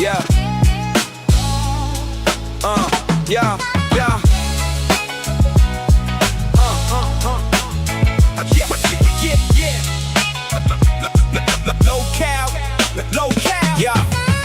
Yeah. Yeah. Yeah. Low cow.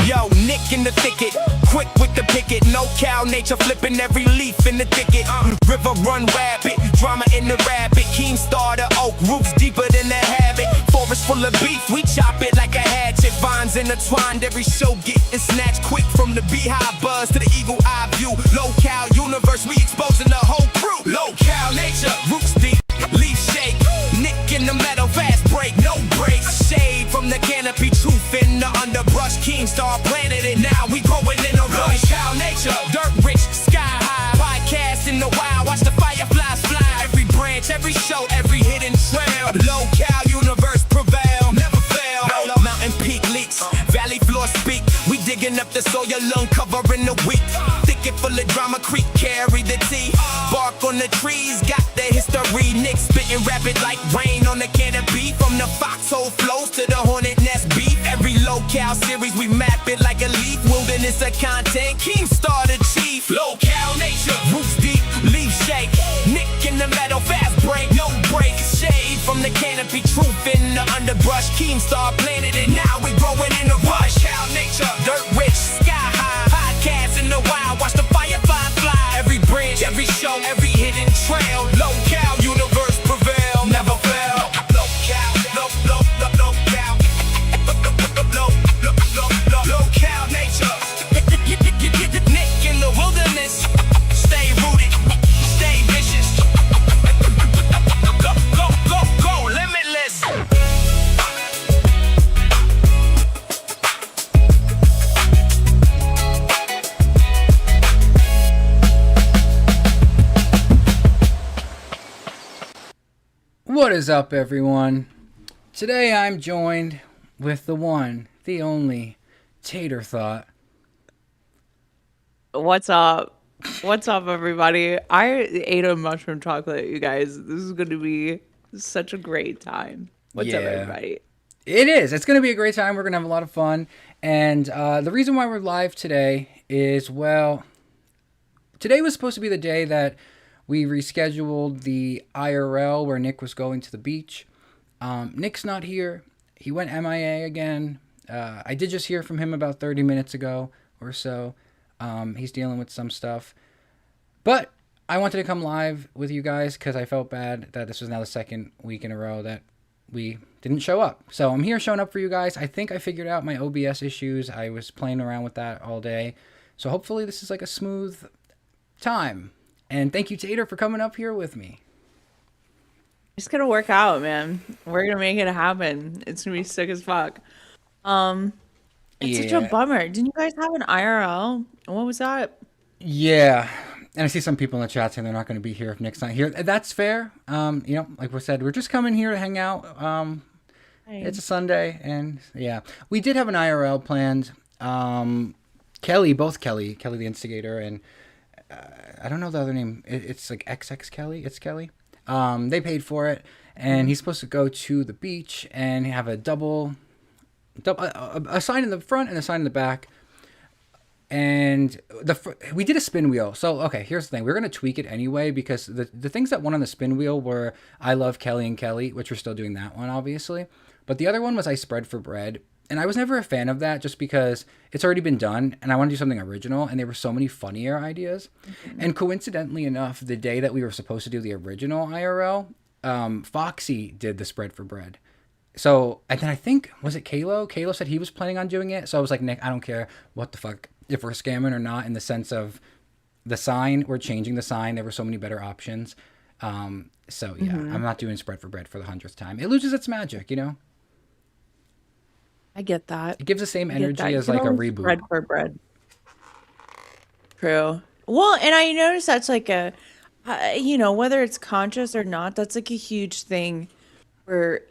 Yo, Nick in the thicket, quick with the picket. No cow nature, flipping every leaf in the thicket. River run rabbit, drama in the rabbit. Keemstar the oak, roots deeper than the habit. Forest full of beef, we chop it like a hatchet. Vines intertwined, every show getting snatched quick. From the beehive buzz to the eagle eye view. Low cow universe, we exposing the whole crew. Low cow nature, roots deep, leaf shake. Nick in the meadow, fast break, no brakes. Shade from the canopy, truth in the underbrush. Keemstar planted it, now we growing in a rush. Cow nature, dirt rich, sky high. Podcast in the wild, watch the fireflies fly. Every branch, every show, every hidden trail. Low cow universe prevail, never fail. Mountain peak leaks, valley floor speak. We digging up the soil, uncovering the wheat. Thicket full of drama, creek carry the tea. Bark on the trees, got the history. Nick spitting rapid like rain on the canopy. From the foxhole flows to the hornet nest beef. Every locale series, we map it like a leaf. Wilderness of content, Keemstar the chief. Locale nature, roots deep, leaf shake. Nick in the meadow, fast break, no break. Shade from the canopy, truth in the underbrush. Keemstar planted it, now we growing in a rush. Cow nature, dirt rich, sky high. Podcast in the wild, watch the firefly fly. Every branch, every show, every hidden trail. Low cow universe prevail, never fail. Low cow, low cow. Low cow nature. Nick in the wilderness, stay rooted, stay vicious. Go, limitless. What is up, everyone? Today I'm joined with the one, the only, Tater Thought. What's up? What's up, everybody? I ate a mushroom chocolate, you guys. This is going to be such a great time. What's up, Yeah. everybody? It is. It's going to be a great time. We're going to have a lot of fun. And the reason why we're live today is, well, today was supposed to be the day that we rescheduled the IRL where Nick was going to the beach. Nick's not here. He went MIA again. I did just hear from him about 30 minutes ago or so. He's dealing with some stuff. But I wanted to come live with you guys because I felt bad that this was now the second week in a row that we didn't show up. So I'm here showing up for you guys. I think I figured out my OBS issues. I was playing around with that all day. So hopefully this is like a smooth time. And thank you, Tater, for coming up here with me. It's going to work out, man. We're going to make it happen. It's going to be sick as fuck. It's such a bummer. Didn't you guys have an IRL? What was that? Yeah. And I see some people in the chat saying they're not going to be here if Nick's not here. That's fair. Like we said, we're just coming here to hang out. It's a Sunday, and yeah. We did have an IRL planned. Kelly the Instigator, and I don't know the other name. It's like XX Kelly. It's Kelly. They paid for it, and he's supposed to go to the beach and have a a sign in the front and a sign in the back. And we did a spin wheel. So, okay, here's the thing. We're going to tweak it anyway because the things that won on the spin wheel were I Love Kelly and Kelly, which we're still doing that one, obviously. But the other one was I Spread for Bread. And I was never a fan of that just because it's already been done and I want to do something original, and there were so many funnier ideas. Mm-hmm. And coincidentally enough, the day that we were supposed to do the original IRL, Foxy did the Spread for Bread. So, and then I think, was it Kalo? Kalo said he was planning on doing it. So I was like, Nick, I don't care what the fuck, if we're scamming or not, in the sense of the sign, we're changing the sign. There were so many better options. I'm not doing Spread for Bread for the 100th time. It loses its magic, you know? I get that. It gives the same energy as like a reboot. Spread for bread. True. Well, and I noticed that's like whether it's conscious or not, that's like a huge thing where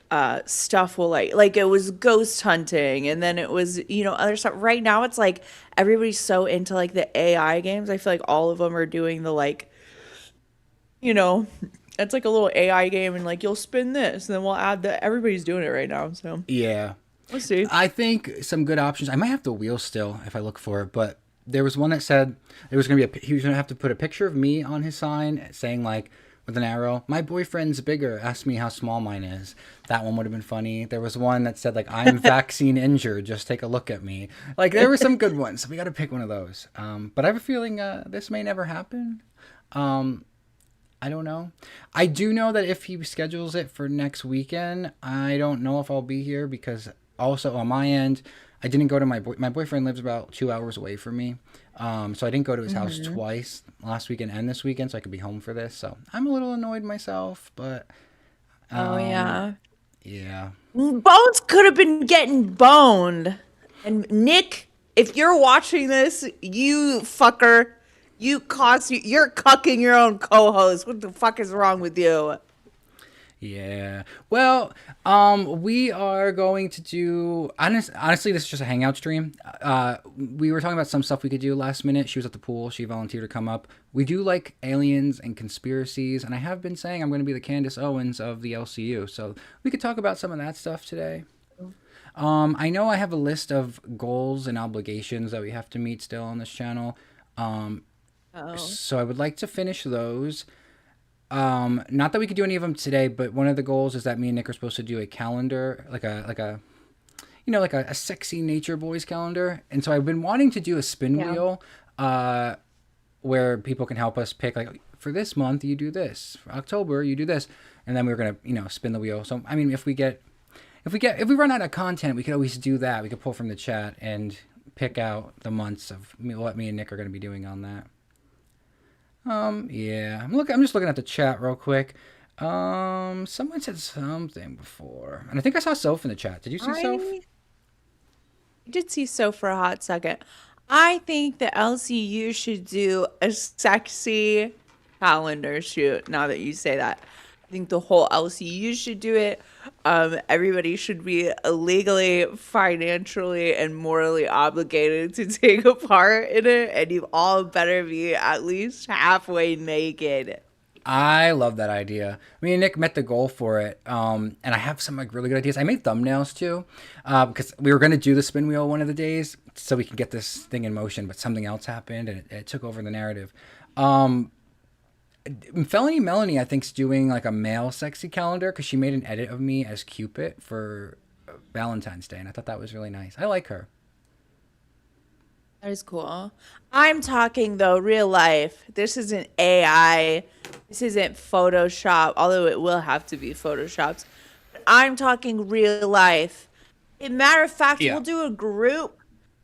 stuff will like it was ghost hunting, and then it was other stuff. Right now it's like everybody's so into like the AI games. I feel like all of them are doing the like it's like a little AI game, and like you'll spin this and then we'll add that. Everybody's doing it right now. So yeah, We'll see. I think some good options. I might have the wheel still if I look for it, but there was one that said there was going to be he was going to have to put a picture of me on his sign saying like with an arrow, "My boyfriend's bigger. Ask me how small mine is." That one would have been funny. There was one that said like, "I'm vaccine injured. Just take a look at me." Like there were some good ones. So we got to pick one of those. But I have a feeling this may never happen. I don't know. I do know that if he schedules it for next weekend, I don't know if I'll be here because also on my end, I didn't go to my boyfriend lives about 2 hours away from me. So I didn't go to his house twice last weekend and this weekend, so I could be home for this. So I'm a little annoyed myself, but Oh yeah. yeah. Bones could have been getting boned. And Nick, if you're watching this, you fucker, you're cucking your own co-host. What the fuck is wrong with you? Yeah. Well, we are going to do honestly, this is just a hangout stream. We were talking about some stuff we could do last minute. She was at the pool. She volunteered to come up. We do like aliens and conspiracies, and I have been saying I'm going to be the Candace Owens of the LCU. So we could talk about some of that stuff today. I know I have a list of goals and obligations that we have to meet still on this channel. So I would like to finish those. Not that we could do any of them today, but one of the goals is that me and Nick are supposed to do a calendar, like a sexy nature boys calendar. And so I've been wanting to do a spin wheel, where people can help us pick, like, for this month you do this, for October you do this, and then we're gonna spin the wheel. So I mean, if we run out of content, we could always do that. We could pull from the chat and pick out the months of what me and Nick are gonna be doing on that. Yeah. I'm just looking at the chat real quick. Someone said something before, and I think I saw Soph in the chat. Did you see Soph? I did see so for a hot second. I think the LCU should do a sexy calendar shoot. Now that you say that, I think the whole LCU should do it. Everybody should be legally, financially, and morally obligated to take a part in it, and you all better be at least halfway naked. I love that idea. Me and Nick met the goal for it, and I have some like really good ideas. I made thumbnails too, because we were going to do the spin wheel one of the days so we can get this thing in motion, but something else happened and it took over the narrative. Felony Melanie, I think, is doing like a male sexy calendar because she made an edit of me as Cupid for Valentine's Day, and I thought that was really nice. I like her. That is cool. I'm talking though, real life. This isn't AI. This isn't Photoshop, although it will have to be Photoshopped. I'm talking real life. As a matter of fact, Yeah. we'll do a group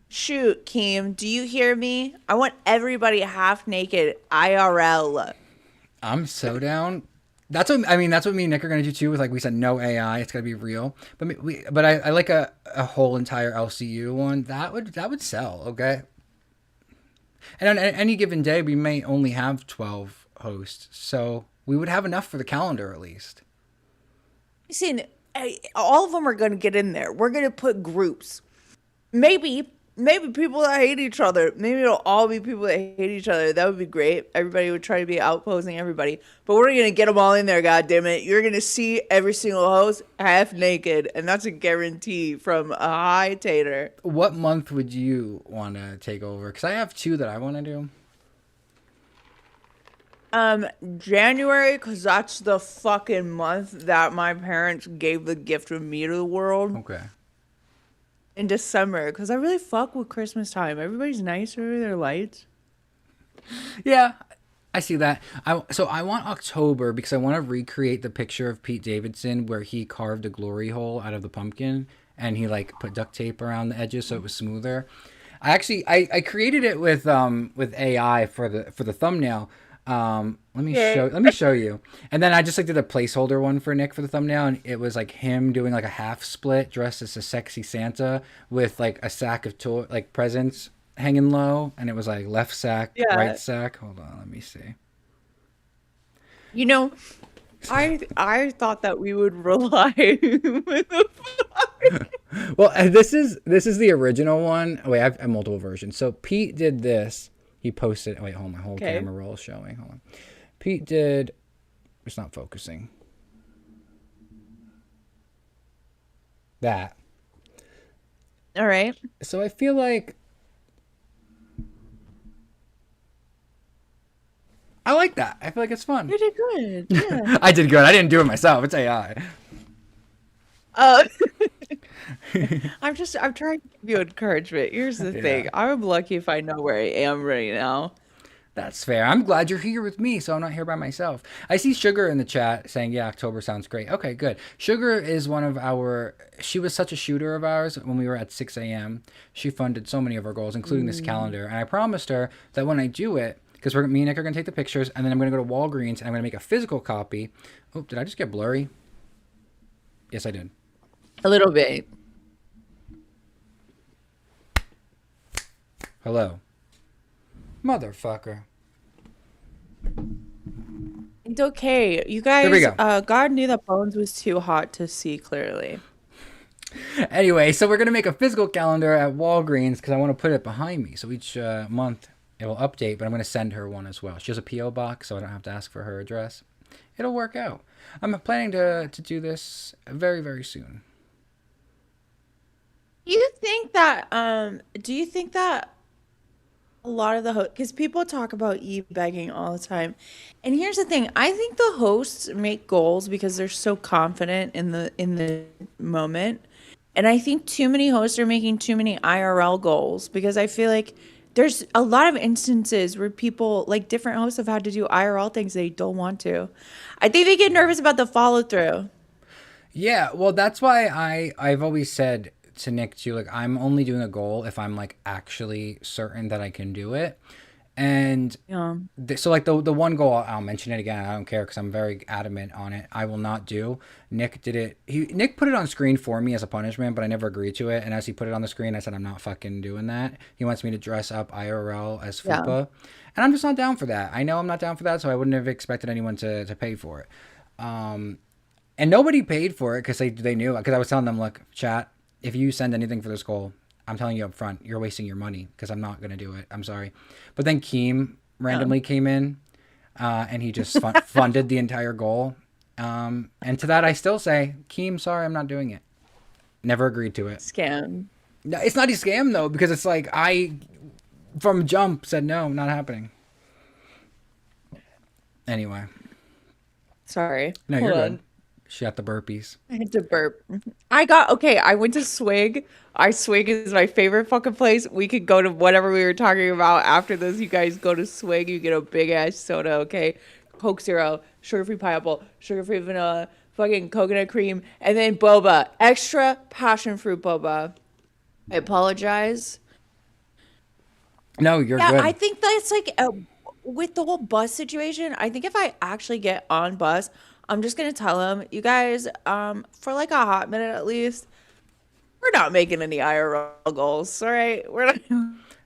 shoot, Keem. Do you hear me? I want everybody half naked IRL. I'm so down. That's what I mean. That's what me and Nick are gonna do too. With like we said, no AI. It's gotta be real. But I like a whole entire LCU one. That would sell. Okay. And on any given day, we may only have 12 hosts, so we would have enough for the calendar at least. Listen, all of them are going to get in there. We're going to put groups. Maybe people that hate each other. Maybe it'll all be people that hate each other. That would be great. Everybody would try to be outposing everybody. But we're going to get them all in there, goddammit. You're going to see every single host half naked, and that's a guarantee from a high tater. What month would you want to take over? Because I have two that I want to do. January, because that's the fucking month that my parents gave the gift of me to the world. Okay. In December, because I really fuck with Christmas time. Everybody's nicer, their lights. Yeah, I see that. So I want October because I want to recreate the picture of Pete Davidson where he carved a glory hole out of the pumpkin and he like put duct tape around the edges so it was smoother. I created it with AI for the thumbnail. Let me show you. And then I just like did a placeholder one for Nick for the thumbnail, and it was like him doing like a half split dressed as a sexy Santa with like a sack of presents hanging low, and it was like left sack, right sack. Hold on, let me see. You know, I thought that we would rely with the Well, this is the original one. Oh, wait, I have multiple versions. So Pete did this. He posted. Oh, wait, hold on. My whole camera roll is showing. Hold on. Pete did. It's not focusing. That. All right. So I feel like I like that. I feel like it's fun. You did good. Yeah. I did good. I didn't do it myself. It's AI. Uh, I'm trying to give you encouragement. Here's the thing. Yeah. I'm lucky if I know where I am right now. That's fair. I'm glad you're here with me, so I'm not here by myself. I see Sugar in the chat saying, yeah, October sounds great. Okay, good. Sugar is one of our, she was such a shooter of ours when we were at 6 a.m. She funded so many of our goals, including this calendar. And I promised her that when I do it, because me and Nick are going to take the pictures, and then I'm going to go to Walgreens, and I'm going to make a physical copy. Oh, did I just get blurry? Yes, I did. A little bit. Hello. Motherfucker. It's okay. You There we guys, go. God knew that Bones was too hot to see clearly. Anyway, so we're going to make a physical calendar at Walgreens because I want to put it behind me. So each month it will update, but I'm going to send her one as well. She has a P.O. box, so I don't have to ask for her address. It'll work out. I'm planning to do this very, very soon. Do you think that a lot of the hosts, because people talk about e-begging all the time, and here's the thing, I think the hosts make goals because they're so confident in the moment, and I think too many hosts are making too many IRL goals because I feel like there's a lot of instances where people, like different hosts, have had to do IRL things they don't want to. I think they get nervous about the follow through. Yeah, well, that's why I've always said to Nick too, like I'm only doing a goal if I'm like actually certain that I can do it. And Yeah. so like the one goal, I'll mention it again. I don't care because I'm very adamant on it. I will not do. Nick did it. Nick put it on screen for me as a punishment, but I never agreed to it. And as he put it on the screen, I said I'm not fucking doing that. He wants me to dress up IRL as Yeah. Fupa, and I'm just not down for that. I know I'm not down for that, so I wouldn't have expected anyone to pay for it. And nobody paid for it because they knew, because I was telling them, look, chat, if you send anything for this goal, I'm telling you up front, you're wasting your money because I'm not going to do it. I'm sorry. But then Keem randomly came in and he just funded the entire goal. And to that, I still say, Keem, sorry, I'm not doing it. Never agreed to it. Scam. No, it's not a scam, though, because it's like I, from jump, said no, not happening. Anyway. Sorry. No, Hold you're on. good. She got the burpees. I had to burp. Okay, I went to Swig. Swig is my favorite fucking place. We could go to whatever we were talking about after this. You guys go to Swig, you get a big ass soda, okay? Coke Zero, sugar-free pineapple, sugar-free vanilla, fucking coconut cream, and then boba. Extra passion fruit boba. I apologize. No, you're Yeah, good. I think that's like with the whole bus situation. I think if I actually get on bus, I'm just gonna tell them, you guys, for like a hot minute at least, we're not making any IRL goals. All right, we're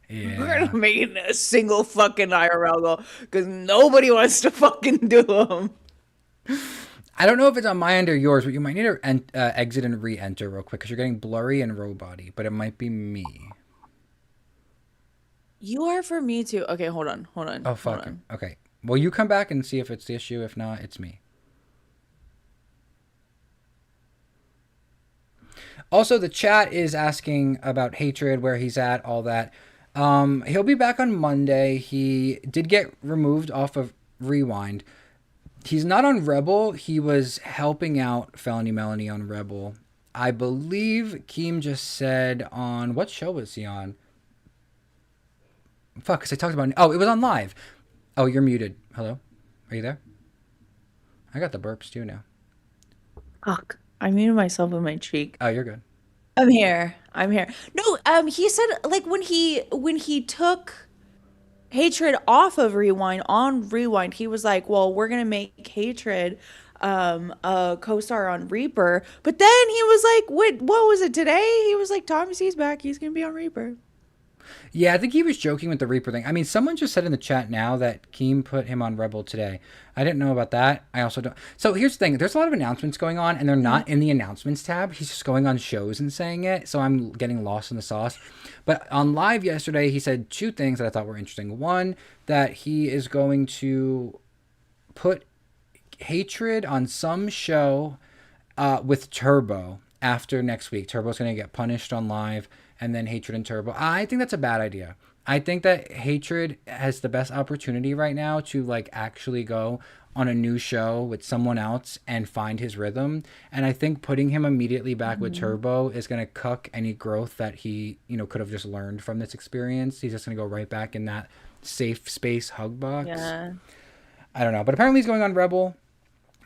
Yeah. not making a single fucking IRL goal because nobody wants to fucking do them. I don't know if it's on my end or yours, but you might need to exit and re-enter real quick because you're getting blurry and robot-y, but it might be me. You are for me too. Okay, hold on, Oh, hold fuck. on. Okay. Well, you come back and see if it's the issue. If not, it's me. Also, the chat is asking about Hatred, where he's at, all that. He'll be back on Monday. He did get removed off of Rewind. He's not on Rebel. He was helping out Felony Melanie on Rebel. I believe Keem just said on... What show was he on? Fuck, because I talked about... Oh, it was on Live. Oh, you're muted. Hello? Are you there? I got the burps too now. Fuck, I muted myself with my cheek. Oh, you're good. I'm here. I'm here. No, he said like when he took Hatred off of Rewind on Rewind, he was like, "Well, we're gonna make Hatred a co-star on Reaper." But then he was like, what was it today? He was like, "Tommy C's back. He's gonna be on Reaper." Yeah, I think he was joking with the Reaper thing. I mean, someone just said in the chat now that Keem put him on Rebel today. I didn't know about that. I also don't. So here's the thing. There's a lot of announcements going on, and they're not in the announcements tab. He's just going on shows and saying it, so I'm getting lost in the sauce. But on Live yesterday, he said two things that I thought were interesting. One, that he is going to put Hatred on some show with Turbo. after next week. Turbo's going to get punished on live, and then Hatred and Turbo. I think that's a bad idea. I think that Hatred has the best opportunity right now to like actually go on a new show with someone else and find his rhythm. And I think putting him immediately back with Turbo is going to cuck any growth that he, could have just learned from this experience. He's just going to go right back in that safe space hug box. Yeah. I don't know. But apparently he's going on Rebel.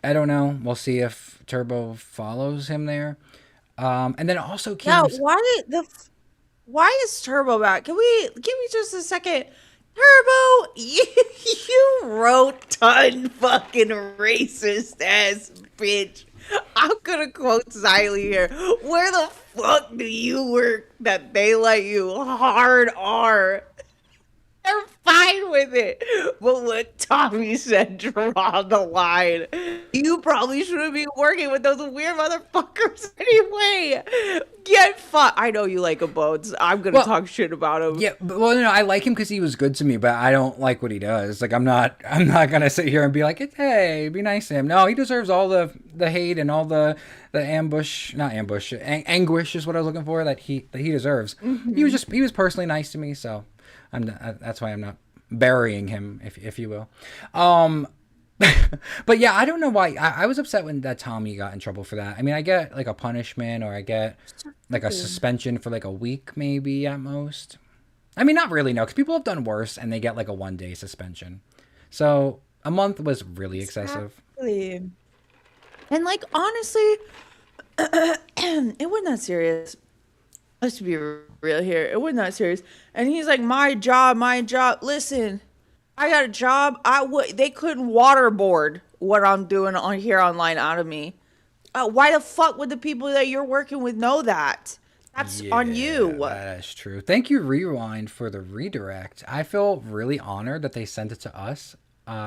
I don't know. We'll see if Turbo follows him there. And then also Yeah, Kim's... why is Turbo back? Can we give me just a second? Turbo, you wrote fucking racist ass bitch. I'm gonna quote Xylee here. Where the fuck do you work that they let you hard R? They're fine with it. But what Tommy said, draw the line. You probably shouldn't be working with those weird motherfuckers anyway. Get fucked. I know you like him, Bones. I'm going to talk shit about him. Yeah, no, I like him because he was good to me, but I don't like what he does. Like, I'm not going to sit here and be like, hey, be nice to him. No, he deserves all the hate and all the anguish is what I was looking for, that he deserves. Mm-hmm. He was personally nice to me, so... that's why I'm not burying him, if you will. But yeah, I don't know why. I was upset when that Tommy got in trouble for that. I mean, I get like a punishment, or I get like a suspension for like a week, maybe at most. I mean, not really, no, because people have done worse and they get like a 1-day suspension. So a month was really excessive. Exactly. And like, honestly, it wasn't that serious. Let's be real here. It wasn't that serious. And he's like, my job. Listen, I got a job. They couldn't waterboard what I'm doing on here online out of me. Why the fuck would the people that you're working with know that? That's on you. That's true. Thank you, Rewind, for the redirect. I feel really honored that they sent it to us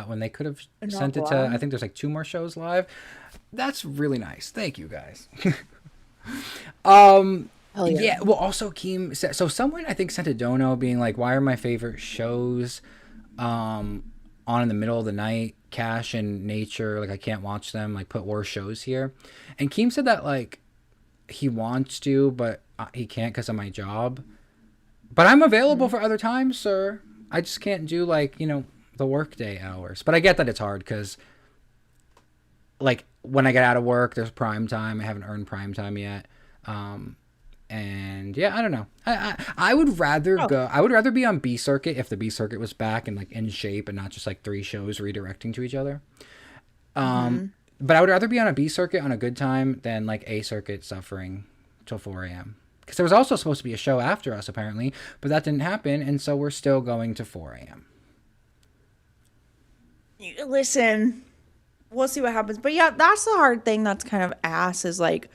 when they could have sent it to, I think there's like 2 more shows live. That's really nice. Thank you, guys. Hell yeah. Yeah, well, also Keem said, so someone I think sent a dono being like, why are my favorite shows on in the middle of the night, Cash and Nature, like I can't watch them, like put worse shows here. And Keem said that like he wants to, but he can't because of my job. But I'm available for other times, sir. I just can't do like, the workday hours. But I get that it's hard because like when I get out of work, there's prime time. I haven't earned prime time yet. And yeah, I don't know. I would rather go. I would rather be on B Circuit if the B Circuit was back and like in shape and not just like 3 shows redirecting to each other. But I would rather be on a B Circuit on a good time than like A Circuit suffering till 4 a.m. Because there was also supposed to be a show after us apparently, but that didn't happen, and so we're still going to 4 a.m. Listen, we'll see what happens. But yeah, that's the hard thing. That's kind of ass is like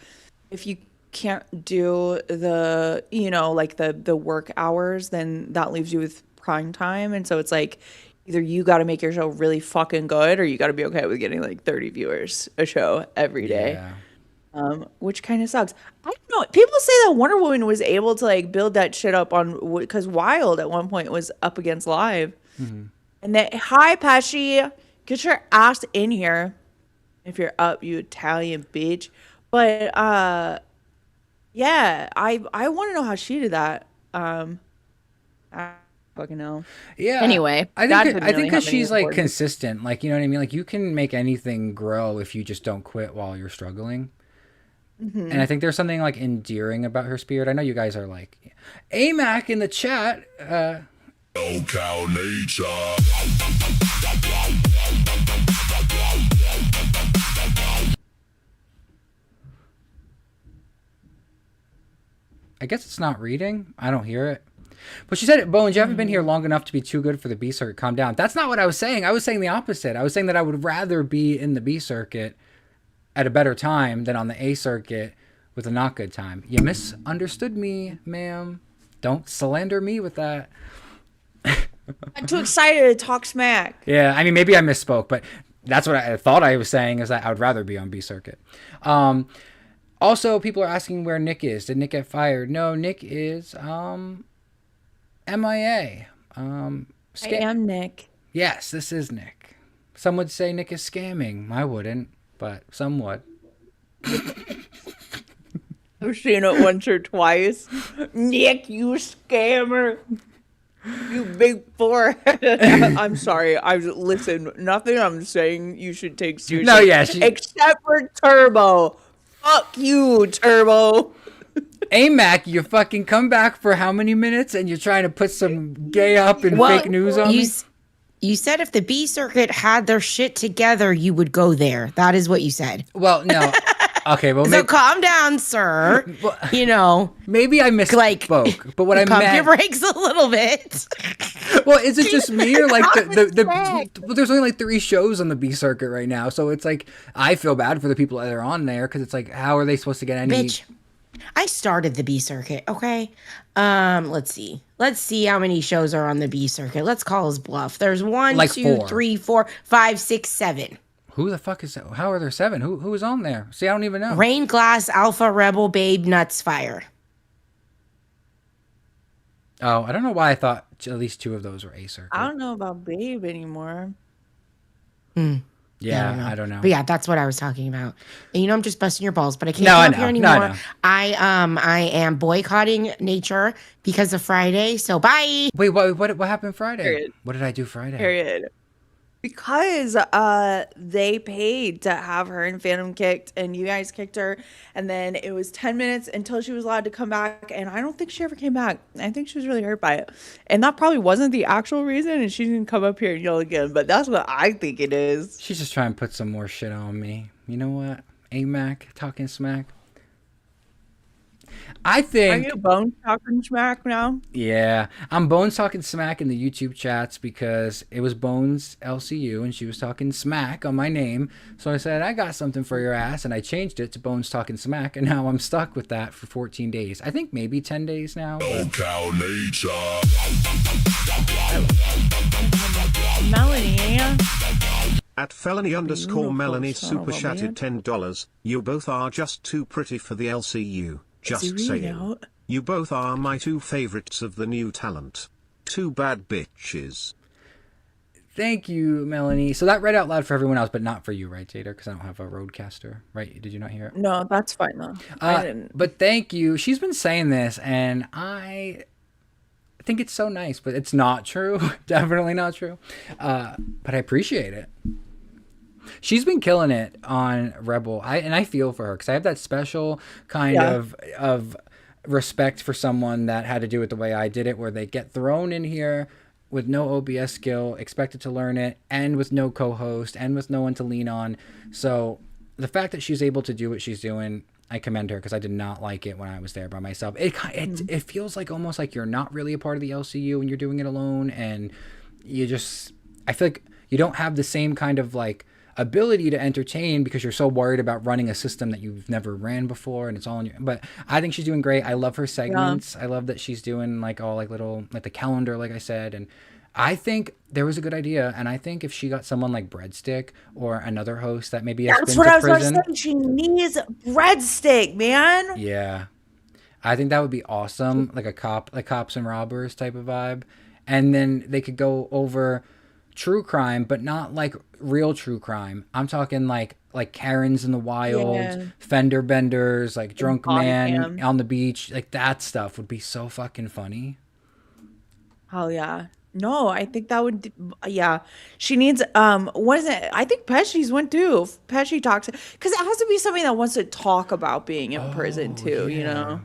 if you can't do the like the work hours, then that leaves you with prime time, and so it's like either you got to make your show really fucking good or you got to be okay with getting like 30 viewers a show every day. Which kind of sucks. I don't know, people say that Wonder Woman was able to like build that shit up on because Wild at one point was up against live. And that, hi Pesci, get your ass in here if you're up, you Italian bitch. But yeah, I want to know how she did that. I fucking know. Yeah. Anyway, I think because she's like consistent, like you know what I mean. Like you can make anything grow if you just don't quit while you're struggling. And I think there's something like endearing about her spirit. I know you guys are like, AMAC in the chat. Cow nature. I guess it's not reading. I don't hear it. But she said, Bones, you haven't been here long enough to be too good for the B Circuit. Calm down. That's not what I was saying. I was saying the opposite. I was saying that I would rather be in the B Circuit at a better time than on the A Circuit with a not good time. You misunderstood me, ma'am. Don't slander me with that. I'm too excited to talk smack. Yeah, I mean, maybe I misspoke, but that's what I thought I was saying, is that I would rather be on B Circuit. Also, people are asking where Nick is. Did Nick get fired? No, Nick is MIA. I am Nick. Yes, this is Nick. Some would say Nick is scamming. I wouldn't, but some would. I've seen it once or twice. Nick, you scammer. You big forehead. I'm sorry. Listen, nothing I'm saying you should take seriously. No, yeah, except for Turbo. Fuck you, Turbo. AMAC, you fucking come back for how many minutes and you're trying to put some gay up and fake news on me? You said if the B circuit had their shit together, you would go there. That is what you said. Well, no. Okay, well, So calm down, sir. You know, maybe I misspoke, but what I pump meant... your brakes a little bit. Well, is it just me or like well, there's only like 3 shows on the B circuit right now, so it's like I feel bad for the people that are on there because it's like, how are they supposed to get any? Bitch, I started the B circuit. Okay, let's see how many shows are on the B circuit. Let's call his bluff. There's 1, Like 2, 4. 3, 4, 5, 6, 7. Who the fuck is that? How are there 7? Who is on there? See, I don't even know. Rain, Glass, Alpha, Rebel, Babe, Nuts, Fire. Oh, I don't know why I thought at least 2 of those were A circuit. I don't know about Babe anymore. Yeah, I don't know. But yeah, that's what I was talking about. And you know, I'm just busting your balls, but I can't No, come I up know. here No, I anymore. know. I am boycotting nature because of Friday. So bye. Wait, what happened Friday? Period. What did I do Friday? Period. Because they paid to have her and Phantom kicked, and you guys kicked her, and then it was 10 minutes until she was allowed to come back, and I don't think she ever came back. I think she was really hurt by it, and that probably wasn't the actual reason, and she didn't come up here and yell again, but that's what I think it is. She's just trying to put some more shit on me. You know what? AMAC talking smack. I Are think... you bone talking smack now? Yeah, I'm Bones talking smack in the YouTube chats because it was Bones LCU and she was talking smack on my name. So I said, I got something for your ass, and I changed it to Bones talking smack, and now I'm stuck with that for 14 days. I think maybe 10 days now. But... SoCal Nature. Melanie. At felony_Melanie son super of a chatted man. $10. You both are just too pretty for the LCU. Just really saying. now? You both are my 2 favorites of the new talent. 2 bad bitches. Thank you, Melanie. So that read out loud for everyone else, but not for you, right, Jader? Because I don't have a Roadcaster, right? Did you not hear it? No, that's fine though. I didn't. But thank you. She's been saying this, and I think it's so nice, but it's not true. Definitely not true. But I appreciate it. She's been killing it on Rebel. I feel for her because I have that special kind of respect for someone that had to do it the way I did it, where they get thrown in here with no OBS skill, expected to learn it, and with no co-host, and with no one to lean on. So the fact that she's able to do what she's doing, I commend her because I did not like it when I was there by myself. It feels like almost like you're not really a part of the LCU and you're doing it alone, and I feel like you don't have the same kind of like ability to entertain because you're so worried about running a system that you've never ran before, and it's all in your... But I think she's doing great. I love her segments. I love that she's doing like all like little like the calendar, like I said, and I think there was a good idea. And I think if she got someone like Breadstick or another host that maybe has That's been what to I was about to prison, say. She needs breadstick, man. yeah, I think that would be awesome, like a cops and robbers type of vibe, and then they could go over true crime, but not like real true crime. I'm talking like Karens in the wild, fender benders, like drunk body man cam. on the beach. Like that stuff would be so fucking funny. Hell yeah. No, I think that would, yeah. She needs, what is it? I think Pesci's one too. Pesci talks, because it has to be something that wants to talk about being in prison too, you know?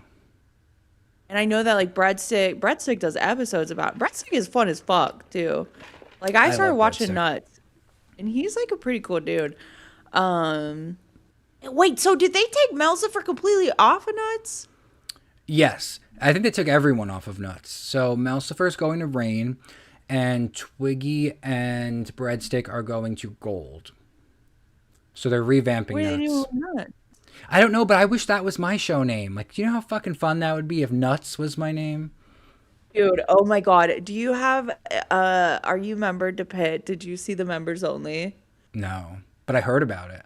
And I know that like Breadstick does episodes about, Breadstick is fun as fuck too. Like I started love watching Breadstick. Nuts, and he's like a pretty cool dude. Wait, so did they take Melzifer completely off of Nuts? Yes, I think they took everyone off of Nuts. So Melcifer's going to Rain, and Twiggy and Breadstick are going to Gold. So they're revamping What did they do Nuts. with Nuts? I don't know, but I wish that was my show name. Like, do you know how fucking fun that would be if Nuts was my name? Dude, oh my God. Do you have, are you membered to Pit? Did you see the members only? No, but I heard about it.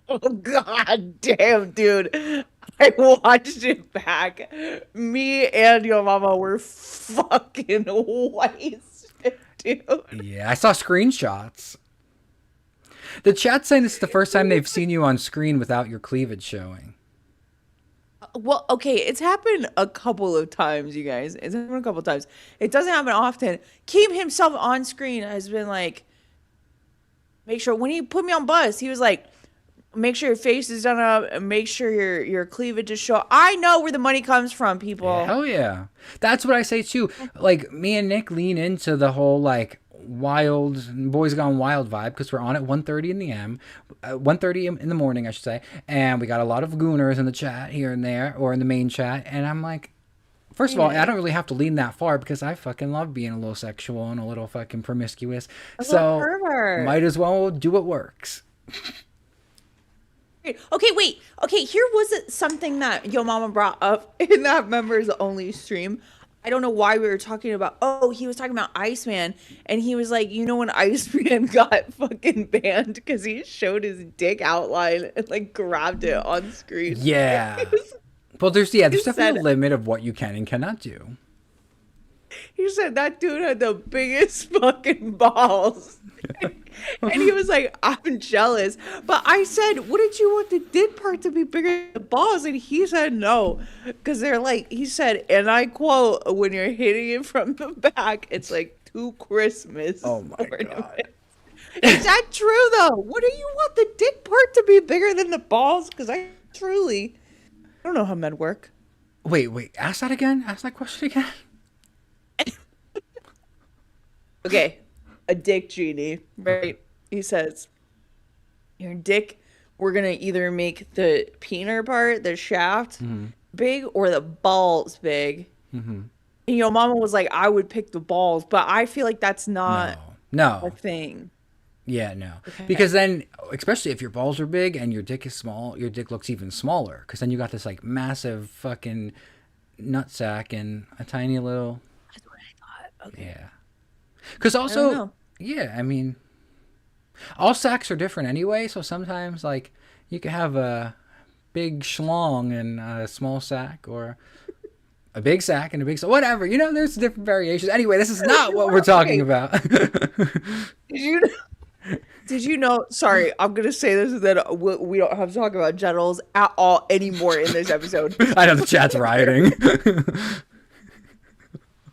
Oh God damn, dude. I watched it back. Me and your mama were fucking wasted, dude. Yeah, I saw screenshots. The chat's saying this is the first time they've seen you on screen without your cleavage showing. well, okay, it's happened a couple of times, you guys. It's happened a couple of times. It doesn't happen often. Keem himself on screen has been like, make sure when he put me on bus, he was like, make sure your face is done up and make sure your cleavage is show. I know where the money comes from, people. Hell yeah. That's what I say too. Like, me and Nick lean into the whole, like, wild, Boys Gone Wild vibe because we're on at 1:30 in the m 1:30 in the morning, I should say, and we got a lot of gooners in the chat here and there, or in the main chat, and I'm like, first of all, I don't really have to lean that far because I fucking love being a little sexual and a little fucking promiscuous, so pervert. might as well do what works. Okay, wait. Okay, here was it something that Yo Mama brought up in that members only stream. I don't know why we were talking about. Oh, he was talking about Iceman, and he was like, you know, when Iceman got fucking banned because he showed his dick outline and like grabbed it on screen. Yeah. Well, there's definitely said- a limit of what you can and cannot do. He said that dude had the biggest fucking balls. And he was like, I'm jealous. But I said, wouldn't you want the dick part to be bigger than the balls? And he said no. Because they're like, he said, and I quote, when you're hitting it from the back, it's like 2 Christmas. Oh my ornaments." God. Is that true though? What do you want the dick part to be bigger than the balls? Because I don't know how men work. Wait, ask that again? Ask that question again? Okay, a dick genie, right? He says, your dick, we're going to either make the peener part, the shaft, big or the balls big. And your mama was like, I would pick the balls, but I feel like that's not No. a thing. Yeah, no. Because then, especially if your balls are big and your dick is small, your dick looks even smaller. Because then you got this, like, massive fucking nutsack and a tiny little... That's what I thought. Okay. Yeah. Because don't also, know. yeah, I mean, all sacks are different anyway. So sometimes, like, you could have a big schlong and a small sack, or a big sack and a big sack, whatever. You know, there's different variations. Anyway, this is not what we're talking about. Did you know? Sorry, I'm gonna say this, and then we don't have to talk about genitals at all anymore in this episode. I know the chat's rioting.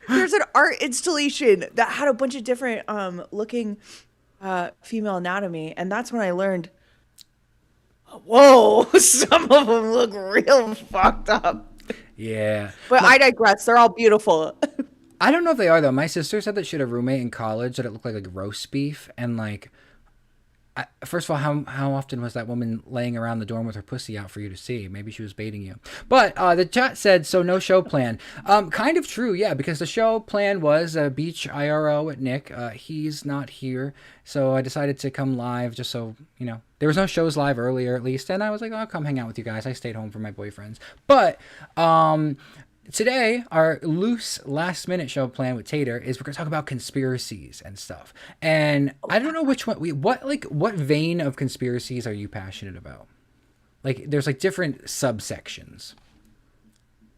There's an art installation that had a bunch of different looking female anatomy, and that's when I learned, whoa, some of them look real fucked up. Yeah. But I digress. They're all beautiful. I don't know if they are, though. My sister said that she had a roommate in college that it looked like roast beef, and, like, first of all, how often was that woman laying around the dorm with her pussy out for you to see? Maybe she was baiting you. But the chat said, so no show plan. Kind of true, yeah, because the show plan was a beach IRO at Nick. He's not here, so I decided to come live just so, you know, there was no shows live earlier at least, and I was like, I'll come hang out with you guys. I stayed home for my boyfriends. But today, our loose last-minute show plan with Tater is we're going to talk about conspiracies and stuff. And I don't know which one, what vein of conspiracies are you passionate about? Like, there's, like, different subsections.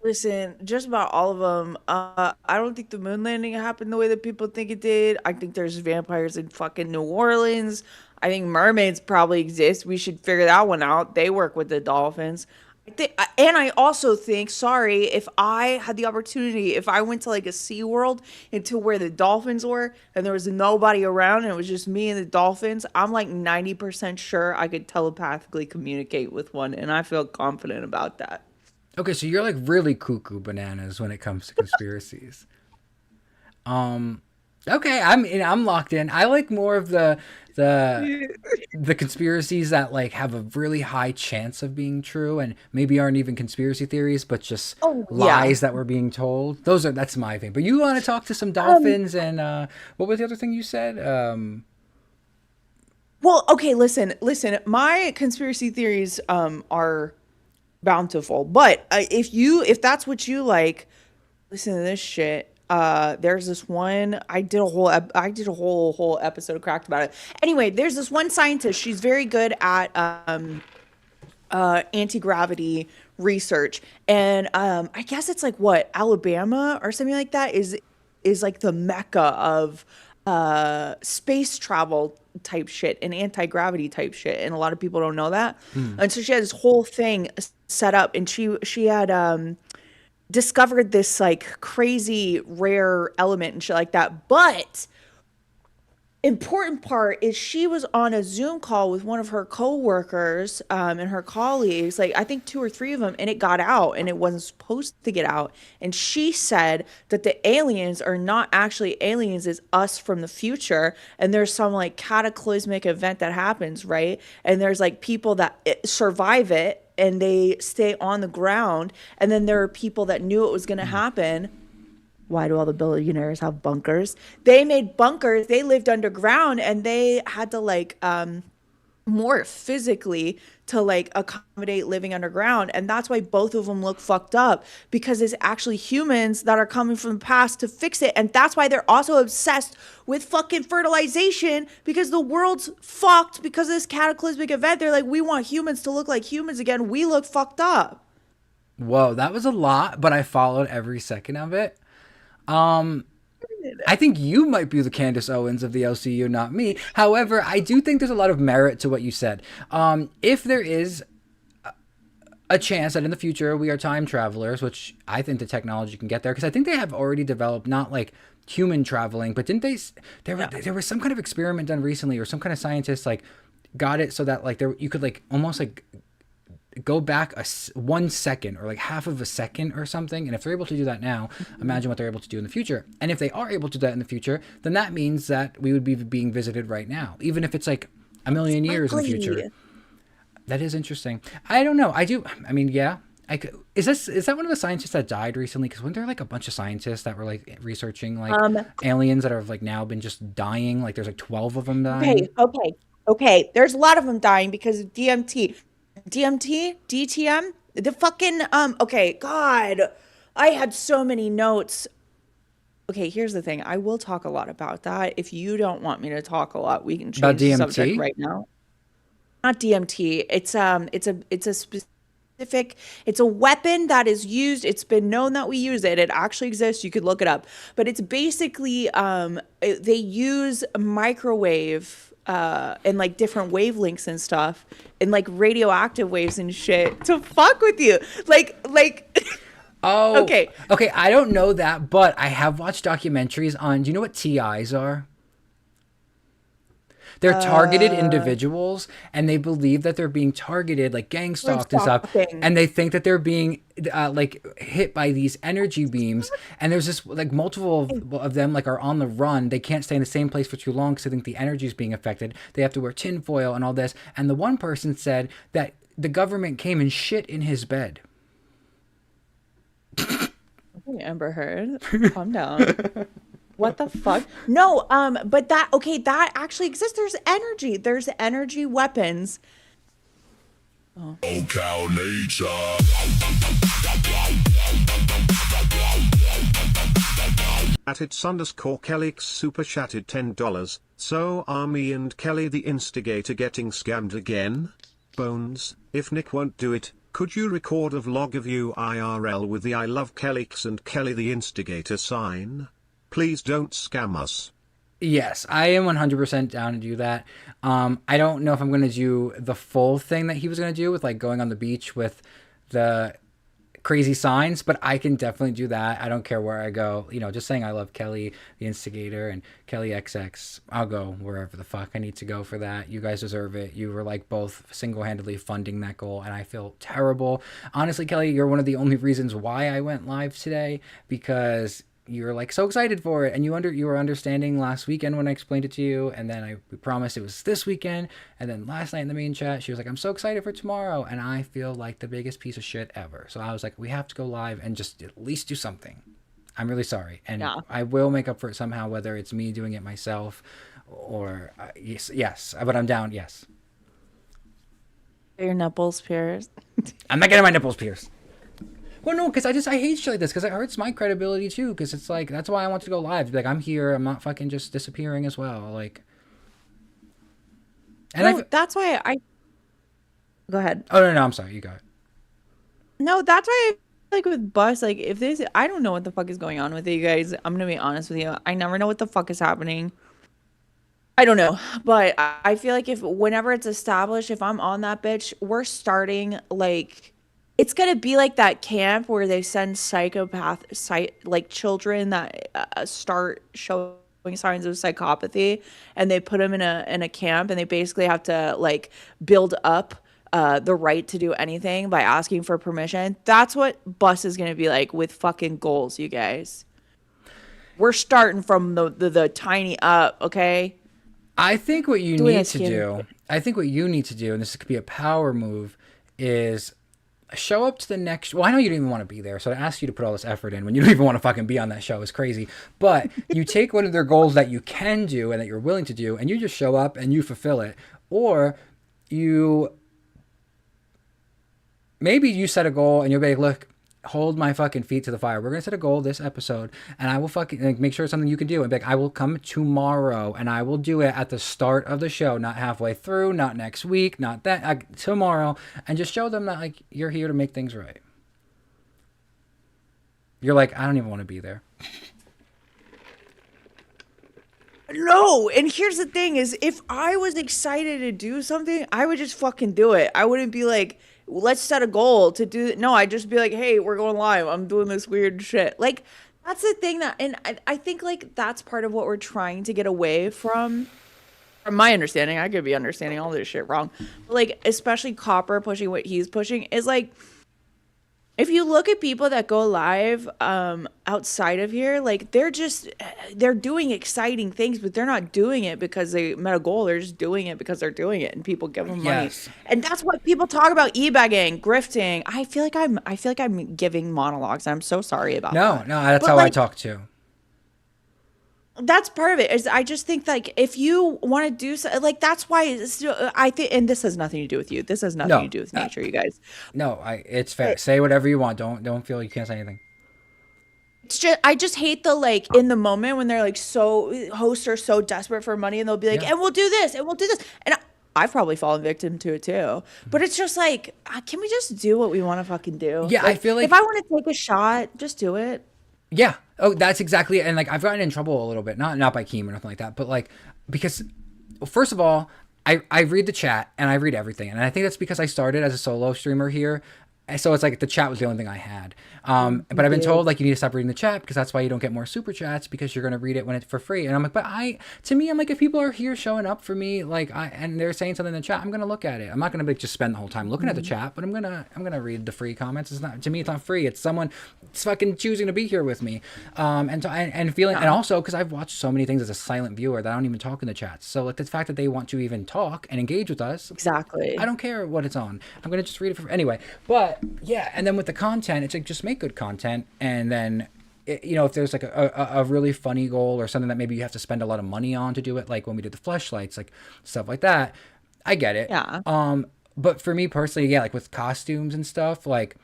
Listen, just about all of them. I don't think the moon landing happened the way that people think it did. I think there's vampires in fucking New Orleans. I think mermaids probably exist. We should figure that one out. They work with the dolphins. And I also think, sorry, if I had the opportunity, if I went to like a SeaWorld into where the dolphins were and there was nobody around and it was just me and the dolphins, I'm like 90% sure I could telepathically communicate with one, and I feel confident about that. Okay, so you're like really cuckoo bananas when it comes to conspiracies. Okay, I'm locked in. I like more of the conspiracies that like have a really high chance of being true and maybe aren't even conspiracy theories, but just lies that were being told. That's my thing. But you want to talk to some dolphins and what was the other thing you said? Well, okay, listen. My conspiracy theories are bountiful, but if that's what you like, listen to this shit. There's this one, I did a whole episode cracked about it. Anyway, there's this one scientist. She's very good at anti-gravity research, and I guess it's like what, Alabama or something like that is like the mecca of space travel type shit and anti-gravity type shit, and a lot of people don't know that. And so she had this whole thing set up, and she had discovered this like crazy rare element and shit like that. But important part is she was on a Zoom call with one of her coworkers and her colleagues, like I think two or three of them, and it got out and it wasn't supposed to get out. And she said that the aliens are not actually aliens, it's us from the future. And there's some like cataclysmic event that happens, right? And there's like people that survive it and they stay on the ground. And then there are people that knew it was going to happen. Why do all the billionaires have bunkers? They made bunkers. They lived underground and they had to like morph physically to like accommodate living underground. And that's why both of them look fucked up, because it's actually humans that are coming from the past to fix it. And that's why they're also obsessed with fucking fertilization, because the world's fucked because of this cataclysmic event. They're like, we want humans to look like humans again. We look fucked up. Whoa, that was a lot, but I followed every second of it. I think you might be the Candace Owens of the LCU, not me. However, I do think there's a lot of merit to what you said. If there is a chance that in the future we are time travelers, which I think the technology can get there, because I think they have already developed not like human traveling, but didn't they? There was some kind of experiment done recently, or some kind of scientist like got it so that like you could like almost like go back 1 second or like half of a second or something. And if they're able to do that now, imagine what they're able to do in the future. And if they are able to do that in the future, then that means that we would be being visited right now, even if it's like a million years in the future. That is interesting. I don't know. I mean, yeah. Is that one of the scientists that died recently? Because weren't there like a bunch of scientists that were like researching like aliens that have like now been just dying? Like there's like 12 of them dying. Okay. There's a lot of them dying because of DTM, the fucking, okay, God, I had so many notes. Okay, here's the thing. I will talk a lot about that. If you don't want me to talk a lot, we can change the subject right now. Not DMT. It's a specific, it's a weapon that is used. It's been known that we use it. It actually exists. You could look it up. But it's basically, they use microwave and like different wavelengths and stuff and like radioactive waves and shit to fuck with you. Like Oh, okay. I don't know that, but I have watched documentaries on, do you know what TIs are? They're targeted individuals, and they believe that they're being targeted, like gang stalked and stuff. And they think that they're being like hit by these energy beams. And there's this like multiple of them like are on the run. They can't stay in the same place for too long because they think the energy is being affected. They have to wear tinfoil and all this. And the one person said that the government came and shit in his bed. Amber Heard, calm down. What the fuck? No, but that actually exists. There's energy weapons. Cow nature. At its _ Kellyx super chatted $10. So are me and Kelly the instigator getting scammed again? Bones, if Nick won't do it, could you record a vlog of you IRL with the I love Kellyx and Kelly the instigator sign? Please don't scam us. Yes, I am 100% down to do that. I don't know if I'm going to do the full thing that he was going to do with like going on the beach with the crazy signs, but I can definitely do that. I don't care where I go. You know, just saying I love Kelly, the instigator, and Kelly XX. I'll go wherever the fuck I need to go for that. You guys deserve it. You were like both single-handedly funding that goal, and I feel terrible. Honestly, Kelly, you're one of the only reasons why I went live today, because you're like so excited for it, and you were understanding last weekend when I explained it to you, and then we promised it was this weekend, and then last night in the main chat she was like, I'm so excited for tomorrow, and I feel like the biggest piece of shit ever. So I was like, we have to go live and just at least do something. I'm really sorry, and I will make up for it somehow, whether it's me doing it myself or yes, but I'm down. Yes. Your nipples pierced. I'm not getting my nipples pierced. Well, no, because I hate shit like this, because it hurts my credibility too, because it's like, that's why I want to go live. Like, I'm here, I'm not fucking just disappearing as well, like. And no, that's why I. Go ahead. Oh, no, I'm sorry, you go ahead. No, that's why I like with Bus, like, I don't know what the fuck is going on with you guys. I'm gonna be honest with you. I never know what the fuck is happening. I don't know, but I feel like if whenever it's established, if I'm on that bitch, we're starting like it's gonna be like that camp where they send like children that start showing signs of psychopathy, and they put them in a camp, and they basically have to like build up the right to do anything by asking for permission. That's what bus is gonna be like with fucking goals, you guys. We're starting from the tiny up, okay? I think what you Doing need a to skin- do, I think what you need to do, and this could be a power move, is show up to the next. Well, I know you don't even want to be there, so to ask you to put all this effort in when you don't even want to fucking be on that show is crazy. But you take one of their goals that you can do and that you're willing to do, and you just show up and you fulfill it. Or you maybe you set a goal and you'll be like, look, hold my fucking feet to the fire. We're gonna set a goal this episode, and I will fucking like, make sure it's something you can do. And be like, I will come tomorrow, and I will do it at the start of the show, not halfway through, not next week, not that tomorrow, and just show them that like you're here to make things right. You're like, I don't even want to be there. No, and here's the thing is if I was excited to do something, I would just fucking do it. I wouldn't be like, let's set a goal to do it. No, I'd just be like, hey, we're going live. I'm doing this weird shit. Like, that's the thing that, and I think like that's part of what we're trying to get away from. From my understanding, I could be understanding all this shit wrong. But like, especially Copper pushing what he's pushing is like, if you look at people that go live outside of here, like they're doing exciting things, but they're not doing it because they met a goal. They're just doing it because they're doing it, and people give them money. Yes. And that's what people talk about: e-bagging, grifting. I feel like I'm giving monologues. I'm so sorry about that. No, that's But, how I like, talk too. that's part of it. Is I just think like if you want to do so, like that's why I think, and this has nothing to do with you. This has nothing No, to do with nature, you guys. No, it's fair. Say whatever you want. Don't feel you can't say anything. It's just I just hate the like in the moment when they're like so hosts are so desperate for money and they'll be like, Yeah. and we'll do this and we'll do this, and I've probably fallen victim to it too. But it's just like, can we just do what we want to fucking do? Yeah, I feel like- if I want to take a shot, just do it. Yeah. Oh, that's exactly it. And like I've gotten in trouble a little bit, not by Keem or nothing like that, but like because first of all, I read the chat and I read everything, and I think that's because I started as a solo streamer here. And so it's like the chat was the only thing I had. But I've been told like you need to stop reading the chat because that's why you don't get more super chats, because you're gonna read it when it's for free. And I'm like, but to me, I'm like, if people are here showing up for me, like and they're saying something in the chat, I'm gonna look at it. I'm not gonna just spend the whole time looking at the chat, but I'm gonna read the free comments. It's not, to me, it's not free. It's someone fucking choosing to be here with me. And feeling, and also because I've watched so many things as a silent viewer that I don't even talk in the chats. So like the fact that they want to even talk and engage with us, Exactly. I don't care what it's on. I'm gonna just read it anyway. But yeah, and then with the content, it's like just make good content, and then if there's like a really funny goal or something that maybe you have to spend a lot of money on to do it, like when we did the fleshlights, like stuff like that, I get it. Yeah. But for me personally, yeah, like with costumes and stuff, like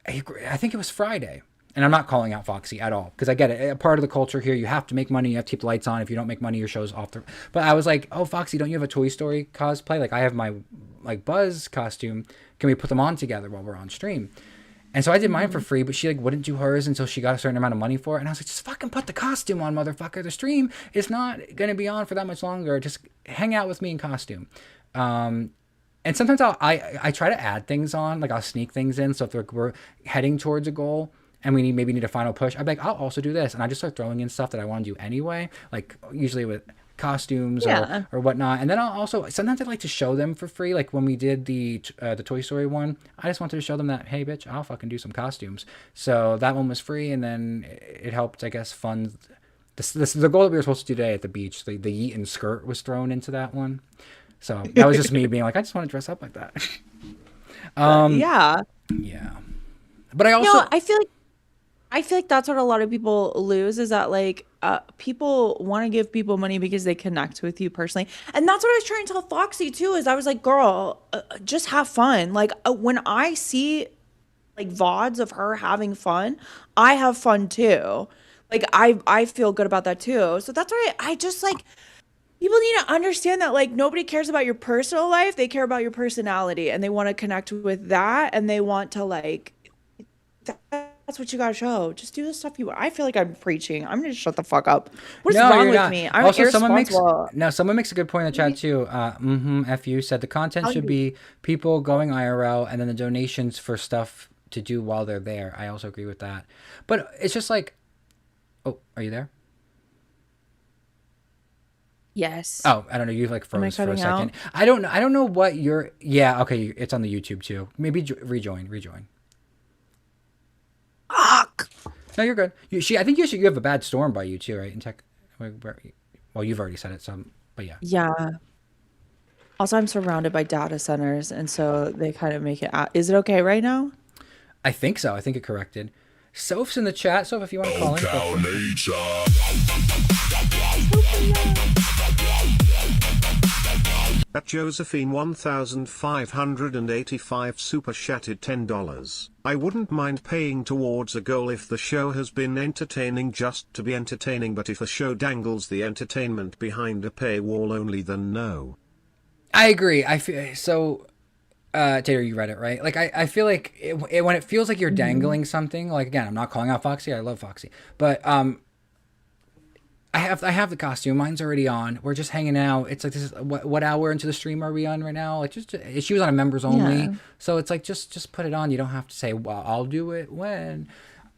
I think it was Friday. And I'm not calling out Foxy at all, because I get it. A part of the culture here, you have to make money, you have to keep the lights on. If you don't make money, your show's off the... But I was like, oh, Foxy, don't you have a Toy Story cosplay? Like, I have my like Buzz costume. Can we put them on together while we're on stream? And so I did mine for free, but she like wouldn't do hers until she got a certain amount of money for it. And I was like, just fucking put the costume on, motherfucker. The stream is not going to be on for that much longer. Just hang out with me in costume. And sometimes I try to add things on, like I'll sneak things in. So if we're heading towards a goal and we maybe need a final push, I'd be like, I'll also do this. And I just start throwing in stuff that I want to do anyway, like usually with costumes or whatnot. And then I'll also, sometimes I like to show them for free. Like when we did the Toy Story one, I just wanted to show them that, hey, bitch, I'll fucking do some costumes. So that one was free. And then it helped, I guess, fund the goal that we were supposed to do today at the beach. The Yeeton skirt was thrown into that one. So that was just me being like, I just want to dress up like that. Yeah. Yeah. But I also... I feel like that's what a lot of people lose, is that like people want to give people money because they connect with you personally. And that's what I was trying to tell Foxy too, is I was like, girl, just have fun. Like when I see like VODs of her having fun, I have fun too. Like I feel good about that too. So that's why I just like, people need to understand that like nobody cares about your personal life. They care about your personality, and they want to connect with that, and they want to like, that's That's what you gotta show. Just do the stuff you. I feel like I'm preaching. I'm gonna shut the fuck up. What is No, wrong you're with not. me? I'm Also, someone makes irresponsible. someone makes a good point in the chat too. FU said the content How should you- be people going IRL and then the donations for stuff to do while they're there. I also agree with that. But it's just like, oh, are you there? Yes. Oh, I don't know. You like froze for a cutting second. out? I don't know. I don't know what you're. Yeah, okay. It's on the YouTube too. Maybe rejoin. Fuck. No, you're good. I think you have a bad storm by you too, right? In tech. Well, you've already said it. So, but yeah. Yeah. Also, I'm surrounded by data centers, and so they kind of make it. Is it okay right now? I think so. I think it corrected. Soph's in the chat. Soph, if you want to call in. Cow Go for it. nature. At Josephine 1585 super chatted $10. I wouldn't mind paying towards a goal if the show has been entertaining just to be entertaining, but if a show dangles the entertainment behind a paywall only, then no. I agree. I feel so. Tater, you read it right. Like I feel like when it feels like you're dangling something. Like again, I'm not calling out Foxy. I love Foxy, but I have the costume. Mine's already on. We're just hanging out. It's like this is what hour into the stream are we on right now? Like just she was on a members only, Yeah. so it's like just put it on. You don't have to say, well, I'll do it when.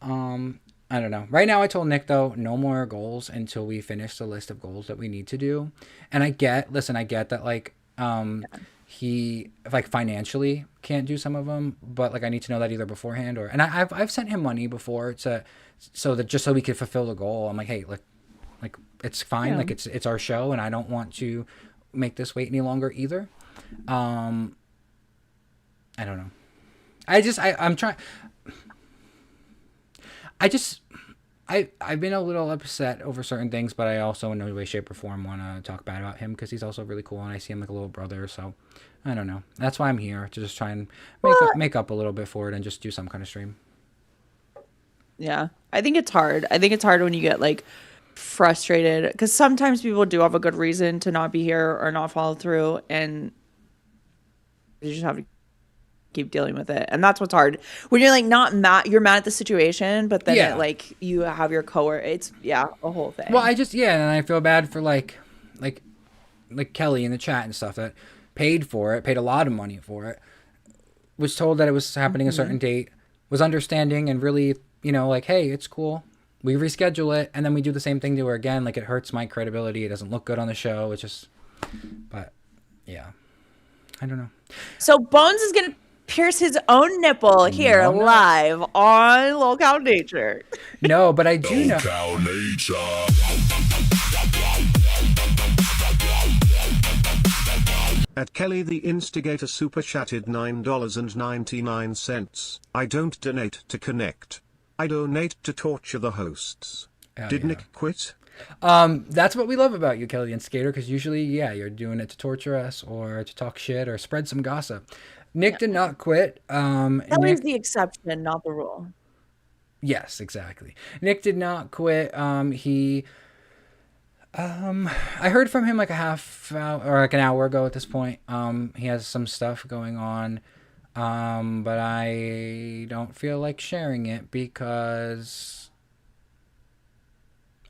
I don't know. Right now, I told Nick though, no more goals until we finish the list of goals that we need to do. And I get that like he like financially can't do some of them, but like I need to know that either beforehand or. And I've sent him money before so we could fulfill the goal. I'm like, hey, like it's fine. Yeah. Like it's our show, and I don't want to make this wait any longer either. I don't know. I'm trying. I've been a little upset over certain things, but I also in no way, shape, or form want to talk bad about him because he's also really cool, and I see him like a little brother. So I don't know. That's why I'm here to just try and make up a little bit for it and just do some kind of stream. Yeah. I think it's hard. I think it's hard when you get like frustrated because sometimes people do have a good reason to not be here or not follow through, and you just have to keep dealing with it. And that's what's hard when you're like not mad. You're mad at the situation, but then Yeah. it, like you have your coworker. It's a whole thing. Well, and I feel bad for like Kelly in the chat and stuff that paid a lot of money for it, was told that it was happening a certain date, was understanding and really, like, hey, it's cool. We reschedule it, and then we do the same thing to her again. Like, it hurts my credibility. It doesn't look good on the show. It's just, but yeah, I don't know. So Bones is gonna pierce his own nipple here No, no. live on Local Nature. No, but I do know. Cow nature. At Kelly the Instigator super chatted $9.99. I don't donate to connect. I donate to torture the hosts. Oh, Did yeah. Nick quit? That's what we love about you, Kelly and Skater, because usually, you're doing it to torture us or to talk shit or spread some gossip. Nick did not quit. Kelly's Nick, the exception, not the rule. yes, exactly. Nick did not quit. I heard from him like a half hour or like an hour ago at this point. He has some stuff going on. But I don't feel like sharing it because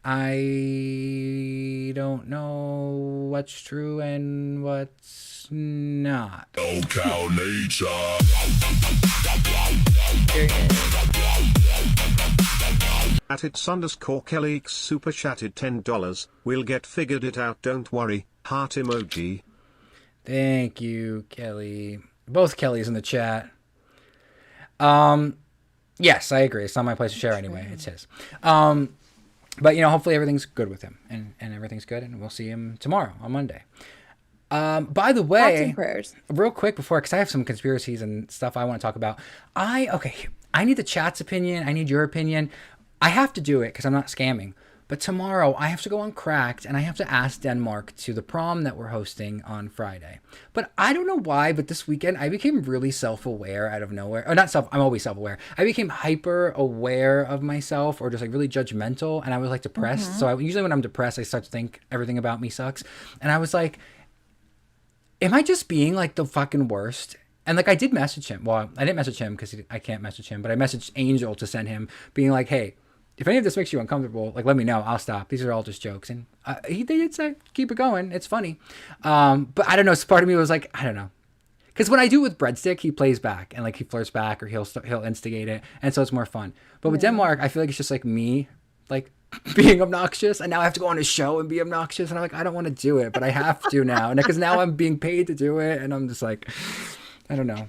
I don't know what's true and what's not. Cow nature. At its_Kelly X super chatted $10. We'll get figured it out, don't worry. Heart emoji. Thank you, Kelly. Both Kellys in the chat. Yes, I agree. It's not my place to share anyway. It's his. But hopefully everything's good with him and everything's good, and we'll see him tomorrow on Monday. By the Thoughts way, and prayers. real quick before, because I have some conspiracies and stuff I want to talk about. I need the chat's opinion. I need your opinion. I have to do it because I'm not scamming. But tomorrow I have to go on Cracked and I have to ask Denmark to the prom that we're hosting on Friday. But I don't know why, but this weekend I became really self-aware out of nowhere. Or not I'm always self-aware. I became hyper aware of myself or just like really judgmental, and I was like depressed. So usually when I'm depressed, I start to think everything about me sucks. And I was like, am I just being like the fucking worst? And like I did message him. Well, I didn't message him because I can't message him, but I messaged Angel to send him, being like, "Hey, if any of this makes you uncomfortable, like let me know. I'll stop. These are all just jokes." And they did say, "Keep it going. It's funny." But I don't know. So part of me was like, I don't know, because when I do it with Breadstick, he plays back and like he flirts back or he'll instigate it, and so it's more fun. But with Denmark, I feel like it's just like me, like being obnoxious, and now I have to go on his show and be obnoxious, and I'm like, I don't want to do it, but I have to now, and because now I'm being paid to do it, and I'm just like, I don't know.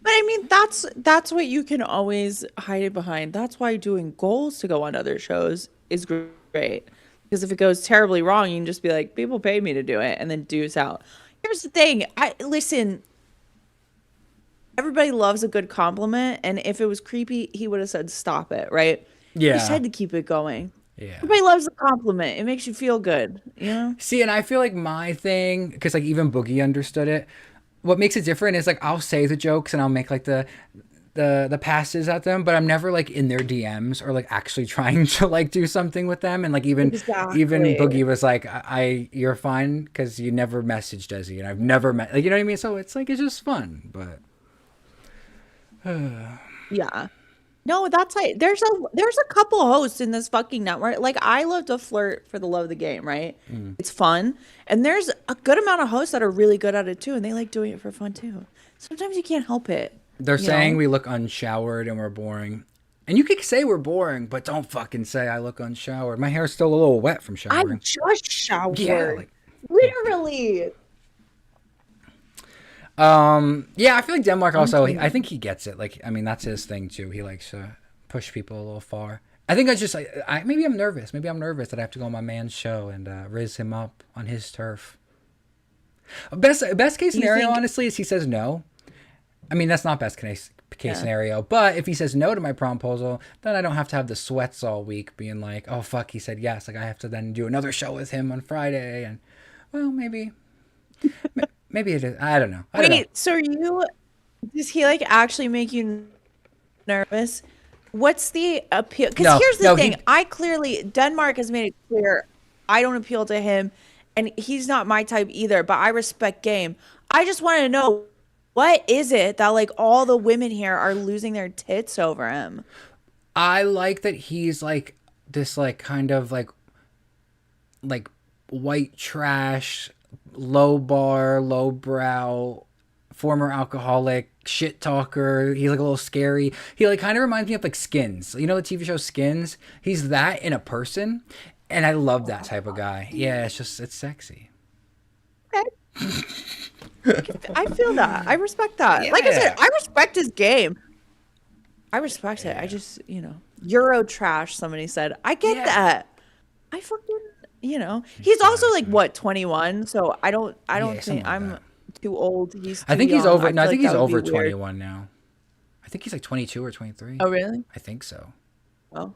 But I mean, that's what you can always hide it behind. That's why doing goals to go on other shows is great. Because if it goes terribly wrong, you can just be like, people pay me to do it, and then deuce out. Here's the thing. Listen, everybody loves a good compliment, and if it was creepy, he would have said, stop it, right? Yeah. He just had to keep it going. Yeah. Everybody loves a compliment. It makes you feel good, you know? See, and I feel like my thing, because like even Boogie understood it. What makes it different is like I'll say the jokes and I'll make like the passes at them, but I'm never like in their DMs or like actually trying to like do something with them. And like even Boogie was like, you're fine because you never messaged Desi, and I've never met, like, you know what I mean? So it's like it's just fun, but Yeah. No, that's like there's a couple hosts in this fucking network. Like I love to flirt for the love of the game, right? It's fun. And there's a good amount of hosts that are really good at it too, and they like doing it for fun too. Sometimes you can't help it. they're saying we look unshowered and we're boring. And you could say we're boring, but don't fucking say I look unshowered. My hair's still a little wet from I showering. just showered. Yeah, like, Literally. yeah, I feel like Denmark also, I think he gets it. Like, I mean, that's his thing too. He likes to push people a little far. I think I just, maybe I'm nervous. Maybe I'm nervous that I have to go on my man's show and riz him up on his turf. Best case scenario, honestly, is he says no. I mean, that's not best case scenario. But if he says no to my proposal, then I don't have to have the sweats all week being like, oh, fuck, he said yes. Like, I have to then do another show with him on Friday. And, well, maybe. Maybe it is. I don't know. Wait, so does he like actually make you nervous? What's the appeal? Because here's the thing. Denmark has made it clear I don't appeal to him, and he's not my type either, but I respect game. I just want to know, what is it that like all the women here are losing their tits over him? I like that he's like this like kind of like white trash, low bar, low brow, former alcoholic, shit talker. He's like a little scary. He like kind of reminds me of like Skins. You know the TV show Skins? He's that in a person, and I love that type of guy. Yeah, it's sexy. Okay. I feel that. I respect that. Yeah. Like I said, I respect his game. I respect it. I just, Euro trash, somebody said. I get that. I fucking, he's also like what, 21? So I don't think I'm too old. He's too I think he's young. over. No, I think he's over be weird. 21 now. I think he's like 22 or 23. Oh, really? I think so. Oh.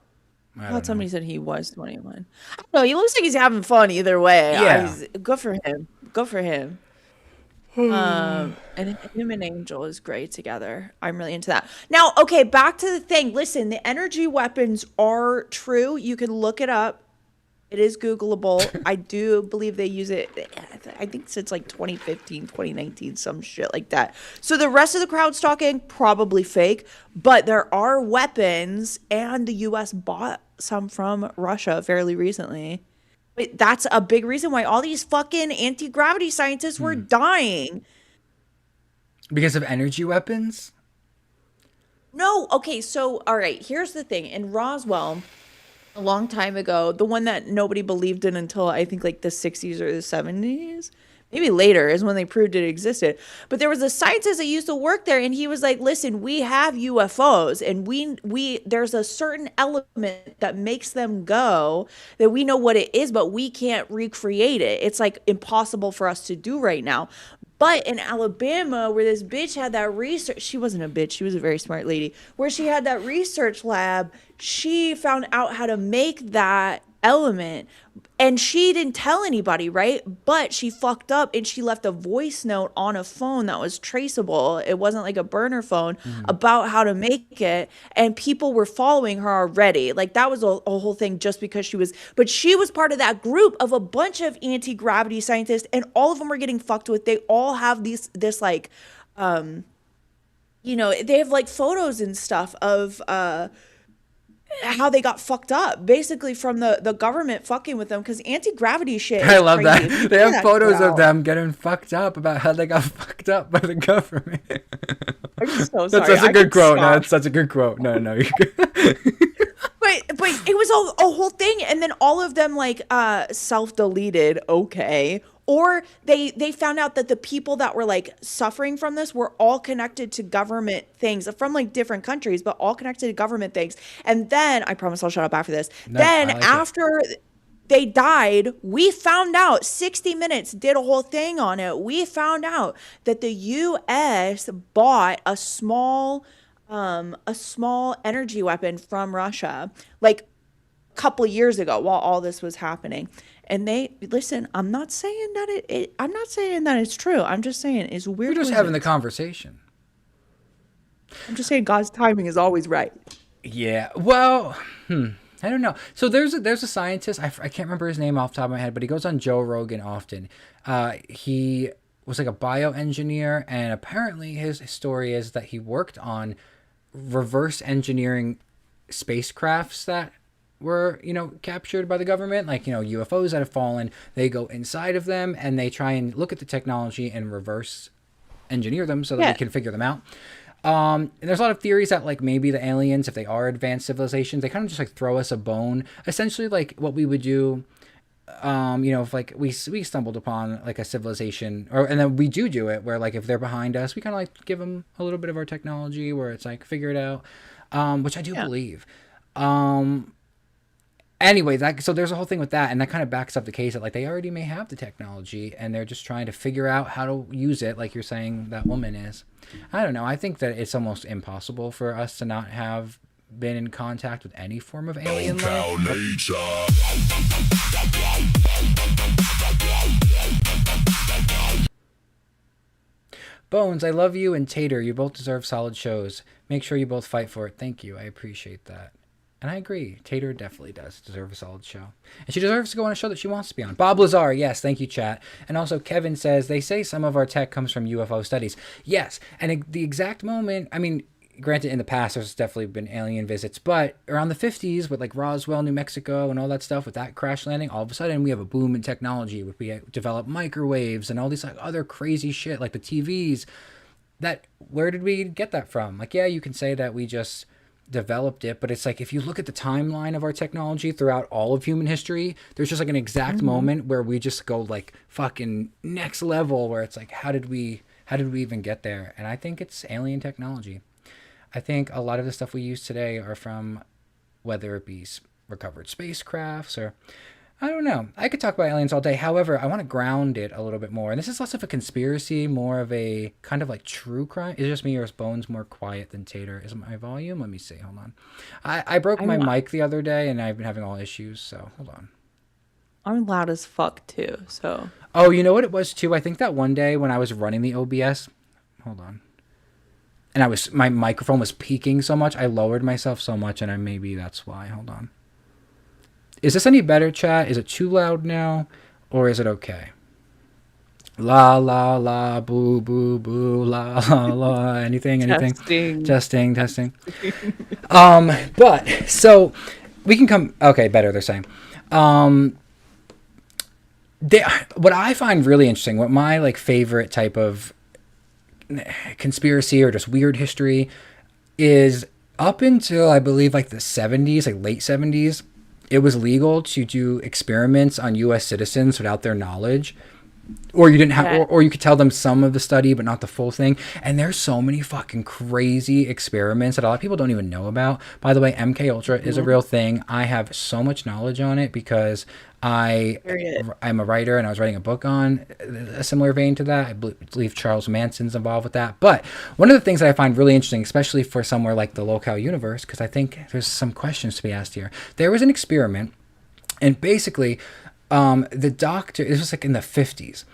I I don't thought somebody know. said he was 21. I don't know. He looks like he's having fun either way. Yeah. Good for him. Good for him. And him and Angel is great together. I'm really into that. Now, okay, back to the thing. Listen, the energy weapons are true. You can look it up. It is Googleable. I do believe they use it, I think since like 2015, 2019, some shit like that. So the rest of the crowd stalking, probably fake, but there are weapons, and the US bought some from Russia fairly recently. But that's a big reason why all these fucking anti-gravity scientists were dying. Because of energy weapons? No, okay, so all right, here's the thing. In Roswell, a long time ago, the one that nobody believed in until I think like the 60s or the 70s, maybe later, is when they proved it existed. But there was a scientist that used to work there, and he was like, listen, we have UFOs, and we there's a certain element that makes them go, that we know what it is, but we can't recreate it. It's like impossible for us to do right now. But in Alabama, where this bitch had that research, she wasn't a bitch, she was a very smart lady, where she had that research lab, she found out how to make that element. And she didn't tell anybody, right? But she fucked up and she left a voice note on a phone that was traceable. It wasn't like a burner phone about how to make it. And people were following her already. Like that was a whole thing just because but she was part of that group of a bunch of anti-gravity scientists, and all of them were getting fucked with. They all have this like, they have like photos and stuff of, how they got fucked up basically from the government fucking with them because anti-gravity shit I is love crazy. that. They have photos of out. them getting fucked up about how they got fucked up by the government. I'm so sorry. That's such a I good could quote. No, stop. that's such a good quote. No, you're good. But it was a whole thing, and then all of them like self-deleted. Okay. Or they found out that the people that were like suffering from this were all connected to government things from like different countries, but all connected to government things. And then I promise I'll shut up after this. No, then I like it. after they died, we found out 60 Minutes did a whole thing on it. We found out that the US bought a small energy weapon from Russia like a couple of years ago while all this was happening. And I'm not saying that I'm not saying that it's true. I'm just saying it's weird. We're just having the conversation. I'm just saying God's timing is always right. Yeah. Well, I don't know. So there's a scientist. I can't remember his name off the top of my head, but he goes on Joe Rogan often. He was like a bioengineer, and apparently his story is that he worked on reverse engineering spacecrafts that were, captured by the government, like, UFOs that have fallen. They go inside of them and they try and look at the technology and reverse engineer them so that we can figure them out. And there's a lot of theories that like maybe the aliens, if they are advanced civilizations, they kind of just like throw us a bone, essentially like what we would do. If like we stumbled upon like a civilization, and then we do it where like if they're behind us, we kind of like give them a little bit of our technology where it's like figure it out, which I do believe. Anyway, so there's a whole thing with that, and that kind of backs up the case that like they already may have the technology and they're just trying to figure out how to use it, like you're saying that woman is. I don't know. I think that it's almost impossible for us to not have been in contact with any form of alien life. Cow nature. Bones, I love you, and Tater, you both deserve solid shows. Make sure you both fight for it. Thank you. I appreciate that. And I agree. Tater definitely does deserve a solid show. And she deserves to go on a show that she wants to be on. Bob Lazar, yes, thank you, chat. And also Kevin says, they say some of our tech comes from UFO studies. Yes, and the exact moment, I mean, granted, in the past, there's definitely been alien visits, but around the 50s with like Roswell, New Mexico, and all that stuff with that crash landing, all of a sudden we have a boom in technology. We develop microwaves and all these like other crazy shit, like the TVs. Where did we get that from? Like, yeah, you can say that we just developed it, but it's like if you look at the timeline of our technology throughout all of human history, there's just like an exact moment where we just go like fucking next level, where it's like how did we even get there? And I think it's alien technology. I think a lot of the stuff we use today are from whether it be recovered spacecrafts or I don't know. I could talk about aliens all day. However, I want to ground it a little bit more. And this is less of a conspiracy, more of a kind of like true crime. Is it just me, or is Bones more quiet than Tater? Is it my volume? Let me see. Hold on. I broke my mic the other day, and I've been having all issues. So hold on. I'm loud as fuck too. So. Oh, you know what it was too? I think that one day when I was running the OBS, hold on, and my microphone was peaking so much, I lowered myself so much, and maybe that's why. Hold on. Is this any better, chat? Is it too loud now, or is it okay? La la la, boo boo boo, la la la. Anything? Testing. But so we can come. Okay, better. They're saying. What I find really interesting, what my like favorite type of conspiracy or just weird history is, up until I believe like the 70s, like late 70s. It was legal to do experiments on U.S. citizens without their knowledge, or you didn't have, or you could tell them some of the study, but not the full thing. And there's so many fucking crazy experiments that a lot of people don't even know about. By the way, MK Ultra is a real thing. I have so much knowledge on it because I'm a writer, and I was writing a book on a similar vein to that. I believe Charles Manson's involved with that. But one of the things that I find really interesting, especially for somewhere like the Locale universe, because I think there's some questions to be asked here. There was an experiment And basically, the doctor, this was like in the 50s.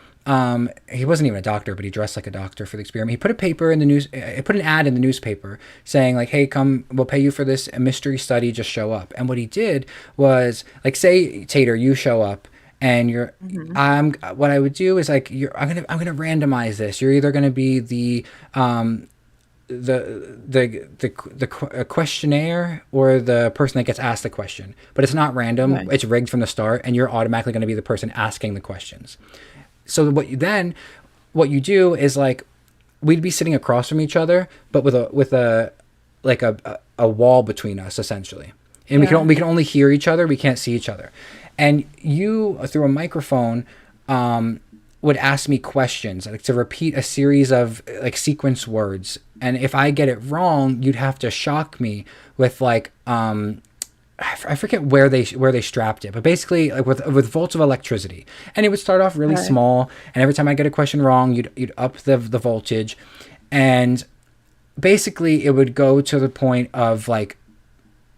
He wasn't even a doctor, but he dressed like a doctor for the experiment. He put a paper in the news, put an ad in the newspaper saying like, hey, come, we'll pay you for this mystery study, just show up. And what he did was like, say, Tater, you show up and you're, what I would do is like, I'm going to randomize this. You're either going to be the questionnaire or the person that gets asked the question, but it's not random. Right. It's rigged from the start, and you're automatically going to be the person asking the questions. So what you do is like, we'd be sitting across from each other, but with a wall between us essentially. And we can only hear each other. We can't see each other. And you, through a microphone, would ask me questions, like to repeat a series of like sequence words. And if I get it wrong, you'd have to shock me with like, I forget where they strapped it, but basically like with volts of electricity. And it would start off really small. And every time I get a question wrong, you'd up the voltage. And basically it would go to the point of like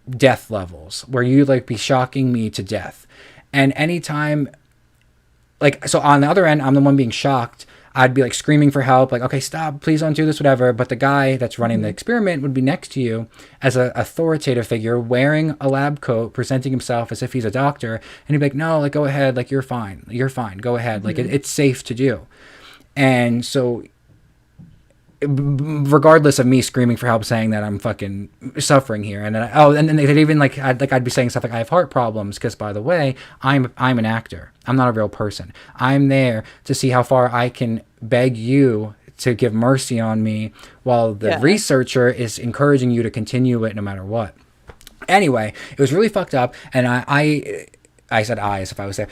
death levels where you'd like be shocking me to death. And anytime, like, so on the other end, I'm the one being shocked. I'd be like screaming for help, like, okay, stop, please don't do this, whatever. But the guy that's running the experiment would be next to you as an authoritative figure wearing a lab coat, presenting himself as if he's a doctor. And he'd be like, no, like, go ahead. Like, you're fine. Go ahead. Like, it's safe to do. And so regardless of me screaming for help, saying that I'm fucking suffering here, and then and then they'd even like I'd be saying stuff like I have heart problems because, by the way, I'm an actor. I'm not a real person. I'm there to see how far I can beg you to give mercy on me, while the researcher is encouraging you to continue it no matter what. Anyway, it was really fucked up, and I said I as if I was there.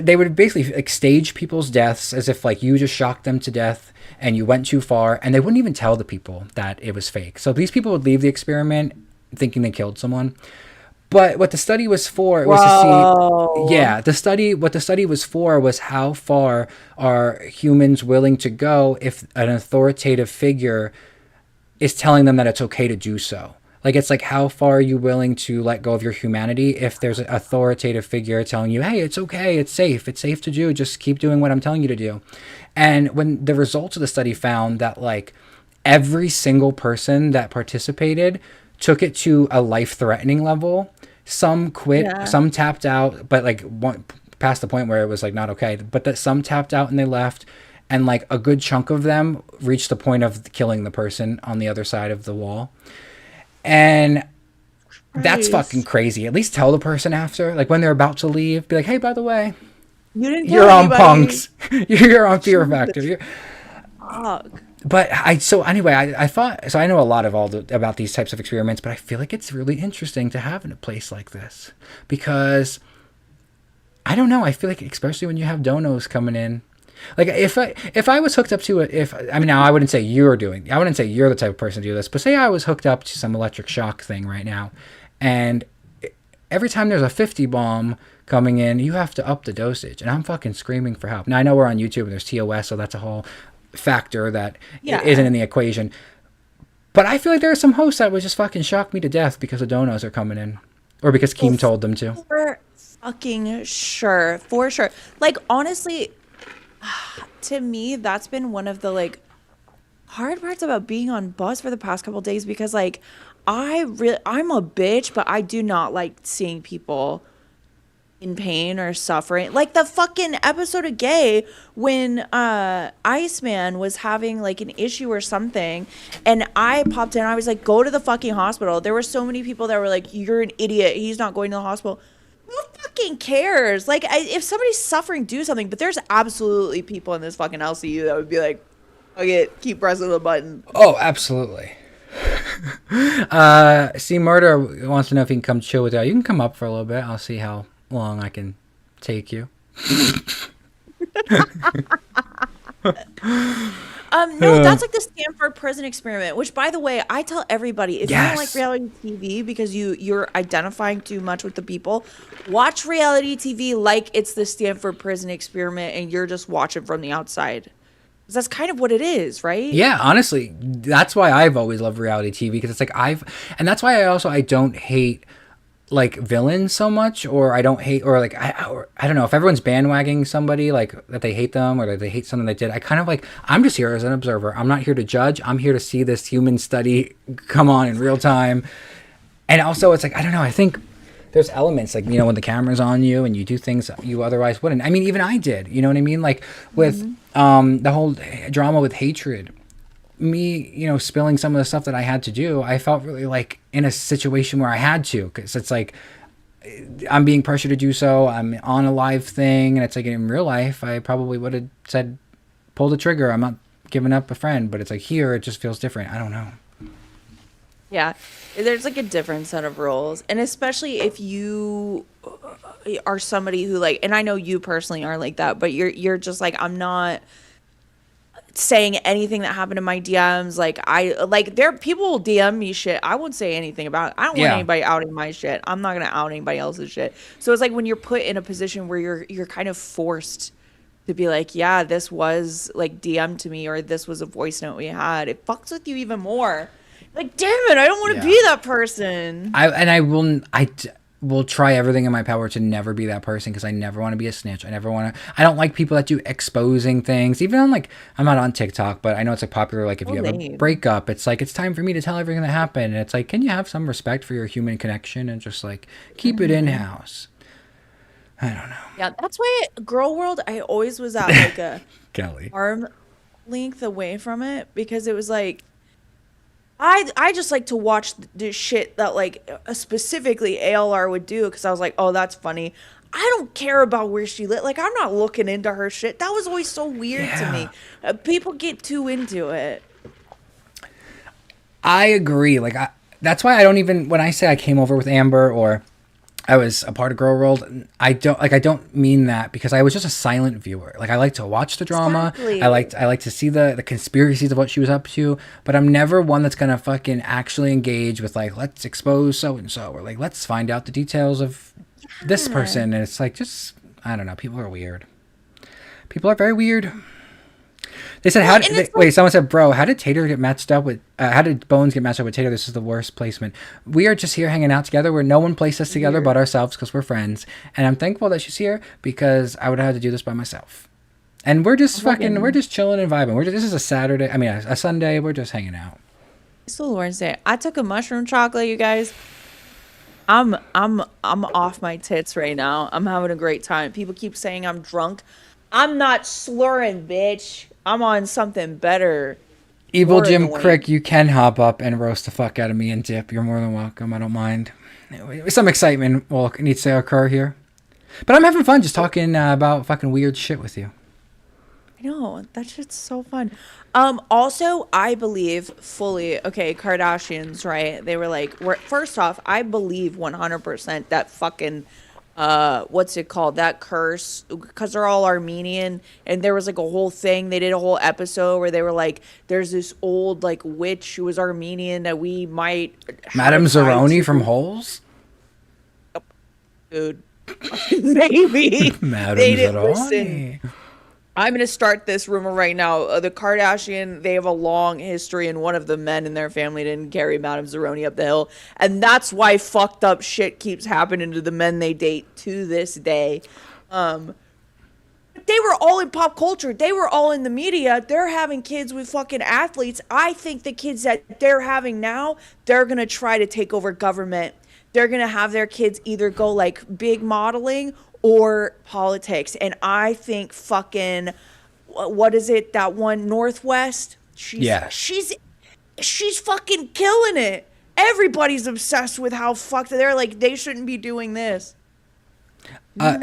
They would basically like stage people's deaths as if like you just shocked them to death and you went too far, and they wouldn't even tell the people that it was fake. So these people would leave the experiment thinking they killed someone. But what the study was for was to see, what the study was for was how far are humans willing to go if an authoritative figure is telling them that it's okay to do so. Like, it's like, how far are you willing to let go of your humanity if there's an authoritative figure telling you, hey, it's okay, it's safe to do, just keep doing what I'm telling you to do. And when the results of the study found that, like, every single person that participated took it to a life-threatening level, some quit, some tapped out, but, like, past the point where it was, like, not okay, but that some tapped out and they left, and, like, a good chunk of them reached the point of killing the person on the other side of the wall. And that's fucking crazy. At least tell the person after, like when they're about to leave, be like, hey, by the way, you're on punks. You're on Fear Factor. But I thought, so I know a lot of about these types of experiments, but I feel like it's really interesting to have in a place like this, because I don't know. I feel like, especially when you have donos coming in, like if I was hooked up to it, now I wouldn't say you're the type of person to do this, but say I was hooked up to some electric shock thing right now, and every time there's a 50 bomb coming in, you have to up the dosage, and I'm fucking screaming for help. Now I know we're on YouTube and there's TOS, so that's a whole factor that isn't in the equation. But I feel like there are some hosts that would just fucking shock me to death because the donos are coming in, or because Keem told them to. For sure. Like, honestly, to me, that's been one of the like hard parts about being on Buzz for the past couple days, because like I'm a bitch, but I do not like seeing people in pain or suffering. Like the fucking episode of Gay, when Iceman was having like an issue or something, and I popped in, I was like, go to the fucking hospital. There were so many people that were like, you're an idiot, he's not going to the hospital. Who fucking cares? Like, if somebody's suffering, do something. But there's absolutely people in this fucking LCU that would be like, okay, keep pressing the button. Oh, absolutely. See, Murder wants to know if he can come chill with you. You can come up for a little bit. I'll see how long I can take you. No, that's like the Stanford prison experiment, which, by the way, I tell everybody, if you don't like reality TV because you're identifying too much with the people, watch reality TV like it's the Stanford prison experiment and you're just watching from the outside. 'Cause that's kind of what it is, right? Yeah, honestly, that's why I've always loved reality TV, because it's like and that's why I don't hate like villains so much, or I don't hate, or like I don't know if everyone's bandwagging somebody like that they hate them or that they hate something they did. I kind of like, I'm just here as an observer. I'm not here to judge. I'm here to see this human study come on in real time. And also it's like, I don't know, I think there's elements like, you know, when the camera's on you and you do things that you otherwise wouldn't. I mean, even I did, you know what I mean? Like with the whole drama with Hatred, me, you know, spilling some of the stuff that I had to do, I felt really like in a situation where I had to, because it's like I'm being pressured to do so. I'm on a live thing, and it's like in real life, I probably would have said, pull the trigger. I'm not giving up a friend, but it's like here, it just feels different. I don't know. Yeah, there's like a different set of rules, and especially if you are somebody who like, and I know you personally are like that, but you're just like, I'm not saying anything that happened in my DMs. Like there people will DM me shit. I won't say anything about it. I don't want Yeah. anybody outing my shit. I'm not gonna out anybody else's shit. So it's like when you're put in a position where you're kind of forced to be like, yeah, this was like DM to me, or this was a voice note we had. It fucks with you even more. Like, damn it, I don't want to be that person. I will try everything in my power to never be that person, because I never want to be a snitch. I don't like people that do exposing things. Even on like, I'm not on TikTok, but I know it's like popular. Like if you have a lame. breakup, it's like, it's time for me to tell everything that happened. And it's like, can you have some respect for your human connection and just like keep it in house? I don't know. Yeah, that's why Girl World, I always was at like a Kelly. arm length away from it, because it was like, I just like to watch the shit that like specifically ALR would do, because I was like, oh, that's funny. I don't care about where she lit. Like, I'm not looking into her shit. That was always so weird to me. People get too into it. I agree. Like, that's why I don't even, when I say I came over with Amber or I was a part of Girl World, I don't mean that, because I was just a silent viewer. Like, I like to watch the drama. Exactly. I like to see the conspiracies of what she was up to, but I'm never one that's gonna fucking actually engage with like, let's expose so and so, or like, let's find out the details of this person. And it's like, just, I don't know. People are weird. People are very weird. They said, wait, someone said, bro, how did Tater get matched up with, how did Bones get matched up with Tater? This is the worst placement. We are just here hanging out together where no one placed us together but ourselves, because we're friends. And I'm thankful that she's here, because I would have had to do this by myself. And we're just we're just chilling and vibing. This is a Saturday, I mean, a Sunday. We're just hanging out. It's the Lord's Day. I took a mushroom chocolate, you guys. I'm off my tits right now. I'm having a great time. People keep saying I'm drunk. I'm not slurring, bitch. I'm on something better. Evil More Jim annoying. Crick, you can hop up and roast the fuck out of me and dip. You're more than welcome. I don't mind. Some excitement needs to occur here. But I'm having fun just talking about fucking weird shit with you. I know, that shit's so fun. Also, I believe fully, okay, Kardashians, right? They were like, first off, I believe 100% that fucking, what's it called? That curse, because they're all Armenian, and there was like a whole thing. They did a whole episode where they were like, there's this old like witch who was Armenian that we might have Madame a tie Zeroni to. from Holes? Dude. Maybe. Madame They didn't Zeroni. listen. I'm going to start this rumor right now. The Kardashian, they have a long history, and one of the men in their family didn't carry Madame Zeroni up the hill. And that's why fucked up shit keeps happening to the men they date to this day. They were all in pop culture. They were all in the media. They're having kids with fucking athletes. I think the kids that they're having now, they're going to try to take over government. They're going to have their kids either go like big modeling or politics. And I think fucking, what is it, that one Northwest? She's fucking killing it. Everybody's obsessed with how fucked they're like, they shouldn't be doing this.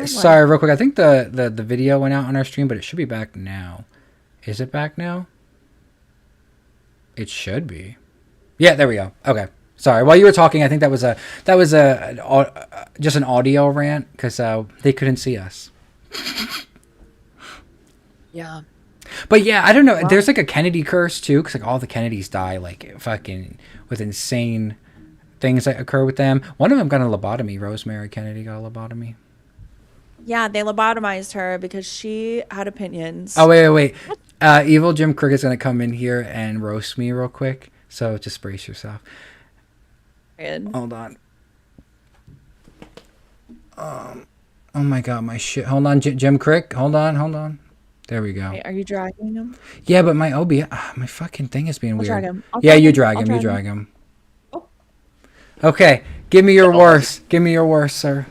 Sorry, real quick. I think the video went out on our stream, but it should be back now. Is it back now? It should be. Yeah, there we go. Okay. Sorry. While you were talking, I think that was just an audio rant, because they couldn't see us. Yeah. But yeah, I don't know. Wow. There's like a Kennedy curse too, because like all the Kennedys die like fucking with insane things that occur with them. One of them got a lobotomy. Rosemary Kennedy got a lobotomy. Yeah, they lobotomized her because she had opinions. Oh, wait. Evil Jim Crick is going to come in here and roast me real quick. So just brace yourself. Good. Hold on. Oh my god, my shit. Hold on, Jim Crick. Hold on. There we go. Wait, are you dragging him? Yeah, but my my fucking thing is being I'll weird. drag him. I'll Yeah, drag you him. drag I'll him. You drag drag him. him. Okay, give me your worst. Give me your worst, sir.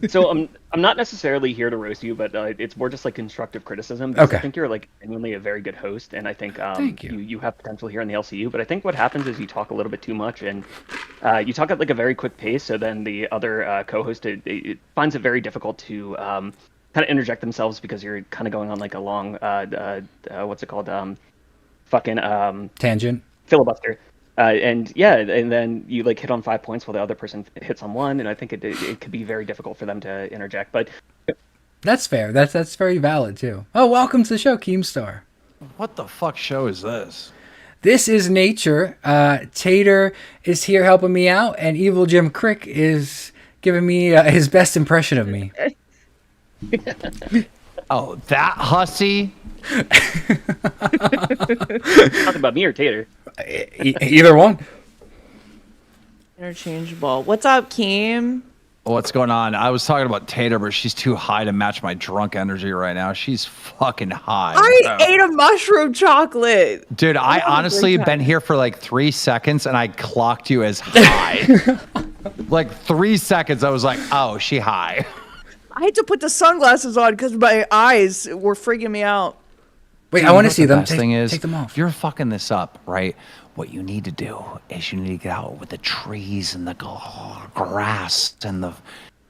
So I'm not necessarily here to roast you, but it's more just like constructive criticism. Because Okay. I think you're like genuinely a very good host, and I think Thank you. you have potential here in the LCU. But I think what happens is you talk a little bit too much, and you talk at like a very quick pace. So then the other co-host it finds it very difficult to kind of interject themselves because you're kind of going on like a long what's it called fucking Tangent. filibuster. And yeah, and then you like hit on 5 points while the other person hits on one, and I think it could be very difficult for them to interject. But That's fair. That's very valid too. Oh, welcome to the show, Keemstar. What the fuck show is this? This is Nature. Tater is here helping me out, and Evil Jim Crick is giving me his best impression of me. Oh, that hussy? talking about me or Tater? Either one. Interchangeable. What's up, Keem? What's going on? I was talking about Tater, but she's too high to match my drunk energy right now. She's fucking high. I bro. ate a mushroom chocolate. Dude, I having a honestly great been time. here for like 3 seconds and I clocked you as high. Like 3 seconds, I was like, oh, she high. I had to put the sunglasses on because my eyes were freaking me out. Wait, Dude, I want you to know see what the them. best thing is, Take them off. you're fucking this up, right? What you need to do is you need to get out with the trees and the grass and the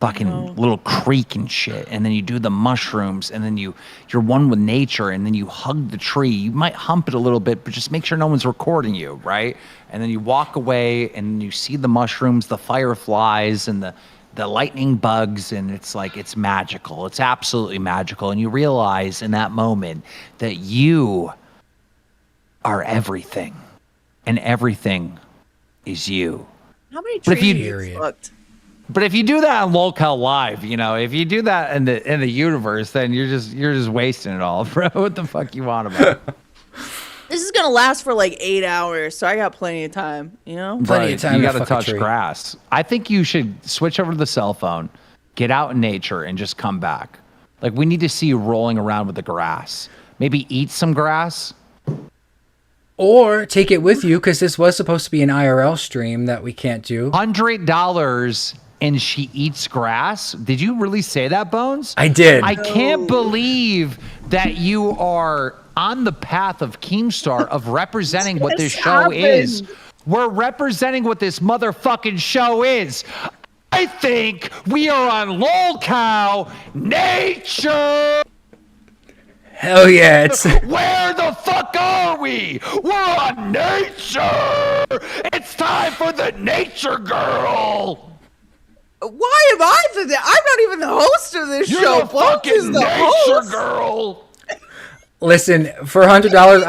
fucking little creek and shit, and then you do the mushrooms, and then you're one with nature, and then you hug the tree. You might hump it a little bit, but just make sure no one's recording you, right? And then you walk away, and you see the mushrooms, the fireflies, and the lightning bugs, and it's like it's magical. It's absolutely magical, and you realize in that moment that you are everything, and everything is you. How many But if you- trees you looked? But if you do that on Locale Live, you know, if you do that in the universe, then you're just wasting it all, bro. What the fuck you want about? This is gonna last for like 8 hours, so I got plenty of time. You know. Plenty of time You to got to fuck a touch tree. grass. I think you should switch over to the cell phone, get out in nature, and just come back. Like we need to see you rolling around with the grass. Maybe eat some grass. Or take it with you, because this was supposed to be an IRL stream that we can't do. $100 and she eats grass. Did you really say that, Bones? I did. I can't believe that you are on the path of Keemstar of representing what this This show is. happened. We're representing what this motherfucking show is. I think we are on Lolcow Nature. Hell yeah, it's Where the fuck are we? We're on Nature. It's time for the Nature Girl. Why am I I'm not even the host of this You're show. the Bones is fucking the Nature host. Girl. Listen, for $100,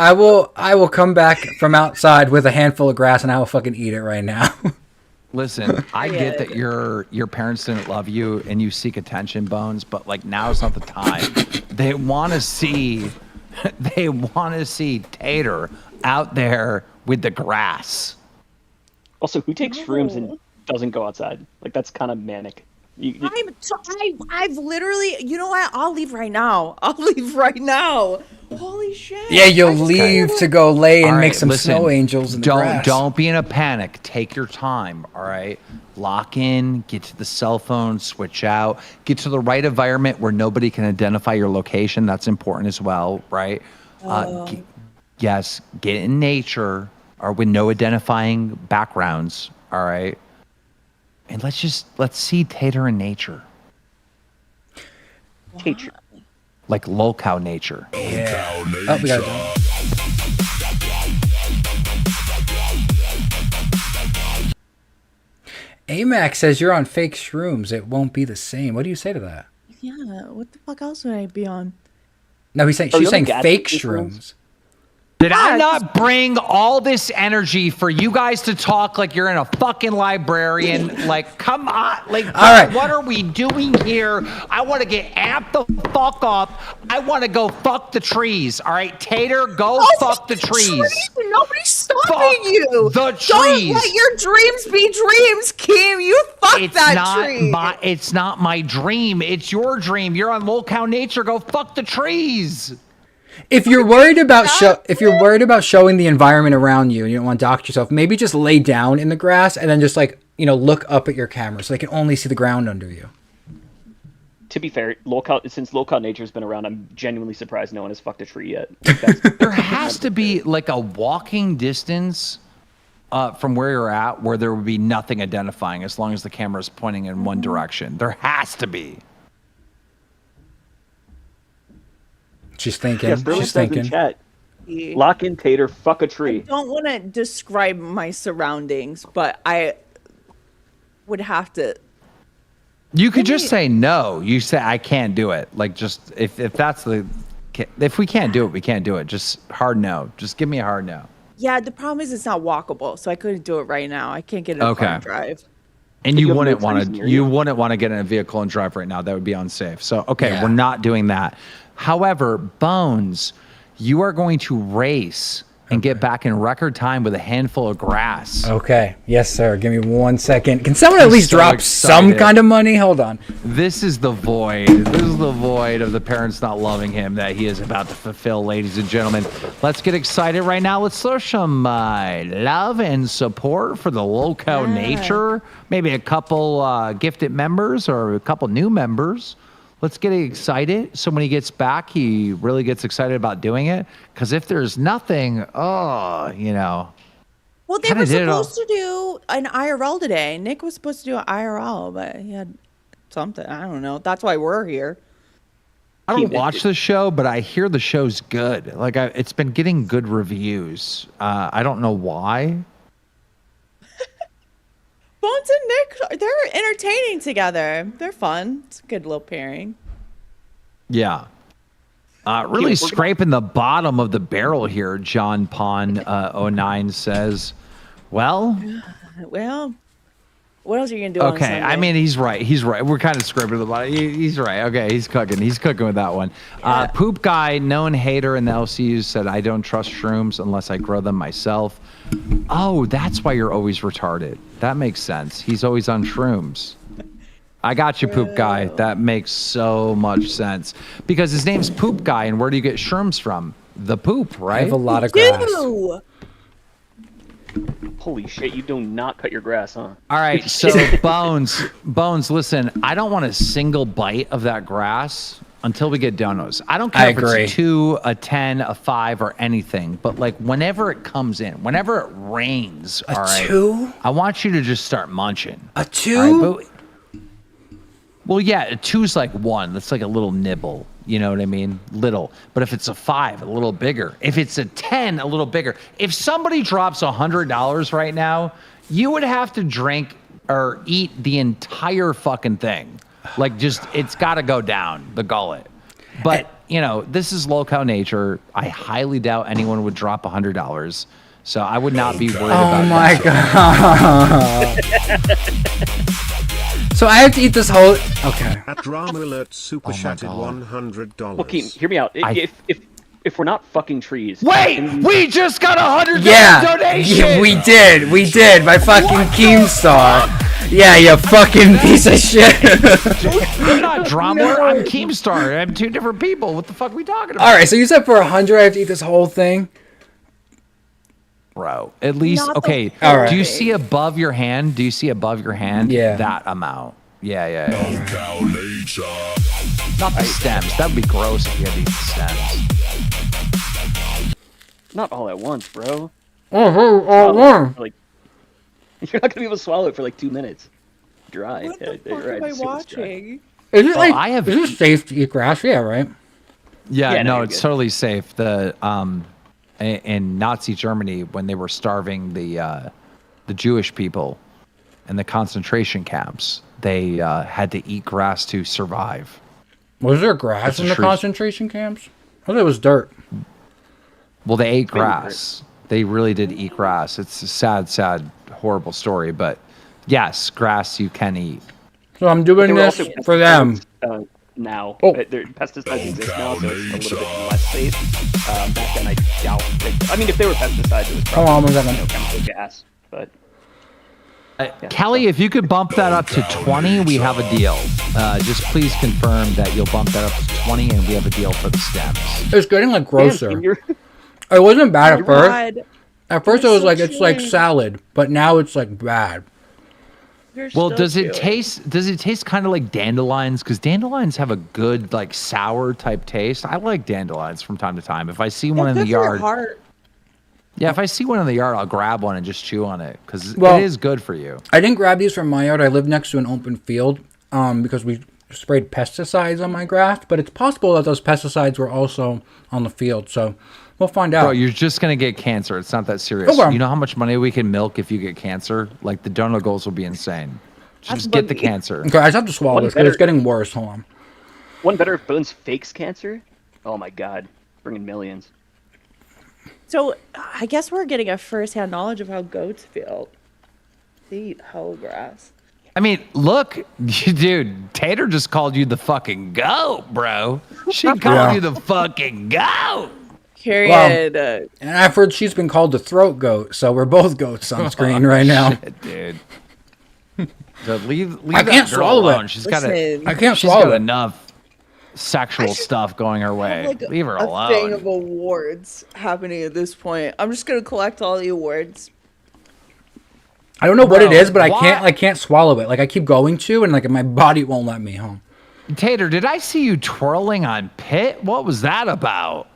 I will come back from outside with a handful of grass and I will fucking eat it right now. Listen, I get that your parents didn't love you and you seek attention, Bones, but like now's not the time. They want to see Tater out there with the grass. Also, who takes shrooms and doesn't go outside? Like that's kind of manic. I've literally, you know what? I'll leave right now. I'll leave right now. Holy shit. Yeah, you'll I just leave kinda- to go lay and All make right, some listen, snow angels in the grass. Don't be in a panic. Take your time, all right? Lock in, get to the cell phone, switch out, get to the right environment where nobody can identify your location. That's important as well, right? Yes, get in nature or with no identifying backgrounds, all right? And let's see Tater in nature. Tater. Like Lolcow nature. Yeah. Oh, we got it done. AMAC says you're on fake shrooms. It won't be the same. What do you say to that? Yeah, what the fuck else would I be on? No, he's saying Oh, she's you're saying the gadget fake shrooms? shrooms. Did I not bring all this energy for you guys to talk like you're in a fucking librarian? Like, come on. Like, All right. what are we doing here? I want to get amped the fuck up. I want to go fuck the trees. All right, Tater, go fuck the trees. Nobody's stopping Fuck you. the Don't trees. let your dreams be dreams, Kim. You fuck It's that not tree. it's not my dream. It's your dream. You're on Low Cow Nature. Go fuck the trees. If you're worried about showing the environment around you and you don't want to dox yourself, maybe just lay down in the grass and then just like, look up at your camera so they can only see the ground under you. To be fair, since local nature's been around, I'm genuinely surprised no one has fucked a tree yet. Like, There has to be like a walking distance from where you're at where there would be nothing identifying as long as the camera is pointing in one direction. There has to be. She's thinking. yes, Sterling She's says in thinking. chat. Lock in Tater, fuck a tree. Don't want to describe my surroundings, but I would have to. You could just say no. You say I can't do it. Like just if that's if we can't do it, we can't do it. Just hard no. Just give me a hard no. Yeah, the problem is it's not walkable, so I couldn't do it right now. I can't get in a car and drive. And you you have wouldn't no want trees to. near You you. wouldn't want to get in a vehicle and drive right now. That would be unsafe. So okay, Yeah. we're not doing that. However, Bones, you are going to race and get back in record time with a handful of grass. Okay. Yes, sir. Give me 1 second. Can someone at least so drop some excited. kind of money? Hold on. This is the void. This is the void of the parents not loving him that he is about to fulfill, ladies and gentlemen. Let's get excited right now. Let's throw some love and support for the Low Cow Nature. Maybe a couple gifted members or a couple new members. Let's get excited. So when he gets back, he really gets excited about doing it. Because if there's nothing, Well, they Kinda were did it all. supposed to do an IRL today. Nick was supposed to do an IRL, but he had something. I don't know. That's why we're here. I don't Keep it- watch the show, but I hear the show's good. Like it's been getting good reviews. I don't know why. Bones and Nick, they're entertaining together. They're fun. It's a good little pairing. Yeah. Really scraping the bottom of the barrel here, John Pond 09 says. Well, Well, what else are you gonna do? on okay. I Sunday? mean, he's right. He's right. We're kind of scraping the bottom. He's right. Okay, he's cooking. He's cooking with that one. Poop guy, known hater in the LCU, said, I don't trust shrooms unless I grow them myself. Oh, that's why you're always retarded. That makes sense. He's always on shrooms. I got you, Poop Guy. That makes so much sense. Because his name's Poop Guy, and where do you get shrooms from? The poop, I right? have a lot of grass. Ew! Holy shit, you do not cut your grass, huh? All right, so Bones, listen, I don't want a single bite of that grass until we get donuts. I don't care I if agree. it's 2, a 10, a 5, or anything, but like whenever it comes in, whenever it rains, all right, 2? I want you to just start munching. A 2? All right, well, yeah, a 2's like 1. That's like a little nibble. You know what I mean? Little. But if it's a 5, a little bigger. If it's a 10, a little bigger. If somebody drops $100 right now, you would have to drink or eat the entire fucking thing. Like just, it's got to go down the gullet. But, this is Low Cow Nature. I highly doubt anyone would drop $100. So I would not be worried about Oh my god. So I have to eat this whole. Okay. At Drama Alert Super Chatted God. $100. Well, Keem, hear me out. If we're not fucking trees. Wait, we just got $100 donation. Yeah, we did. We did. By fucking Keemstar. Yeah, you fucking piece of shit. You're not Drama. I'm Keemstar. I'm 2 different people. What the fuck are we talking about? All right, so you said for 100 I have to eat this whole thing? Bro, at least Not the okay. All right. Do you see above your hand? Do you see above your hand? Yeah. That amount. Yeah. Low Cow Nature. Not the stems. That'd be gross if you had to eat the stems. Not all at once, bro. Oh, Like, you're not gonna be able to swallow it for like 2 minutes. Dry. What Yeah, the fuck you're right, am I it's super dry. watching? Is it like? I have- Is it safe to eat grass? Yeah, right. Yeah, Yeah, no, no, you're it's good. totally safe. In Nazi Germany, when they were starving the Jewish people in the concentration camps, they had to eat grass to survive. Was there grass That's in a the true- concentration camps? I thought it was dirt. Well, they ate Maybe grass. They really did eat grass. It's a sad, sad, horrible story. But yes, grass you can eat. So I'm There doing were this also for them. pesticides, now. Oh. Pesticides exist now, so it's a little bit less safe. Back then, I doubt. I mean, if they were pesticides, it was Hold on probably one second. chemical gas. But Kelly, if you could bump that up to 20, we have a deal. Just please confirm that you'll bump that up to 20 and we have a deal for the stems. It's getting like grosser. you're, It wasn't bad at first. God, At first it You're was so like it's like cute. salad, but now it's like bad. you're Well, still does it cute. taste kind of like dandelions? Because dandelions have a good like sour type taste. I like dandelions from time to time. If I see one in Good the for your yard, heart. yeah, if I see one in the yard, I'll grab one and just chew on it because Well- it is good for you. I didn't grab these from my yard. I live next to an open field because we sprayed pesticides on my grass, but it's possible that those pesticides were also on the field. So we'll find out. Bro, you're just gonna get cancer. It's not that serious. Okay. You know how much money we can milk if you get cancer? Like the donor goals will be insane. Just get the buggy. cancer. Okay, I just have to swallow One this because it's better- getting worse. Hold on. one better if Bones fakes cancer. Oh my God, bringing millions. So I guess we're getting a first-hand knowledge of how goats feel. They eat whole grass. I mean, look, dude, Tater just called you the fucking goat, bro. She called Yeah. you the fucking goat. Period. And I've heard she's been called the throat goat, so we're both goats on screen right now. Shit, dude. So leave I that can't girl swallow it. alone. She's got Listen, I can't she's got swallow it. enough sexual stuff going her way. like Leave her a thing alone. of awards happening at this point. I'm just gonna collect all the awards. I don't know what it Bro, is, but why- I can't swallow it. Like I keep going to, and like my body won't let me home. Tater, did I see you twirling on Pit? What was that about?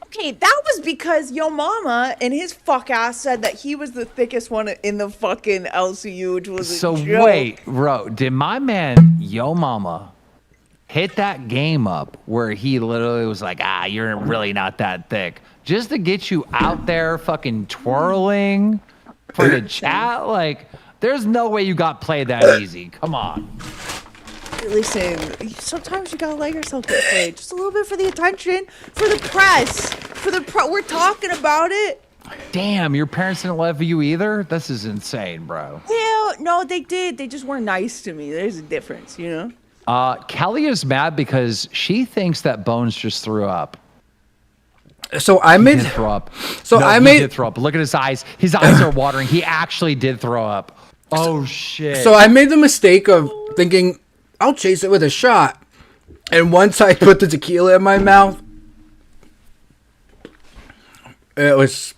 Okay, that was because Yo Mama and his fuck ass said that he was the thickest one in the fucking LCU, which was a So joke. wait, bro, did my man Yo Mama hit that game up where he literally was like, you're really not that thick, just to get you out there fucking twirling for the chat? Like, there's no way you got played that easy. Come on. Listen, sometimes you gotta let yourself get played just a little bit for the attention, for the press, we're talking about it. Damn, your parents didn't love you either? This is insane, bro. Hell, no, they did. They just weren't nice to me. There's a difference, you know. Kelly is mad because she thinks that Bones just threw up. So I He made. did throw up. So No, I he made- did throw up. Look at his eyes. His eyes are watering. He actually did throw up. Oh shit. So I made the mistake of thinking I'll chase it with a shot, and once I put the tequila in my mouth, it was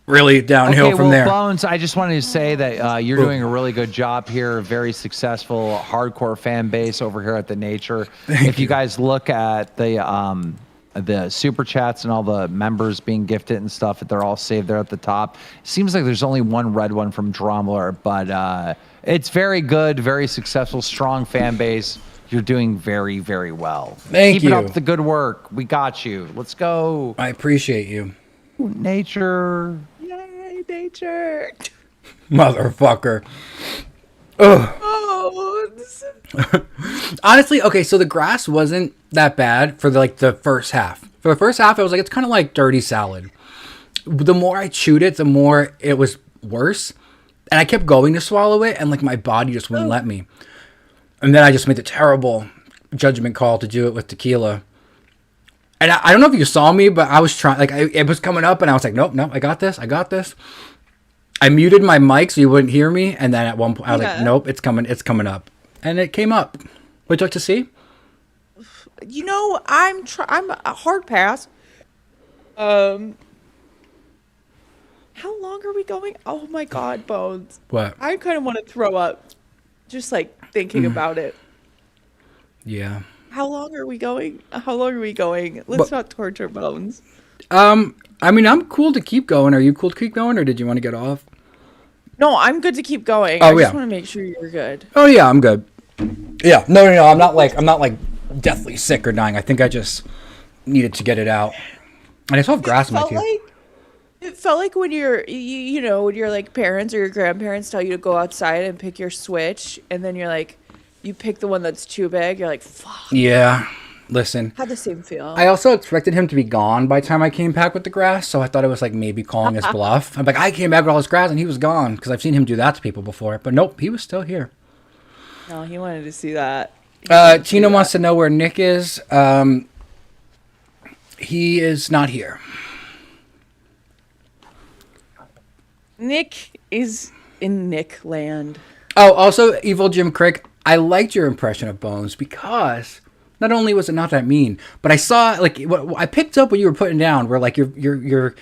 really downhill from there. Bones, I just wanted to say that you're doing a really good job here. Very successful, hardcore fan base over here at The Nature. If you guys look at the super chats and all the members being gifted and stuff, they're all saved there at the top. Seems like there's only one red one from Dromler, but it's very good, very successful, strong fan base. You're doing very, very well. Thank Keep it you. up the good work. We got you. Let's go. I appreciate you, Nature. Yay, nature. motherfucker. Oh, this is- Honestly, okay, so the grass wasn't that bad for the first half. For the first half, I was like, it's kind of like dirty salad. The more I chewed it, the more it was worse. And I kept going to swallow it, and like my body just wouldn't let me. And then I just made the terrible judgment call to do it with tequila. And I don't know if you saw me, but I was trying, like, it was coming up, and I was like, nope, I got this. I muted my mic so you wouldn't hear me, and then at one point I was like, Yeah. nope, it's coming up. And it came up. Would you like to see? you know, I'm a hard pass. How long are we going? Oh my God, Bones. What? I kind of want to throw up, just like thinking about it. Yeah. How long are we going? Let's not torture Bones. I mean, I'm cool to keep going. Are you cool to keep going, or did you want to get off? No, I'm good to keep going. Oh, I just yeah. want to make sure you're good. Oh yeah, I'm good. Yeah. No. I'm not like deathly sick or dying. I think I just needed to get it out. And I still have grass in my teeth. It felt like when you know, when your like parents or your grandparents tell you to go outside and pick your Switch, and then you're like, you pick the one that's too big. You're like, fuck. Yeah. Listen, Had the same feel. I also expected him to be gone by the time I came back with the grass, so I thought it was like maybe calling his bluff. I'm like, I came back with all his grass and he was gone because I've seen him do that to people before. But nope, he was still here. No, he wanted to see that. He wanted to see Tina that. wants to know where Nick is. He is not here. Nick is in Nick land. Oh, also, Evil Jim Craig, I liked your impression of Bones because not only was it not that mean, but I saw, like, what I picked up what you were putting down, where, like, your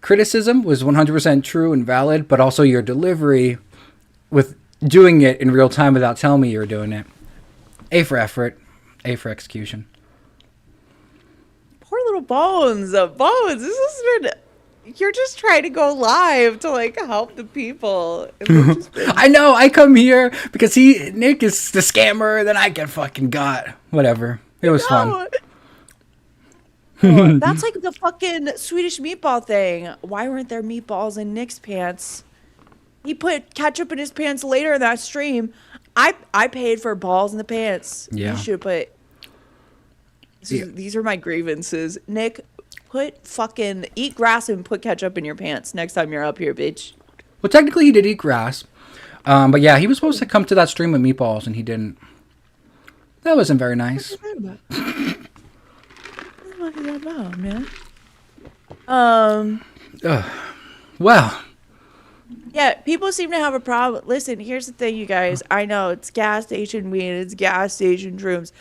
criticism was 100% true and valid, but also your delivery with doing it in real time without telling me you were doing it. A for effort, A for execution. Poor little Bones. Bones, this has been. You're just trying to go live to like help the people. And they've just been- I know, I come here because Nick is the scammer, then I get fucking got. Whatever. It was fun. Oh, that's like the fucking Swedish meatball thing. Why weren't there meatballs in Nick's pants? He put ketchup in his pants later in that stream. I paid for balls in the pants. Yeah. You should put. These are my grievances. Nick, eat grass and put ketchup in your pants next time you're up here, bitch. Well, technically he did eat grass. But yeah, he was supposed to come to that stream with meatballs and he didn't. That wasn't very nice. What is that about, man? Well, Yeah, people seem to have a problem. Listen, here's the thing, you guys. I know it's gas station weed, it's gas station shrooms.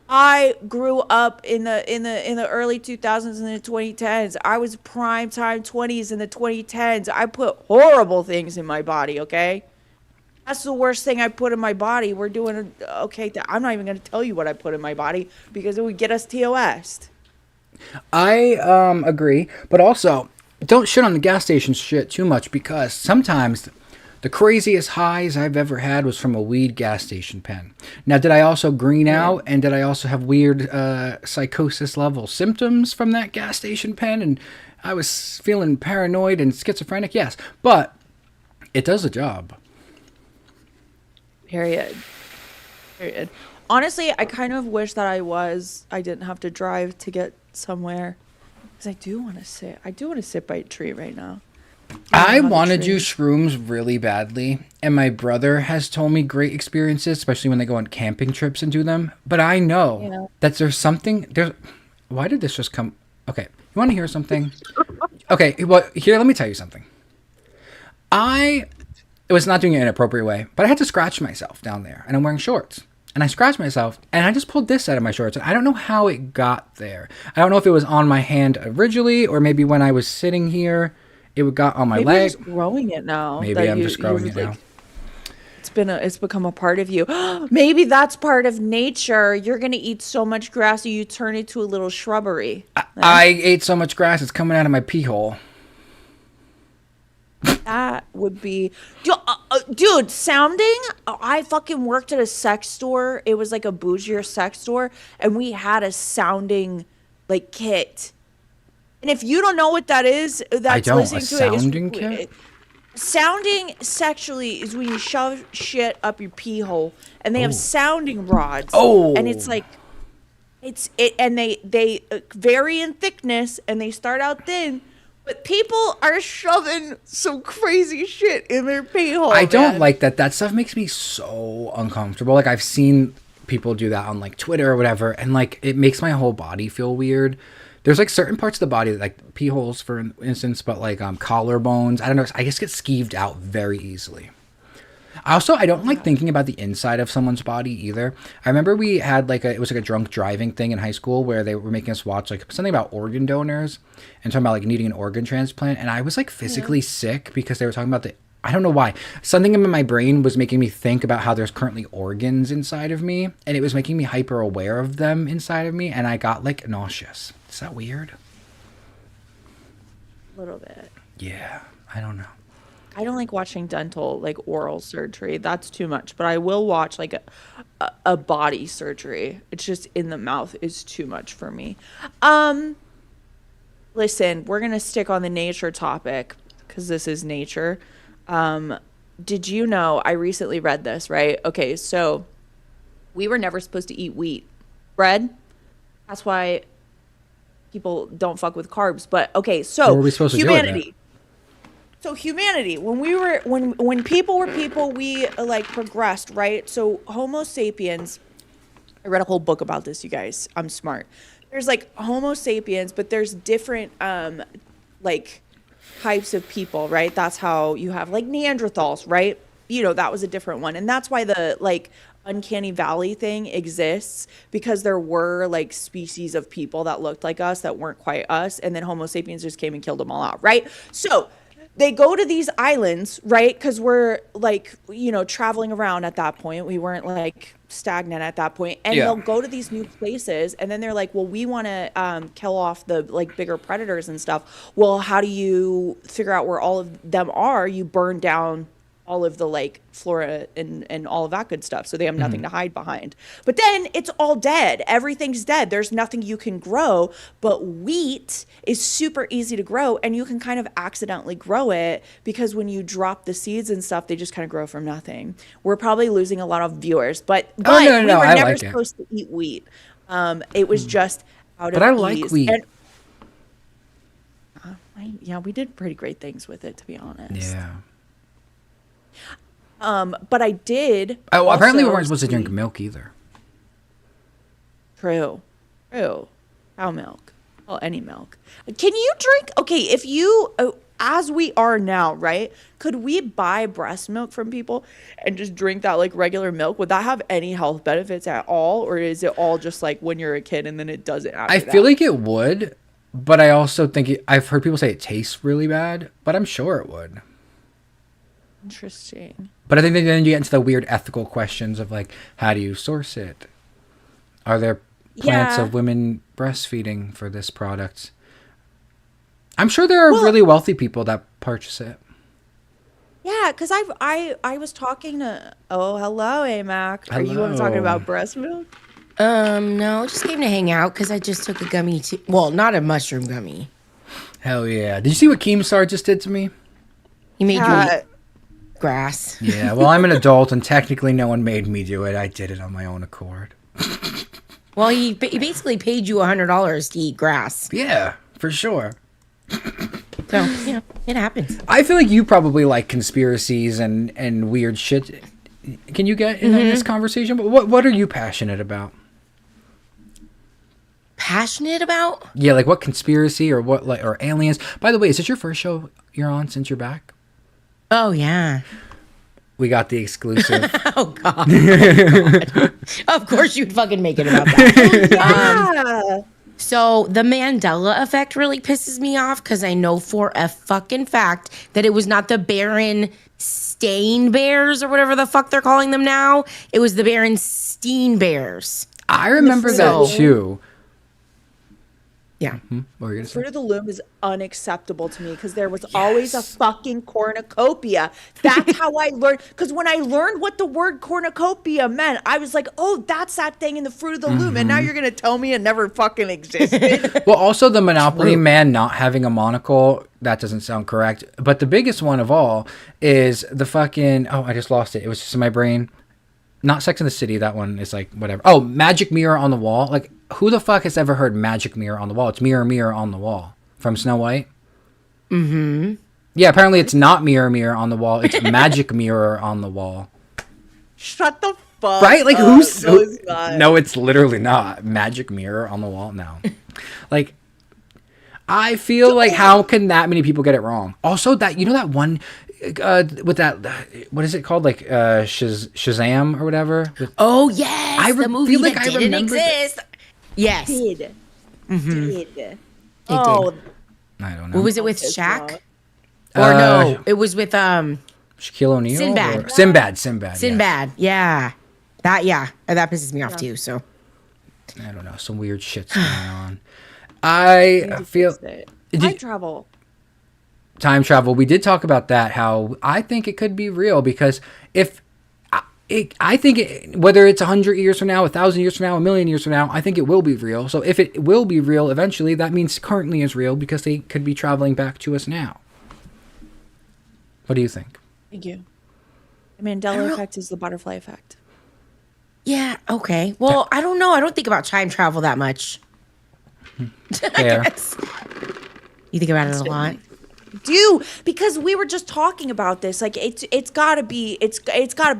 I grew up in the early 2000s and the 2010s. I was prime time 20s in the 2010s. I put horrible things in my body, okay? That's the worst thing I put in my body. We're doing okay. I'm not even going to tell you what I put in my body because it would get us TOS. I agree, but also don't shit on the gas station shit too much because sometimes the craziest highs I've ever had was from a weed gas station pen. Now, did I also green out and did I also have weird psychosis level symptoms from that gas station pen and I was feeling paranoid and schizophrenic? Yes, but it does the job. Period. Honestly, I kind of wish that I didn't have to drive to get somewhere. Because I do want to sit by a tree right now. I on a want to tree. do shrooms really badly, and my brother has told me great experiences, especially when they go on camping trips and do them. But I know that there's something there. Why did this just come? Okay, you want to hear something? Okay, well, here, let me tell you something. I was not doing it in an appropriate way, but I had to scratch myself down there, and I'm wearing shorts. And I scratched myself, and I just pulled this out of my shorts. And I don't know how it got there. I don't know if it was on my hand originally, or maybe when I was sitting here, it got on my Maybe leg. you're just growing it now. Maybe that I'm you- just growing you've, it like, now. It's become a part of you. Maybe that's part of nature. You're gonna eat so much grass that you turn into a little shrubbery. I ate so much grass, it's coming out of my pee hole. That would be, dude. Sounding. I fucking worked at a sex store. It was like a bougier sex store, and we had a sounding like kit. And if you don't know what that is, that's don't. listening A to it. sounding kit? Sounding sexually is when you shove shit up your pee hole, and they have sounding rods. Oh. And it's like, and they vary in thickness, and they start out thin. But people are shoving some crazy shit in their pee hole. I don't man. like that. That stuff makes me so uncomfortable. Like, I've seen people do that on, like, Twitter or whatever, and, like, it makes my whole body feel weird. There's, like, certain parts of the body, like pee holes, for instance, but, like, collarbones. I don't know. I just get skeeved out very easily. Also, I don't like thinking about the inside of someone's body either. I remember we had it was like a drunk driving thing in high school where they were making us watch like something about organ donors and talking about like needing an organ transplant. And I was like physically sick because they were talking about I don't know why. Something in my brain was making me think about how there's currently organs inside of me and it was making me hyper aware of them inside of me. And I got like nauseous. Is that weird? A little bit. Yeah, I don't know. I don't like watching dental, like oral surgery. That's too much. But I will watch like a body surgery. It's just in the mouth is too much for me. Listen, we're gonna stick on the nature topic because this is nature. Did you know? I recently read this. Right? Okay, so we were never supposed to eat wheat bread. That's why people don't fuck with carbs. But okay, What so were we supposed to do with that? humanity. So humanity, when people were people, we like progressed, right? So Homo sapiens, I read a whole book about this, you guys. I'm smart. There's like Homo sapiens, but there's different like types of people, right? That's how you have like Neanderthals, right? You know, that was a different one. And that's why the like uncanny valley thing exists, because there were like species of people that looked like us that weren't quite us, and then Homo sapiens just came and killed them all out, right? So they go to these islands, right? Because we're like, you know, traveling around at that point. We weren't like stagnant at that point. And Yeah. they'll go to these new places, and then they're like, well, we want to kill off the like bigger predators and stuff. Well, how do you figure out where all of them are? You burn down all of the like flora and all of that good stuff, so they have nothing to hide behind. But then it's all dead. Everything's dead. There's nothing you can grow. But wheat is super easy to grow, and you can kind of accidentally grow it, because when you drop the seeds and stuff, they just kind of grow from nothing. We're probably losing a lot of viewers, but no, we were I never like it. supposed to eat wheat. It was just out But of I like ease. wheat. And, yeah, we did pretty great things with it, to be honest. Yeah. But I did. Oh, apparently we also weren't supposed to drink see- milk either. True. Cow milk. Oh, any milk. Can you drink? Okay, if you, as we are now, right? Could we buy breast milk from people and just drink that like regular milk? Would that have any health benefits at all, or is it all just like when you're a kid and then it doesn't? After I that? feel like it would, but I also think I've heard people say it tastes really bad, but I'm sure it would. Interesting. But I think that then you get into the weird ethical questions of like, how do you source it? Are there plants Yeah. of women breastfeeding for this product? I'm sure there are really wealthy people that purchase it. Yeah, because I was talking to, oh, hello, AMAC. Are you Hello. talking about breast milk? No, just came to hang out because I just took a gummy too. Well, not a mushroom gummy. Hell yeah. Did you see what Keemstar just did to me? He made you Yeah. eat grass. Yeah, well, I'm an adult and technically no one made me do it. I did it on my own accord. Well, he basically paid you $100 to eat grass. Yeah, for sure. So, you know, it happens. I feel like you probably like conspiracies and weird shit. Can you get in this conversation? But what are you passionate about? Passionate about? Yeah, like what conspiracy or what like or aliens? By the way, is this your first show you're on since you're back? Oh, yeah. We got the exclusive. Oh, God. Of course you'd fucking make it about that. Yeah. So the Mandela effect really pisses me off because I know for a fucking fact that it was not the Baron Stain Bears or whatever the fuck they're calling them now. It was the Berenstein Bears. I remember that So- too. Yeah. What were you gonna say? Fruit of the Loom is unacceptable to me because there was always a fucking cornucopia. That's how I learned. Because when I learned what the word cornucopia meant, I was like, oh, that's that thing in the Fruit of the Loom. And now you're going to tell me it never fucking existed. Well, also the Monopoly man not having a monocle, that doesn't sound correct. But the biggest one of all is the fucking, oh, I just lost it. It was just in my brain. Not Sex in the City. That one is like, whatever. Oh, Magic Mirror on the Wall. Like, who the fuck has ever heard Magic Mirror on the Wall? It's Mirror, Mirror on the Wall from Snow White. Mm-hmm. Yeah, apparently it's not Mirror, Mirror on the Wall. It's Magic Mirror on the Wall. Shut the fuck Right? Like, up. who's... No, it's not. No, it's literally not. Magic Mirror on the Wall? No. Like... I feel like how can that many people get it wrong? Also, that you know that one with that what is it called, like Shazam or whatever? Oh, yes. the movie feel that like didn't didn't exist. Yes. Did. Did. Oh, I don't know. what was it with It's Shaq? not. Or no, it was with Shaquille O'Neal? Sinbad. Or- Sinbad. Yes. Sinbad. Yeah. That pisses me off too. So I don't know. Some weird shit's going on. I feel Time travel. time travel. We did talk about that. How I think it could be real because if I think whether it's 100 years from now, 1,000 years from now, 1,000,000 years from now, I think it will be real. So if it will be real eventually, that means currently is real because they could be traveling back to us now. What do you think? Thank you. The Mandela effect is the butterfly effect. yeah, okay. Well, I don't know. I don't think about time travel that much. Fair. You think about it a lot. Do because we were just talking about this. Like it's gotta be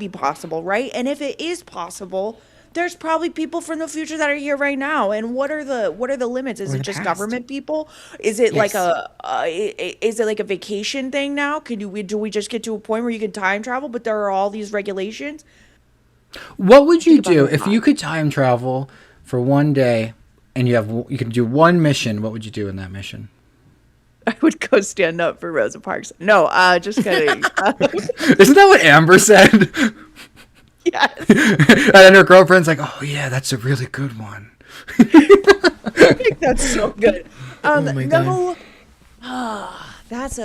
possible, right? And if it is possible, there's probably people from the future that are here right now. And what are the limits? Is Or it the just past. government people? Is it like Yes. is it like a vacation thing now? Do we just get to a point where you can time travel, but there are all these regulations? What would you about do it if you could time travel for one day and you could do one mission? What would you do in that mission? I would go stand up for Rosa Parks. No, just kidding. Isn't that what Amber said? Yes. And then her girlfriend's like, "Oh yeah, that's a really good one." I think that's so good. my no, that's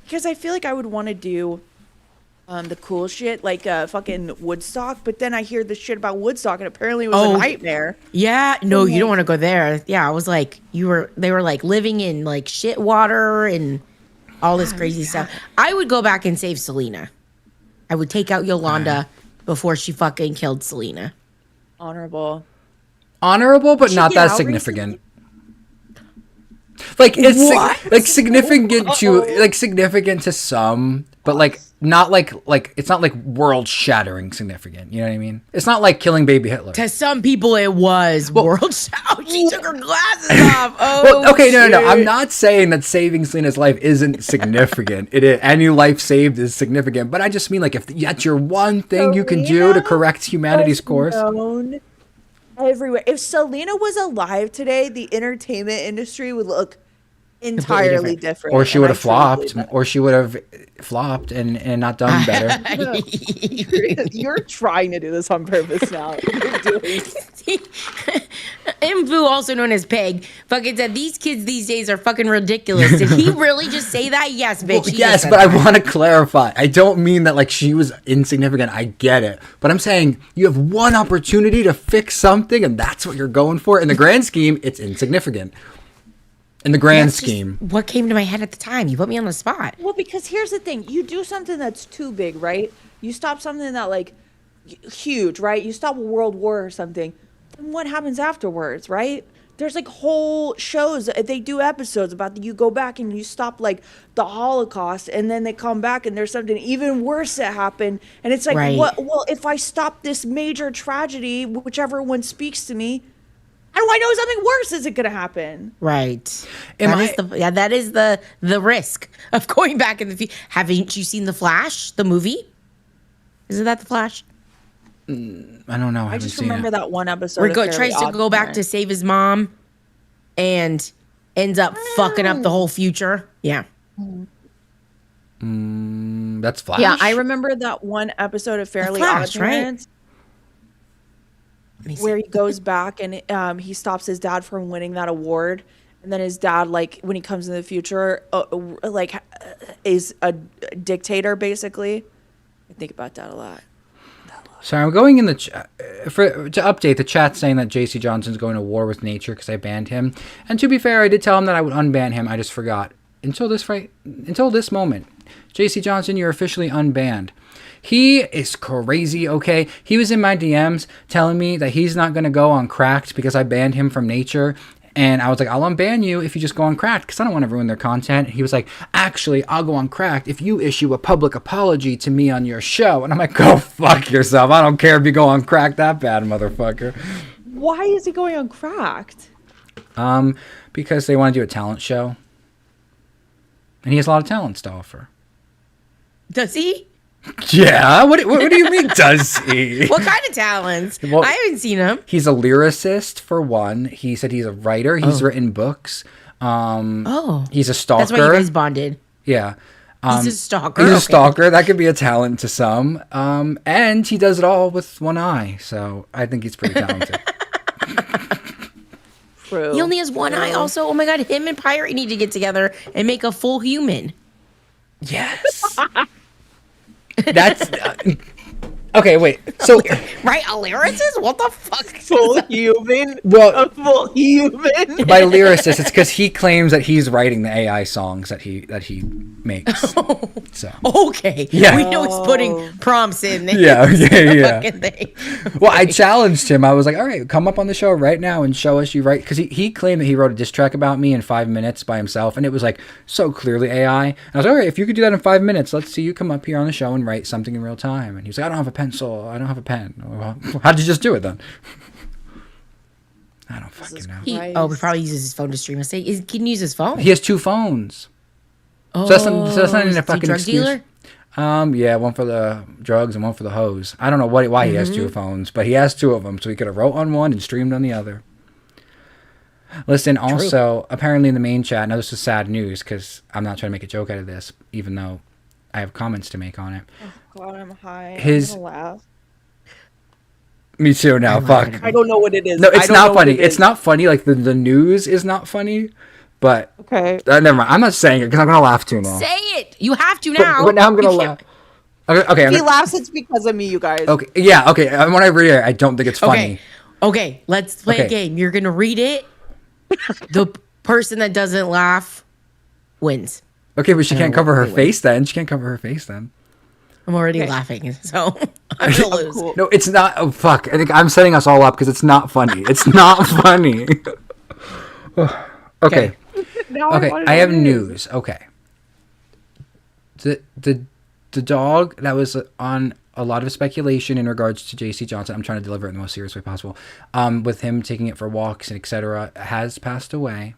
because I feel like I would want to do the cool shit like fucking Woodstock, but then I hear the shit about Woodstock and apparently it was Oh. a nightmare. Yeah, no, you don't want to go there. Yeah, I was like, they were like living in like shit water and all this crazy stuff. I would go back and save Selena. I would take out Yolanda before she fucking killed Selena. Honorable. Honorable, but not get that out significant. Like it's What? like significant to some, but like not like it's not like world shattering significant. You know what I mean? It's not like killing baby Hitler. To some people, it was world. Oh, she took her glasses off. Oh, Well, okay, no. I'm shit. not saying that saving Selena's life isn't significant. It is. Any life saved is significant. But I just mean like if that's your one thing you can do to Selena correct humanity's course. Known everywhere. If Selena was alive today, the entertainment industry would look entirely different. Or she and would I have truly flopped, believe that. or she would have flopped and not done better. You're trying to do this on purpose now. You're doing Mvu, also known as Peg, fucking said these kids these days are fucking ridiculous. Did he really just say that? Yes, bitch. Well, he just yes, said but I that. want to clarify. I don't mean that like she was insignificant. I get it. But I'm saying you have one opportunity to fix something and that's what you're going for. In the grand scheme, it's insignificant. In the grand That's just scheme. what came to my head at the time. You put me on the spot. Well, because here's the thing: you do something that's too big, right? You stop something that like huge, right? You stop a world war or something. And what happens afterwards, right? There's like whole shows. They do episodes about you go back and you stop like the Holocaust, and then they come back and there's something even worse that happened. And it's like, Right. what? Well, if I stop this major tragedy, whichever one speaks to me, how do I know something worse isn't going to happen? Right. Am That is the risk of going back in the future. Haven't you seen The Flash, the movie? Isn't that The Flash? I don't know. I I haven't just seen remember it. that one episode. Where of he Fairly tries to Odd go back to Parents. save his mom and ends up fucking up the whole future. Yeah. That's Flash. Yeah, I remember that one episode of Fairly Flash, Odd right? Parents Let me see. where he goes back and he stops his dad from winning that award, and then his dad, like when he comes in the future, is a dictator basically. I think about that a lot. So I'm going in the to update the chat saying that JC Johnson's going to war with nature because I banned him. And to be fair, I did tell him that I would unban him. I just forgot until this moment. JC Johnson, you're officially unbanned. He is crazy. Okay, he was in my DMs telling me that he's not going to go on Cracked because I banned him from nature. And I was like, I'll unban you if you just go on Cracked because I don't want to ruin their content. He was like, actually, I'll go on Cracked if you issue a public apology to me on your show. And I'm like, go fuck yourself. I don't care if you go on Cracked that bad, motherfucker. Why is he going on Cracked? Because they want to do a talent show. And he has a lot of talents to offer. Does he? Yeah? What do you mean, does he? What kind of talents? Well- I haven't seen him. He's a lyricist, for one. He said he's a writer. He's written books. Oh. He's a stalker. That's why you guys bonded. Yeah. He's a stalker. He's a Okay. stalker. That could be a talent to some. And he does it all with one eye. So I think he's pretty talented. True. He only has one eye also. Oh my god, him and Pirate need to get together and make a full human. Yes. That's Okay, wait. So, Right? A lyricist? What the fuck? Full human. well, A full human. by lyricist, it's because he claims that he's writing the AI songs that he makes. So, Okay. Yeah. We know he's putting prompts in there. Yeah, The yeah. fucking thing. well, I challenged him. I was like, all right, come up on the show right now and show us you write. Because he claimed that he wrote a diss track about me in 5 minutes by himself. And it was like so clearly AI. And I was like, all right, if you could do that in 5 minutes, let's see you come up here on the show and write something in real time. And he was like, I don't have a pencil. I don't have a pen. Well, how'd you just do it then? I don't fucking know. He Christ. probably uses his phone to stream a state. He can use his phone. He has 2 phones. Oh, So that's not even is a he fucking drug excuse. dealer? Yeah, one for the drugs and one for the hose. I don't know why he has 2 phones, but he has 2 of them, so he could have wrote on one and streamed on the other. Listen, also, apparently in the main chat, now this is sad news because I'm not trying to make a joke out of this, even though I have comments to make on it. God, I'm high. His- I'm gonna laugh. Me too now, fuck. I don't know what it is. No, I it's don't know not what funny. it It's is. not funny, like the news is not funny, but Okay. never mind. I'm not saying it because I'm going to laugh too long. Say it. You have to now. But now I'm going to You laugh. can't- Okay, If he I'm laughs, it's because of me, you guys. okay, yeah, okay. When I read it, I don't think it's funny. Okay. Okay. Let's play a Okay. game. You're gonna read it. The person that doesn't laugh wins. Okay, but she can't cover her anyway. face then. She can't cover her face then. I'm already Okay. laughing, so I'm gonna lose. Cool. No, it's not. Oh, fuck. I think I'm setting us all up because it's not funny. It's not funny. Okay. Now Okay. wanna I know have what it is. news. Okay. The dog that was on a lot of speculation in regards to JC Johnson. I'm trying to deliver it in the most serious way possible. With him taking it for walks and etc. has passed away.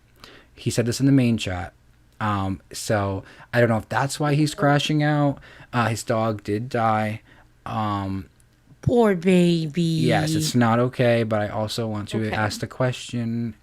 He said this in the main chat. So I don't know if that's why he's crashing out. His dog did die. Poor baby. Yes, it's not okay, but I also want to ask the question.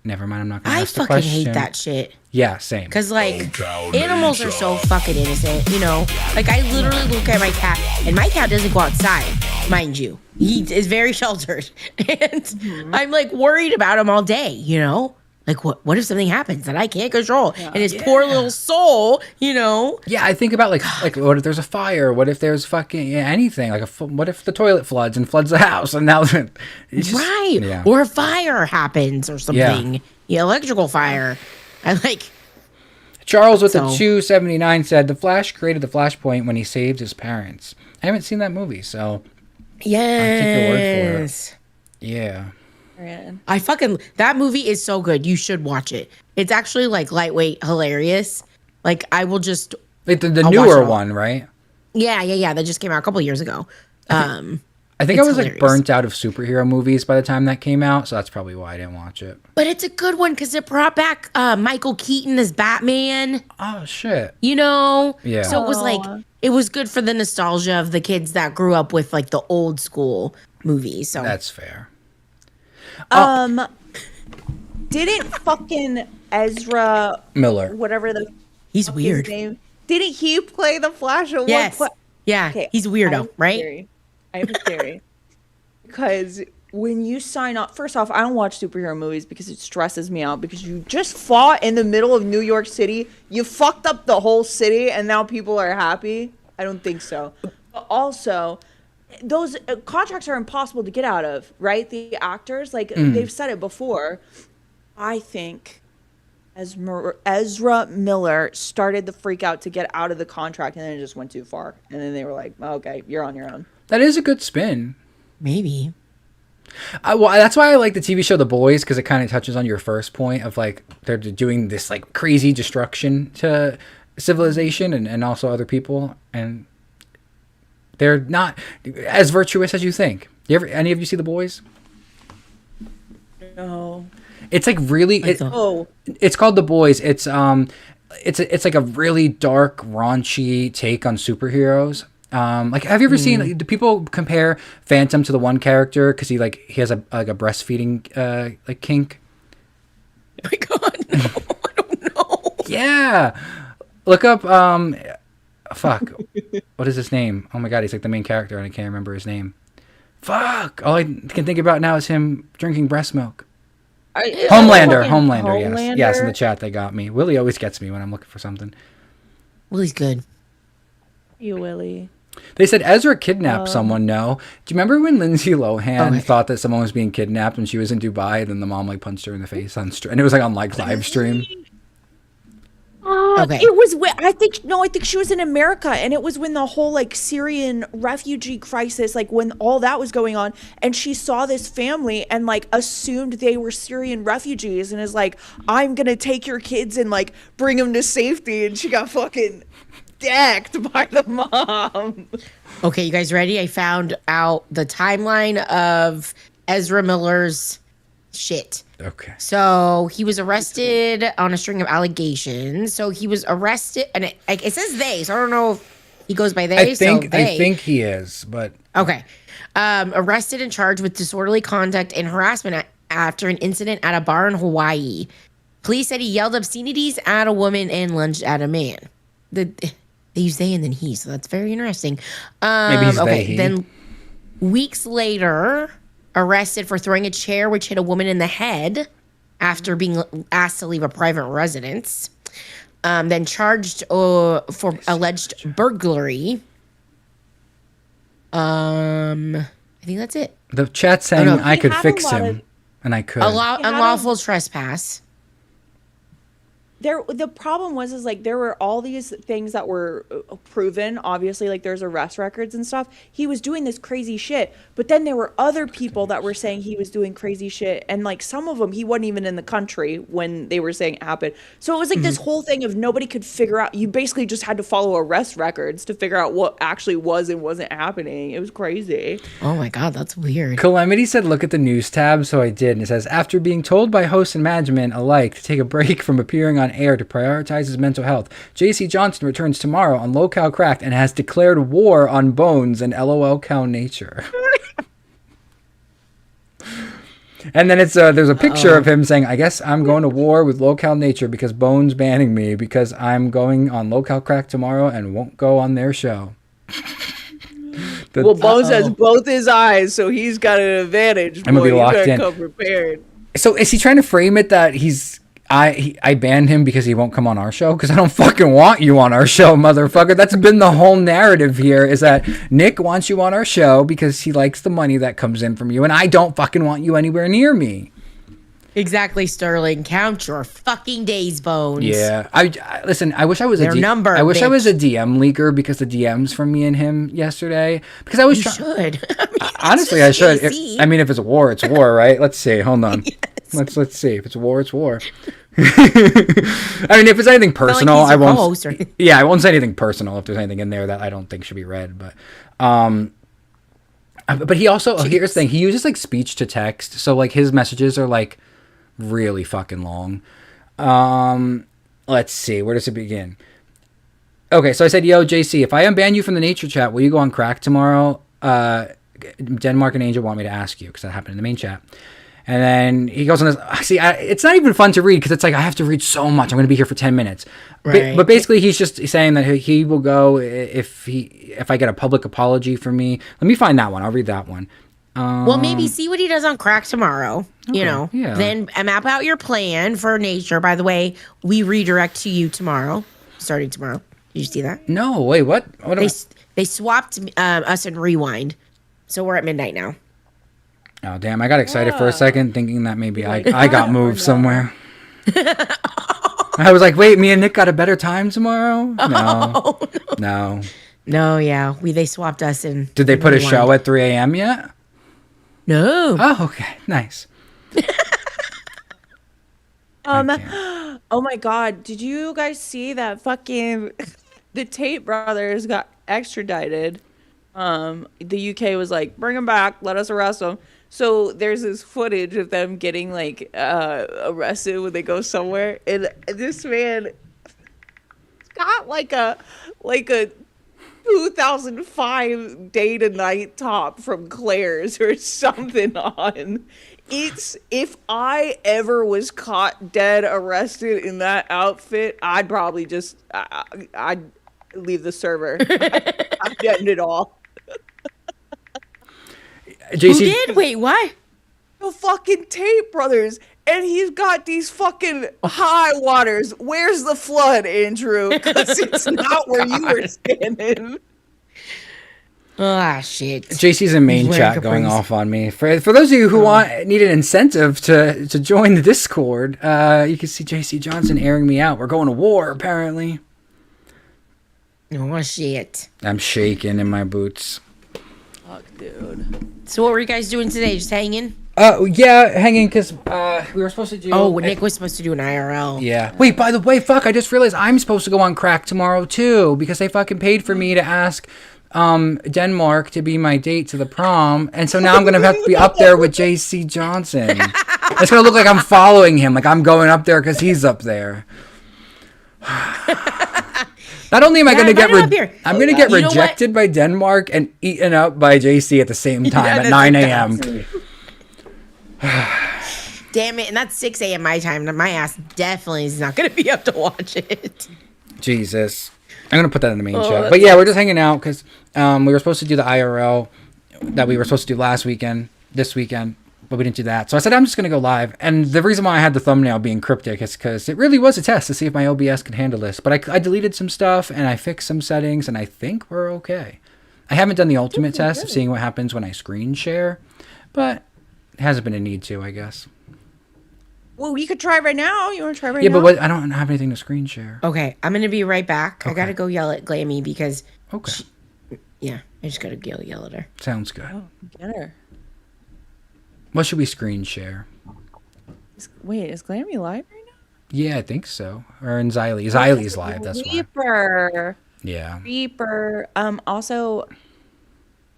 Never mind, I'm not going to I ask the fucking question. hate that shit. Yeah, same. Cause like Hometown animals are nature. so fucking innocent, you know. Like I literally look at my cat, and my cat doesn't go outside, mind you. He is very sheltered, and I'm like worried about him all day, you know. Like what if something happens that I can't control, and his poor little soul, you know. Yeah, I think about like what if there's a fire? What if there's fucking anything? Like what if the toilet floods and floods the house? And now it's just, Right. Yeah. Or a fire happens or something. Yeah, electrical fire. I like Charles with the So- 279 said the Flash created the Flashpoint when he saved his parents. I haven't seen that movie, so yes. take your word for it. Yeah. I fucking that movie is so good. You should watch it. It's actually like lightweight hilarious. Like I will just Like the I'll watch newer it all. one, right? yeah. That just came out a couple years ago. I think I It's was like hilarious. burnt out of superhero movies by the time that came out, so that's probably why I didn't watch it. But it's a good one because it brought back Michael Keaton as Batman. Oh shit. You know. Yeah. So it was like it was good for the nostalgia of the kids that grew up with like the old school movies. So That's fair. Didn't fucking Ezra, Miller. whatever the he's fuck weird. his name, didn't he play the Flash at Yes. one point? Yeah. Okay, He's a I weirdo, have a right? theory. I have a theory. Because when you sign up, first off, I don't watch superhero movies because it stresses me out because you just fought in the middle of New York City. You fucked up the whole city and now people are happy. I don't think so. But also, those contracts are impossible to get out of, right? The actors, like they've said it before. I think Ezra Miller started the freak out to get out of the contract and then it just went too far. And then they were like, oh, okay, you're on your own. That is a good spin. Maybe. Well, that's why I like the TV show The Boys, because it kind of touches on your first point of like they're doing this like crazy destruction to civilization and also other people, and they're not as virtuous as you think. Any of you see The Boys? No. It's like really. Oh, It's called The Boys. It's like a really dark, raunchy take on superheroes. Like, have you ever seen? Like, do people compare Phantom to the one character because he has a breastfeeding like kink? Oh my god, no, I don't know. Yeah, look up. Fuck, what is his name? Oh my god, he's like the main character, and I can't remember his name. Fuck, all I can think about now is him drinking breast milk. Homelander. Yes, in the chat they got me. Willie always gets me when I'm looking for something. Willie's good. You, Willie. They said Ezra kidnapped someone. No, do you remember when Lindsay Lohan thought that someone was being kidnapped when she was in Dubai, and then the mom like punched her in the face on and it was like on like live stream. Okay. It was when I think she was in America, and it was when the whole like Syrian refugee crisis, like when all that was going on, and she saw this family and like assumed they were Syrian refugees, and is like, I'm gonna take your kids and like bring them to safety, and she got fucking decked by the mom. Okay, you guys ready? I found out the timeline of Ezra Miller's shit. Okay. So he was arrested on a string of allegations. So he was arrested, and it says they. So I don't know if he goes by they. I they. think he is, but Okay. Arrested and charged with disorderly conduct and harassment after an incident at a bar in Hawaii. Police said he yelled obscenities at a woman and lunged at a man. They use they and then he, so that's very interesting. Maybe he's okay. they, he. Then weeks later, arrested for throwing a chair which hit a woman in the head after being asked to leave a private residence. Then charged for alleged burglary. I think that's it. the chat saying no. I could have fix a lot him, of- and I could. Unlawful trespass. The problem was like there were all these things that were proven, obviously, like there's arrest records and stuff. He was doing this crazy shit, but then there were other people that were saying he was doing crazy shit, and like some of them he wasn't even in the country when they were saying it happened. So it was like this whole thing of nobody could figure out. You basically just had to follow arrest records to figure out what actually was and wasn't happening. It was crazy. Oh my god, that's weird. Calamity said, look at the news tab, so I did. And it says, after being told by hosts and management alike to take a break from appearing on air to prioritize his mental health, JC Johnson returns tomorrow on Locale Cracked and has declared war on Bones and LOL Cow Nature. And then there's a picture of him saying, I guess I'm going to war with Locale Nature because Bones banning me because I'm going on Locale Cracked tomorrow and won't go on their show. Well, Bones has both his eyes, so he's got an advantage. I'm gonna be locked in. Come prepared. So is he trying to frame it that I banned him because he won't come on our show? Because I don't fucking want you on our show, motherfucker. That's been the whole narrative here, is that Nick wants you on our show because he likes the money that comes in from you, and I don't fucking want you anywhere near me. Exactly, Sterling. Count your fucking days, Bones. Yeah. I listen, I wish I was Their number, I wish I was bitch. a DM leaker because the DMs from me and him yesterday. Because I was You should. I mean, honestly, I should. JC. I mean, if it's a war, it's war, right? Let's see. Hold on. Let's see. If it's a war, it's war. I mean, if it's anything personal, he's I your won't. co-host or anything. Yeah, I won't say anything personal if there's anything in there that I don't think should be read. But he also here's the thing. He uses like speech to text, so like his messages are like really fucking long. Let's see. Where does it begin? Okay, so I said, yo, JC, if I unban you from the nature chat, will you go on Crack tomorrow? Denmark and Angel want me to ask you because that happened in the main chat. And then he goes on this. See, it's not even fun to read because it's like I have to read so much. I'm going to be here for 10 minutes. Right. But basically, he's just saying that he will go if I get a public apology from me. Let me find that one. I'll read that one. Well, maybe see what he does on Crack tomorrow. You know, yeah. then map out your plan for nature. By the way, we redirect to you tomorrow, starting tomorrow. Did you see that? No, wait, what? What am They swapped us and Rewind, so we're at midnight now. Oh, damn. I got excited for a second thinking that maybe I got moved somewhere. I was like, wait, me and Nick got a better time tomorrow? No. No. No, yeah, they swapped us and. Did they put a Rewind. show at 3 a.m. yet? No. Oh, okay. Nice. Oh my god, did you guys see that fucking the Tate brothers got extradited? The UK was like, bring them back, let us arrest them. So there's this footage of them getting like arrested when they go somewhere, and this man got like a 2005 day to night top from Claire's or something on. It's, if I ever was caught dead arrested in that outfit, I'd probably just I'd leave the server. I'd end it all. JC, Who did? Wait, what? The fucking Tate brothers, and he's got these fucking high waters. Where's the flood, Andrew? Because it's not where you were standing. shit. JC's in main Wearing chat going capris. off on me. For those of you who need an incentive to join the Discord, you can see JC Johnson airing me out. We're going to war, apparently. Oh, shit. I'm shaking in my boots. Fuck, dude. So what were you guys doing today? Just hanging? Yeah, hanging because we were supposed to do. Oh, Nick was supposed to do an IRL. Yeah. Wait, by the way, fuck, I just realized I'm supposed to go on crack tomorrow too because they fucking paid for me to ask Denmark to be my date to the prom, and so now I'm gonna have to be up there with JC Johnson. It's gonna look like I'm following him, like I'm going up there because he's up there. Not only am I gonna get I'm gonna get You know rejected by Denmark and eaten up by JC at the same time at 9 a.m. Damn it, and that's 6 a.m. my time. My ass definitely is not going to be up to watch it. Jesus. I'm going to put that in the main chat. But yeah, we're just hanging out because we were supposed to do the IRL that we were supposed to do this weekend, but we didn't do that. So I said, I'm just going to go live. And the reason why I had the thumbnail being cryptic is because it really was a test to see if my OBS could handle this. But I deleted some stuff and I fixed some settings and I think we're okay. I haven't done the ultimate test of seeing what happens when I screen share, but it hasn't been a need to, I guess. Well, we could try right now. You want to try right Yeah, now? but I don't have anything to screen share. Okay, I'm going to be right back. I got to go yell at Glammy because, Okay. yeah, I just got to yell at her. Sounds good. Oh, get her. What should we screen share? Wait, is Glammy live right now? Yeah, I think so. Or in Xylee. Xylee's live, that's why. Reaper. Yeah. Reaper. Also,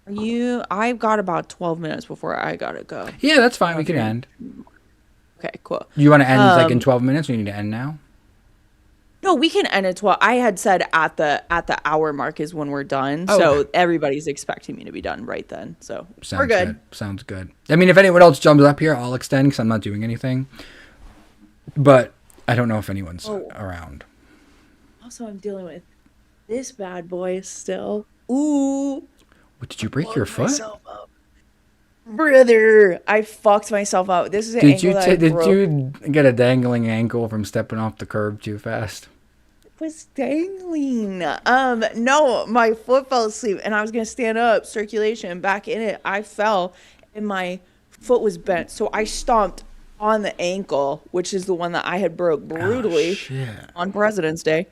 I've got about 12 minutes before I gotta go. Yeah, that's fine. We can end. Okay, cool. You want to end like in 12 minutes? We need to end now? No, we can end at 12. I had said at the hour mark is when we're done. Oh, So okay. everybody's expecting me to be done right then. So Sounds we're good. Sounds good. I mean, if anyone else jumps up here, I'll extend because I'm not doing anything. But I don't know if anyone's around. Also, I'm dealing with this bad boy still. Ooh. What, did you break your foot? Brother, I fucked myself up. This is an Did you ankle that I did broke. you get a dangling ankle from stepping off the curb too fast? Was dangling. No, my foot fell asleep and I was gonna stand up, circulation back in it. I fell and my foot was bent, so I stomped on the ankle, which is the one that I had broke brutally on President's Day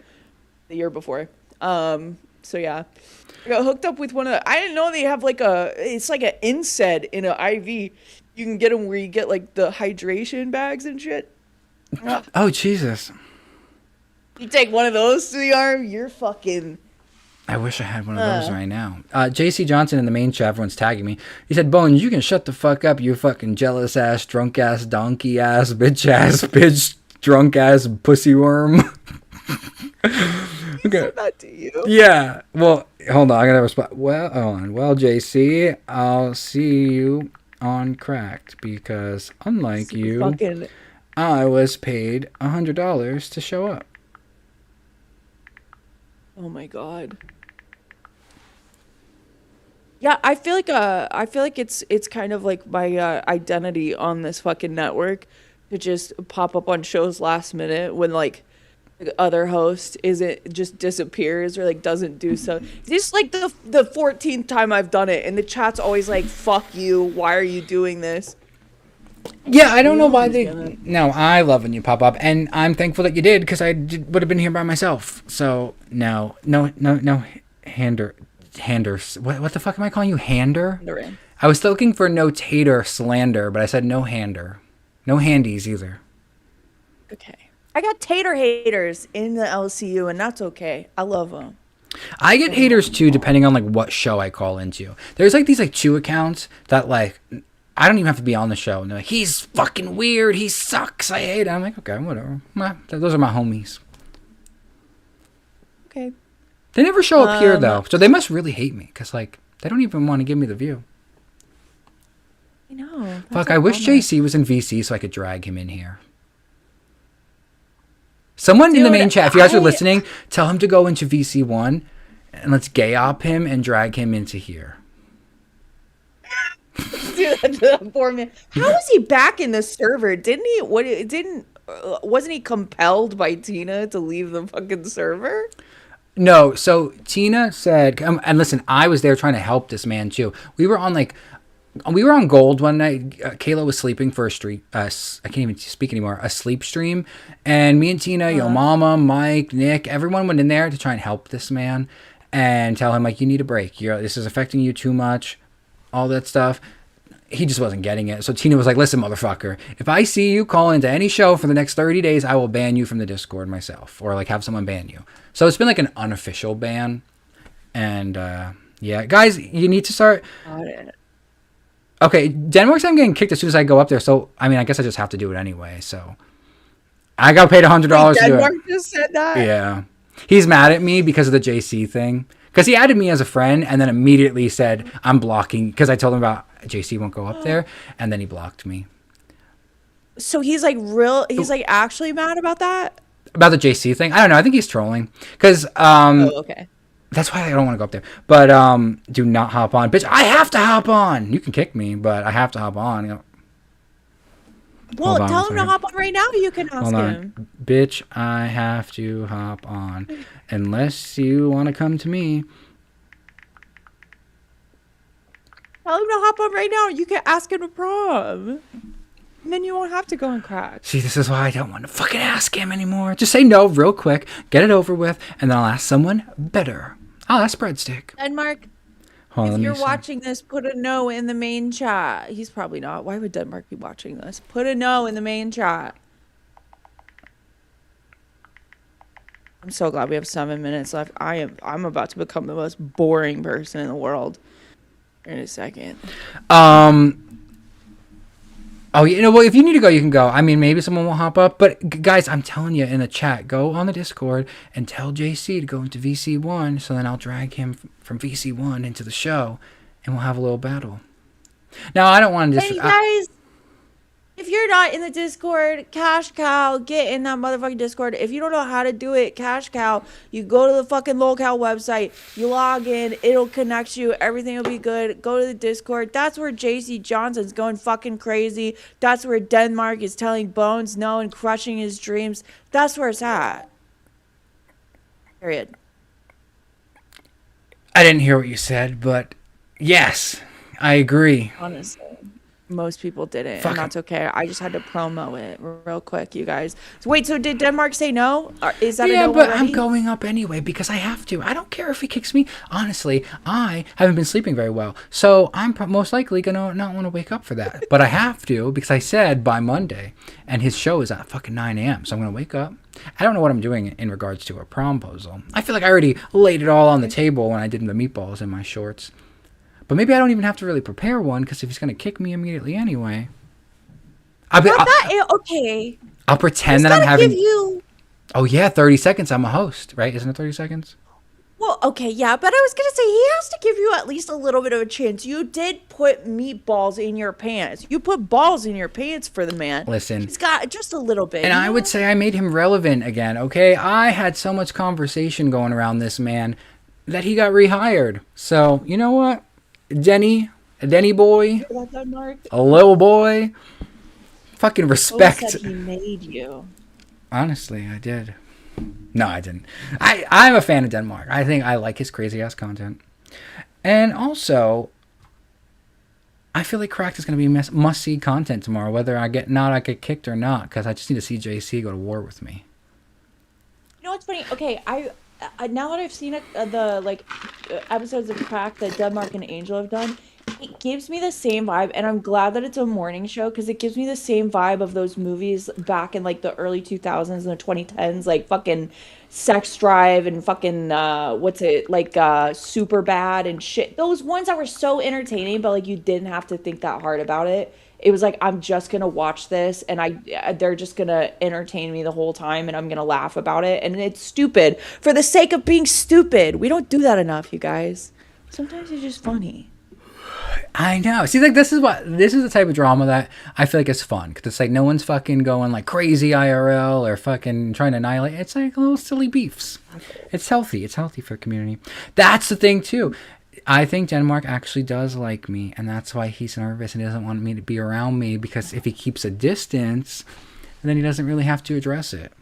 the year before. So yeah, I got hooked up with one of the, I didn't know they have like it's like an NSAID in an IV. You can get them where you get like the hydration bags and shit. Oh, Jesus. You take one of those to the arm, you're fucking. I wish I had one of those right now. JC Johnson in the main chat, everyone's tagging me. He said, Bones, you can shut the fuck up, you fucking jealous ass, drunk ass, donkey ass, bitch, drunk ass, pussy worm. Okay. Said that to you. Yeah. Well, hold on. I gotta respond. Well, hold on. Well, JC, I'll see you on Cracked because unlike you, Fucking. I was paid $100 to show up. Oh my god. Yeah, I feel like it's kind of like my identity on this fucking network to just pop up on shows last minute when like the other host just disappears or like doesn't do so. This is like the 14th time I've done it and the chat's always like, fuck you, why are you doing this? Yeah, I don't know why they. No, I love when you pop up, and I'm thankful that you did because I would have been here by myself. So no, hander. What the fuck am I calling you, hander? I was looking for no tater slander, but I said no hander, no handies either. Okay, I got tater haters in the LCU, and that's okay. I love them. I get haters too, depending on like what show I call into. There's like these like 2 accounts that like. I don't even have to be on the show. And they're like, he's fucking weird. He sucks. I hate him. I'm like, okay, whatever. Those are my homies. Okay. They never show up here, though. So they must really hate me. Because, like, they don't even want to give me the view. I know. Fuck, I wish JC was in VC so I could drag him in here. Someone in the main chat, if you guys are listening, tell him to go into VC1 and let's gay op him and drag him into here. Poor man. How was he back in the server? Didn't he? Wasn't he compelled by Tina to leave the fucking server? No, so Tina said, and listen, I was there trying to help this man too. We were on Gold one night. Kayla was sleeping for I can't even speak anymore. A sleep stream, and me and Tina, Yo Mama, Mike, Nick, everyone went in there to try and help this man and tell him like, you need a break. This is affecting you too much, all that stuff. He just wasn't getting it. So Tina was like, listen, motherfucker, if I see you call into any show for the next 30 days, I will ban you from the Discord myself, or like have someone ban you. So it's been like an unofficial ban. And yeah, guys, you need to start. Got it. Okay, Denmark's I'm getting kicked as soon as I go up there. So I mean, I guess I just have to do it anyway. So I got paid $100 to do Denmark it. just said that. Yeah, he's mad at me because of the JC thing. Because he added me as a friend and then immediately said I'm blocking because I told him about JC won't go up there, and then he blocked me. So he's like he's like actually mad about that? About the JC thing? I don't know. I think he's trolling. Because Okay. that's why I don't want to go up there. But do not hop on. Bitch, I have to hop on. You can kick me, but I have to hop on. Well, Hold on tell a him to second. hop on right now. You can ask Hold on. him. Bitch, I have to hop on. Unless you want to come to me. Tell him to hop on right now. You can ask him to prom. And then you won't have to go and crack. See, this is why I don't want to fucking ask him anymore. Just say no real quick, get it over with, and then I'll ask someone better. I'll ask Breadstick. Denmark, Hold on, if let me you're see. watching this, put a no in the main chat. He's probably not. Why would Denmark be watching this? Put a no in the main chat. I'm so glad we have 7 minutes left. I'm about to become the most boring person in the world in a second. Oh, you know, well, if you need to go, you can go. I mean, maybe someone will hop up. But, guys, I'm telling you in the chat, go on the Discord and tell JC to go into VC1. So then I'll drag him from VC1 into the show, and we'll have a little battle. Now, I don't want to Hey, guys, if you're not in the Discord, Cash Cow, get in that motherfucking Discord. If you don't know how to do it, Cash Cow, you go to the fucking locale website, you log in, it'll connect you, everything will be good. Go to the Discord. That's where JC Johnson's going fucking crazy. That's where Denmark is telling Bones no and crushing his dreams. That's where it's at. Period. I didn't hear what you said, but yes, I agree. Honestly. Most people didn't, Fuck. and that's okay. I just had to promo it real quick, you guys. So wait, so did Denmark say no? Or is that a Yeah, no but already? I'm going up anyway because I have to. I don't care if he kicks me. Honestly, I haven't been sleeping very well. So I'm most likely going to not want to wake up for that. But I have to because I said by Monday. And his show is at fucking 9 a.m. So I'm going to wake up. I don't know what I'm doing in regards to a promposal. I feel like I already laid it all on the table when I did the meatballs in my shorts. But maybe I don't even have to really prepare one because if he's going to kick me immediately anyway. Okay. I'll pretend that Gotta I'm having... give you... Oh, yeah, 30 seconds. I'm a host, right? Isn't it 30 seconds? Well, okay, yeah, but I was gonna say he has to give you at least a little bit of a chance. You did put meatballs in your pants. You put balls in your pants for the man. Listen. He's got just a little bit. And you I know? would say I made him relevant again, okay? I had so much conversation going around this man that he got rehired. So, you know what? Denny boy, a little boy, fucking respect. Said he made you. Honestly, I did. No, I didn't. I'm a fan of Denmark. I think I like his crazy-ass content. And also, I feel like Cracked is going to be must-see content tomorrow, whether I get kicked or not, because I just need to see JC go to war with me. You know what's funny? Okay, I now that I've seen it, the episodes of Crack that Denmark and Angel have done, it gives me the same vibe, and I'm glad that it's a morning show because it gives me the same vibe of those movies back in like the early 2000s and the 2010s, like fucking Sex Drive and fucking Super Bad and shit. Those ones that were so entertaining, but like you didn't have to think that hard about it. It was like, I'm just gonna watch this and they're just gonna entertain me the whole time and I'm gonna laugh about it, and it's stupid for the sake of being stupid. We don't do that enough, you guys. Sometimes it's just funny. I know. See, like, this is the type of drama that I feel like is fun. Because it's like no one's fucking going like crazy IRL or fucking trying to annihilate. It's like little silly beefs. It's healthy. It's healthy for the community. That's the thing, too. I think Denmark actually does like me. And that's why he's nervous and he doesn't want me to be around me. Because if he keeps a distance, then he doesn't really have to address it.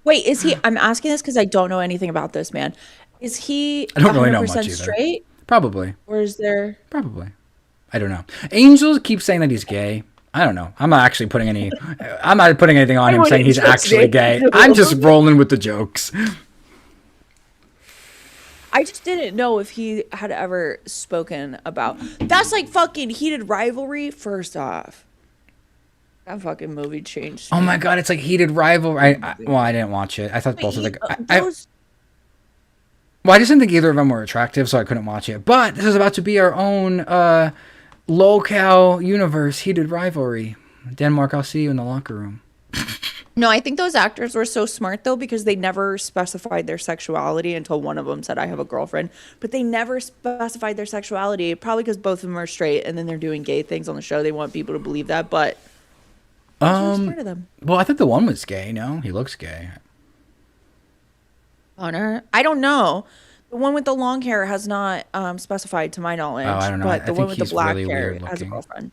Wait, is he? I'm asking this because I don't know anything about this man. Is he I don't really know 100% much either. straight, Probably. or is there? Probably. I don't know. Angel keeps saying that he's gay. I don't know. I'm not actually putting any. I'm not putting anything on him Everyone saying he's is just actually gay. Angel. I'm just rolling with the jokes. I just didn't know if he had ever spoken about. That's like fucking heated rivalry. First off, that fucking movie changed. Oh my god, it's like heated rival. Well, I didn't watch it. I thought both of the. Well, I just didn't think either of them were attractive, so I couldn't watch it. But this is about to be our own locale universe heated rivalry. Denmark, I'll see you in the locker room. No, I think those actors were so smart though, because they never specified their sexuality until one of them said, "I have a girlfriend," but they never specified their sexuality. Probably because both of them are straight, and then they're doing gay things on the show. They want people to believe that, but smart of them. Well, I think the one was gay. No, he looks gay. Honor, I don't know. The one with the long hair has not specified to my knowledge. Oh, I don't know. But I the think one with the he's black really hair weird has a looking. girlfriend.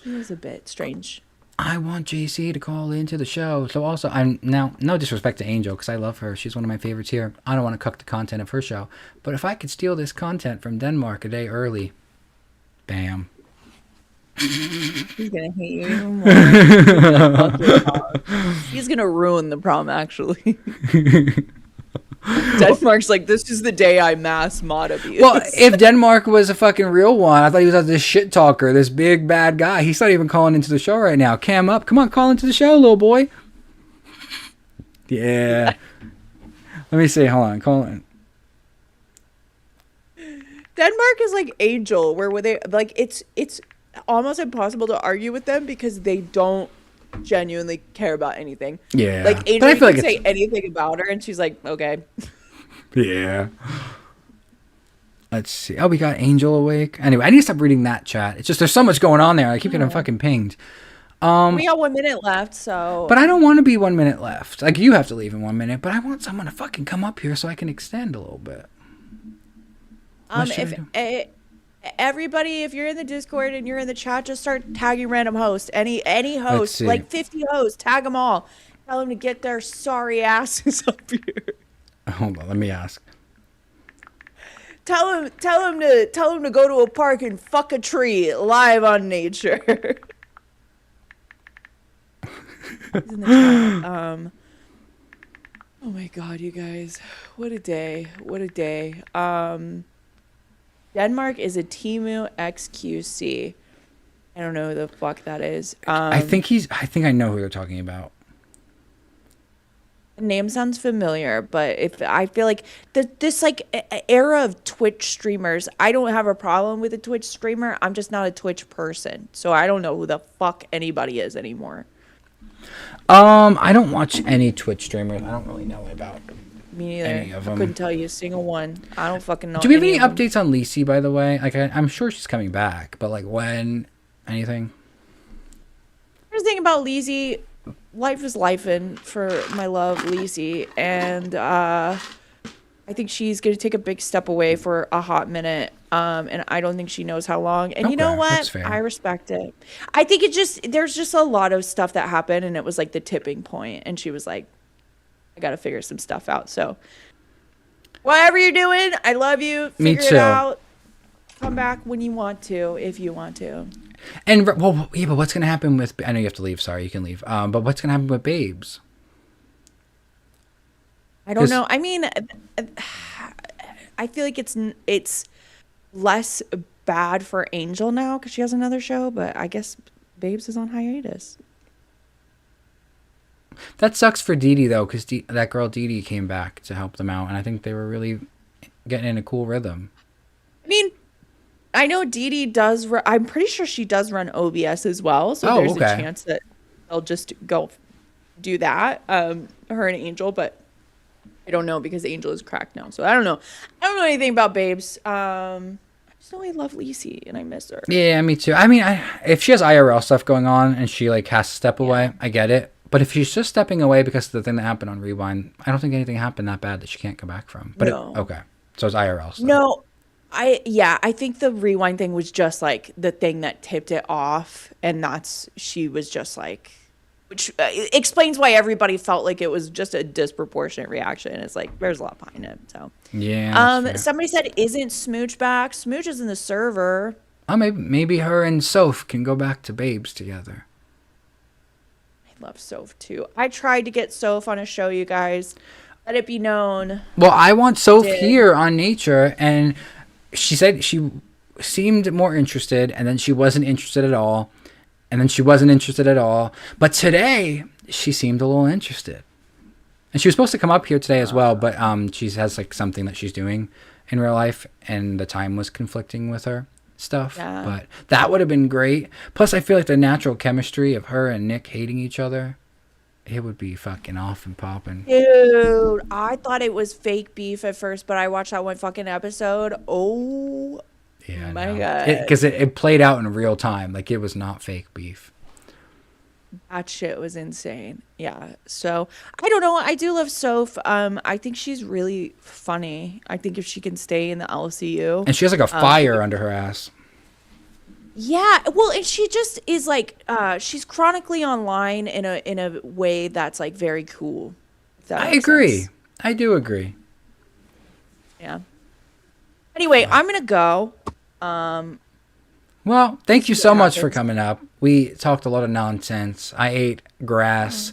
He was a bit strange. I want JC to call into the show. So also, I'm now no disrespect to Angel because I love her. She's one of my favorites here. I don't want to cuck the content of her show, but if I could steal this content from Denmark a day early, bam. He's gonna hate you even more. He's gonna fuck your dog. He's gonna ruin the prom, actually. Denmark's like, this is the day I mass mod abuse. Well, if Denmark was a fucking real one, I thought he was this shit talker, this big bad guy. He's not even calling into the show right now. Cam up. Come on, call into the show, little boy. Yeah. Let me see. Hold on. Call in. Denmark is like Angel, where they like it's almost impossible to argue with them because they don't genuinely care about anything. Yeah. Like But Angel, I you feel can like say it's- anything about her, and she's like, okay. Yeah. Let's see. Oh, we got Angel awake. Anyway, I need to stop reading that chat. It's just there's so much going on there. I keep getting fucking pinged. We got 1 minute left, so. But I don't want to be 1 minute left. Like, you have to leave in 1 minute, but I want someone to fucking come up here so I can extend a little bit. What should I do? Everybody, if you're in the Discord and you're in the chat, just start tagging random hosts. Any host, see. like 50 hosts, tag them all. Tell them to get their sorry asses up here. Hold on, let me ask. Tell them to go to a park and fuck a tree live on Nature. He's in the chat. Oh my god, you guys, what a day! What a day. Denmark is a Temu XQC. I don't know who the fuck that is. I think I know who you're talking about. Name sounds familiar, but if I feel like this like era of Twitch streamers, I don't have a problem with a Twitch streamer. I'm just not a Twitch person, so I don't know who the fuck anybody is anymore. I don't watch any Twitch streamers. I don't really know about Me neither. any of I them. couldn't tell you a single one. I don't fucking know. Do we have any of them. updates on Lacey, by the way? Like, I'm sure she's coming back, but like when? Anything? Here's the thing about Lizzie. Life is lifing for my love, Lizzie, and I think she's gonna take a big step away for a hot minute. And I don't think she knows how long. And you know Okay, that's what? fair. I respect it. I think there's just a lot of stuff that happened, and it was like the tipping point. And she was like, I gotta figure some stuff out. So whatever you're doing, I love you. Me Figure it too. out. Come back when you want to, if you want to. And well, yeah, but what's gonna happen with? I know you have to leave. Sorry, you can leave. But what's gonna happen with Babes? I don't know. I mean, I feel like it's less bad for Angel now because she has another show, but I guess Babes is on hiatus. That sucks for Dee Dee though, because that girl Dee Dee came back to help them out, and I think they were really getting in a cool rhythm. I mean, I know Dee Dee does. I'm pretty sure she does run OBS as well, so there's okay. a chance that they'll just go do that. Her and Angel, but I don't know because Angel is cracked now, so I don't know. I don't know anything about Babes. I just know I love Lacey and I miss her. Yeah, me too. I mean, if she has IRL stuff going on and she like has to step away, I get it. But if she's just stepping away because of the thing that happened on Rewind, I don't think anything happened that bad that she can't come back from. But No. okay, so it's IRL stuff. No, I think the Rewind thing was just like the thing that tipped it off, and she was just like, which explains why everybody felt like it was just a disproportionate reaction. It's like there's a lot behind it. So Yeah. that's fair. somebody said, "Isn't Smooch back?" Smooch is in the server. Oh, maybe her and Soph can go back to Babes together. I love Soph too. I tried to get Soph on a show, you guys. Let it be known. Well, I want Soph Did. here on Nature, and she said she seemed more interested, and then she wasn't interested at all, and then she wasn't interested at all. But today, she seemed a little interested. And she was supposed to come up here today as well, but she has like something that she's doing in real life, and the time was conflicting with her stuff. Yeah. But that would have been great. Plus, I feel like the natural chemistry of her and Nick hating each other, it would be fucking off and popping. Dude, I thought it was fake beef at first, but I watched that one fucking episode. Oh, Yeah, my God. Because it played out in real time. Like, it was not fake beef. that shit was insane. Yeah. So I don't know. I do love Soph. I think she's really funny. I think if she can stay in the LCU. And she has like a fire under her ass. Yeah, well, and she just is like she's chronically online in a way that's like very cool. if that I makes agree. sense. I do agree. Yeah. Anyway, I'm gonna go. Well, thank you so much for happens. coming up. We talked a lot of nonsense. I ate grass.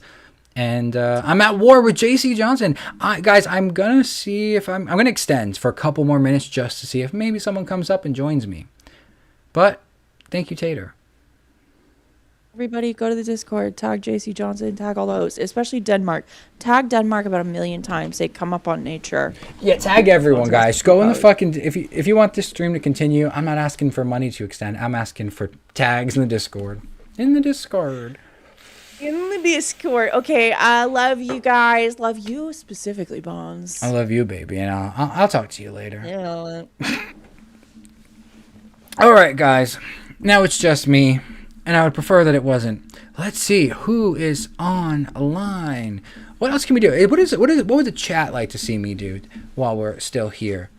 And I'm at war with JC Johnson. Guys, I'm going to see if I'm going to extend for a couple more minutes just to see if maybe someone comes up and joins me. But thank you, Tater. Everybody, go to the Discord. Tag JC Johnson. Tag all the hosts, especially Denmark. Tag Denmark about 1 million times. Say, come up on Nature. Yeah, tag everyone, guys. Go in the fucking... If you want this stream to continue, I'm not asking for money to extend. I'm asking for tags in the Discord. In the Discord. In the Discord. Okay, I love you guys. Love you specifically, Bonds. I love you, baby, and I'll talk to you later. Yeah. All right, guys. Now it's just me, and I would prefer that it wasn't. Let's see who is online. What else can we do? What would the chat like to see me do while we're still here?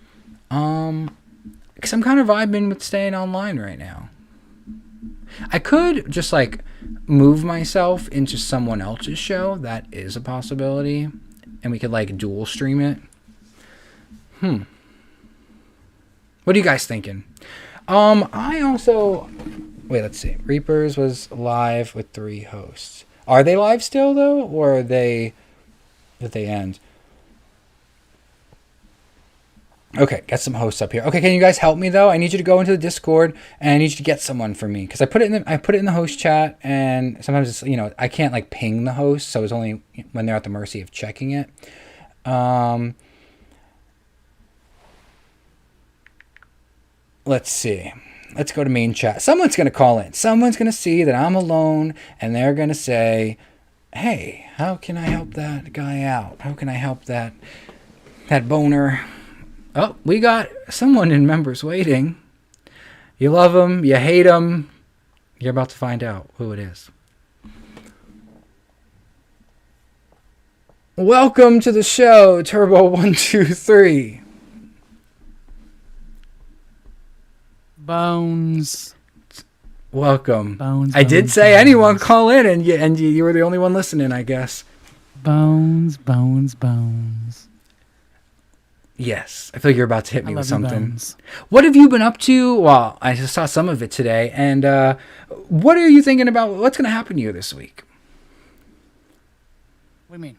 Because I'm kind of vibing with staying online right now. I could just like move myself into someone else's show. That is a possibility, and we could like dual stream it. What are you guys thinking? I also wait. Let's see. Reapers was live with 3 hosts. Are they live still though, or did they end? Okay, got some hosts up here. Okay, can you guys help me though? I need you to go into the Discord and I need you to get someone for me because I put it in the host chat, and sometimes it's I can't like ping the host, so it's only when they're at the mercy of checking it. Let's see. Let's go to main chat. Someone's gonna call in. Someone's gonna see that I'm alone, and they're gonna say, "Hey, how can I help that guy out? How can I help that boner?" Oh, we got someone in members waiting. You love them, you hate them. You're about to find out who it is. Welcome to the show, Turbo123. Bones. Welcome. Bones. I did bones, say bones. anyone call in, and you were the only one listening, I guess. Bones. Yes, I feel like you're about to hit me I with love you, something. Bones. What have you been up to? Well, I just saw some of it today. And what are you thinking about? What's going to happen to you this week? What do you mean?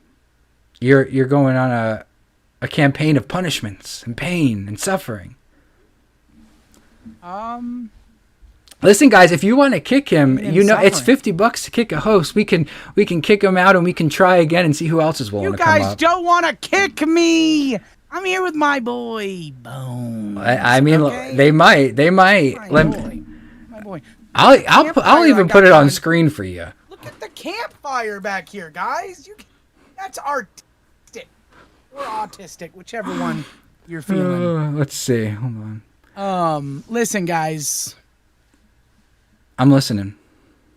You're going on a campaign of punishments and pain and suffering. Listen, guys, if you want to kick him, And it's suffering. $50 to kick a host. We can kick him out, and we can try again and see who else is willing You to come guys up. don't want to kick me. I'm here with my boy, Bones. I mean, okay? they might. My Let boy. me, My boy. I'll Campfire even I put got it on going. screen for you. Look at the campfire back here, guys. That's artistic or autistic, whichever one you're feeling. Let's see. Hold on. Listen, guys. I'm listening.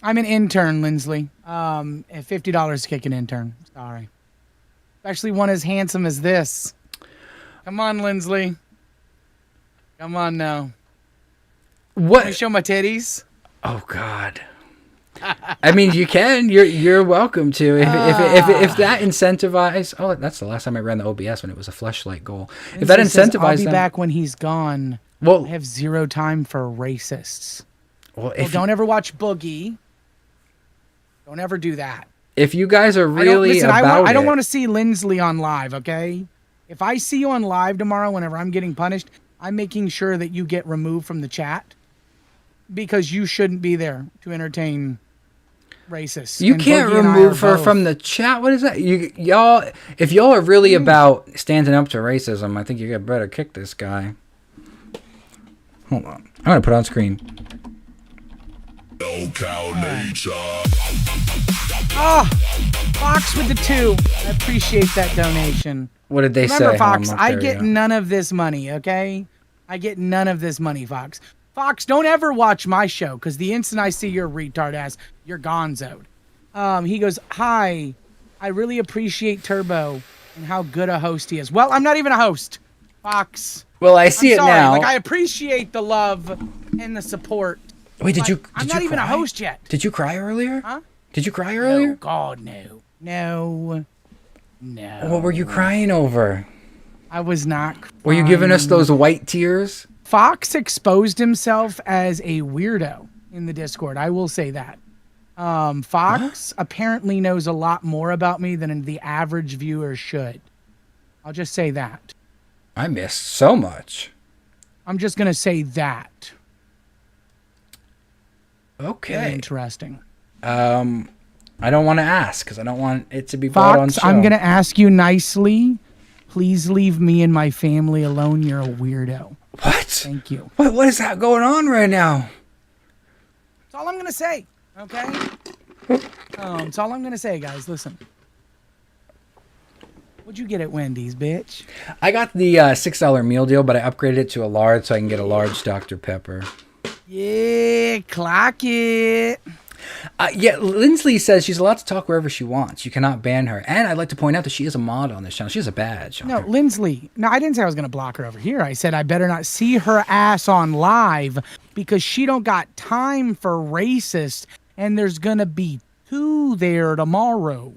I'm an intern, Lindsley. At $50 to kick an intern. Sorry. Especially one as handsome as this. Come on, Lindsley. Come on now. What? Let me show my titties. Oh God. I mean, you can. You're welcome to. If that incentivize. Oh, that's the last time I ran the OBS when it was a fleshlight goal. If that Says, I'll incentivizes be them, back when he's gone. Well- I have zero time for racists. well, Well, don't ever watch Boogie. Don't ever do that. if you guys are really I don't it- want to see Lindsley on live, okay? If I see you on live tomorrow whenever I'm getting punished, I'm making sure that you get removed from the chat because you shouldn't be there to entertain racists. You And can't Boogie and I remove are her both. from the chat. What is that? Y'all, if y'all are really about standing up to racism, I think you better kick this guy. Hold on. I'm gonna put it on screen. SoCal nature. Oh, Fox with the 2. I appreciate that donation. What did they Remember, say? Fox, There I you get go. none of this money, okay? I get none of this money, Fox. Fox, don't ever watch my show, because the instant I see your retard ass, you're gonzoed. He goes, hi, I really appreciate Turbo and how good a host he is. Well, I'm not even a host, Fox. Well, I see I'm it sorry. now. Like, I appreciate the love and the support. Wait, did but you? I'm did not you even a cry? host yet. Did you cry earlier? Huh? Did you cry No, earlier? God, no. No. No. What were you crying over? I was not Were you giving us crying. those white tears? Fox exposed himself as a weirdo in the Discord. I will say that. Fox apparently knows a lot more about me than the average viewer should. I'll just say that. I missed so much. I'm just going to say that. Very Okay. interesting. I don't want to ask because I don't want it to be brought on Fox, show. I'm going to ask you nicely. Please leave me and my family alone. You're a weirdo. What? Thank you. What is that going on right now? That's all I'm going to say. Okay? That's all I'm going to say, guys. Listen. What'd you get at Wendy's, bitch? I got the $6 meal deal, but I upgraded it to a large so I can get a large Dr. Pepper. Yeah, clock it. Yeah, Lindsley says she's allowed to talk wherever she wants. You cannot ban her. And I'd like to point out that she is a mod on this channel. She has a badge. No, Lindsley. No, I didn't say I was going to block her over here. I said I better not see her ass on live because she don't got time for racist. And there's going to be 2 there tomorrow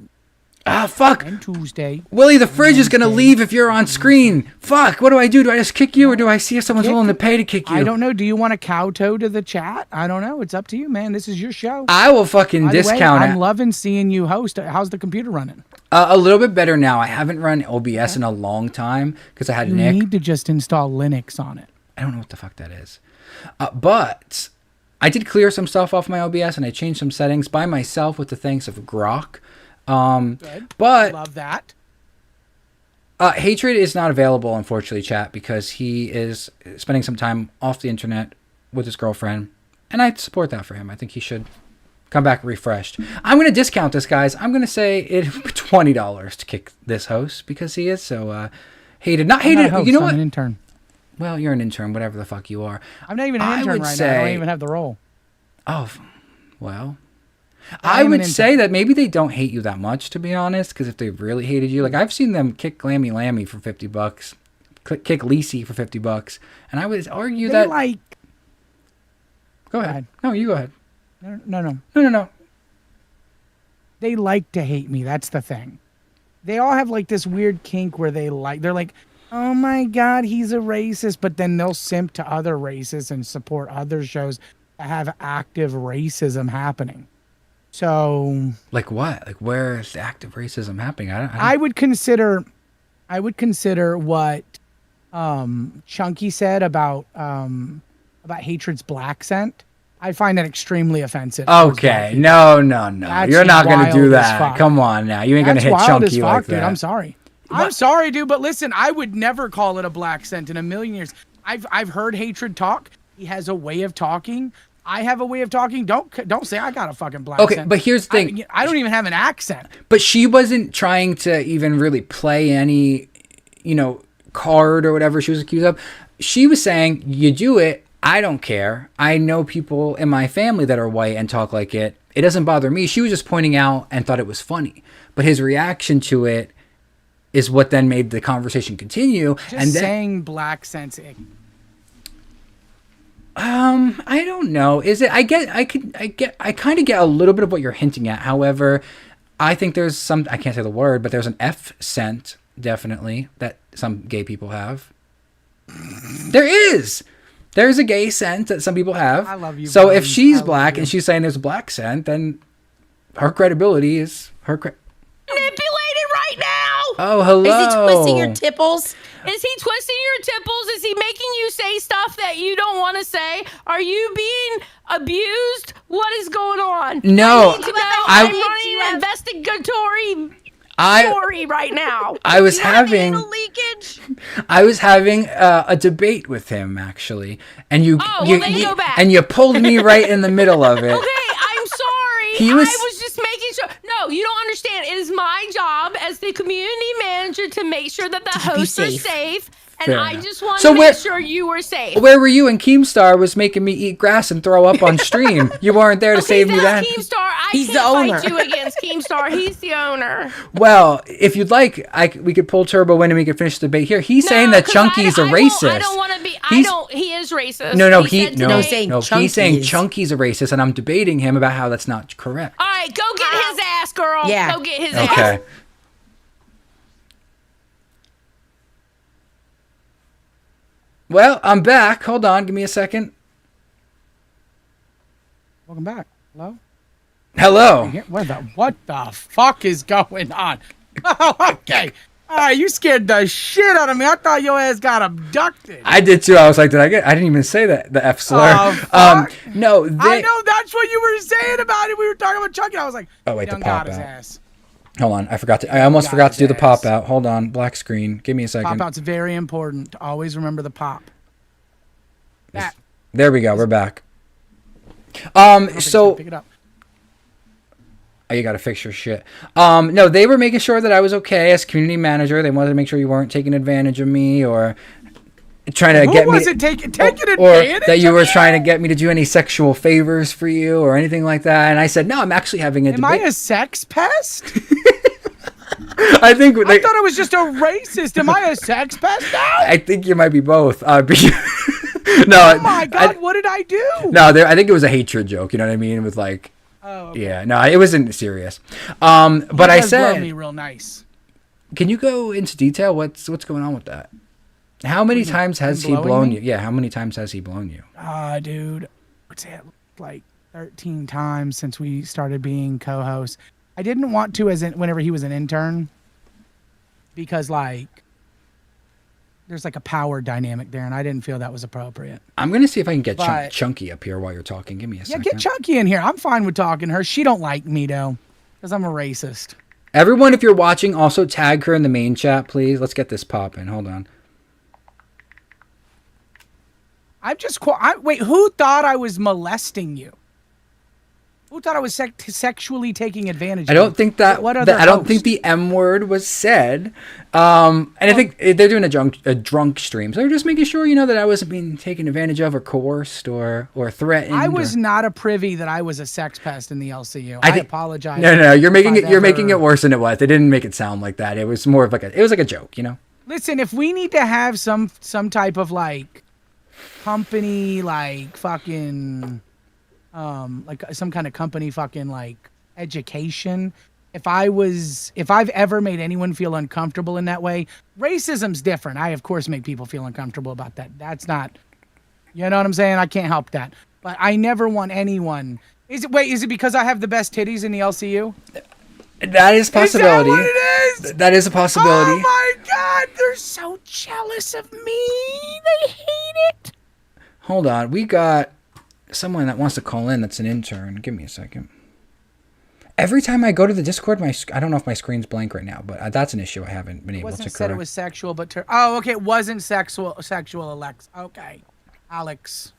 Ah, fuck. and Tuesday. Willie, the fridge is going to leave if you're on screen. Fuck, what do I do? Do I just kick you or do I see if someone's willing to pay to kick you? I don't know. Do you want to kowtow to the chat? I don't know. It's up to you, man. This is your show. I will fucking By the way, discount I'm it. loving seeing you host. How's the computer running? A little bit better now. I haven't run OBS in a long time because I had You Nick. need to just install Linux on it. I don't know what the fuck that is. But I did clear some stuff off my OBS and I changed some settings by myself with the thanks of Grok. Good. But Love that. Hatred is not available, unfortunately, chat, because he is spending some time off the internet with his girlfriend. And I support that for him. I think he should come back refreshed. I'm going to discount this, guys. I'm going to say it $20 to kick this host because he is so hated. Not I'm hated. not a host, You know I'm what? an intern. Well, you're an intern, whatever the fuck you are. I'm not even an I intern would right now. I don't say- even have the role. Oh, well. I I am an would say intern. that maybe they don't hate you that much, to be honest, because if they really hated you, like I've seen them kick Glammy Lammy for $50, kick Lisi for $50, and I would argue They that. like. Go ahead. No, you go ahead. No. No. They like to hate me. That's the thing. They all have like this weird kink where they're like, oh my God, he's a racist. But then they'll simp to other races and support other shows that have active racism happening. So Like what? Like where is the active racism happening? I would consider what Chunky said about Hatred's black scent. I find that extremely offensive. towards black Okay, people. no. That's You're not gonna wild do as that. fuck. Come on now. You ain't gonna That's hit wild as Chunky fuck, like dude. that. I'm sorry. I'm sorry, dude. But listen, I would never call it a black scent in a million years. I've heard Hatred talk. He has a way of talking. I have a way of talking. Don't say I got a fucking black Okay, scent. but here's the thing. I don't even have an accent. But she wasn't trying to even really play any, card or whatever she was accused of. She was saying, you do it. I don't care. I know people in my family that are white and talk like it. It doesn't bother me. She was just pointing out and thought it was funny. But his reaction to it is what then made the conversation continue. Just and then, saying black scents. I don't know. Is it? I kind of get a little bit of what you're hinting at. However, I think there's some. I can't say the word, but there's an F scent definitely that some gay people have. There is. There's a gay scent that some people have. I love you, So if Bones. I she's love black you. and she's saying there's a black scent, then her credibility is her. Manipulated right now. Oh, hello. Is he twisting your tipples? Is he twisting your tipples? Is he making you say stuff that you don't want to say? Are you being abused? What is going on? No, I need to know. I- I'm running an investigatory I- story right now. I was You have having. anal leakage? I was having a debate with him actually, and you, Oh, well, you, then you go back. and you pulled me right in the middle of it. Okay, I'm sorry. He was- I was just making sure. No, you don't understand. It is my job as the community manager to make sure that the hosts are safe. safe. And Fair I enough. just wanted So to where- make sure you were safe. Where were you? And Keemstar was making me eat grass and throw up on stream. You weren't there to save me then. Keemstar. I He's the can't owner. fight you against Keemstar. He's the owner. Well, if you'd like, we could pull Turbo in and we could finish the debate here. He's saying that 'cause Chunky's a I racist. don't want to be. He's- He is racist. No, He said today- he's saying Chunky's a racist, and I'm debating him about how that's not correct. All right, go get his ass, girl. Yeah. Go get his Okay. ass. Well, I'm back. Hold on, give me a second. Welcome back. Hello. Hello. What the fuck is going on? Oh, okay. All right, you scared the shit out of me. I thought your ass got abducted. I did too. I was like, I didn't even say that the F slur. Oh, fuck. No, I know that's what you were saying about it. We were talking about Chucky. I was like, Oh, wait, done the got pop his out. ass. Hold on, I almost Got forgot to do his the pop ass. out. Hold on, black screen. Give me a second. Pop out's very important. Always remember the pop. That. There we go. We're back. I don't think it's So gonna pick it up. oh, you got to fix your shit. No, they were making sure that I was okay as community manager. They wanted to make sure you weren't taking advantage of me or trying to Who get was me it taking or advantage that you of were me? trying to get me to do any sexual favors for you or anything like that. And I said, no, I'm actually having a Am I debate. a sex pest? I think I thought I was just a racist. Am I a sex pest now? I think you might be both. No, Oh my god, what did I do? No, I think it was a hatred joke. You know what I mean? With like, Oh, okay. yeah, no, it wasn't serious. But I He does blow said, me real nice. can you go into detail? What's going on with that? How many times has he blowing blown me? you? Yeah, how many times has he blown you? Dude, what's it like 13 times since we started being co-hosts. I didn't want to whenever he was an intern because like there's like a power dynamic there and I didn't feel that was appropriate. I'm gonna see if I can get But- Chunky up here while you're talking. Give me a Yeah, second. get Chunky in here. I'm fine with talking to her. She don't like me though because I'm a racist. Everyone, if you're watching, also tag her in the main chat, please. Let's get this popping. Hold on. I'm just wait, who thought I was molesting you? Who thought I was sexually taking advantage I of you? don't think that. What other I don't host? think the M word was said. And I think they're doing a drunk stream, so they're just making sure that I wasn't being taken advantage of or coerced or threatened. I was or- not a privy that I was a sex pest in the LCU. I I think- apologize. No. You're making if it. I've You're making ever- it worse than it was. They didn't make it sound like that. It was more of it was like a joke. Listen, if we need to have some type of like company like fucking like some kind of company fucking like education, if I've ever made anyone feel uncomfortable in that way, racism's different. I of course make people feel uncomfortable about that. That's not, you know what I'm saying? I can't help that. But I never want anyone. Is it because I have the best titties in the LCU? That is a possibility. Is that what it is? That is a possibility. Oh my god, they're so jealous of me. They hate it. Hold on. We got someone that wants to call in that's an intern. Give me a second. Every time I go to the Discord, I don't know if my screen's blank right now, but that's an issue I haven't been It able to wasn't correct. said it was sexual, but oh, okay, it wasn't sexual, Alex. Okay, Alex.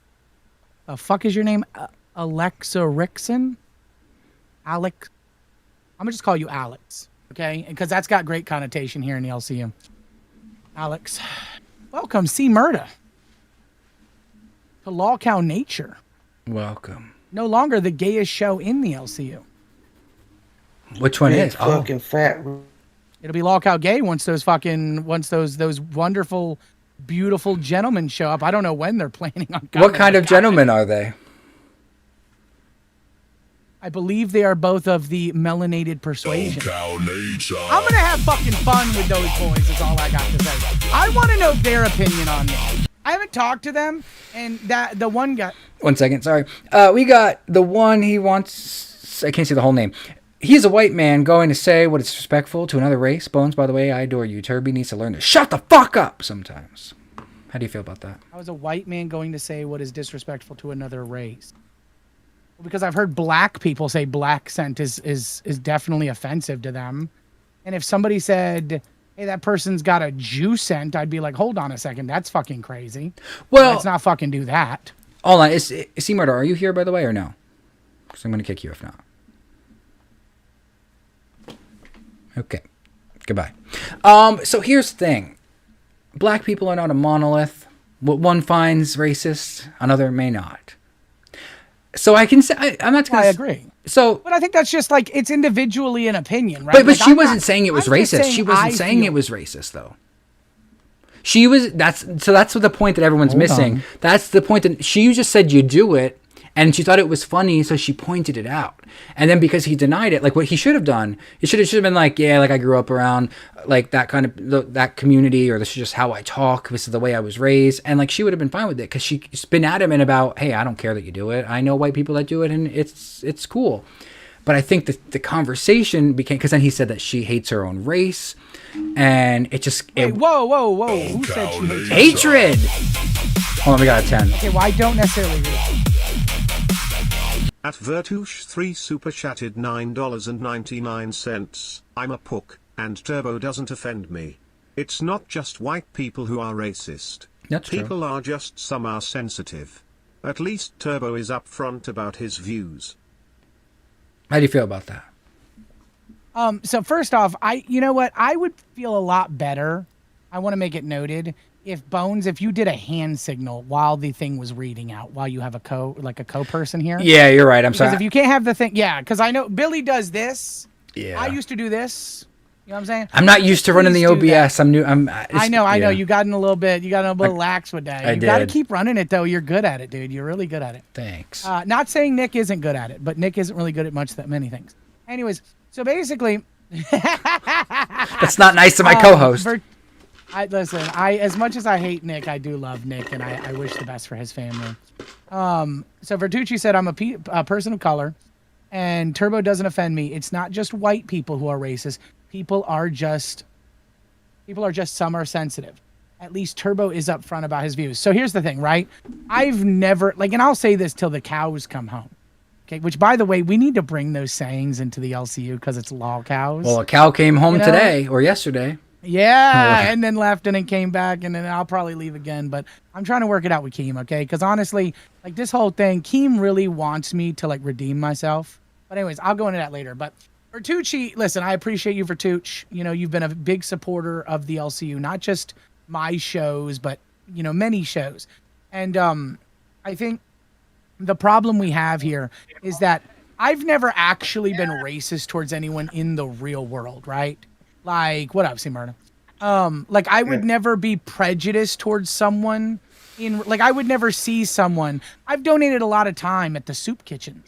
The fuck is your name? Alexa Rickson? Alex. I'm gonna just call you Alex, okay? Because that's got great connotation here in the LCU. Alex, welcome, C. Murda. To Law Cow Nature. Welcome. No longer the gayest show in the LCU. Which one is? Oh, Fucking fat. It'll be Law Cow Gay once those wonderful beautiful gentlemen show up. I don't know when they're planning on coming. What kind of gentlemen are they? I believe they are both of the melanated persuasion. Cow nature. I'm gonna have fucking fun with those boys. Is all I got to say. I want to know their opinion on me. I haven't talked to them, and that the one guy. 1 second, sorry. We got the one he wants. I can't see the whole name. He's a white man going to say what is disrespectful to another race. Bones, by the way, I adore you. Turby needs to learn to shut the fuck up sometimes. How do you feel about that? How is a white man going to say what is disrespectful to another race? Well, because I've heard black people say black scent is definitely offensive to them. And if somebody said, hey, that person's got a Jew scent, I'd be like, hold on a second, that's fucking crazy. Well, let's not fucking do that. Hold on, is C-Murder, are you here, by the way, or no? Because I'm going to kick you if not. Okay, goodbye. So here's the thing. Black people are not a monolith. What one finds racist, another may not. So I can say, I'm not going to... I agree. So, but I think that's just like, it's individually an opinion, right? But Like, she wasn't saying it was I'm just racist. saying She wasn't I saying feel- it was racist, though. She was, that's the point that everyone's Hold missing. on. That's the point that she just said you do it, and she thought it was funny, so she pointed it out. And then because he denied it, like what he should have done, it should have been like, yeah, like I grew up around like that kind of, that community, or this is just how I talk, this is the way I was raised. And like she would have been fine with it, because she's been adamant about, hey, I don't care that you do it. I know white people that do it, and it's cool. But I think the conversation became, because then he said that she hates her own race, and it just... Wait, whoa. Who said she hates her? Hatred! Hold on, we got a 10. Okay, well, I don't necessarily agree. At Vertush3 super chatted $9.99. I'm a pook, and Turbo doesn't offend me. It's not just white people who are racist. That's true. People are just, some are sensitive. At least Turbo is upfront about his views. How do you feel about that? So first off, you know what? I would feel a lot better. I want to make it noted. If Bones, if you did a hand signal while the thing was reading out, while you have a co-person here. Yeah, you're right. I'm sorry. Because if you can't have the thing, yeah, because I know Billy does this. Yeah. I used to do this. You know what I'm saying? I'm not used to running the Please do that. OBS. I'm new. I know. yeah. You got in a little bit. You got a little lax with that. I You got to did. keep running it though. You're good at it, dude. You're really good at it. Thanks. Not saying Nick isn't good at it, but Nick isn't really good at many things. Anyways, so basically, That's not nice to my co-host. Listen, as much as I hate Nick, I do love Nick, and I wish the best for his family. So Vertucci said, I'm a person of color, and Turbo doesn't offend me. It's not just white people who are racist. People are just some are sensitive. At least Turbo is upfront about his views. So here's the thing, right? I've never, and I'll say this till the cows come home. Okay, which, by the way, we need to bring those sayings into the LCU because it's law cows. Well, a cow came home You know? today or yesterday. Yeah, and then left and then came back, and then I'll probably leave again. But I'm trying to work it out with Keem, okay? Because honestly, like this whole thing, Keem really wants me to redeem myself. But anyways, I'll go into that later. But Vertucci, listen, I appreciate you, Vertucci. You know, you've been a big supporter of the LCU, not just my shows, but many shows. And I think the problem we have here is that I've never actually been racist towards anyone in the real world, right? Like, what up, C-Murder? I would never be prejudiced towards someone I would never see someone. I've donated a lot of time at the soup kitchen.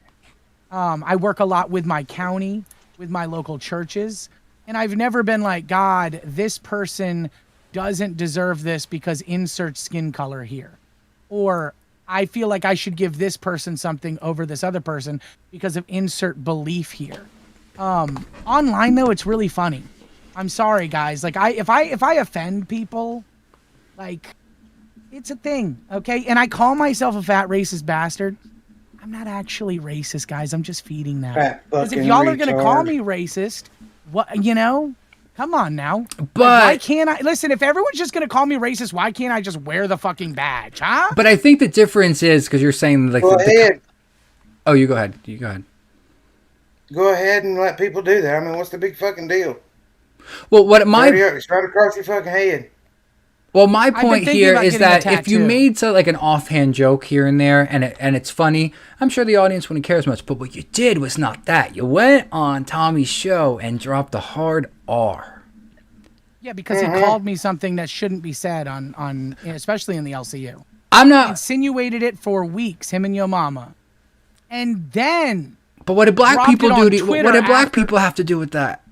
I work a lot with my county, with my local churches, and I've never been like, God, this person doesn't deserve this because insert skin color here. Or I feel like I should give this person something over this other person because of insert belief here. Online though, it's really funny. I'm sorry, guys. If I offend people, it's a thing, okay? And I call myself a fat racist bastard. I'm not actually racist, guys. I'm just feeding that. Because if y'all are gonna call me racist, come on now. But why can't I listen? If everyone's just gonna call me racist, why can't I just wear the fucking badge, huh? But I think the difference is because you're saying Go ahead. Oh, you go ahead. You go ahead. Go ahead and let people do that. I mean, what's the big fucking deal? Well, what my It's right across your fucking head. Well, my point here is that getting a if you tattoo. made an offhand joke here and there, and it's funny, I'm sure the audience wouldn't care as much. But what you did was not that. You went on Tommy's show and dropped the hard R. Yeah, because he called me something that shouldn't be said on especially in the LCU. I'm not. Insinuated it for weeks, him and your mama. And then But what did black dropped people it do? on To, what Twitter did black after- people have to do with that?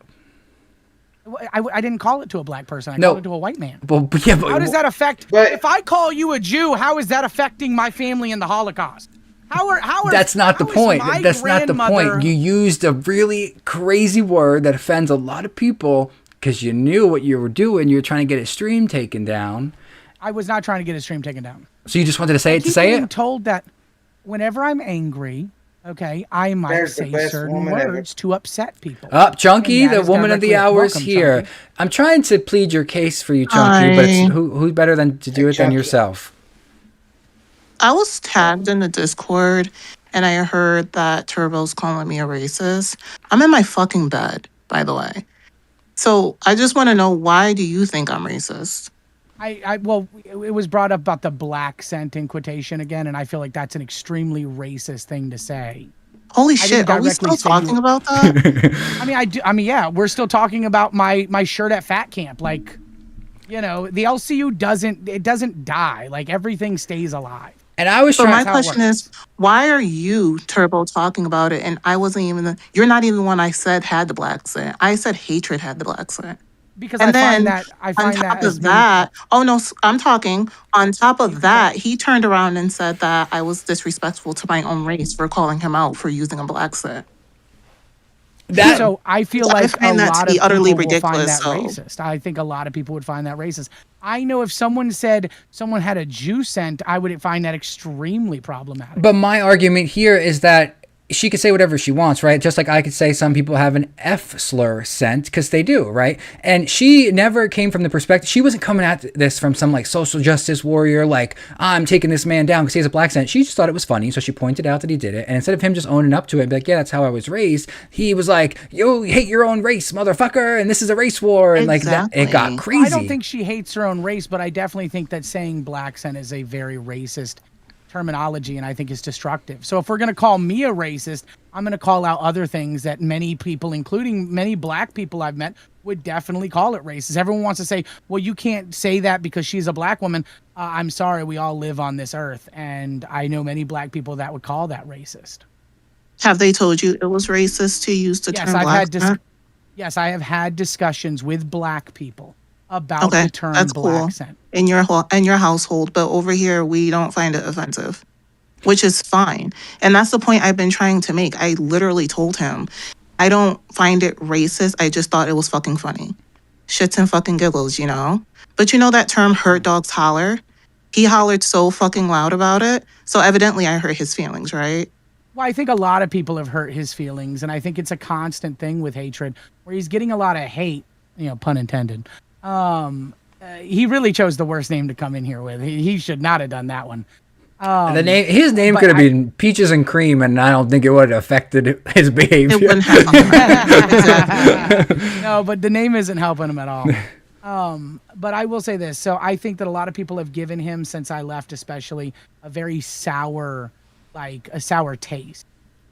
I didn't call it to a black person. I No. called it to a white man. Well, yeah, but How does that affect? But- If I call you a Jew, how is that affecting my family in the Holocaust? That's not the point. That's not the point. You used a really crazy word that offends a lot of people because you knew what you were doing. You were trying to get his stream taken down. I was not trying to get his stream taken down. So you just wanted to say it to Keep say getting it? told that whenever I'm angry, okay, I might There's the say best certain woman ever. words to upset people. Up, Chunky, And that the is woman of the directly- hour is welcome, here. Chunky. I'm trying to plead your case for you, Chunky, but it's, who's better than to do it than Chunky. yourself? I was tagged in the Discord and I heard that Turbo's calling me a racist. I'm in my fucking bed, by the way. So I just want to know, why do you think I'm racist? Well, it was brought up about the black scent in quotation again, and I feel like that's an extremely racist thing to say. Holy didn't shit, are we directly still say talking you- about that? I mean, yeah, we're still talking about my shirt at Fat Camp. Like, you know, the LCU doesn't die. Like, everything stays alive. And I was So my trying. question is, why are you, Turbo, talking about it? And I wasn't even you're not even the one I said had the black scent. I said Hatred had the black scent. Because And I find then that on top as of being- that, oh no, I'm talking. On top of that, he turned around and said that I was disrespectful to my own race for calling him out for using a black scent. That, So I feel I like find a that to lot be of utterly people will find ridiculous, that so- racist. I think a lot of people would find that racist. I know if someone said someone had a Jew scent, I would find that extremely problematic. but my argument here is that she could say whatever she wants, right? Just like I could say some people have an F slur scent because they do, right? And she never came from the perspective, she wasn't coming at this from some like social justice warrior, like, I'm taking this man down because he has a black scent. She just thought it was funny. So she pointed out that he did it. And instead of him just owning up to it and be like, yeah, that's how I was raised, he was like, you hate your own race, motherfucker. And this is a race war. And like that, it got Exactly. crazy. I don't think she hates her own race, but I definitely think that saying black scent is a very racist terminology, and I think it's destructive. So if we're going to call me a racist, I'm going to call out other things that many people, including many black people I've met, would definitely call it racist. Everyone wants to say, well, you can't say that because she's a black woman. I'm sorry, we all live on this earth, and I know many black people that would call that racist. Have they told you it was racist to use the Yes, term I've black had scent? yes, I have had discussions with black people about Okay, the term that's black cool. scent. in your household, but over here we don't find it offensive, which is fine. And that's the point I've been trying to make. I literally told him, I don't find it racist. I just thought it was fucking funny. Shits and fucking giggles, you know? But you know that term hurt dogs holler? He hollered so fucking loud about it. So evidently I hurt his feelings, right? Well, I think a lot of people have hurt his feelings, and I think it's a constant thing with Hatred, where he's getting a lot of hate, you know, pun intended. He really chose the worst name to come in here with. He should not have done that one. His name but could have been Peaches and Cream, and I don't think it would have affected his behavior. It wouldn't have. Exactly. No, but the name isn't helping him at all. But I will say this. So I think that a lot of people have given him, since I left especially, a very sour, like a sour taste.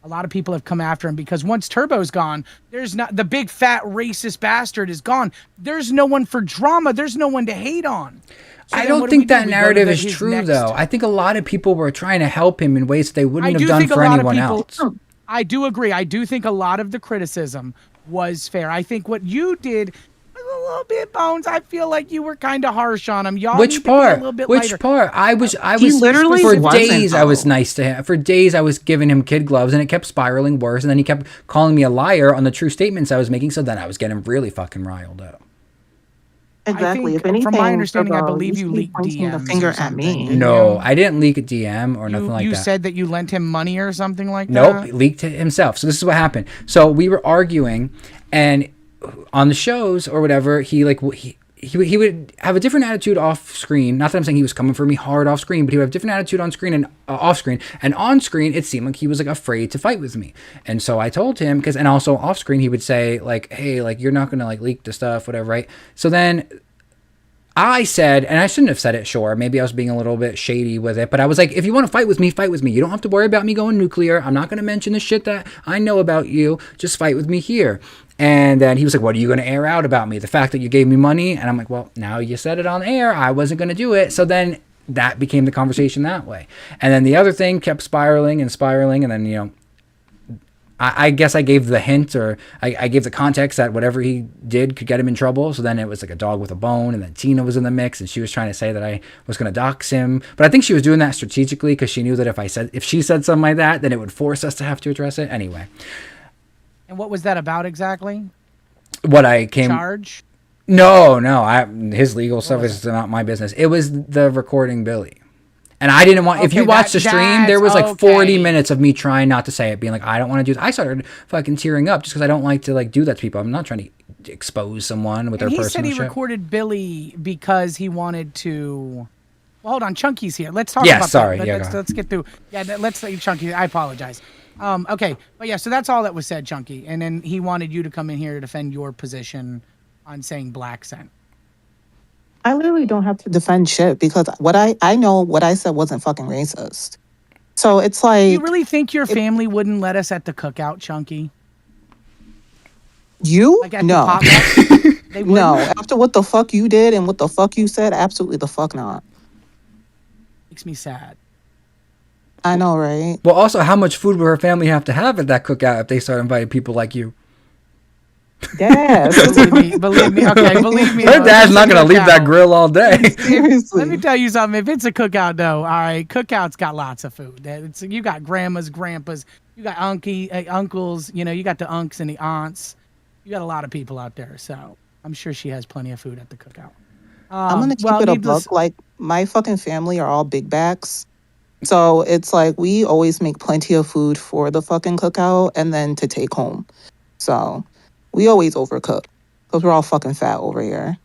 A lot of people have come after him because once Turbo's gone, there's not, the big fat racist bastard is gone. There's no one for drama. There's no one to hate on. So I then don't what do we think do? that We go to narrative the- is his true, next- though. I think a lot of people were trying to help him in ways that they wouldn't I have do done think a for lot of anyone people- else. I do agree. I do think a lot of the criticism was fair. I think what you did was a little bit, Bones. I feel like you were kind of harsh on him. Y'all need Which to be a part? little bit Which lighter. part? I was literally for wasn't, days I was though. nice to him. For days I was giving him kid gloves, and it kept spiraling worse. And then he kept calling me a liar on the true statements I was making. So then I was getting really fucking riled up. Exactly. think, If anything, from my understanding, I Turbo, believe you you should be leaked pointing the DMs finger or at something, me. didn't No, you? I didn't leak a DM or nothing like You that. said that you lent him money or something like Nope, that. he leaked it himself. So this is what happened. So we were arguing, and on the shows or whatever, he would have a different attitude off screen. Not that I'm saying he was coming for me hard off screen, but he would have a different attitude on screen and off screen. And on screen, it seemed like he was like afraid to fight with me. And so I told him, and also off screen, he would say like, "Hey, like you're not gonna like leak the stuff, whatever, right?" So then I said, and I shouldn't have said it, sure. Maybe I was being a little bit shady with it, but I was like, if you want to fight with me, fight with me. You don't have to worry about me going nuclear. I'm not going to mention the shit that I know about you. Just fight with me here. And then he was like, what are you going to air out about me? The fact that you gave me money? And I'm like, well, now you said it on air. I wasn't going to do it. So then that became the conversation that way. And then the other thing kept spiraling and spiraling. And then, you know, I guess I gave the hint, or I gave the context that whatever he did could get him in trouble. So then it was like a dog with a bone, and then Tina was in the mix, and she was trying to say that I was going to dox him. But I think she was doing that strategically because she knew that if she said something like that, then it would force us to have to address it anyway. And what was that about exactly? What I came charge? No, his legal stuff is not my business. It was the recording Billy. And I didn't want, if you watch the stream, there was like 40 minutes of me trying not to say it, being like, I don't want to do this. I started fucking tearing up just because I don't like to like do that to people. I'm not trying to expose someone with their personal shit. He said he recorded Billy because he wanted to. Well, hold on, Chunky's here. Let's talk about sorry. that. Let's get through. Yeah, let's say Chunky. I apologize. Okay, but yeah, so that's all that was said, Chunky. And then he wanted you to come in here to defend your position on saying black scent. I literally don't have to defend shit because what I know what I said wasn't fucking racist. So it's like, you really think your family wouldn't let us at the cookout, Chunky? You? Like at no. The they no. After what the fuck you did and what the fuck you said, absolutely the fuck not. Makes me sad. I know, right? Well, also, how much food would her family have to have at that cookout if they start inviting people like you? Yes. believe me. Okay, believe me. Her dad's not gonna leave that grill all day. Seriously. Let me tell you something. If it's a cookout, though, all right, cookout's got lots of food. You got grandmas, grandpas, you got uncles. You know, you got the unks and the aunts. You got a lot of people out there. So I'm sure she has plenty of food at the cookout. I'm gonna keep it a buck. Like my fucking family are all big backs. So it's like we always make plenty of food for the fucking cookout and then to take home. So we always overcook because we're all fucking fat over here.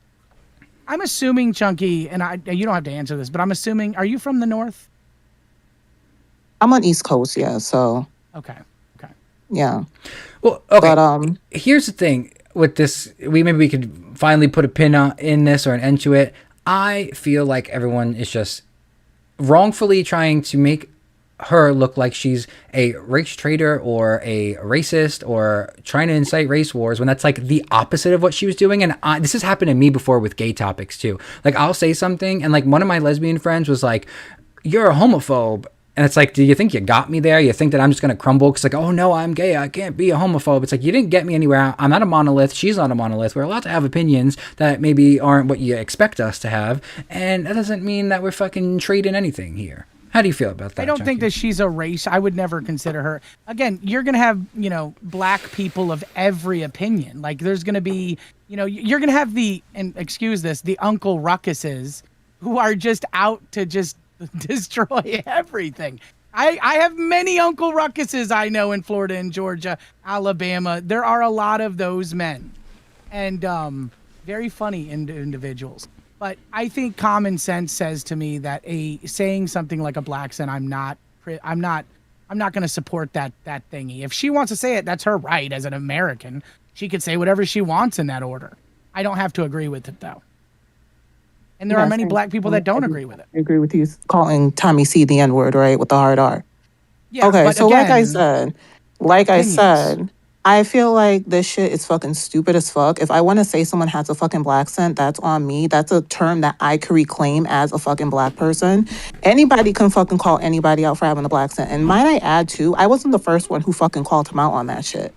I'm assuming, Chunky, and you don't have to answer this, but I'm assuming, are you from the north? I'm on East Coast, yeah. So okay, yeah. Well, okay. But here's the thing with this. Maybe we could finally put a pin in this or an end to it. I feel like everyone is just wrongfully trying to make her look like she's a race traitor or a racist or trying to incite race wars when that's like the opposite of what she was doing. And this has happened to me before with gay topics too. Like I'll say something and like one of my lesbian friends was like, you're a homophobe. And it's like, do you think you got me there? You think that I'm just going to crumble? Because like, oh no, I'm gay. I can't be a homophobe. It's like, you didn't get me anywhere. I'm not a monolith. She's not a monolith. We're allowed to have opinions that maybe aren't what you expect us to have. And that doesn't mean that we're fucking trading anything here. How do you feel about that? I don't Chunky? think that she's a race. I would never consider her. Again, you're going to have, you know, black people of every opinion. Like there's going to be, you know, you're going to have and excuse this, the Uncle Ruckuses who are just out to just destroy everything. I have many Uncle Ruckuses I know in Florida and Georgia, Alabama. There are a lot of those men and very funny individuals. But I think common sense says to me that saying something like a black scent, I'm not going to support that thingy. If she wants to say it, that's her right as an American. She could say whatever she wants in that order. I don't have to agree with it though. And there are many black people that don't agree with it. I agree with you calling Tommy C the N-word, right? With the hard R. Yeah, okay, so again, like I said, I feel like this shit is fucking stupid as fuck. If I want to say someone has a fucking black scent, that's on me. That's a term that I could reclaim as a fucking black person. Anybody can fucking call anybody out for having a black scent. And might I add too, I wasn't the first one who fucking called him out on that shit.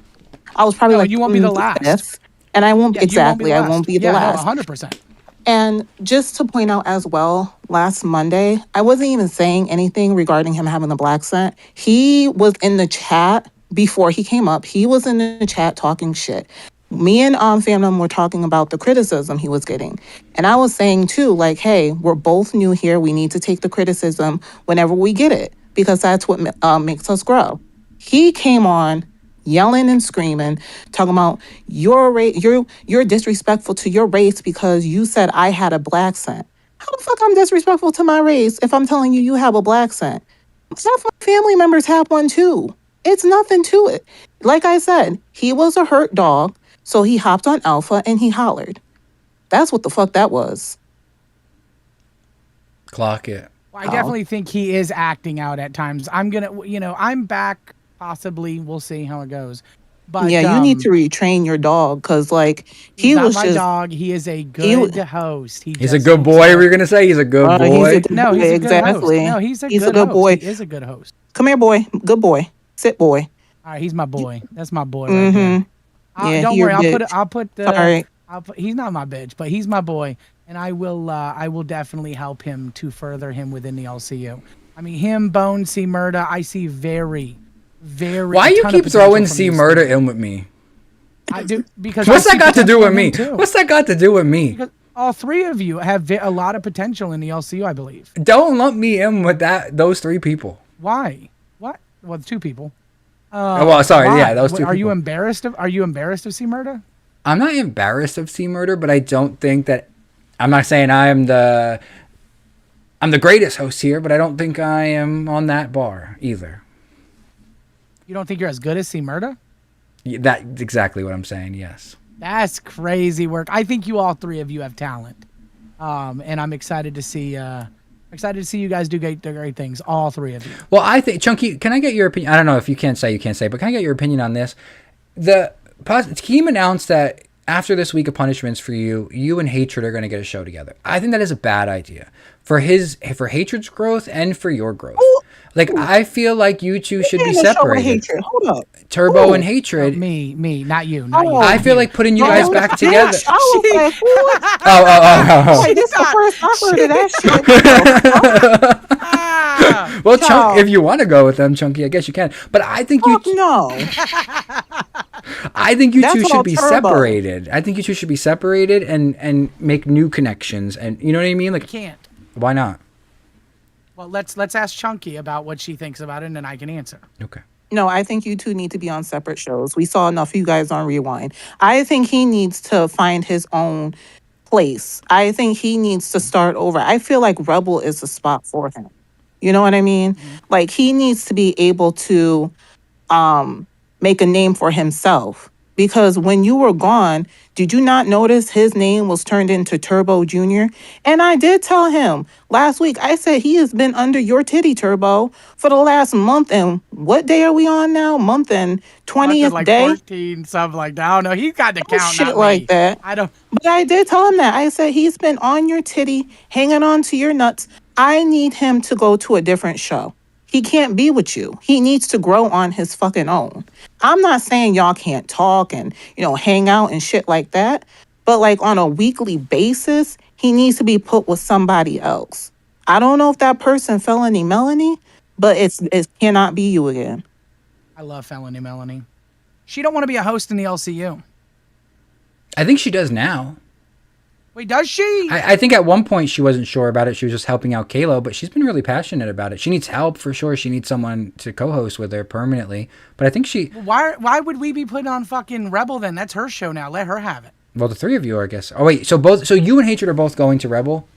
I was probably you won't be the last. Fifth, and I won't exactly. I won't be the last. 100%. And just to point out as well, last Monday, I wasn't even saying anything regarding him having a black scent. He was in the chat before he came up. He was in the chat talking shit. Me and Phantom were talking about the criticism he was getting. And I was saying too, like, hey, we're both new here. We need to take the criticism whenever we get it, because that's what makes us grow. He came on yelling and screaming, talking about you're disrespectful to your race because you said I had a black scent. How the fuck I'm disrespectful to my race if I'm telling you have a black scent? Some of my family members have one too. It's nothing to it. Like I said, he was a hurt dog, so he hopped on Alpha and he hollered. That's what the fuck that was. Clock it. I definitely think he is acting out at times. I'm back. Possibly, we'll see how it goes. But Yeah, you need to retrain your dog because, like, he he's not was my just. dog. He is a good host. He's a good boy. We're gonna say he's a good boy. No, he's a good exactly. host. No, he's a He's good a good host. boy. He is a good host. Come here, boy. Good boy. Sit, boy. All right, he's my boy. That's my boy right there. Yeah, Don't he your worry. bitch. I'll put. Sorry. He's not my bitch, but he's my boy, and I will definitely help him to further him within the LCU. I mean, him, Bone, C Murda, I see very. Why you ton of keep potential throwing from C these Murder two. in with me? I do because What's I that see got to do potential with in me? him too. What's that got to do with me? Because all three of you have a lot of potential in the LCU, I believe. Don't lump me in with those three people. Why? What? Well, two people. Well, sorry, why? yeah, those two Are you people. embarrassed of? Are you embarrassed of C Murda? I'm not embarrassed of C Murder, but I don't think that. I'm not saying I'm the greatest host here, but I don't think I am on that bar either. You don't think you're as good as C Murda? That's exactly what I'm saying. Yes. That's crazy work. I think all three of you have talent, and I'm excited to see. Excited to see you guys do great things. All three of you. Well, I think Chunky. Can I get your opinion? I don't know if you can't say, but can I get your opinion on this? Team announced that after this week of punishments for you and Hatred are going to get a show together. I think that is a bad idea for Hatred's growth and for your growth. Like, I feel like you two should be separated. Hatred. Hold up. Turbo and Hatred. Me, not you, not you. I feel like putting you guys back together. I was like, what? Oh. Like, this is the first I heard of that shit. Well, Chunk, if you want to go with them, Chunky, I guess you can. But I think no. I think you That's two should all be Turbo. separated. I think you two should be separated and make new connections. And you know what I mean? Like, Can't. why not? Well, let's ask Chunky about what she thinks about it, and then I can answer. Okay. No, I think you two need to be on separate shows. We saw enough of you guys on Rewind. I think he needs to find his own place. I think he needs to start over. I feel like Rebel is the spot for him. You know what I mean? Like, he needs to be able to make a name for himself. Because when you were gone, did you not notice his name was turned into Turbo Jr.? And I did tell him last week, I said he has been under your titty, Turbo, for the last month. And what day are we on now? Month and 20th like day? 14, something like that. I don't know. He's got to count. Shit not like me. that. I don't. But I did tell him that. I said he's been on your titty, hanging on to your nuts. I need him to go to a different show. He can't be with you. He needs to grow on his fucking own. I'm not saying y'all can't talk and, hang out and shit like that. But like on a weekly basis, he needs to be put with somebody else. I don't know if that person Felony Melanie, but it cannot be you again. I love Felony Melanie. She don't want to be a host in the LCU. I think she does now. Wait, does she? I think at one point she wasn't sure about it. She was just helping out Kalo, but she's been really passionate about it. She needs help for sure. She needs someone to co-host with her permanently. But I think Why would we be putting on fucking Rebel then? That's her show now. Let her have it. Well, the three of you are, I guess. Oh wait, so you and Hatred are both going to Rebel?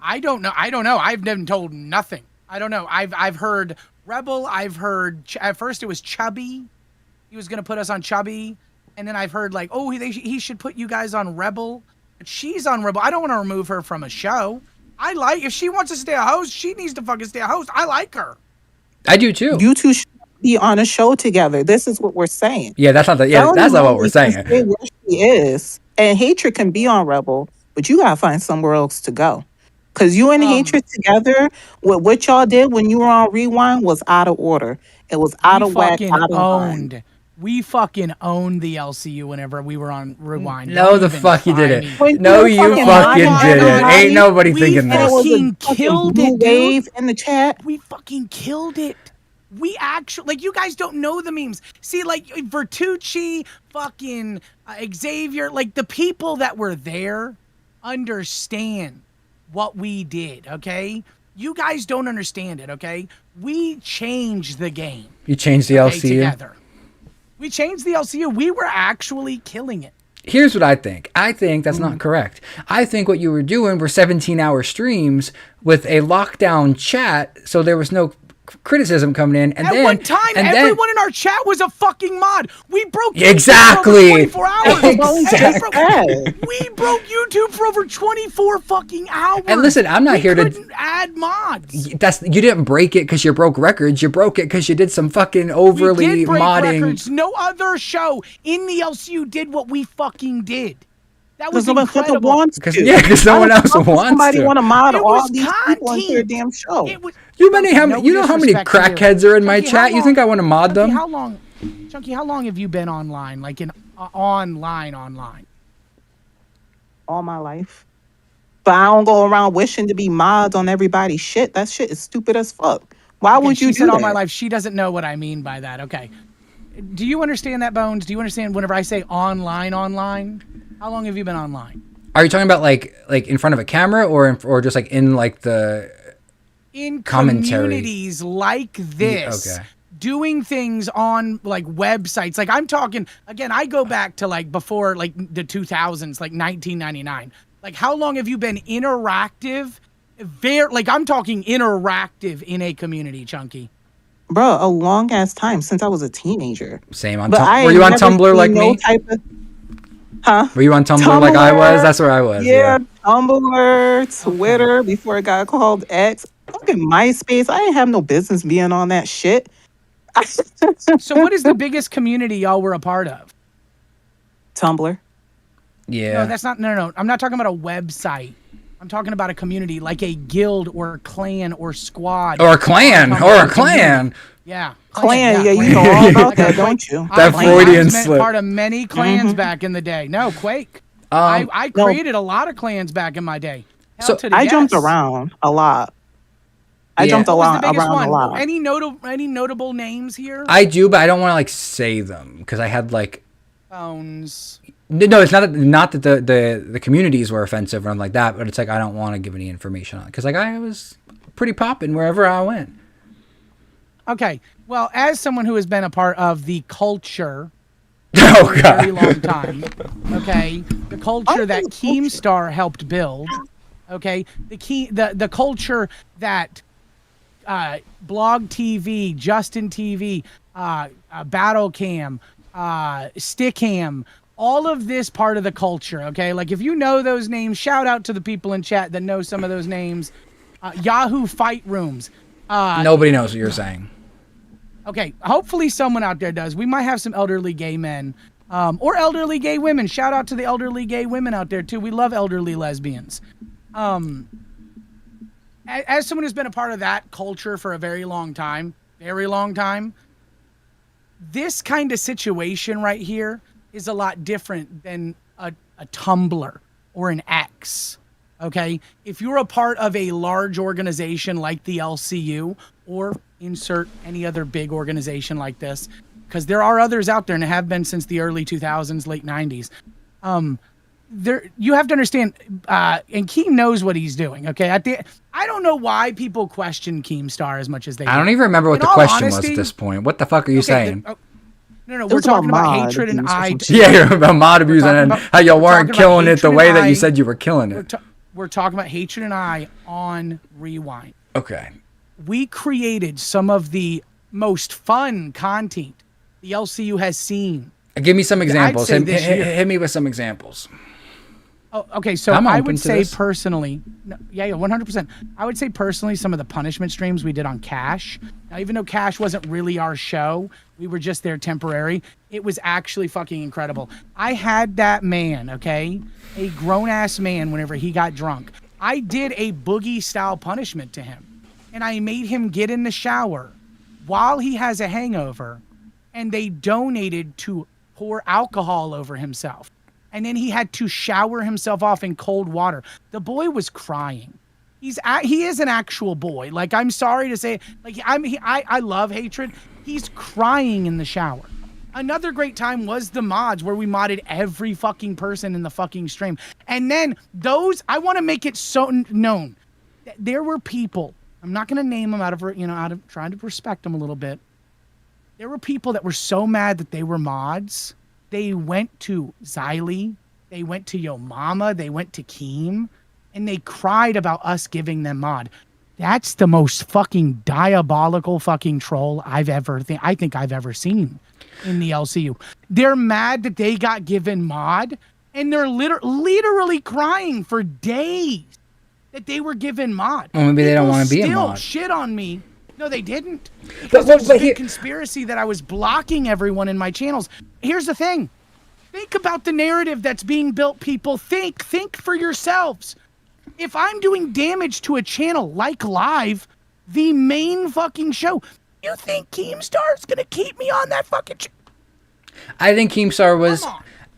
I don't know. I've been told nothing. I don't know. I've heard Rebel. I've heard at first it was Chubby. He was gonna put us on Chubby, and then I've heard like, oh, he should put you guys on Rebel. But she's on Rebel. I don't want to remove her from a show. If she wants to stay a host, she needs to fucking stay a host. I like her. I do too. You two should be on a show together. This is what we're saying. Yeah, that's not what we're saying. Stay where she is, and Hatred can be on Rebel, but you gotta find somewhere else to go. Cause you and Hatred together, what y'all did when you were on Rewind was out of order. It was out of whack. Out of line. We fucking owned the LCU whenever we were on Rewind. No, the fuck you didn't. When No, you you fucking fucking lied, didn't. lied, Ain't nobody we thinking And it this. was a fucking fucking killed blue it, dude. wave in the chat. We fucking killed it. We actually, like, you guys don't know the memes. See, like, Vertucci, fucking Xavier, like, the people that were there understand what we did, okay? You guys don't understand it, okay? We changed the game. You changed the okay, LCU. together. We changed the LCU. We were actually killing it. Here's what I think. I think that's not correct. I think what you were doing were 17-hour streams with a lockdown chat, so there was no criticism coming in, and At then one time, and everyone in our chat was a fucking mod. We broke YouTube Exactly. for over 24 hours. We broke YouTube for over 24 fucking hours. And listen, I'm not here to couldn't add mods. you didn't break it because you broke records. You broke it because you did some fucking overly We did break modding. records. No other show in the LCU did what we fucking did. That was Because no one fucking incredible. wants Because to. no one else wants Somebody to. want to mod It all was these people into their content. damn show. It was, You Chunky, know how many disrespect to you. crackheads are in my Chunky, how chat? You long- think I want to mod Chunky, them? Chunky, how long have you been online? Like in online? All my life. But I don't go around wishing to be mods on everybody's shit. That shit is stupid as fuck. Why Okay, would you she do said that? all my life. She doesn't know what I mean by that. Okay. Do you understand that, Bones? Do you understand whenever I say online? How long have you been online? Are you talking about like in front of a camera or just like in like the In commentary? communities like this. okay. Doing things on like websites. Like I'm talking again, I go back to like before like the 2000s, like 1999. Like how long have you been interactive? Like I'm talking interactive in a community, Chunky. Bro, a long ass time since I was a teenager. Same on But I Were you on never Tumblr seen like no me? type of, huh? Were you on Tumblr like I was? That's where I was. Yeah, Tumblr, Twitter, before it got called X. Fucking MySpace. I didn't have no business being on that shit. So what is the biggest community y'all were a part of? Tumblr. Yeah. No, that's not. No. I'm not talking about a website. I'm talking about a community like a guild or clan or squad. Or a clan. Or Or a clan. Yeah. Clan, yeah, you clan. know all about Like that, a- don't you? That I Freudian was slip. part of many clans back in the day. No, Quake. I no. created a lot of clans back in my day. Hell So to the I jumped yes. around a lot. I Yeah. jumped What was around the biggest a one? lot. Any notable names here? I do, but I don't want to like say them because I had like Bones. no, it's not that the communities were offensive or anything like that, but it's like I don't want to give any information on it because like I was pretty popping wherever I went. Okay. Well, as someone who has been a part of the culture Oh for a god. very long time, okay, the culture that Keemstar helped build, okay, the culture that Blog TV, Justin TV, Battle Cam, Stickam, all of this part of the culture, okay? Like if you know those names, shout out to the people in chat that know some of those names. Yahoo Fight Rooms. Nobody knows what you're saying. Okay, hopefully someone out there does. We might have some elderly gay men or elderly gay women. Shout out to the elderly gay women out there too. We love elderly lesbians. As someone who's been a part of that culture for a very long time, this kind of situation right here is a lot different than a Tumblr or an X. Okay, if you're a part of a large organization like the LCU or insert any other big organization like this, because there are others out there and have been since the early 2000s, late 90s. There, you have to understand, and Keem knows what he's doing. Okay, I don't know why people question Keemstar as much as they do. I don't even remember what In the all question was honesty- at this point. What the fuck are you saying? No, It we're was about talking about mod hatred and abuse or I. some shit. Yeah, you're about mod abuse and talking about- how y'all we're weren't talking about killing it the hatred way and that you I- said you were killing it. We're talking about hatred and I on Rewind. Okay. We created some of the most fun content the LCU has seen. Give me some examples. say Hit, this year. hit me with some examples. Oh, okay, so I'm I open would to say this. personally, 100%. I would say personally, some of the punishment streams we did on Cash. Now, even though Cash wasn't really our show, we were just there temporary. It was actually fucking incredible. I had that man, okay, a grown ass man. Whenever he got drunk, I did a boogie style punishment to him, and I made him get in the shower while he has a hangover, and they donated to pour alcohol over himself. And then he had to shower himself off in cold water. The boy was crying. He is an actual boy. Like, I'm sorry to say, like, I love hatred. He's crying in the shower. Another great time was the mods where we modded every fucking person in the fucking stream. And then I want to make it so known that there were people, I'm not going to name them out of trying to respect them a little bit. There were people that were so mad that they were mods. They went to Xylee, they went to Yo Mama, they went to Keem, and they cried about us giving them mod. That's the most fucking diabolical fucking troll I think I've ever seen in the LCU. They're mad that they got given mod, and they're literally crying for days that they were given mod. Well, maybe they don't People want to be a still mod. shit on me. No, they didn't. Because there was a big conspiracy that I was blocking everyone in my channels. Here's the thing. Think about the narrative that's being built, people. Think for yourselves. If I'm doing damage to a channel like Live, the main fucking show, you think Keemstar's gonna keep me on that fucking I think Keemstar was...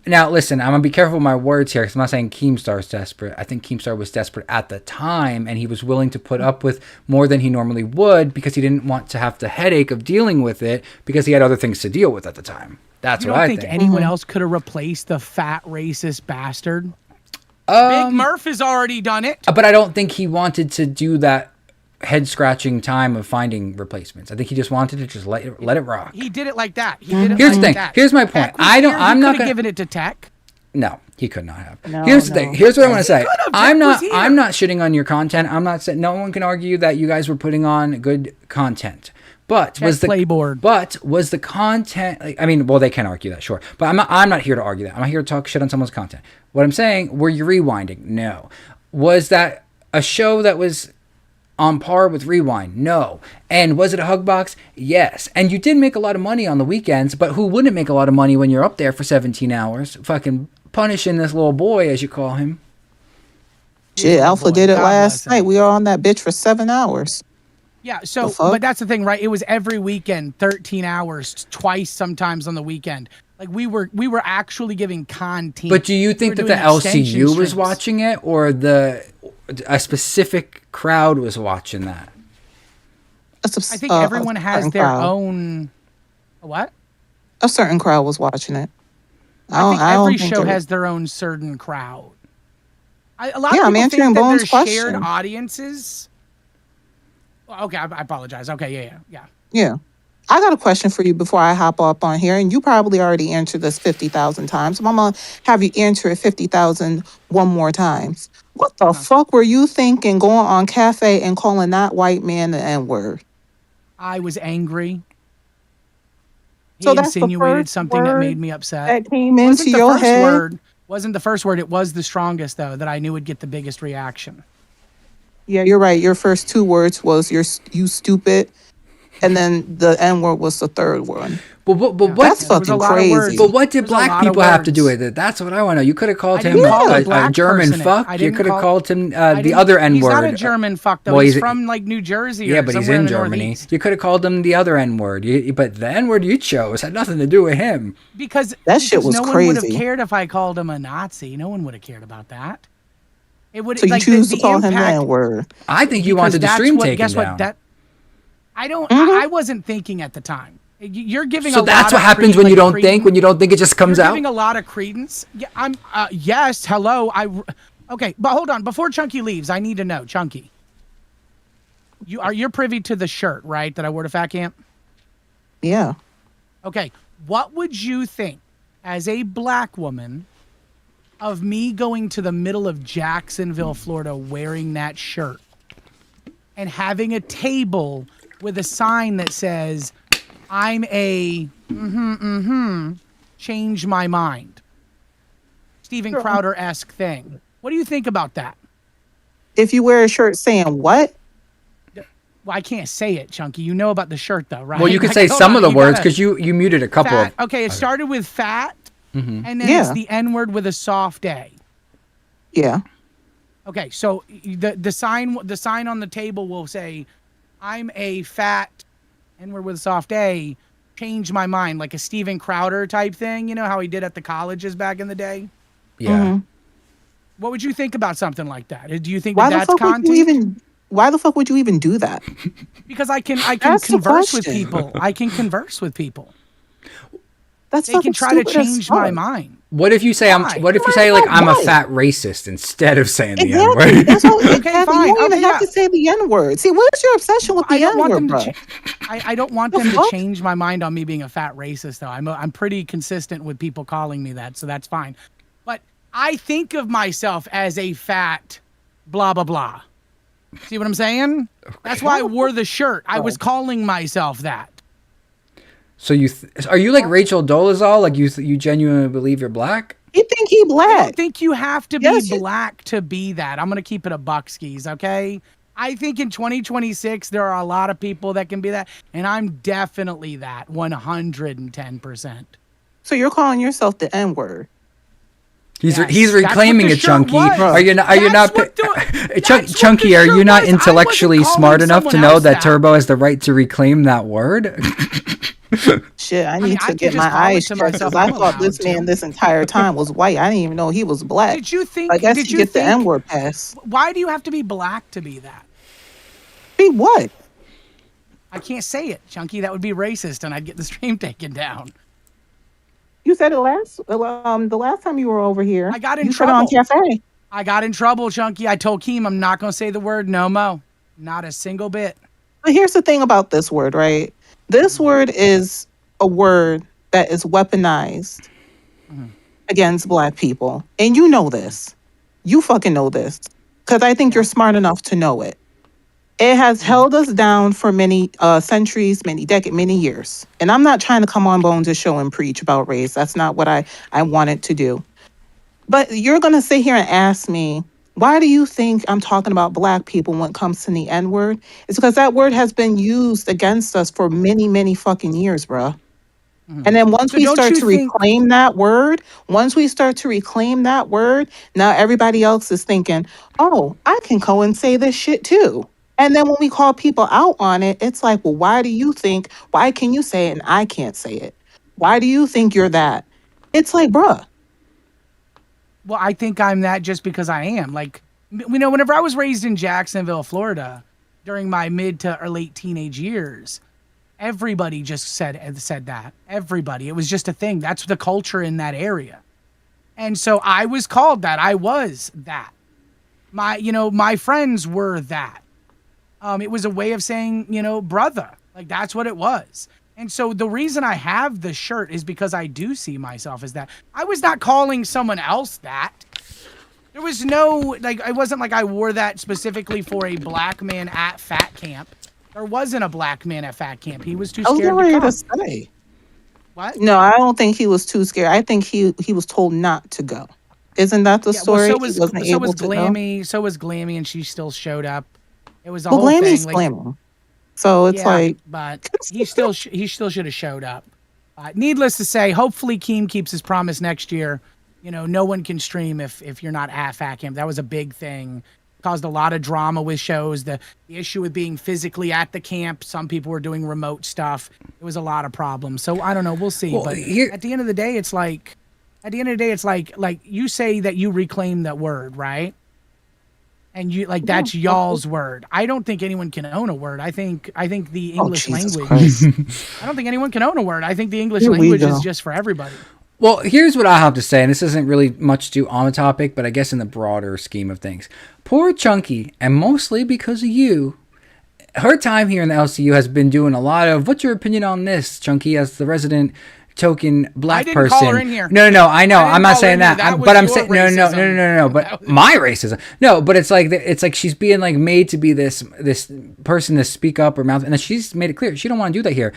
Now, listen, I'm going to be careful with my words here because I'm not saying Keemstar's desperate. I think Keemstar was desperate at the time, and he was willing to put up with more than he normally would because he didn't want to have the headache of dealing with it because he had other things to deal with at the time. That's what I think. You don't think anyone else could have replaced the fat racist bastard? Big Murph has already done it. But I don't think he wanted to do that head-scratching time of finding replacements. I think he just wanted to just let it rock. He did it like that. He did it Here's like the thing. that. Here's my point. I'm not gonna given it to Tech. No, he could not have. No, Here's the thing. Here's what I want to say. I'm not was here. shitting on your content. I'm not saying no one can argue that you guys were putting on good content. But was the content like, I mean, well, they can argue that, sure. But I'm not here to argue that. I'm not here to talk shit on someone's content. What I'm saying, were you rewinding? No. Was that a show that was on par with Rewind? No. And was it a hug box? Yes. And you did make a lot of money on the weekends, but who wouldn't make a lot of money when you're up there for 17 hours fucking punishing this little boy, as you call him? Shit, Alpha did it last night. We were on that bitch for 7 hours. Yeah, so, but that's the thing, right? It was every weekend, 13 hours, twice sometimes on the weekend. Like, we were actually giving content. But do you think that the LCU was watching it, or a specific crowd was watching that? I think everyone has their own... What? A certain crowd was watching it. I think every show has their own certain crowd. A lot of people answering think that Bones' there's shared question. audiences. Okay, I apologize. Okay, yeah. Yeah. I got a question for you before I hop up on here, and you probably already answered this 50,000 times. So I'm going to have you answer it 50,000 one more times. What the fuck were you thinking going on Cafe and calling that white man the N-word? I was angry. He So that's the insinuated first something that word made me upset. that came into your head? Wasn't the first word. It was the strongest, though, that I knew would get the biggest reaction. Yeah, you're right. Your first 2 words was you stupid, and then the N-word was the third one. But what? That's fucking crazy. But what did black people have to do with it? That's what I want to know. You could have called him a German fuck. You could have called him the other N-word. He's not a German fuck, though. Well, he's from, like, New Jersey or yeah, but he's somewhere in the Germany. Northeast. You could have called him the other N-word. But the N-word you chose had nothing to do with him. Because that shit was no crazy. one would have cared if I called him a Nazi. No one would have cared about that. It would. So you like, choose the to call him the impact- N-word. I think you wanted the stream taken Guess down. what? I don't. I wasn't thinking at the time. You're giving. So a that's lot what of happens when you don't credence. think. When you don't think, it just comes You're out. giving a lot of credence. Yeah, I'm. Yes. Hello. Okay, but hold on. Before Chunky leaves, I need to know, Chunky. You're privy to the shirt, right? That I wore to Fat Camp. Yeah. Okay. What would you think, as a black woman, of me going to the middle of Jacksonville, Florida, wearing that shirt, and having a table with a sign that says, "I'm a change my mind," Steven Crowder-esque thing? What do you think about that? If you wear a shirt saying what? Well, I can't say it, Chunky. You know about the shirt, though, right? Well, you could Like, say hold some on, of the you words gotta- because you muted a couple Fat. of. Okay, it started with fat, Mhm. and then it's the N-word with a soft A. Yeah. Okay, so the sign on the table will say, "I'm a fat," N-word with a soft A. Change my mind, like a Steven Crowder type thing. You know how he did at the colleges back in the day. Yeah. What would you think about something like that? Do you think Why that the that's fuck would content? you even? Why the fuck would you even do that? Because I can That's the converse with question. people. I can converse with people. That's They can fucking try to stupid as change my fuck. mind. What if you say Why? What if you Why say like not? I'm a Why? fat racist instead of saying the Exactly. N-word? That's all. Okay, Exactly. fine. You don't even Okay, have to say the N-word. See, what is your obsession with I the don't want N-word, them bro? to. I don't want The them to fuck? change my mind on me being a fat racist, though. I'm pretty consistent with people calling me that, so that's fine. But I think of myself as a fat, blah blah blah. See what I'm saying? That's why I wore the shirt. I was calling myself that. So are you like Rachel Dolezal? Like you genuinely believe you're black? You think he I black? don't think you have to be black to be that. I'm going to keep it a buck skis, okay? I think in 2026, there are a lot of people that can be that, and I'm definitely that, 110%. So you're calling yourself the N-word? He's Yes, he's that's what reclaiming the it, shirt Chunky. was. Are you not? Are you That's not? what that's what Chunky, the are you shirt not was. I wasn't intellectually calling smart enough to someone know else that that. Turbo has the right to reclaim that word? Shit, I mean, need I to can get just my call it eyes to checked myself. because I I'm thought this allowed to. man this entire time was white. I didn't even know he was black. Did you think? I guess Did he you get the think? N-word pass. Why do you have to be black to be that? Be what? I can't say it, Chunky. That would be racist, and I'd get the stream taken down. You said it the last time you were over here. I got in you said it on trouble. cafe. I got in trouble, Chunky. I told Keem I'm not gonna say the word no mo, not a single bit. But here's the thing about this word, right? This word is a word that is weaponized against black people. And you know this. You fucking know this. Because I think you're smart enough to know it. It has held us down for many centuries, many decades, many years. And I'm not trying to come on Bones to show and preach about race. That's not what I wanted to do. But you're going to sit here and ask me, why do you think I'm talking about black people when it comes to the N-word? It's because that word has been used against us for many, many fucking years, bruh. And then once So we don't start you to think- reclaim that word, now everybody else is thinking, oh, I can go and say this shit too. And then when we call people out on it, it's like, well, why can you say it and I can't say it? Why do you think you're that? It's like, bruh. Well, I think I'm that just because I am. Like, you know, whenever I was raised in Jacksonville, Florida, during my mid to or late teenage years, everybody just said that. Everybody. It was just a thing. That's the culture in that area. And so I was called that. I was that. My friends were that. It was a way of saying, brother. Like, that's what it was. And so the reason I have the shirt is because I do see myself as that. I was not calling someone else that. There was no, it wasn't like I wore that specifically for a black man at fat camp. There wasn't a black man at fat camp. He was too I was scared getting to ready come. to say. What? No, I don't think he was too scared. I think he was told not to go. Isn't that the story? Well, He wasn't able to go? Glammy. So was Glammy, and she still showed up. It was a Well, whole Glammy's thing. glamming. So it's like, but he still should have showed up. Needless to say, hopefully Keem keeps his promise next year. No one can stream if you're not at fat camp. That was a big thing. Caused a lot of drama with shows. The issue with being physically at the camp. Some people were doing remote stuff. It was a lot of problems. So I don't know. We'll see. Well, but here- at the end of the day, it's like you say that you reclaim that word, right? And you that's y'all's word. I don't think anyone can own a word. I think the English Jesus language. Christ. I don't think anyone can own a word. I think the English Here we language go. is just for everybody. Well, here's what I have to say, and this isn't really much to do on the topic, but I guess in the broader scheme of things. Poor Chunky, and mostly because of you, her time here in the LCU has been doing a lot of, what's your opinion on this, Chunky, as the resident token black I didn't person? call her in here. No, I know. I didn't I'm not call her saying in here. that. That was But I'm your saying no. But That was- my racism. No, but it's like she's being made to be this person to speak up or mouth, and then she's made it clear she don't want to do that here.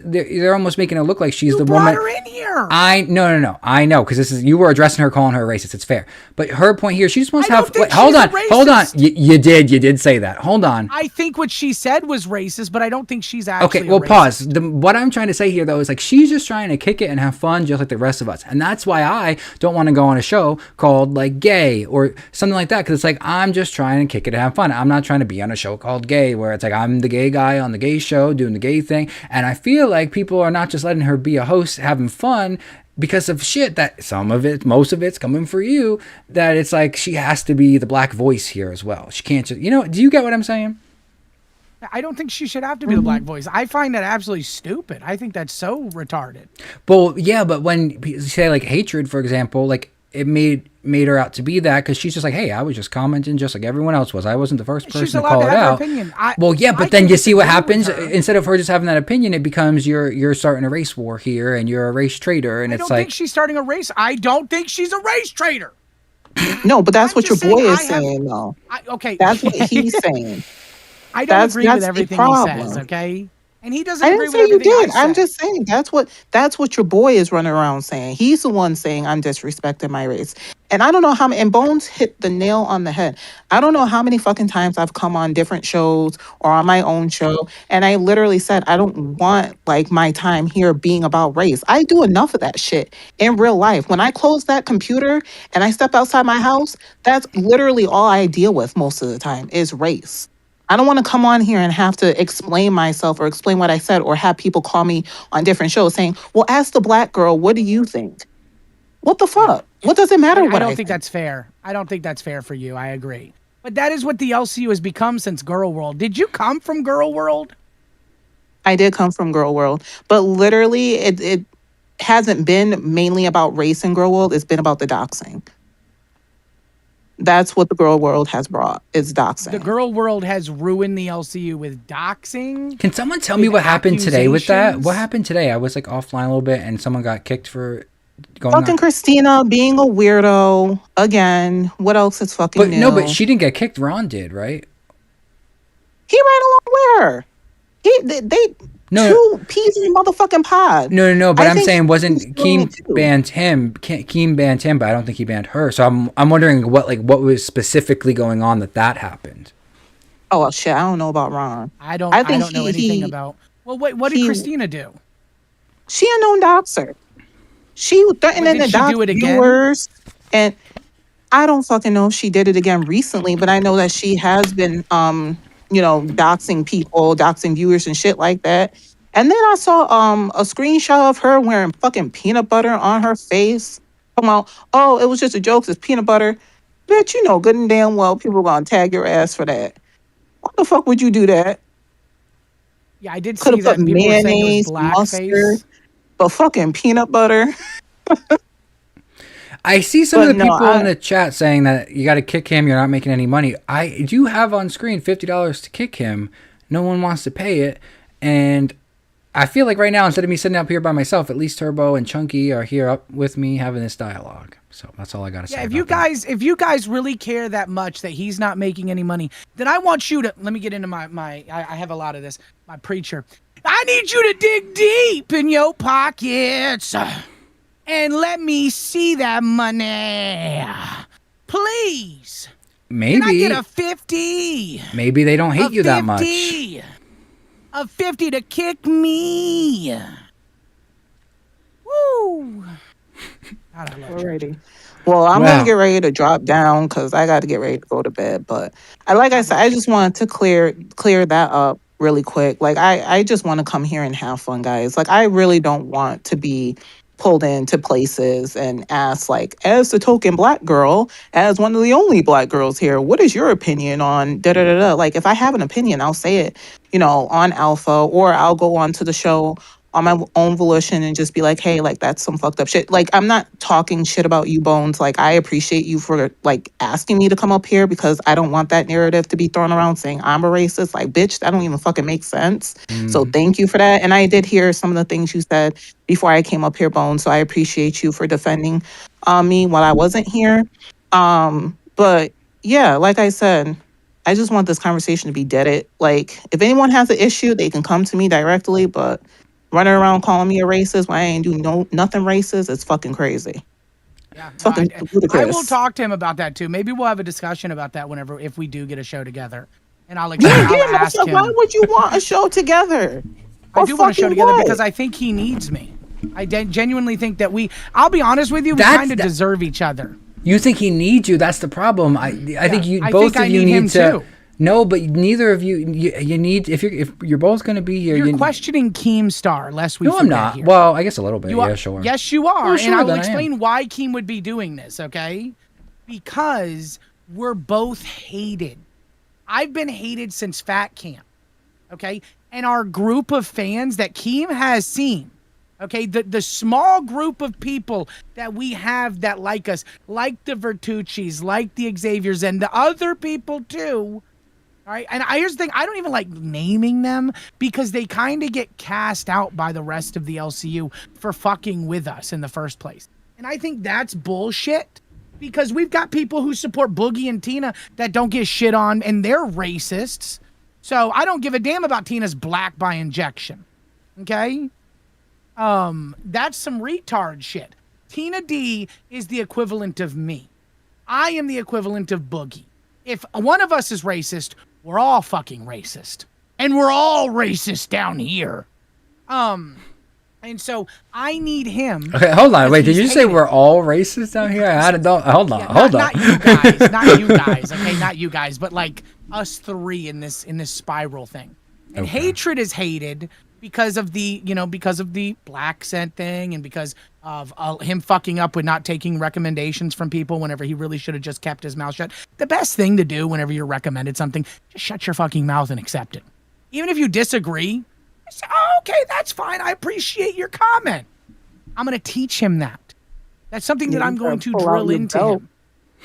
They're almost making it look like she's the Brought woman. her in here. No. I know, because you were addressing her, calling her a racist. It's fair. But her point here, she just wants I to don't have. think Wait, hold she's on, a hold on. racist. You did say that. Hold on. I think what she said was racist, but I don't think she's actually. Okay, well, a racist. pause. What I'm trying to say here, though, is she's just trying to kick it and have fun just like the rest of us. And that's why I don't want to go on a show called Gay or something like that, because it's I'm just trying to kick it and have fun. I'm not trying to be on a show called Gay where it's I'm the gay guy on the gay show doing the gay thing. And I feel like people are not just letting her be a host having fun because of shit that most of it's coming for you, that it's she has to be the black voice here as well. She can't just, do you get what I'm saying? I don't think she should have to be the black voice. I find that absolutely stupid. I think that's so retarded. Well, yeah, but when you say hatred, for example, it made her out to be that because she's just hey, I was just commenting just like everyone else was. I wasn't the first person She's to allowed call to it have her out. opinion. Well, yeah, but I then can you see what disagree with happens. her. Instead of her just having that opinion, it becomes you're starting a race war here and you're a race traitor, and I it's don't think she's starting a race. I don't think she's a race traitor. No, but that's I'm what your just saying boy is I have- saying, though. Okay. That's what he's saying. I don't agree that's with the everything he says, problem. okay? And he doesn't I agree didn't with say you everything I did. I'm say. just saying that's what your boy is running around saying. He's the one saying I'm disrespecting my race. And I don't know how many, and Bones hit the nail on the head. I don't know how many fucking times I've come on different shows or on my own show, and I literally said I don't want like my time here being about race. I do enough of that shit in real life. When I close that computer and I step outside my house, that's literally all I deal with most of the time is race. I don't want to come on here and have to explain myself or explain what I said or have people call me on different shows saying, well, as the black girl, what do you think? What the fuck? What does it matter I what don't think that's fair. I don't think that's fair for you. I agree. But that is what the LCU has become since Girl World. Did you come from Girl World? I did come from Girl World, but literally it hasn't been mainly about race in Girl World. It's been about the doxing. That's what the Girl World has brought, is doxing. The Girl World has ruined the LCU with doxing. Can someone tell me what happened today with that? What happened today? I was like offline a little bit and someone got kicked for going Fucking on. Christina being a weirdo again. What else is fucking But new? no, but she didn't get kicked. Ron did, right? He ran along where? They No. two peas in the motherfucking pod. No. But I I'm think saying she's wasn't doing Keem it too. banned him? Keem banned him, but I don't think he banned her. So I'm wondering what was specifically going on that happened. Oh well, shit! I don't know about Ron. I don't know he- anything he- about. Well, wait, what did he- Christina do? She a known doxer. She was threatening Did to she dox do it again? viewers, and I don't fucking know if she did it again recently, but I know that she has been, doxing people, doxing viewers and shit like that. And then I saw a screenshot of her wearing fucking peanut butter on her face. Come on, oh, it was just a joke. It's peanut butter. Bitch, you know good and damn well people gonna tag your ass for that. Why the fuck would you do that? Yeah, I did Could see have that. put And people were saying it mayonnaise, was mustard, blackface. but fucking peanut butter. I see some of But the no, people in the chat saying that you got to kick him. You're not making any money. I do have on screen $50 to kick him. No one wants to pay it, and I feel like right now instead of me sitting up here by myself, at least Turbo and Chunky are here up with me having this dialogue. So that's all I got to say. Yeah, about if you guys really care that much that he's not making any money, then I want you to let me get into I have a lot of this. My preacher. I need you to dig deep in your pockets and let me see that money. Please. Maybe. Can I get a 50? Maybe they don't hate you that much. A 50 to kick me. Woo. God, I love church. Alrighty. Well, I'm Wow. gonna get ready to drop down because I got to get ready to go to bed. But like I said, I just wanted to clear that up really quick. Like I just want to come here and have fun, guys. Like I really don't want to be pulled into places and asked, like, as the token black girl, as one of the only black girls here, what is your opinion on da da da da? Like if I have an opinion, I'll say it, on Alpha, or I'll go on to the show on my own volition and just be like, hey, like that's some fucked up shit. Like I'm not talking shit about you, Bones. Like I appreciate you for like asking me to come up here because I don't want that narrative to be thrown around saying I'm a racist. Like, bitch, that don't even fucking make sense. So thank you for that. And I did hear some of the things you said before I came up here, Bones. So I appreciate you for defending me while I wasn't here. But yeah, like I said, I just want this conversation to be deaded. Like if anyone has an issue, they can come to me directly, but running around calling me a racist when I ain't do nothing racist, it's fucking crazy. Yeah, It's fucking ludicrous. I will talk to him about that too. Maybe we'll have a discussion about that if we do get a show together, and I'll ask so him. why would you want a show together? I Or do want a show fucking together what? because I think he needs me. I genuinely think that I'll be honest with you, we That's- kind of deserve each other. You think he needs you? That's the problem. I think you I both think of I you need him need to. too. No, but neither of you need if you're both going to be here. You're questioning Keemstar, lest we No, I'm forget not. here. Well, I guess a little bit. You are, Yeah, sure. Yes, you are. Oh, sure, and I will then I am. explain why Keem would be doing this, okay? Because we're both hated. I've been hated since Fat Camp, okay? And our group of fans that Keem has seen, okay, the small group of people that we have that like us, like the Vertucci's, like the Xaviers, and the other people too. All right, and here's the thing, I don't even like naming them because they kind of get cast out by the rest of the LCU for fucking with us in the first place. And I think that's bullshit. because we've got people who support Boogie and Tina that don't get shit on, and they're racists. So I don't give a damn about Tina's black by injection. Okay? That's some retard shit. Tina D is the equivalent of me. I am the equivalent of Boogie. If one of us is racist, we're all fucking racist. And we're all racist down here. And so I need him. Okay, hold on. Wait, did you say hated. we're all racist down here? Hold on. Not you guys, not you guys. Okay, not you guys, but like us three in this spiral thing. And hatred is hated because of the black scent thing, and because of him fucking up with not taking recommendations from people whenever he really should have just kept his mouth shut. The best thing to do whenever you're recommended something, just shut your fucking mouth and accept it. Even if you disagree, say, oh, okay, that's fine. I appreciate your comment. I'm going to teach him that. That's something that I'm going to drill into him.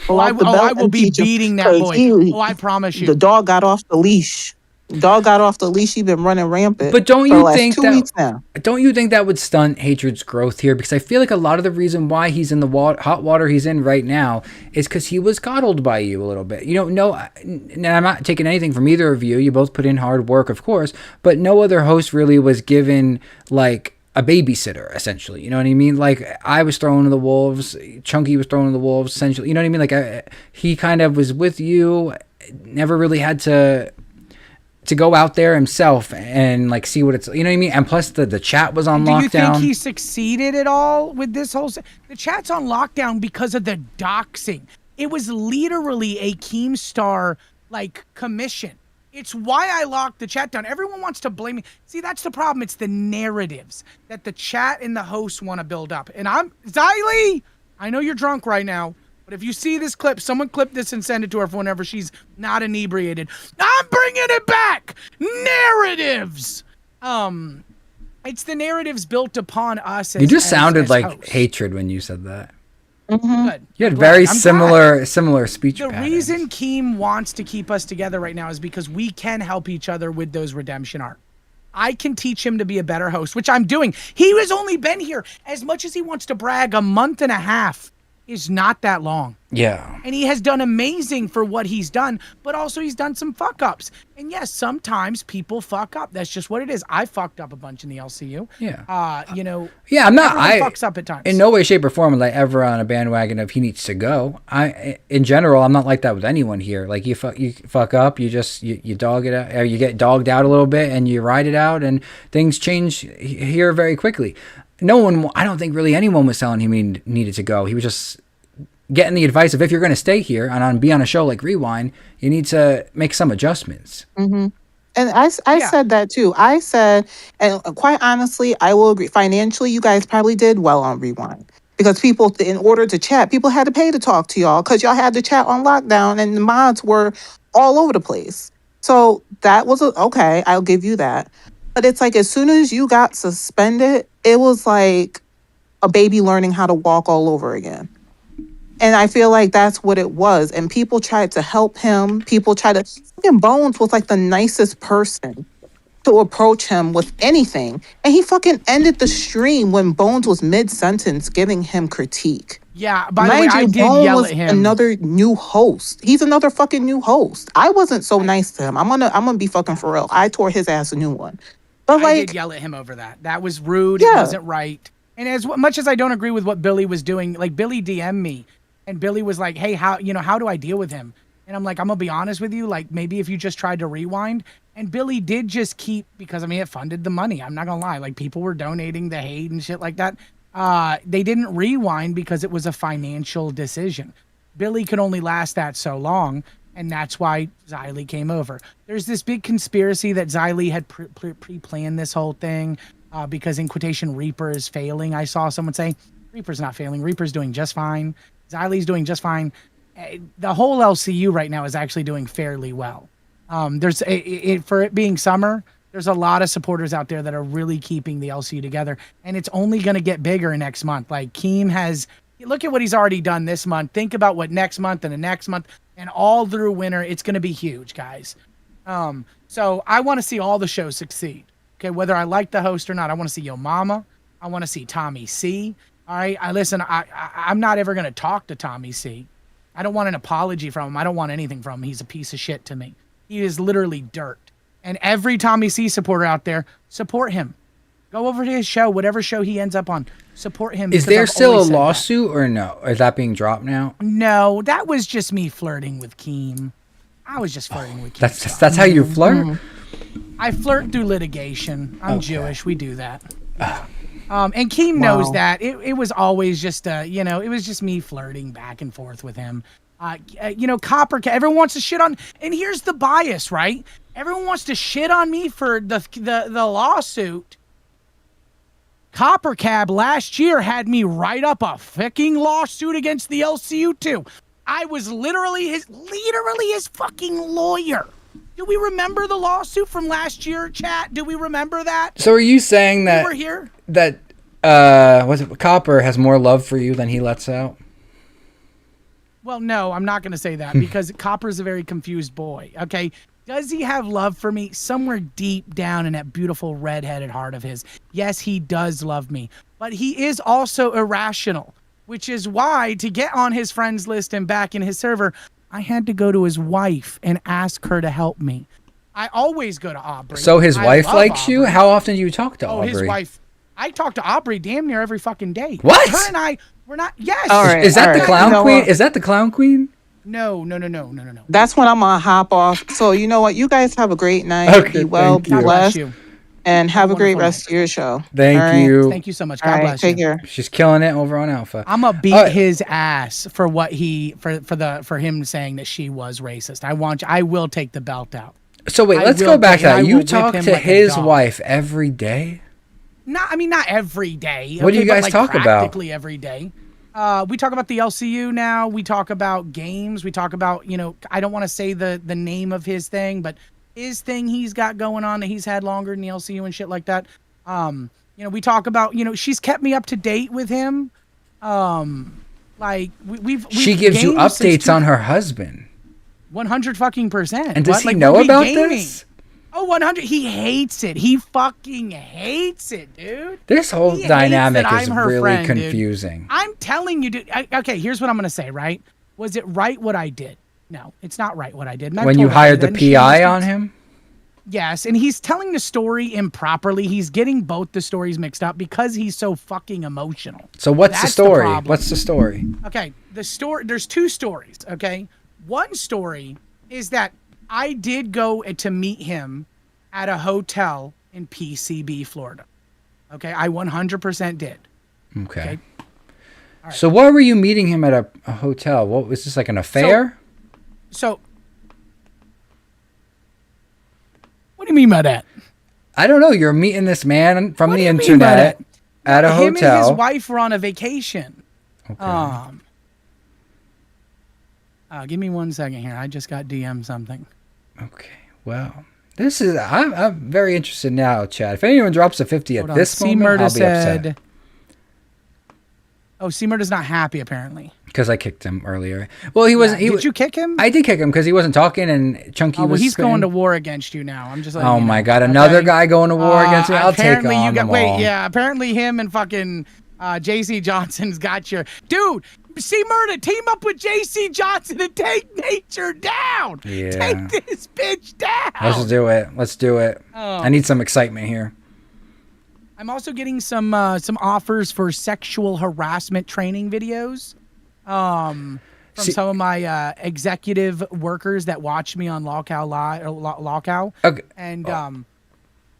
I will be beating that boy. I promise you. The dog got off the leash. Dog got off the leash. He's been running rampant. But don't you think 2 weeks now. Don't you think that would stunt Hatred's growth here? Because I feel like a lot of the reason why he's in the hot water he's in right now is because he was coddled by you a little bit. You don't know. And I'm not taking anything from either of you. You both put in hard work, of course. But no other host really was given like a babysitter, essentially. You know what I mean? Like I was thrown to the wolves. Chunky was thrown to the wolves, essentially. You know what I mean? Like he kind of was with you. Never really had to go out there himself and like see what it's, you know what I mean? And plus the chat was on lockdown. Do you think he succeeded at all with this whole? The chat's on lockdown because of the doxing. It was literally a Keemstar like commission. It's why I locked the chat down. Everyone wants to blame me. See, that's the problem. It's the narratives that the chat and the hosts want to build up. And Xylee, I know you're drunk right now, but if you see this clip, someone clip this and send it to her for whenever she's not inebriated. I'm bringing it back. Narratives. It's the narratives built upon us. You just sounded like hosts. Hatred when you said that. Good. You had I'm very glad. similar speech The patterns. reason Keem wants to keep us together right now is because we can help each other with those redemption arcs. I can teach him to be a better host, which I'm doing. He has only been here, as much as he wants to brag, a month and a half is not that long. Yeah. And he has done amazing for what he's done, but also he's done some fuck ups. And yes, sometimes people fuck up. That's just what it is. I fucked up a bunch in the LCU. Yeah. Yeah, I'm not. everyone fucks up at times. In no way, shape, or form am I ever on a bandwagon of he needs to go. In general, I'm not like that with anyone here. Like you fuck up, you dog it out, or you get dogged out a little bit, and you ride it out, and things change here very quickly. No one, I don't think really anyone was telling him he needed to go. He was just getting the advice of if you're going to stay here and be on a show like Rewind, you need to make some adjustments. Mm-hmm. And I said that too. I said, and quite honestly, I will agree. Financially, you guys probably did well on Rewind. Because people, in order to chat, people had to pay to talk to y'all because y'all had to chat on lockdown and the mods were all over the place. So that was okay. I'll give you that. But it's like as soon as you got suspended, it was like a baby learning how to walk all over again. And I feel like that's what it was. And people tried to help him. People tried to... Fucking Bones was like the nicest person to approach him with anything. And he fucking ended the stream when Bones was mid-sentence giving him critique. Yeah, by the way, I did Bones yell was at him. another new host. He's another fucking new host. I wasn't so nice to him. I'm gonna be fucking for real. I tore his ass a new one. But I did yell at him over that. That was rude. Yeah. It wasn't right. And as much as I don't agree with what Billy was doing, like Billy DM'd me and Billy was like, hey, how do I deal with him? And I'm like, I'm going to be honest with you. Like maybe if you just tried to rewind. And Billy did just keep, because I mean, it funded the money. I'm not going to lie. Like people were donating the hate and shit like that. They didn't rewind because it was a financial decision. Billy could only last that so long. And that's why Xylee came over. There's this big conspiracy that Xylee had pre-planned this whole thing because in quotation, Reaper is failing. I saw someone say, Reaper's not failing. Reaper's doing just fine. Xylee's doing just fine. The whole LCU right now is actually doing fairly well. For it being summer, there's a lot of supporters out there that are really keeping the LCU together. And it's only going to get bigger next month. Like Keem has... Look at what he's already done this month. Think about what next month and the next month and all through winter. It's going to be huge, guys. So I want to see all the shows succeed. Okay, whether I like the host or not, I want to see Yo Mama. I want to see Tommy C. All right, I'm not ever gonna talk to Tommy C. I don't want an apology from him. I don't want anything from him. He's a piece of shit to me. He is literally dirt. And every Tommy C supporter out there, support him. Go over to his show, whatever show he ends up on. Support him. Is because there I've still a always said that. lawsuit or no? Is that being dropped now? No, that was just me flirting with Keem. I was just flirting with Keem. That's how you flirt? I flirt through litigation. I'm Jewish. We do that. And Keem knows that. It was always just, it was just me flirting back and forth with him. Coppercat, everyone wants to shit on, and here's the bias, right? Everyone wants to shit on me for the lawsuit. Coppercab last year had me write up a fucking lawsuit against the LCU too. I was literally his fucking lawyer. Do we remember the lawsuit from last year, chat? Do we remember that? So are you saying that You were here? that Copper has more love for you than he lets out? Well, no, I'm not going to say that because Copper's a very confused boy. Okay. Does he have love for me? Somewhere deep down in that beautiful red-headed heart of his. Yes, he does love me. But he is also irrational, which is why to get on his friends list and back in his server, I had to go to his wife and ask her to help me. I always go to Aubrey. So his wife love likes you? Aubrey. How often do you talk to Aubrey? His wife. I talk to Aubrey damn near every fucking day. What? Her and I, we're not. Yes. All right, Is that all the right. clown You know queen? what? Is that the clown queen? No. That's when I'm gonna hop off. So you know what? You guys have a great night. Okay, Be well, thank be you. God bless blessed, you. and have a great wonderful rest of your show. Thank All right? you. Thank you so much. All God right, bless take you. care. She's killing it over on Alpha. I'm gonna beat All right. his ass for what he for him saying that she was racist. I will take the belt out. So wait, I let's will go back to take- I that. will You whip talk him to like a his dog. wife every day? Not every day. What do you but, guys talk about? Practically every day. We talk about the LCU now. We talk about games. We talk about, I don't want to say the name of his thing, but his thing he's got going on that he's had longer than the LCU and shit like that. We talk about, she's kept me up to date with him. We've She gives you gamed since updates on her husband. 100%. And does he know about this? Oh, 100. He hates it. He fucking hates it, dude. This whole He hates dynamic that is I'm her really friend, dude. confusing. I'm telling you, dude. Okay, here's what I'm going to say, right? Was it right what I did? No, it's not right what I did. And I've When you told her hired the that, and she PI on understands. him? Yes, and he's telling the story improperly. He's getting both the stories mixed up because he's so fucking emotional. So what's the That's story? problem. What's the story? Okay, there's two stories, okay? One story is that I did go to meet him at a hotel in PCB, Florida. Okay, I 100% did. Okay. So why were you meeting him at a hotel? What was this, like an affair? So, what do you mean by that? I don't know. You're meeting this man from What the do you mean by internet that? at a Him hotel. and his wife were on a vacation. Okay. Give me 1 second here. I just got DM something. Okay. Well, I'm very interested now, Chad. If anyone drops a 50 Hold at on. this moment, I'll be upset. Oh, C Murder's not happy apparently. Because I kicked him earlier. Well, he wasn't. Did you kick him? I did kick him because he wasn't talking and Chunky Oh, well, was. he's spitting. going to war against you now. I'm just like. Oh my God! Another guy going to war against me. I'll take Apparently on them all. Apparently him and fucking JC Johnson's got your dude. C Murder, team up with JC Johnson and take nature down. Yeah. Take this bitch down. Let's do it. Let's do it. Oh. I need some excitement here. I'm also getting some offers for sexual harassment training videos from some of my executive workers that watch me on Lawcow. Okay. And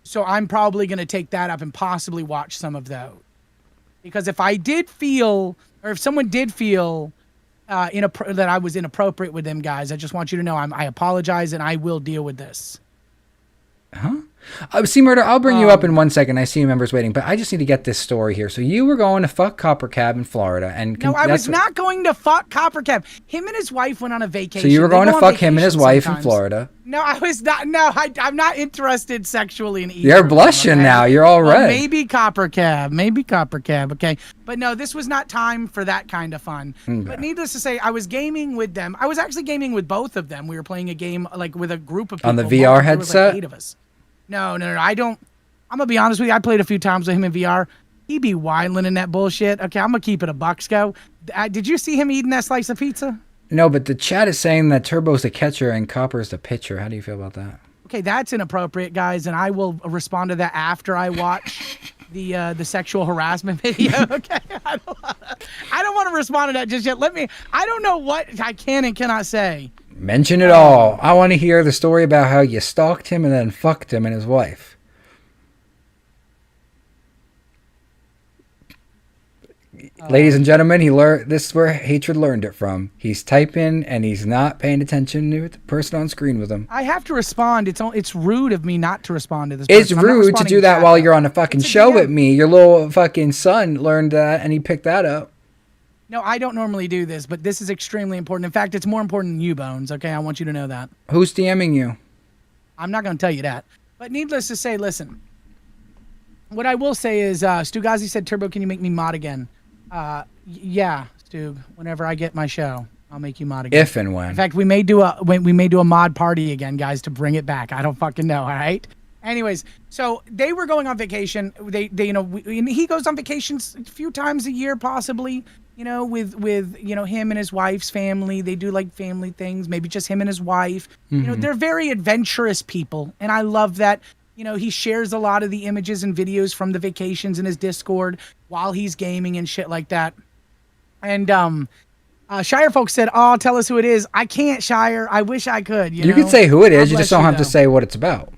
so I'm probably going to take that up and possibly watch some of those. Because if I did feel, or if someone did feel that I was inappropriate with them guys, I just want you to know I apologize and I will deal with this. See, Murder, I'll bring you up in 1 second. I see members waiting, but I just need to get this story here. So you were going to fuck Copper Cab in Florida, and No, I that's was not going to fuck Coppercap. Him and his wife went on a vacation. So you were They going go to on fuck him and his vacation wife in sometimes. Florida. No, I was not. No, I'm not interested sexually in either. You're of them, blushing okay? now. You're all Well, red. maybe Coppercab. Okay, but no, this was not time for that kind of fun. But needless to say, I was gaming with them. I was actually gaming with both of them. We were playing a game like with a group of people. On the VR There was, like, headset? 8 of us. No, I don't. I'm gonna be honest with you. I played a few times with him in VR. he be whiling in that bullshit. Okay, I'm gonna keep it a bucks go. Did you see him eating that slice of pizza? No, but the chat is saying that Turbo's the catcher and Copper's the pitcher. How do you feel about that? Okay, that's inappropriate, guys, and I will respond to that after I watch the sexual harassment video. Okay, I don't want to respond to that just yet. I don't know what I can and cannot say. Mention it all. I want to hear the story about how you stalked him and then fucked him and his wife. Ladies and gentlemen, this is where Hatred learned it from. He's typing and he's not paying attention to the person on screen with him. I have to respond. It's rude of me not to respond to this. It's person. I'm not rude to responding do that chat, while though. you're on a fucking It's a show DM. with me. Your little fucking son learned that and he picked that up. No, I don't normally do this, but this is extremely important. In fact, it's more important than you, Bones. Okay, I want you to know that. Who's DMing you? I'm not going to tell you that. But needless to say, listen. What I will say is, Stugazi said, Turbo, can you make me mod again? Yeah, Stug. Whenever I get my show, I'll make you mod again. If and when. In fact, we may do a mod party again, guys, to bring it back. I don't fucking know. All right. Anyways, so they were going on vacation. They and he goes on vacations a few times a year, possibly. With him and his wife's family. They do like family things. Maybe just him and his wife. They're very adventurous people, and I love that. He shares a lot of the images and videos from the vacations in his Discord while he's gaming and shit like that. And Shire folks said, "Oh, tell us who it is." I can't, Shire. I wish I could. You can say who it is. God You just bless don't have to though. say what it's about.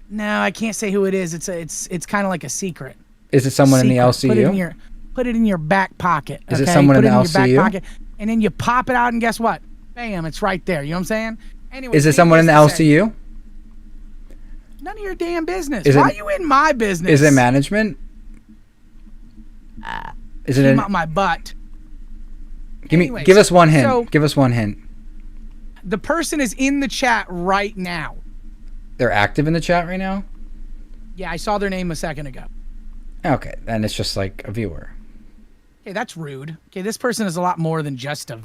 No, I can't say who it is. It's kind of like a secret. Is it someone in the Secret. LCU? Put it in your back pocket. Is it okay? someone Put in the it in LCU? your back pocket, and then you pop it out, and guess what? Bam! It's right there. You know what I'm saying? Anyway, Is it someone in the LCU? None of your damn business. Is Why it- are you in my business? Is it management? Is it? Came out my butt. Anyways, Give us one hint. so- Give us one hint. The person is in the chat right now. They're active in the chat right now. Yeah, I saw their name a second ago. Okay, then it's just like a viewer. Okay, that's rude. Okay, this person is a lot more than just a.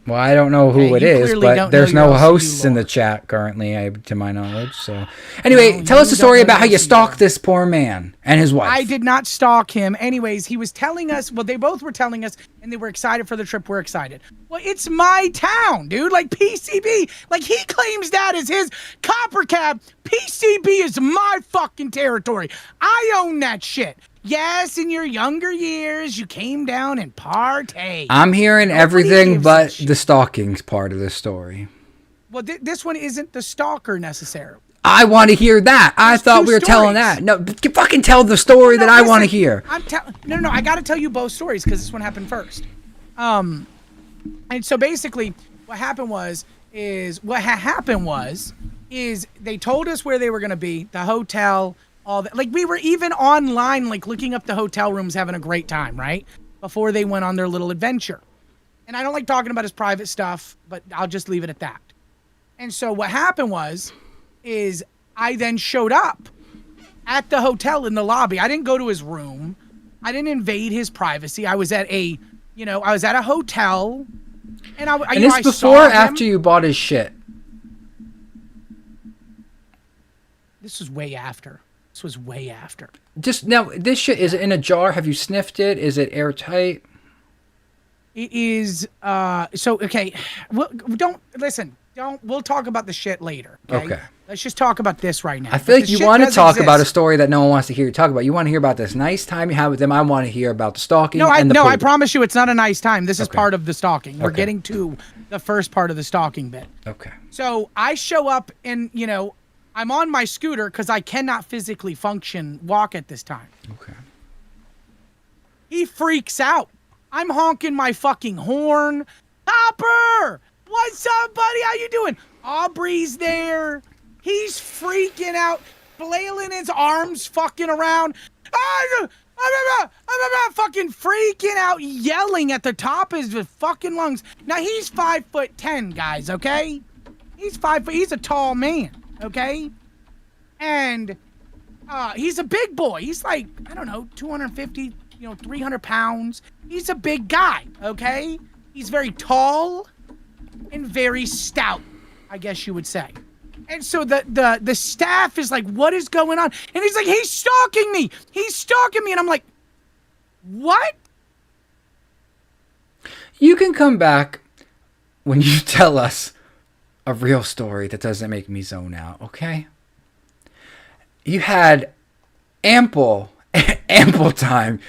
Well, I don't know who Okay, it you is, clearly but don't there's know no your hosts LCU in the chat currently, to my knowledge. So, anyway, tell us you the story don't about know how you your stalked this poor man and his wife. I did not stalk him. Anyways, he was telling us. Well, they both were telling us, and they were excited for the trip. We're excited. Well, it's my town, dude. Like PCB. Like he claims that is his Copper Cab. PCB is my fucking territory. I own that shit. Yes, in your younger years, you came down and parlayed. I'm hearing Nobody everything gives a but shit. the stalking part of the story. Well, this one isn't the stalker necessarily. I want to hear that. I There's thought two we were telling stories. that. No, fucking tell the story that I want to listen, hear. No, I got to tell you both stories because this one happened first. And so basically, what happened was they told us where they were going to be, the hotel, all that. Like we were even online, like looking up the hotel rooms, having a great time, right? Before they went on their little adventure. And I don't like talking about his private stuff, but I'll just leave it at that. And so what happened is I then showed up at the hotel in the lobby. I didn't go to his room. I didn't invade his privacy. I was at a hotel. And And this before or after you bought his shit? This was way after. This was way after. Just now, this shit, is it in a jar? Have you sniffed it? Is it airtight? It is, okay. We'll talk about the shit later. Okay. Let's just talk about this right now. I feel But like the you shit want to does talk about a exist. story that no one wants to hear you talk about. You want to hear about this nice time you had with them. I want to hear about the stalking and the I poop. promise you it's not a nice time. This is Okay. part of the stalking. We're Okay. getting to the first part of the stalking bit. Okay. So I show up and, I'm on my scooter because I cannot physically walk at this time. Okay. He freaks out. I'm honking my fucking horn. Hopper! What's up, buddy? How you doing? Aubrey's there. He's freaking out, flailing his arms fucking around. Fucking freaking out, yelling at the top of his fucking lungs. Now, he's 5'10", guys, okay? He's 5 foot. He's a tall man, okay? And he's a big boy. He's like, I don't know, 250, 300 pounds. He's a big guy, okay? He's very tall and very stout, I guess you would say. And so the staff is like, what is going on? And he's like, he's stalking me. He's stalking me. And I'm like, What? You can come back when you tell us a real story that doesn't make me zone out, okay? You had ample time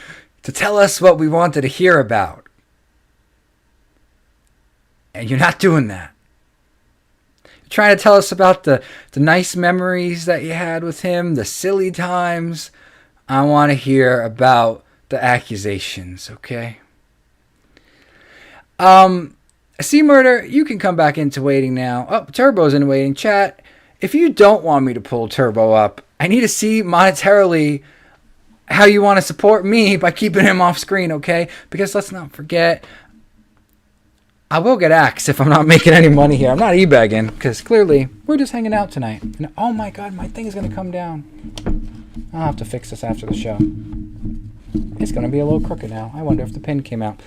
to tell us what we wanted to hear about. And you're not doing that. You're trying to tell us about the nice memories that you had with him, the silly times. I want to hear about the accusations, okay? C Murder, you can come back into waiting now. Oh, Turbo's in waiting. Chat, if you don't want me to pull Turbo up, I need to see monetarily how you want to support me by keeping him off screen, okay? Because let's not forget, I will get axed if I'm not making any money here. I'm not e-bagging, because clearly we're just hanging out tonight. And, oh my god, my thing is going to come down. I'll have to fix this after the show. It's going to be a little crooked now. I wonder if the pin came out.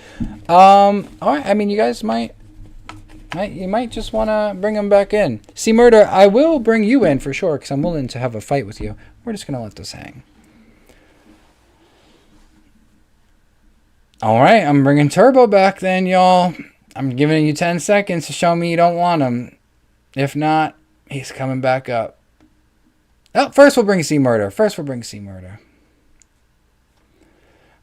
Alright, I mean, you guys might just want to bring him back in. C Murder, I will bring you in for sure, because I'm willing to have a fight with you. We're just going to let this hang. Alright, I'm bringing Turbo back then, y'all. I'm giving you 10 seconds to show me you don't want him. If not, he's coming back up. Oh, first we'll bring C Murder.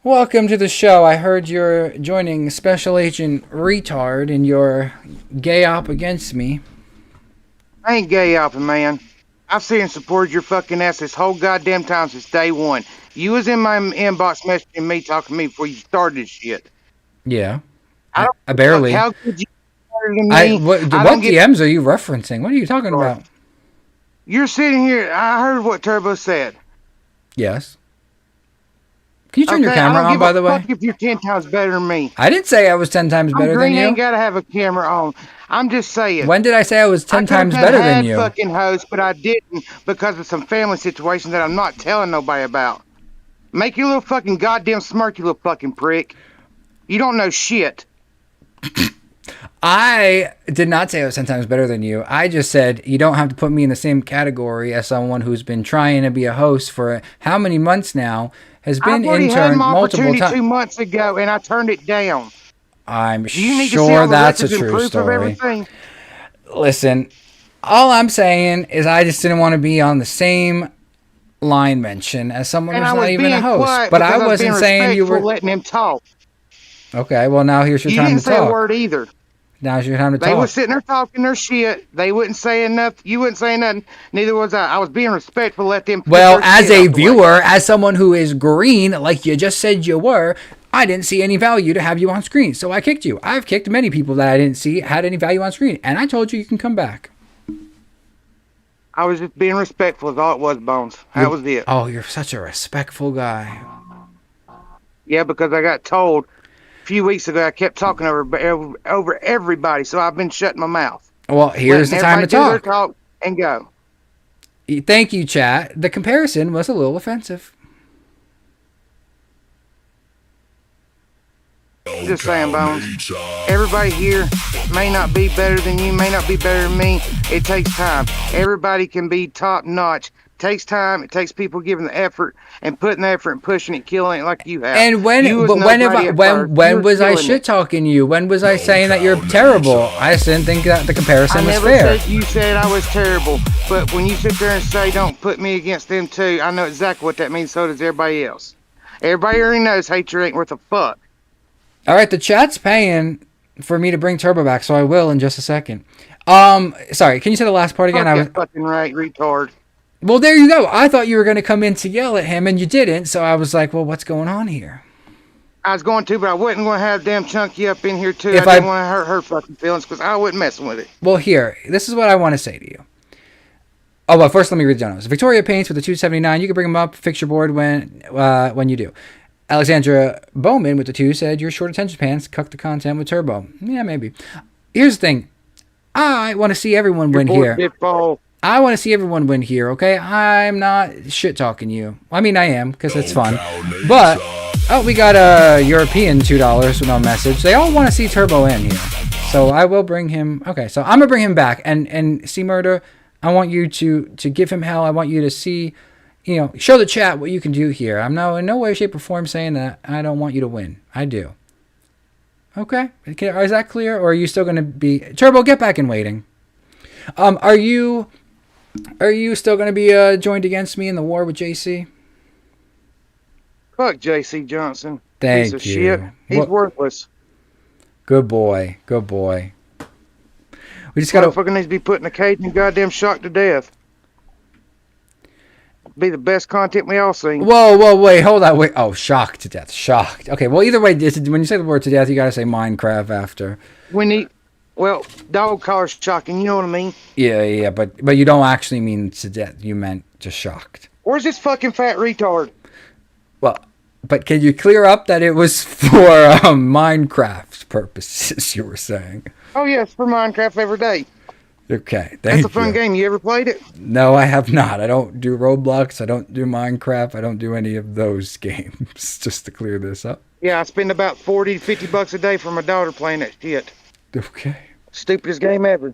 Welcome to the show. I heard you're joining Special Agent Retard in your gay op against me. I ain't gay opping, man. I've seen and supported your fucking ass this whole goddamn time since day one. You was in my inbox messaging me, talking to me before you started this shit. Yeah. I barely. How could you be better than me? What DMs are you referencing? What are you talking about? You're sitting here. I heard what Turbo said. Yes. Can you turn your camera on, by the way? If you're 10 times better than me. I didn't say I was 10 times better than you. You ain't got to have a camera on. I'm just saying. When did I say I was 10 times better than you? I fucking host, but I didn't because of some family situation that I'm not telling nobody about. Make your little fucking goddamn smirk, you little fucking prick. You don't know shit. I did not say I was 10 times better than you. I just said you don't have to put me in the same category as someone who's been trying to be a host for how many months now, has been interned multiple times. 2 months ago, and I turned it down. I'm sure that's a true story. Listen, all I'm saying is I just didn't want to be on the same line mention as someone who's not even a host. But I wasn't saying you were letting him talk. Okay, well now here's your time to talk. You didn't say a word either. Now's your time to talk. They were sitting there talking their shit. They wouldn't say nothing. You wouldn't say nothing. Neither was I. I was being respectful. Let them. Well, as a viewer, as someone who is green, like you just said you were, I didn't see any value to have you on screen, so I kicked you. I've kicked many people that I didn't see had any value on screen, and I told you can come back. I was just being respectful. Is all it was, Bones. That was it. Oh, you're such a respectful guy. Yeah, because I got told a few weeks ago I kept talking over everybody, so I've been shutting my mouth. Well, here's the time to talk. Talk and go. Thank you, chat. The comparison was a little offensive. Just saying, Bones. Everybody here may not be better than you, may not be better than me. It takes time. Everybody can be top notch. It takes time. It takes people giving the effort and putting the effort and pushing it, killing it like you have. And when was I shit talking you? When was I saying that you're terrible? I just didn't think that the comparison was fair. I never said you said I was terrible, but when you sit there and say don't put me against them too, I know exactly what that means. So does everybody else. Everybody already knows hatred ain't worth a fuck. All right, the chat's paying for me to bring Turbo back, so I will in just a second. Sorry, can you say the last part again? I was fucking right, retard. Well, there you go. I thought you were going to come in to yell at him, and you didn't, so I was like, well, what's going on here? I was going to, but I wasn't going to have damn Chunky up in here, too. I didn't want to hurt her fucking feelings, because I wasn't messing with it. Well, here, this is what I want to say to you. Oh, well, first let me read the donos. Victoria Paints with the 279. You can bring them up, fix your board when you do. Alexandra Bowman with the 2 said, your short attention spans cuck the content with Turbo. Yeah, maybe. Here's the thing. I want to see everyone win here. I want to see everyone win here, okay? I'm not shit-talking you. I mean, I am, because it's fun. But, oh, we got a European $2 with no message. They all want to see Turbo in here. So I will bring him. Okay, so I'm going to bring him back. And C Murder, I want you to give him hell. I want you to see, show the chat what you can do here. I'm in no way, shape, or form saying that I don't want you to win. I do. Okay, is that clear, or are you still going to be Turbo? Get back in waiting. Are you still going to be joined against me in the war with JC? Fuck JC Johnson. Thank Piece of you. shit. He's worthless. Good boy. Good boy. We just got to. Motherfucker needs to be put in a cage and goddamn shocked to death. Be the best content we all seen. Whoa, wait, hold on, wait. Oh, shocked to death, shocked. Okay, well, either way, when you say the word to death, you gotta say Minecraft after. Dog collar's shocking. You know what I mean? Yeah, but you don't actually mean to death. You meant just shocked. Where's this fucking fat retard? Well, but can you clear up that it was for Minecraft purposes? You were saying. Oh yes, for Minecraft every day. Okay, That's a fun game. You ever played it? No, I have not. I don't do Roblox. I don't do Minecraft. I don't do any of those games. Just to clear this up. Yeah, I spend about $40 to $50 a day for my daughter playing that shit. Okay. Stupidest game ever.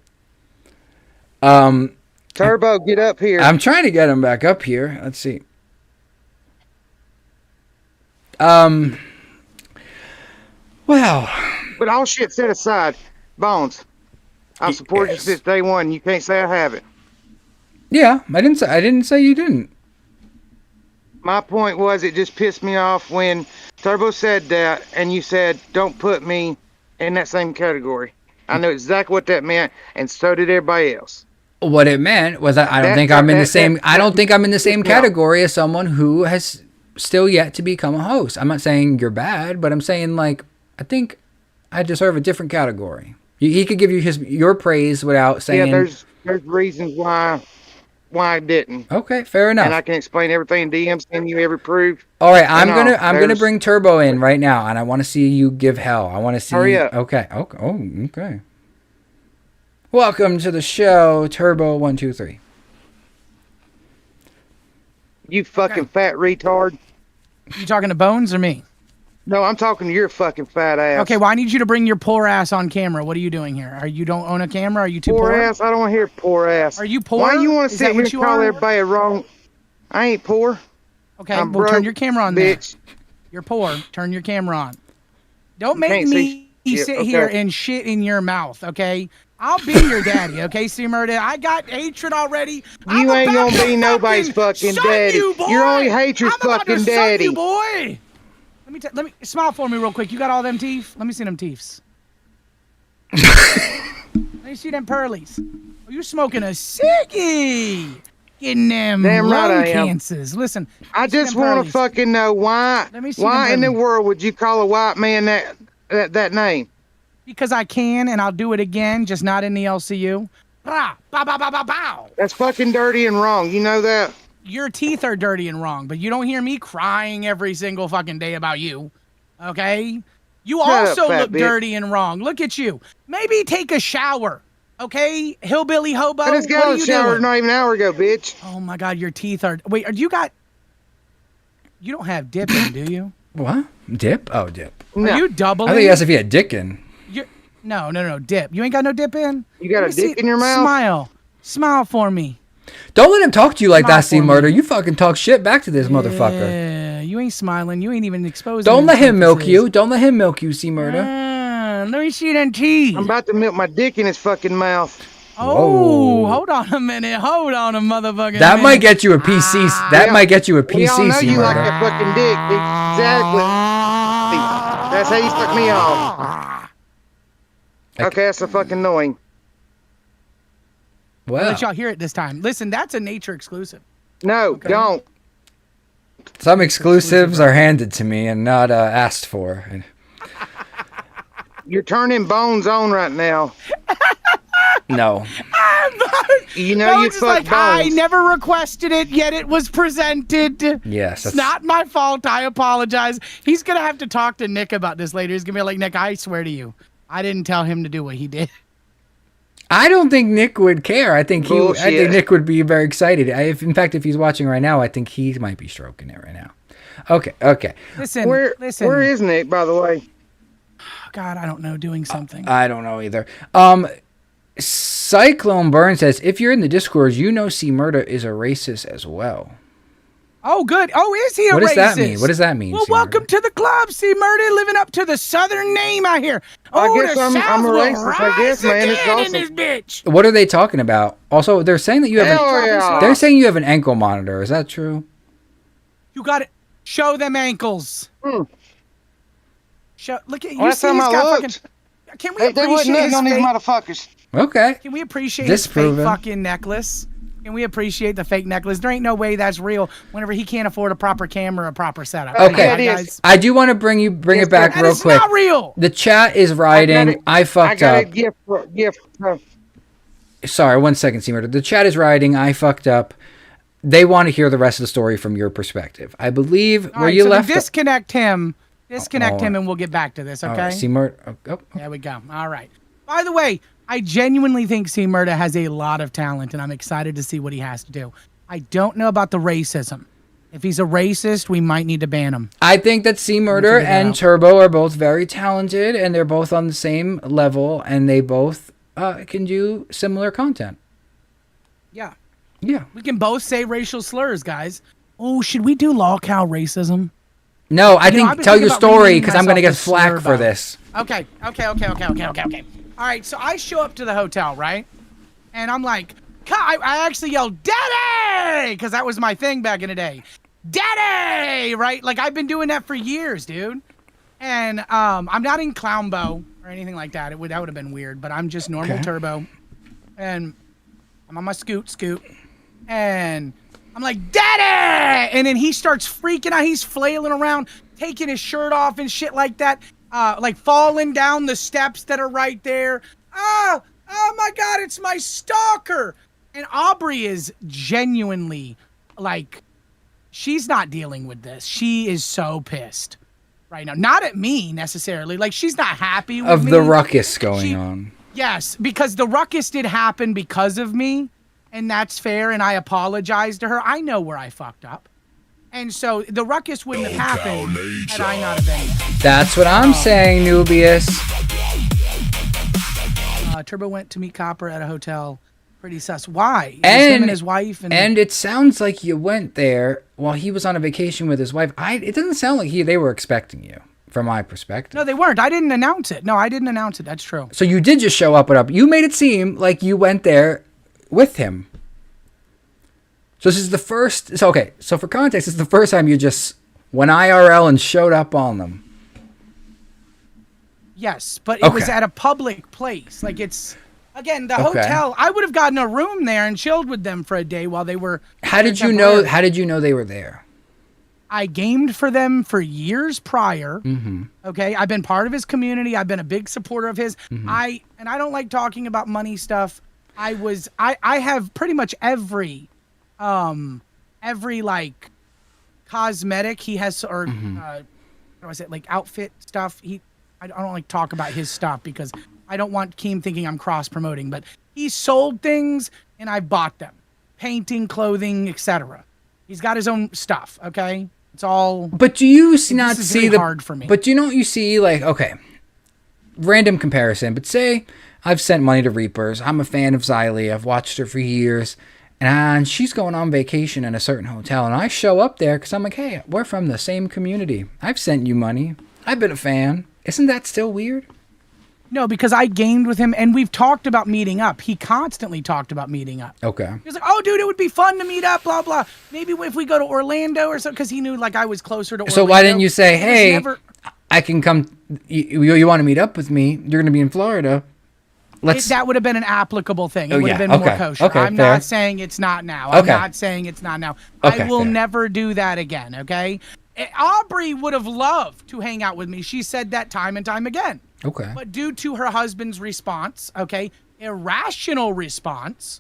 Turbo, get up here. I'm trying to get him back up here. Let's see. Well. But all shit set aside, Bones. I've supported you since day one. You can't say I haven't. Yeah, I didn't say you didn't. My point was, it just pissed me off when Turbo said that, and you said, "Don't put me in that same category." I know exactly what that meant, and so did everybody else. What it meant was that I don't think I'm in the same. I don't think I'm in the same category as someone who has still yet to become a host. I'm not saying you're bad, but I'm saying I think I deserve a different category. He could give you your praise without saying. Yeah, there's reasons why I didn't. Okay, fair enough. And I can explain everything in DMs, send you every proof. All right, I'm gonna bring Turbo in right now, and I want to see you give hell. I want to see. Hurry up. Okay. Okay. Welcome to the show, Turbo 123. You fucking fat retard. You talking to Bones or me? No, I'm talking to your fucking fat ass. Okay, well, I need you to bring your poor ass on camera. What are you doing here? You don't own a camera? Are you too poor? Poor ass? I don't want to hear poor ass. Are you poor? Why you want to Is sit that here what and you call are? everybody wrong? I ain't poor. Okay, I'm well, broke, turn your camera on bitch. there. You're poor. Turn your camera on. Don't make can't me see sit shit, okay. here and shit in your mouth, okay? I'll be your daddy, okay, C-Murder? I got hatred already. You ain't gonna be nobody's fucking daddy. You, boy. You're only hatred's I'm about fucking to son daddy. you, boy. Let me smile for me real quick. You got all them teeth? Let me see them teeths. Let me see them pearlies. Oh, you smoking a ciggy. Getting them Damn right lung I am. cancers. Listen, I just want to fucking know why in the world would you call a white man that name? Because I can, and I'll do it again, just not in the LCU. Rah, bow, bow, bow, bow, bow. That's fucking dirty and wrong. You know that? Your teeth are dirty and wrong, but you don't hear me crying every single fucking day about you. Okay? You Shut up, also fat look bitch. dirty and wrong. Look at you. Maybe take a shower. Okay? Hillbilly hobo. I just what got are out of you the shower doing? not even an hour ago, bitch. Oh my god, your teeth are. Wait, you don't have dipping, do you? What? Dip? Oh, dip. No. Are you doubling? I think he asked if he had dick in. No, dip. You ain't got no dip in? You got Let a me dick in your mouth? Smile for me. Don't let him talk to you like Smile that, C for me. Murder. You fucking talk shit back to this motherfucker. Yeah, you ain't smiling. You ain't even exposing. Don't let them him milk teethuses. you. Don't let him milk you, C Murder. Let me see them teeth. I'm about to milk my dick in his fucking mouth. Oh, Whoa. hold on a minute. Hold on a motherfucking That minute. might get you a PC. That Yeah. might get you a We all PC, know C you like Murder. that fucking dick. Exactly. That's how you suck me off. Okay, that's so fucking annoying. I'll Well, let y'all hear it this time. Listen, that's a nature exclusive. No, don't. some exclusives are handed to me and not asked for. You're turning Bones on right now. No. You know you Bones is fuck like, I Bones. never requested it, yet it was presented. Yes. It's not my fault. I apologize. He's going to have to talk to Nick about this later. He's going to be like, Nick, I swear to you, I didn't tell him to do what he did. I don't think Nick would care. I think Bullshit. Nick would be very excited. In fact, if he's watching right now, I think he might be stroking it right now. Okay. Listen, Where is Nick, by the way? God, I don't know, doing something. I don't know either. Cyclone Burn says, if you're in the Discord, you know C Murder is a racist as well. Oh, good. Oh, is he a racist? What does that mean? What does that mean? Well, C. welcome Murder? to the club, C. Murder, living up to the Southern name out here. I Oh, guess the I'm South a will racist, I guess, rise man. It's again in awesome. this bitch. What are they talking about? Also, they're saying that you have Hell yeah. they're saying you have an ankle monitor. Is that true? You got to show them ankles. Show. Look at you. Last See time he's I got looked, fucking. Can we they wasn't appreciate nothing his on these fake? motherfuckers. Okay. Can we appreciate his fake Disproven. fucking necklace? Can we appreciate the fake necklace? There ain't no way that's real. Whenever he can't afford a proper camera, a proper setup. Okay. Right, guys? I do want to bring it back That real is quick. not real. The chat is rioting. I I fucked got a up. gift. Sorry, 1 second, C. Murder. The chat is rioting. I fucked up. They want to hear the rest of the story from your perspective. I believe All where right, you so left. disconnect him. Disconnect Oh, him, and we'll get back to this. All Okay. right, C. Murder. Oh. There we go. All right. By the way, I genuinely think C. Murda has a lot of talent, and I'm excited to see what he has to do. I don't know about the racism. If he's a racist, we might need to ban him. I think that C. Murder figure that and out. Turbo are both very talented, and they're both on the same level, and they both can do similar content. Yeah. Yeah. We can both say racial slurs, guys. Oh, should we do law cow racism? No, I You know, think I've been tell thinking your about story renaming because I'm going to get myself the flack for Slurbo. this. Okay. All right, so I show up to the hotel, right? And I'm like, I actually yelled, Daddy! Because that was my thing back in the day. Daddy! Right? Like, I've been doing that for years, dude. And I'm not in Clownbo or anything like that. That would have been weird, but I'm just normal Okay. Turbo. And I'm on my scoot. And I'm like, Daddy! And then he starts freaking out. He's flailing around, taking his shirt off and shit like that. Like falling down the steps that are right there. Oh my God, it's my stalker. And Aubrey is genuinely like, she's not dealing with this. She is so pissed right now. Not at me necessarily. Like, she's not happy with Of me. the ruckus going on. Yes, because the ruckus did happen because of me, and that's fair, and I apologize to her. I know where I fucked up. And so the ruckus wouldn't have happened had I not have been there. That's what I'm saying, Nubius. Turbo went to meet Copper at a hotel. Pretty sus. Why? It was him and his wife. And it sounds like you went there while he was on a vacation with his wife. It doesn't sound like they were expecting you, from my perspective. No, they weren't. I didn't announce it. No, I didn't announce it. That's true. So you did just show up and up. You made it seem like you went there with him. So this is the first. So okay. So for context, it's the first time you just went IRL and showed up on them. Yes, but it was Okay. at a public place. Like, it's again the Okay. hotel. I would have gotten a room there and chilled with them for a day while they were. How did you know? How did you know they were there? I gamed for them for years prior. Mm-hmm. Okay, I've been part of his community. I've been a big supporter of his. Mhm. I don't like talking about money stuff. I have pretty much every like cosmetic he has, or what was it, like outfit stuff. I don't like talk about his stuff because I don't want Keem thinking I'm cross promoting, but he sold things and I bought them. Painting, clothing, etc. He's got his own stuff, okay? It's all. But do you This not is see very the? hard for me. But do you know what you see? Like, okay, random comparison. But say I've sent money to Reapers. I'm a fan of Xylee. I've watched her for years, and she's going on vacation in a certain hotel, and I show up there because I'm like, hey, we're from the same community. I've sent you money. I've been a fan. Isn't that still weird? No, because I gamed with him and we've talked about meeting up. He constantly talked about meeting up. Okay. He was like, oh, dude, it would be fun to meet up, blah, blah. Maybe if we go to Orlando or something, because he knew like I was closer to Orlando. So why didn't you say, It was hey, never- I can come. You want to meet up with me? You're going to be in Florida. that would have been an applicable thing. It Oh, would yeah, have been more okay, kosher. okay, I'm fair. not saying it's not now. I'm Okay. not saying it's not now. Okay, I will fair. never do that again, okay? Aubrey would have loved to hang out with me. She said that time and time again. Okay. But due to her husband's response, okay, irrational response,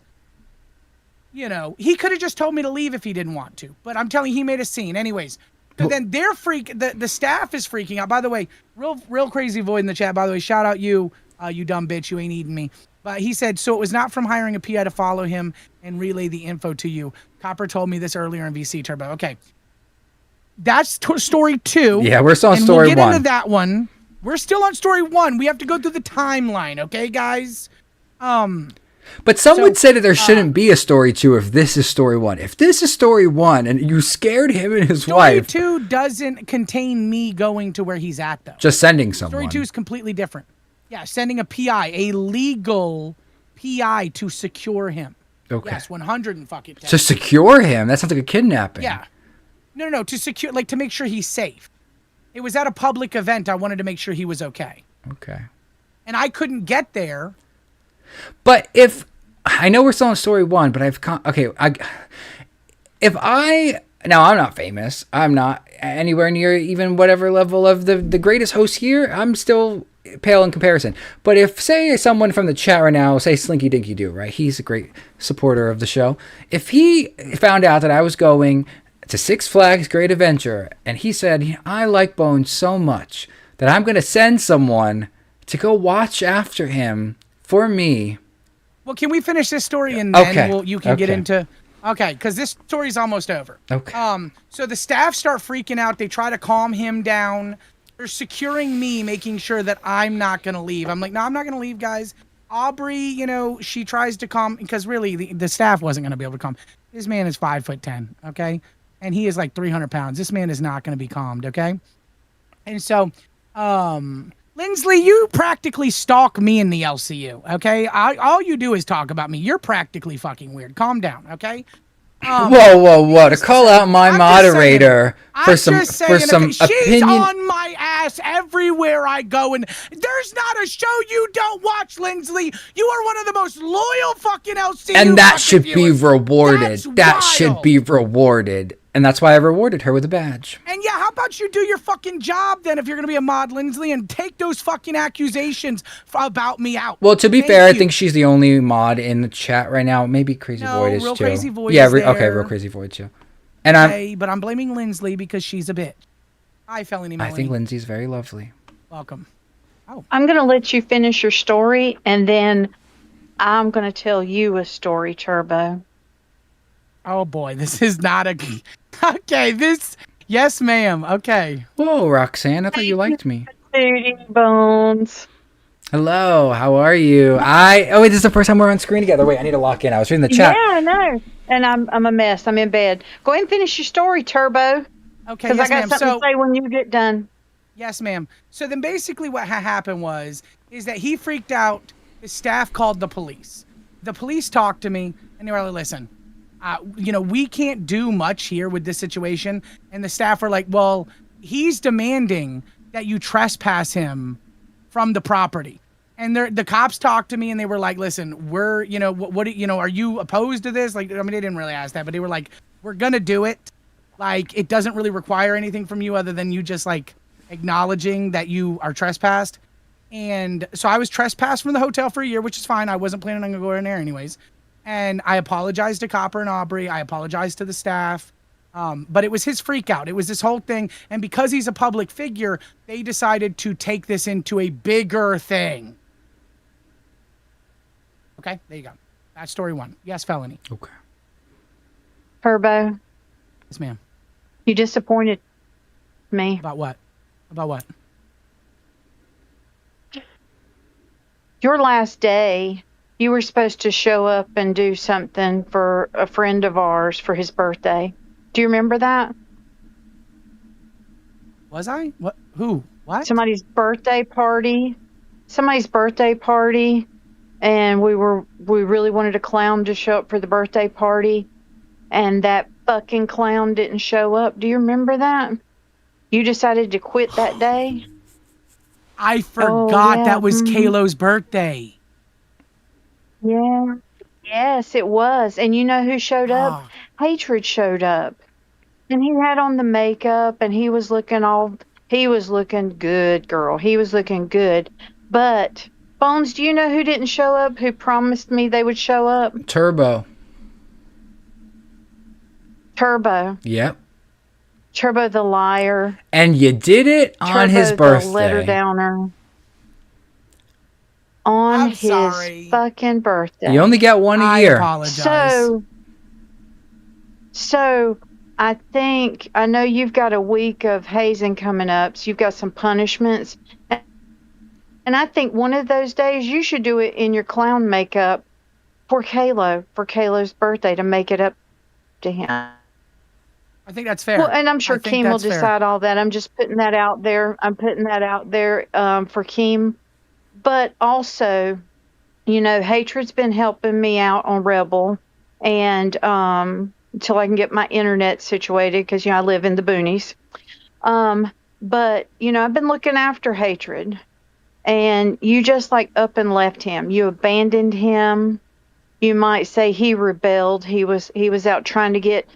you know, he could have just told me to leave if he didn't want to. But I'm telling you, he made a scene. Anyways, but then they're the staff is freaking out. By the way, real crazy void in the chat. By the way, shout out you, you dumb bitch, you ain't eating me. But he said, so it was not from hiring a PI to follow him and relay the info to you. Copper told me this earlier in VC Turbo. Okay. That's story 2. Yeah, we're still on and story we'll get 1. into that one. We're still on story 1. We have to go through the timeline, okay, guys? But some would say that there shouldn't be a story 2 if this is story 1. If this is story 1 and you scared him and his wife. Story 2 doesn't contain me going to where he's at, though. Just sending someone. Story 2 is completely different. Yeah, sending a PI, a legal PI to secure him. Okay. Yes, 100 fucking. To secure him? That sounds like a kidnapping. Yeah. No, to secure, like to make sure he's safe. It was at a public event. I wanted to make sure he was okay. Okay. And I couldn't get there. But if I know we're still on story 1, but now I'm not famous. I'm not anywhere near even whatever level of the greatest host here. I'm still pale in comparison. But if say someone from the chat right now, say Slinky Dinky Doo, right? He's a great supporter of the show. If he found out that I was going to Six Flags Great Adventure and he said, I like Bones so much that I'm going to send someone to go watch after him for me. Well, can we finish this story and then Okay. you can get Okay. into... Okay, because this story's almost over. Okay. So the staff start freaking out. They try to calm him down. They're securing me, making sure that I'm not going to leave. I'm like, no, I'm not going to leave, guys. Aubrey, she tries to calm... Because really, the staff wasn't going to be able to calm. This man is 5'10", okay? And he is like 300 pounds. This man is not going to be calmed, okay? And so... Lindsley, you practically stalk me in the LCU, okay? All you do is talk about me. You're practically fucking weird. Calm down, okay? Whoa! To call out my moderator for some okay, she's opinion. on my ass everywhere I go, and there's not a show you don't watch, Lindsley. You are one of the most loyal fucking LCU. And that fucking should be viewers. rewarded. That's That should wild. be rewarded. And that's why I rewarded her with a badge. And yeah, how about you do your fucking job then if you're gonna be a mod, Lindsley, and take those fucking accusations about me out. Well, to be Thank fair, I you. think she's the only mod in the chat right now. Maybe Crazy No, Void is Real too. Crazy Void yeah, is okay, there. Real Crazy Void too. And I'm. Okay, but I'm blaming Lindsley because she's a bitch. Hi, Felony I Melanie. think Lindsay's very lovely. Welcome. I'm going to let you finish your story, and then I'm going to tell you a story, Turbo. Oh boy, this is not a. Okay, this. Yes, ma'am. Okay. Whoa, Roxanne, I thought you liked me. Booty Bones. Hello, how are you? Oh wait, this is the first time we're on screen together. Wait, I need to lock in. I was reading the chat. Yeah, I know. And I'm a mess. I'm in bed. Go ahead and finish your story, Turbo. Okay, Because yes, I got ma'am. something So, to say when you get done. yes, ma'am. So then basically what happened is that he freaked out. His staff called the police. The police talked to me, and they were like, listen, we can't do much here with this situation. And the staff were like, well, he's demanding that you trespass him from the property. And the cops talked to me, and they were like, listen, we're, are you opposed to this? Like, I mean, they didn't really ask that, but they were like, we're going to do it. Like, it doesn't really require anything from you other than you just, like, acknowledging that you are trespassed. And so I was trespassed from the hotel for a year, which is fine. I wasn't planning on going to go in there anyways. And I apologized to Copper and Aubrey. I apologized to the staff. But it was his freak out. It was this whole thing. And because he's a public figure, they decided to take this into a bigger thing. Okay, there you go. That's story 1. Yes, Felony. Okay. Turbo, Yes, ma'am. you disappointed me. About what? About what? Your last day, you were supposed to show up and do something for a friend of ours for his birthday. Do you remember that? Was I? What? Who? What? Somebody's birthday party. And we really wanted a clown to show up for the birthday party, and that fucking clown didn't show up. Do you remember that? You decided to quit that day? I forgot yeah. that was Kalo's birthday. Yeah. Yes, it was. And you know who showed up? Oh. Hatred showed up. And he had on the makeup, and he was looking good, girl. He was looking good. But, Bones, do you know who didn't show up, who promised me they would show up? Turbo. Turbo. Yep. Turbo the liar. And you did it on his Turbo the birthday. letter downer. On I'm his sorry. fucking birthday. You only get one a I year. apologize. So I know you've got a week of hazing coming up, so you've got some punishments. And I think one of those days you should do it in your clown makeup for Kalo's birthday to make it up to him. I think that's fair. Well, and I'm sure I think Keem will that's fair. decide all that. I'm just putting that out there. I'm putting that out there for Keem. But also, you know, Hatred's been helping me out on Rebel, and until I can get my internet situated, because, you know, I live in the boonies. But, you know, I've been looking after Hatred, and you just like up and left him. You abandoned him. You might say he rebelled. He was out trying to get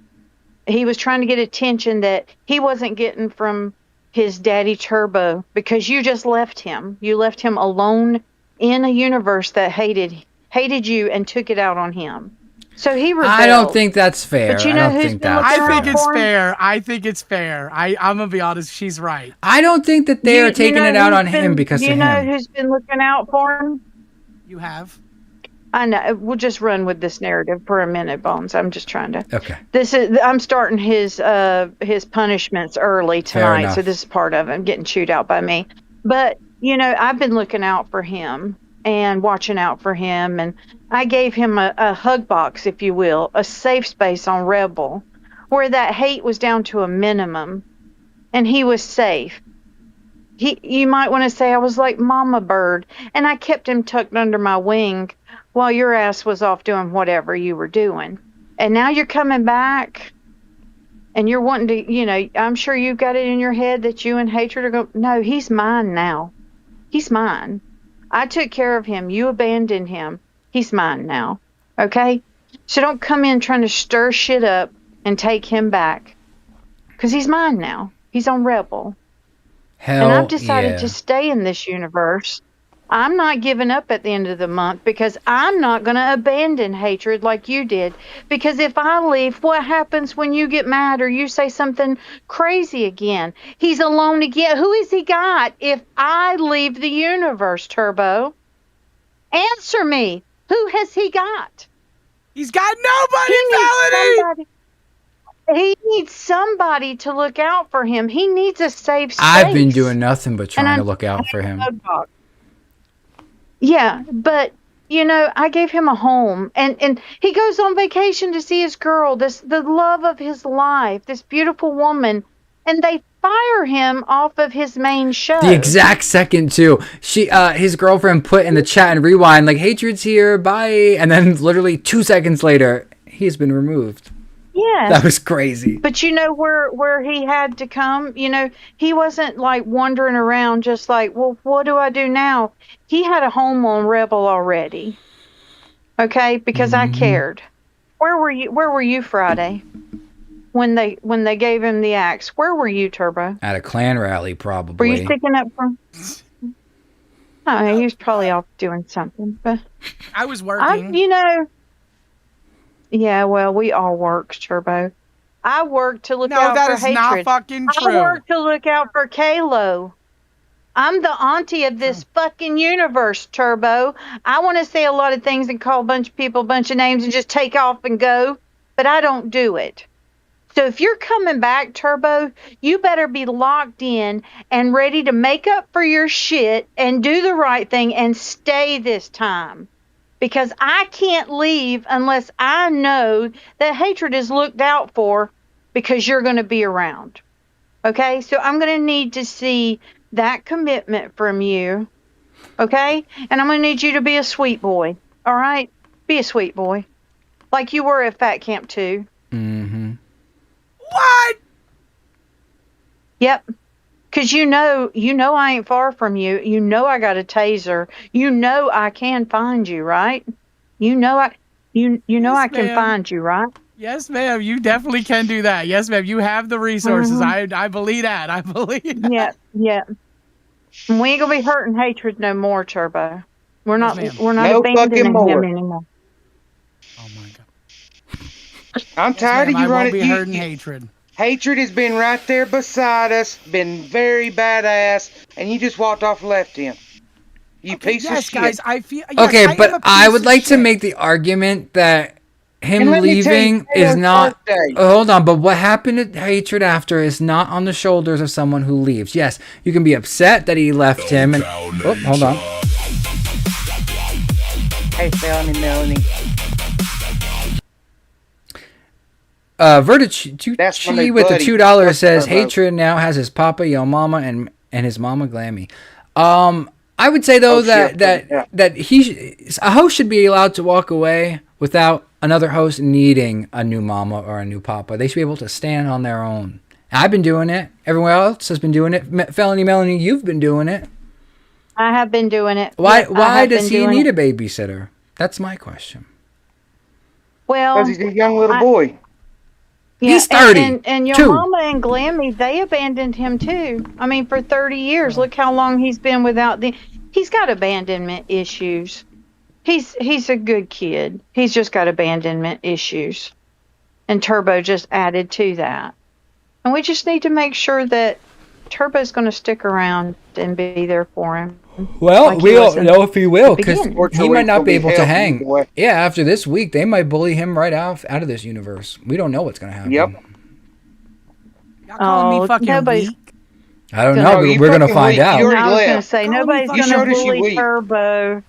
attention that he wasn't getting from his daddy Turbo, because you just left him. You left him alone in a universe that hated you and took it out on him. So he rebelled. I don't think that's fair. But you know I don't who's think been that's looking I think out it's for him? fair. I think it's fair. I'm gonna be honest. She's right. I don't think that they are taking it out on him because of You know him. who's been looking out for him? You have. I know. We'll just run with this narrative for a minute, Bones. I'm just trying to. Okay. I'm starting his punishments early Fair tonight, enough. so this is part of him getting chewed out by me. But you know, I've been looking out for him and watching out for him, and I gave him a hug box, if you will, a safe space on Rebel, where that hate was down to a minimum, and he was safe. You might want to say I was like Mama Bird, and I kept him tucked under my wing while your ass was off doing whatever you were doing. And now you're coming back, and you're wanting to, you know, I'm sure you've got it in your head that you and Hatred are going, no, he's mine now. He's mine. I took care of him. You abandoned him. He's mine now. Okay? So don't come in trying to stir shit up and take him back. Because he's mine now. He's on Rebel. Hell And I've decided yeah. to stay in this universe. I'm not giving up at the end of the month, because I'm not going to abandon Hatred like you did. Because if I leave, what happens when you get mad or you say something crazy again? He's alone again. Who has he got if I leave the universe, Turbo? Answer me. Who has he got? He's got nobody, Melody. He needs somebody to look out for him. He needs a safe space. I've been doing nothing but trying to I'm- look out for him. Yeah, but you know, I gave him a home, and he goes on vacation to see his girl, the love of his life, this beautiful woman, and they fire him off of his main show. The exact second too. His girlfriend put in the chat and rewind like Hatred's here, bye, and then literally 2 seconds later, he's been removed. Yeah. That was crazy. But you know where he had to come? You know, he wasn't like wandering around just like, well, what do I do now? He had a home on Rebel already. Okay? Because I cared. Where were you Friday? When they gave him the axe. Where were you, Turbo? At a clan rally, Were probably. you sticking up for he was probably off doing something. But I was working. you know, yeah, well, we all work, Turbo. I work to look No, out that for is Hatred. not fucking true. I work to look out for Kalo. I'm the auntie of this fucking universe, Turbo. I want to say a lot of things and call a bunch of people a bunch of names and just take off and go, but I don't do it. So if you're coming back, Turbo, you better be locked in and ready to make up for your shit and do the right thing and stay this time. Because I can't leave unless I know that Hatred is looked out for, because you're going to be around. Okay? So I'm going to need to see that commitment from you. Okay? And I'm going to need you to be a sweet boy. All right? Be a sweet boy. Like you were at Fat Camp 2. Mm-hmm. What? Yep. Because you know I ain't far from you. You know I got a taser. You know I can find you, right? You know I can ma'am. find you, right? Yes, ma'am. You definitely can do that. Yes, ma'am. You have the resources. Mhm. I believe that. I believe that. Yeah, yeah. And we ain't gonna be hurting Hatred no more, Turbo. We're not ma'am. No abandoning fucking him more. anymore. Oh my god. I'm tired Ma'am, of you I won't running. be You, hurting Hatred. Hatred has been right there beside us, been very badass, and you just walked off and left him. You piece of Yes, shit. guys. I feel. Yes, Okay, I am but a I piece would of like to shit. make the argument that him And let me tell you, leaving today is was not. birthday. Hold on, but what happened to Hatred after is not on the shoulders of someone who leaves. Yes, you can be upset that he left him, and hold on. Hey, Melanie. Vertici with the $2 says Hatred now has his Papa Yo Mama and his Mama Glammy. I would say though that a host should be allowed to walk away without another host needing a new mama or a new papa. They should be able to stand on their own. I've been doing it. Everyone else has been doing it. Felony Melanie, you've been doing it. I have been doing it. Why does he need a babysitter? That's my question. Well, because he's a young little boy. Yeah, he's 30. And your mama and Glammy, they abandoned him too. I mean, for 30 years. Look how long he's been without the. He's got abandonment issues. He's a good kid. He's just got abandonment issues. And Turbo just added to that. And we just need to make sure that Turbo's going to stick around and be there for him. Well, like we don't know if he will, because beginning. he might not be able to hang. Yeah, after this week, they might bully him right out of this universe. We don't know what's going to happen. Yep. Y'all calling me fucking weak? I don't know, but we're going to find out. I was going to say, nobody's going to bully Turbo.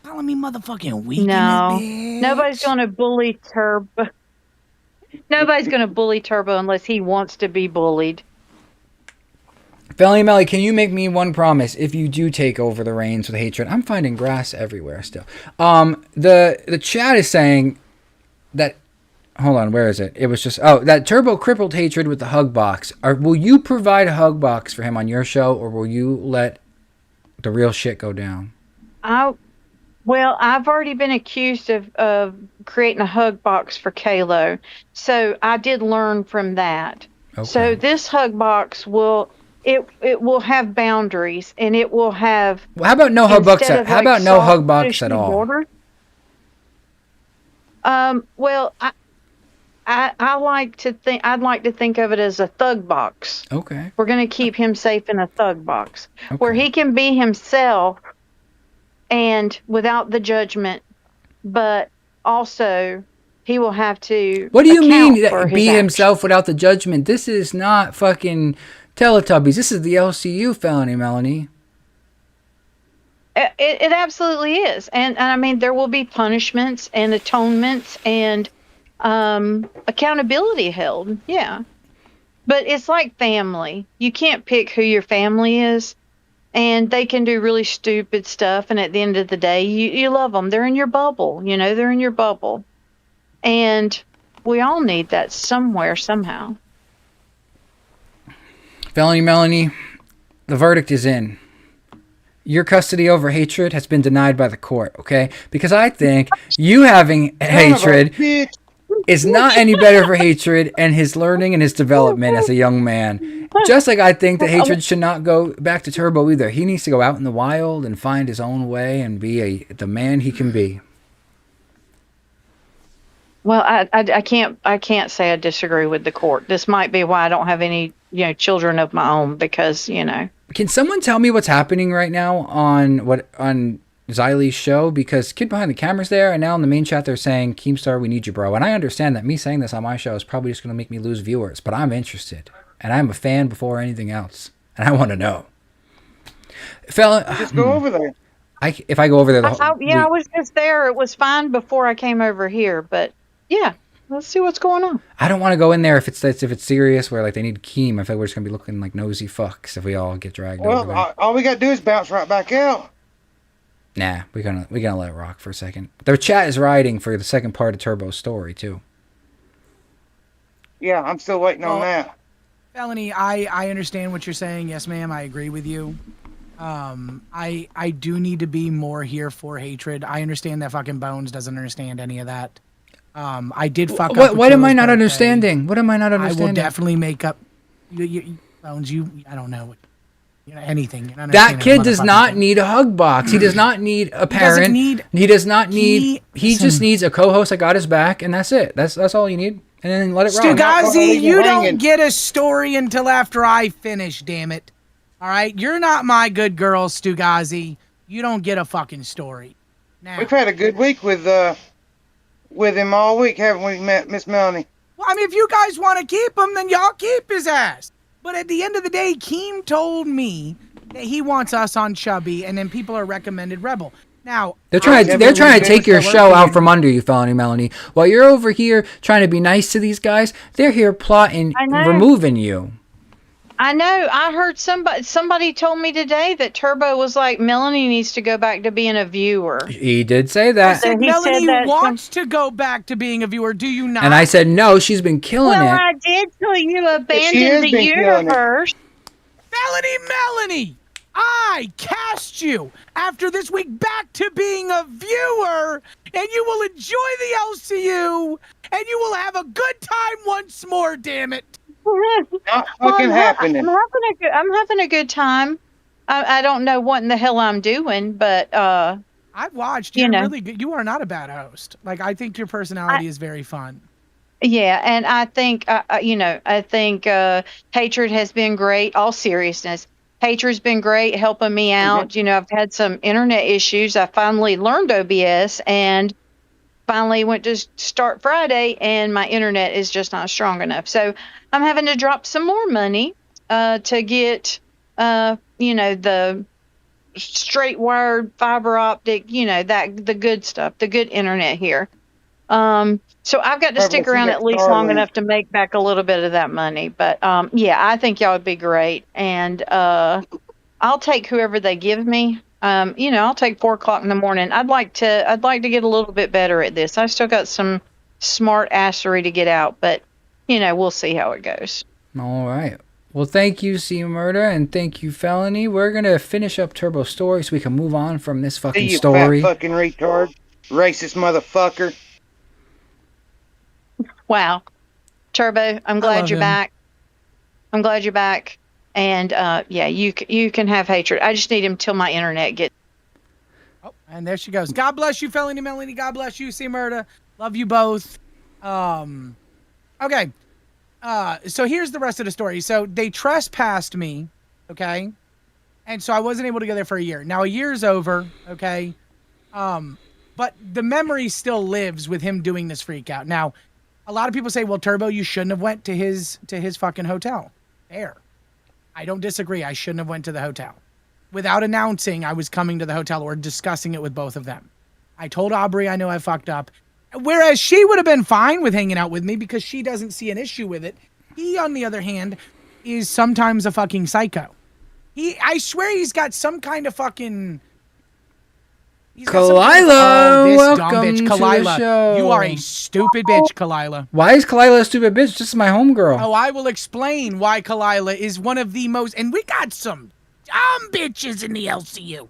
Calling me motherfucking weak. No, nobody's going to bully Turbo. Nobody's going to bully Turbo unless he wants to be bullied. Felony Melly, can you make me one promise if you do take over the reins with Hatred? I'm finding grass everywhere still. The chat is saying that. Hold on, where is it? It was just that Turbo crippled Hatred with the hug box. Will you provide a hug box for him on your show, or will you let the real shit go down? Well, I've already been accused of creating a hug box for Kalo, so I did learn from that. Okay. So this hug box will have boundaries, and it will have. Well, how about no hug box? How about no hug box at all? Well, I like to think. I'd like to think of it as a thug box. Okay. We're going to keep him safe in a thug box where he can be himself and without the judgment, but also he will have to. What do you mean that be himself without the judgment? This is not fucking Teletubbies. This is the LCU, Felony Melanie. It absolutely is, and I mean there will be punishments and atonements and accountability held. Yeah, but it's like family. You can't pick who your family is. And they can do really stupid stuff. And at the end of the day, you love them. They're in your bubble. You know, they're in your bubble. And we all need that somewhere, somehow. Felony Melanie, the verdict is in. Your custody over Hatred has been denied by the court, okay? Because I think you having Hatred is not any better for Hatred and his learning and his development as a young man. Just like I think that Hatred should not go back to Turbo either. He needs to go out in the wild and find his own way and be the man he can be. Well, I can't say I disagree with the court. This might be why I don't have any, children of my own because, Can someone tell me what's happening right now on Xylie's show? Because Kid Behind the Camera's there, and now in the main chat they're saying, Keemstar, we need you, bro. And I understand that me saying this on my show is probably just going to make me lose viewers, but I'm interested. And I'm a fan before anything else. And I want to know. Just go over there. If I go over there... I was just there. It was fine before I came over here. But, yeah, let's see what's going on. I don't want to go in there if it's serious, where like they need Keem. I feel like we're just going to be looking like nosy fucks if we all get dragged over there. Well, all we got to do is bounce right back out. Nah, we're gonna let it rock for a second. Their chat is riding for the second part of Turbo's story, too. Yeah, I'm still waiting on that. Felony, I understand what you're saying. Yes, ma'am, I agree with you. I do need to be more here for Hatred. I understand that fucking Bones doesn't understand any of that. I did fuck up. What am I not understanding? What am I not understanding? I will definitely make up. Bones, I don't know. Anything. That kid does not need a hug box. He does not need a parent. He just needs a co-host that got his back, and that's it. That's all you need. And then let it rock. Stugazi, you don't get a story until after I finish, damn it. All right? You're not my good girl, Stugazi. You don't get a fucking story. Now, we've had a good week with him all week, haven't we, Miss Melanie? Well, I mean, if you guys want to keep him, then y'all keep his ass. But at the end of the day, Keem told me that he wants us on Chubby, and then people are recommended Rebel. Now They're trying to take your show out from under you, Felony Melanie. While you're over here trying to be nice to these guys, they're here plotting removing you. I know. I heard somebody told me today that Turbo was like, Melanie needs to go back to being a viewer. He did say that. So he Melanie said that wants to go back to being a viewer. Do you not? And I said, no, she's been killing Well, it. I did till you has abandoned the been killing it. universe. Melanie, I cast you after this week back to being a viewer, and you will enjoy the LCU, and you will have a good time once more. Damn it! Not fucking happening. I'm having a good time. I don't know what in the hell I'm doing, but I've watched. You're really good. You are not a bad host. Like, I think your personality is very fun. Yeah, and I think Hatred has been great. All seriousness, Hatred's been great helping me out. Mm-hmm. I've had some internet issues. I finally learned OBS and finally went to start Friday, and my internet is just not strong enough. So I'm having to drop some more money to get the straight wired fiber optic, the good stuff, the good internet here. So I've got to stick around at least long enough to make back a little bit of that money. But I think y'all would be great, and I'll take whoever they give me. I'll take 4 o'clock in the morning. I'd like to get a little bit better at this. I still got some smart assery to get out, but we'll see how it goes. All right. Well, thank you, C Murder, and thank you, Felony. We're gonna finish up Turbo's story so we can move on from this fucking See you, story. fat fucking retard, racist motherfucker. Wow, Turbo, I'm glad you're him. back. I'm glad you're back, and you can have Hatred. I just need him till my internet gets. Oh, and there she goes. God bless you, Felony Melanie. God bless you, C Murder. Love you both. Okay. So here's the rest of the story. So they trespassed me, okay? And so I wasn't able to go there for a year. Now a year's over, okay? But the memory still lives with him doing this freak out. Now, a lot of people say, well, Turbo, you shouldn't have went to his fucking hotel. Fair. I don't disagree. I shouldn't have went to the hotel. Without announcing I was coming to the hotel or discussing it with both of them. I told Aubrey I know I fucked up. Whereas she would have been fine with hanging out with me because she doesn't see an issue with it. He, on the other hand, is sometimes a fucking psycho. I swear he's got some kind of fucking... Kalila, welcome bitch. to Kalila, the show. you are a stupid bitch, Kalila. Why is Kalila a stupid bitch? This is my homegirl. Oh, I will explain why Kalila is one of the most... And we got some dumb bitches in the LCU.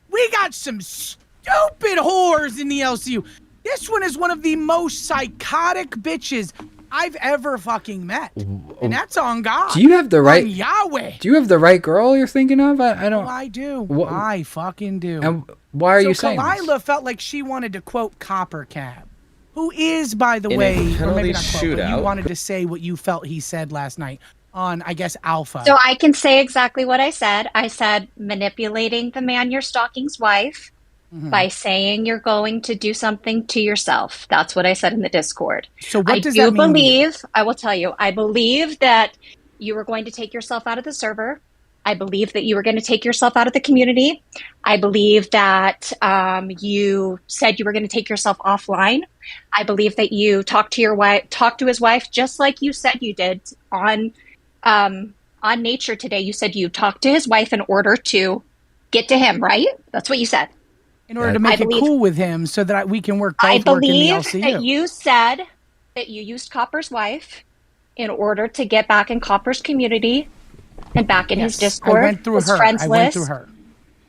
We got some stupid whores in the LCU. This one is one of the most psychotic bitches I've ever fucking met. And that's on God. Do you have the right... On Yahweh. Do you have the right girl you're thinking of? I don't... Oh, I do. What- I fucking do. And why are you saying this? Kalila felt like she wanted to quote Copper Cab, who is, by the way, or maybe not quote, but you wanted to say what you felt he said last night on, I guess, Alpha. So I can say exactly what I said. I said manipulating the man you're stalking's wife by saying you're going to do something to yourself. That's what I said in the Discord. So what does that mean to you? I will tell you, I believe that you were going to take yourself out of the server. I believe that you were going to take yourself out of the community. I believe that you said you were going to take yourself offline. I believe that you talked to his wife, just like you said you did on Nature today. You said you talked to his wife in order to get to him, right? That's what you said. In order to make it cool with him so that we can work both I work in the believe LCU. that you said that you used Copper's wife in order to get back in Copper's community and back in his Discord, I went through his her. friends I list. went through her.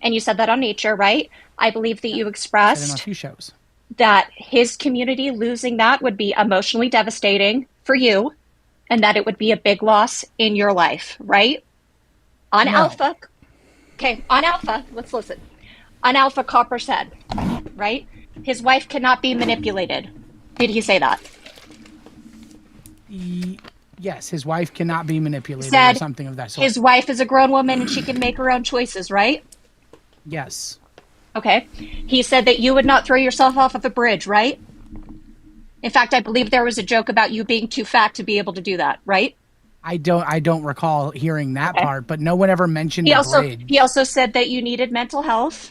And you said that on Nature, right? I believe that you Said it on a expressed few shows. that his community losing that would be emotionally devastating for you and that it would be a big loss in your life, right? On No. Alpha. Okay, on Alpha, let's listen. On Alpha, Copper said, right? His wife cannot be manipulated. Did he say that? Yes, his wife cannot be manipulated Said or something of that sort. his wife is a grown woman and she can make her own choices, right? Yes. Okay. He said that you would not throw yourself off of a bridge, right? In fact, I believe there was a joke about you being too fat to be able to do that, right? I don't recall hearing that part, but no one ever mentioned He a also bridge. he also said that you needed mental health.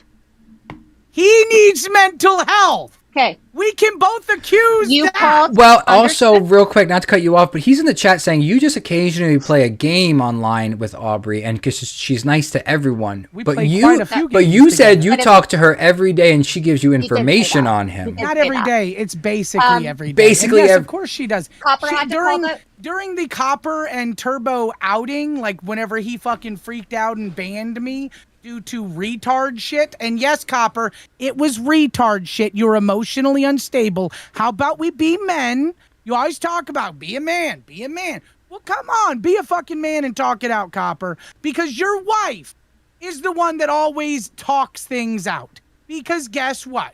He needs mental health. Okay. We can both accuse You that. called. Well, also, real quick, not to cut you off, but he's in the chat saying you just occasionally play a game online with Aubrey, and because she's nice to everyone. We but play you, quite a few but games you said together. you But if- talk to her every day, and she gives you did say information that. on He him. did. Not say every that. day. It's basically every day. Basically And yes, ev- of course she does. Copper had to call the- during the Copper and Turbo outing, like whenever he fucking freaked out and banned me due to retard shit. And yes, Copper, it was retard shit. You're emotionally unstable. How about we be men? You always talk about be a man, be a man. Well, come on, be a fucking man and talk it out, Copper. Because your wife is the one that always talks things out. Because guess what?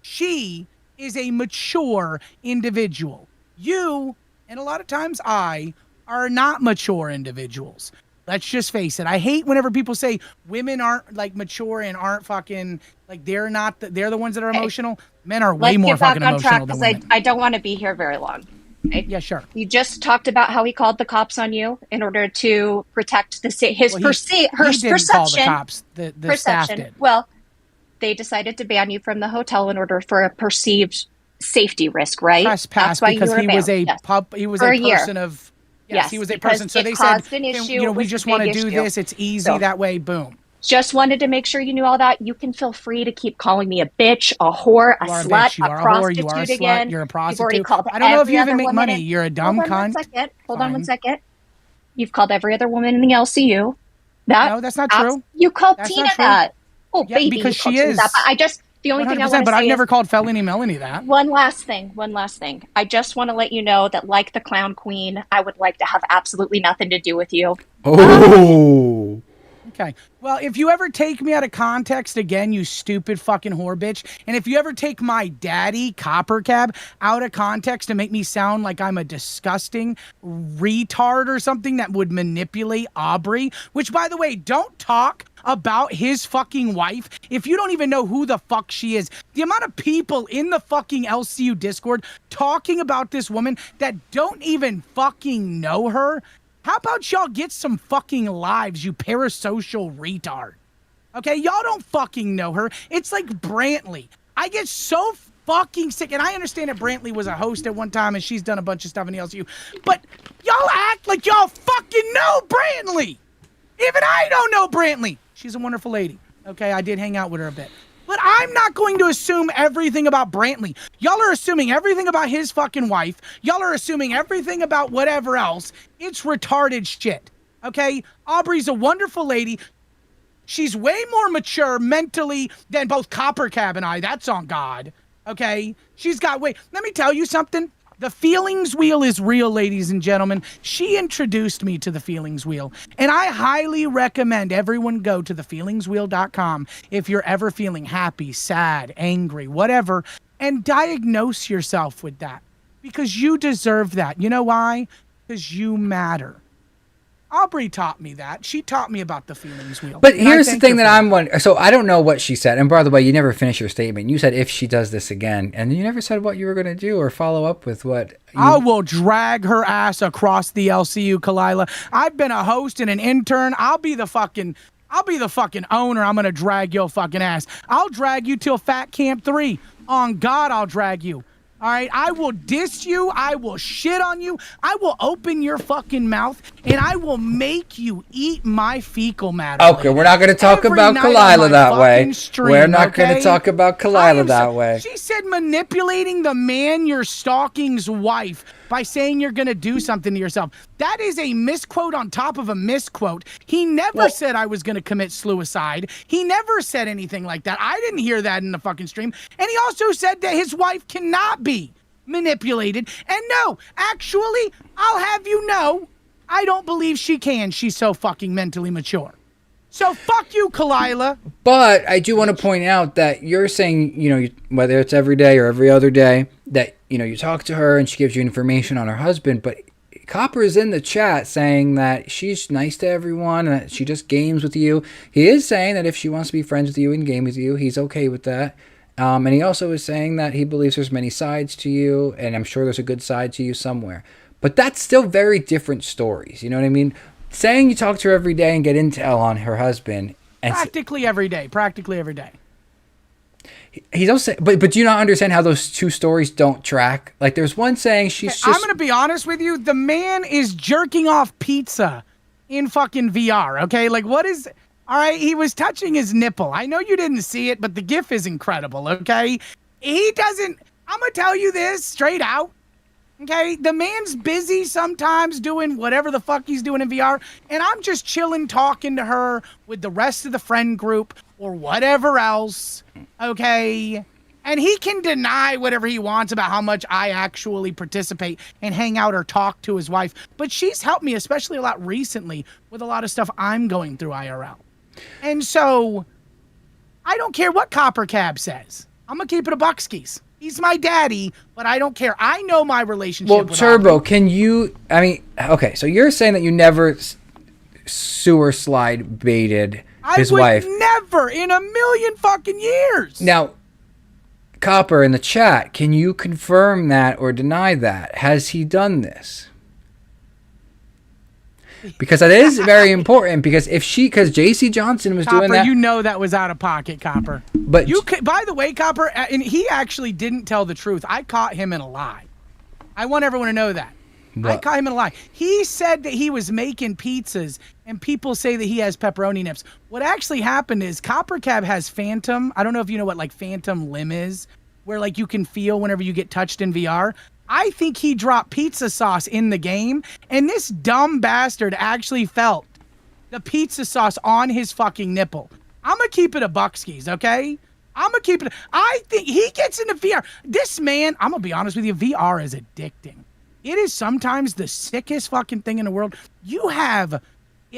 She is a mature individual. You, and a lot of times I, are not mature individuals. Let's just face it. I hate whenever people say women aren't like mature and aren't fucking like they're not. They're the ones that are emotional. Men are way Let's more get back fucking on track emotional than because women. I don't want to be here very long. Okay? Yeah, sure. You just talked about how he called the cops on you in order to protect his Well, he didn't perception. call the cops. The staff Perception. did. Well, they decided to ban you from the hotel in order for a perceived safety risk, right? Trespass That's why because you were he banned. was a Yes. pup. He was For a a year. person of. Yes, Yes, he was a because person. So it they said, caused an issue. you know, It we was a just want to big do issue. this. It's easy So- that way. Boom. Just wanted to make sure you knew all that. You can feel free to keep calling me a bitch, a whore, a You are a slut, bitch. You a are a whore. prostitute You are a slut. again. You're a You've already prostitute. called I don't know if every you even other make woman money. in- You're a dumb Hold on cunt. one second. Hold on one Fine. second. You've called every other woman in the LCU. No, that's not true. You called That's Tina not true. that. Oh, Yeah, baby, because you called she Tina is. that. But the only thing I 100%, want to but say I've never is, called Felony Melanie that. one last thing. I just want to let you know that, like the Clown Queen, I would like to have absolutely nothing to do with you. Oh. Okay. Well, if you ever take me out of context again, you stupid fucking whore bitch, and if you ever take my daddy, Copper Cab, out of context to make me sound like I'm a disgusting retard or something that would manipulate Aubrey, which, by the way, don't talk about his fucking wife if you don't even know who the fuck she is. The amount of people in the fucking LCU Discord talking about this woman that don't even fucking know her. How about y'all get some fucking lives, you parasocial retard? Okay, y'all don't fucking know her. It's like Brantley. I get so fucking sick, and I understand that Brantley was a host at one time and she's done a bunch of stuff in the LCU, but y'all act like y'all fucking know Brantley. Even I don't know Brantley. She's a wonderful lady. Okay, I did hang out with her a bit. But I'm not going to assume everything about Brantley. Y'all are assuming everything about his fucking wife. Y'all are assuming everything about whatever else. It's retarded shit. Okay? Aubrey's a wonderful lady. She's way more mature mentally than both Copper Cab and I. That's on God. Okay? She's got way. Let me tell you something. The feelings wheel is real, ladies and gentlemen. She introduced me to the feelings wheel, and I highly recommend everyone go to thefeelingswheel.com if you're ever feeling happy, sad, angry, whatever, and diagnose yourself with that because you deserve that. You know why? Because you matter. Aubrey taught me that. She taught me about the feelings wheel. But and I here's the thank thing her that for I'm wondering. So I don't know what she said. And by the way, you never finished your statement. You said if she does this again, and you never said what you were going to do or follow up with what. I will drag her ass across the LCU, Kalila. I've been a host and an intern. I'll be the fucking owner. I'm gonna drag your fucking ass. I'll drag you till Fat Camp 3. On God, I'll drag you. All right, I will diss you. I will shit on you. I will open your fucking mouth and I will make you eat my fecal matter. Okay, we're not going to talk Every about night on Kalila my that way. fucking stream, We're not going okay? to talk about I Kalila am that so- way. She said manipulating the man you're stalking's wife by saying you're going to do something to yourself. That is a misquote on top of a misquote. He never said I was going to commit suicide. He never said anything like that. I didn't hear that in the fucking stream. And he also said that his wife cannot be manipulated. And no, actually, I'll have you know, I don't believe she can. She's so fucking mentally mature. So fuck you, Kalila. But I do want to point out that you're saying, you know, whether it's every day or every other day, that, you know, you talk to her and she gives you information on her husband. But Copper is in the chat saying that she's nice to everyone and that she just games with you. He is saying that if she wants to be friends with you and game with you, he's okay with that. And he also is saying that he believes there's many sides to you, and I'm sure there's a good side to you somewhere. But that's still very different stories. You know what I mean? Saying you talk to her every day and get intel on her husband. And Practically every day. He's also, but do you not understand how those two stories don't track? Like, there's one saying she's just. I'm gonna be honest with you. The man is jerking off pizza in fucking VR. Okay, like what is? All right, he was touching his nipple. I know you didn't see it, but the GIF is incredible. Okay, he doesn't. I'm gonna tell you this straight out. Okay, the man's busy sometimes doing whatever the fuck he's doing in VR, and I'm just chilling, talking to her with the rest of the friend group or whatever else. Okay, and he can deny whatever he wants about how much I actually participate and hang out or talk to his wife, but she's helped me, especially a lot recently, with a lot of stuff I'm going through IRL. And so, I don't care what Copper Cab says. I'm gonna keep it a buckskis. He's my daddy, but I don't care. I know my relationship with Turbo, can you, I mean, okay, so you're saying that you never sewer slide baited his wife. I would never in a million fucking years. Now, Copper in the chat, can you confirm that or deny that? Has he done this? Because that is very important. Because if because JC Johnson was Copper, doing that, you know that was out of pocket, Copper. But you, by the way, Copper, and he actually didn't tell the truth. I caught him in a lie. I want everyone to know that. I caught him in a lie. He said that he was making pizzas, and people say that he has pepperoni nips. What actually happened is Copper Cab has Phantom. I don't know if you know what like Phantom Limb is, where like you can feel whenever you get touched in VR. I think he dropped pizza sauce in the game, and this dumb bastard actually felt the pizza sauce on his fucking nipple. I'm gonna keep it a buckskis, okay? I'm gonna keep it. I think he gets into VR. This man, I'm gonna be honest with you, VR is addicting. It is sometimes the sickest fucking thing in the world. You have,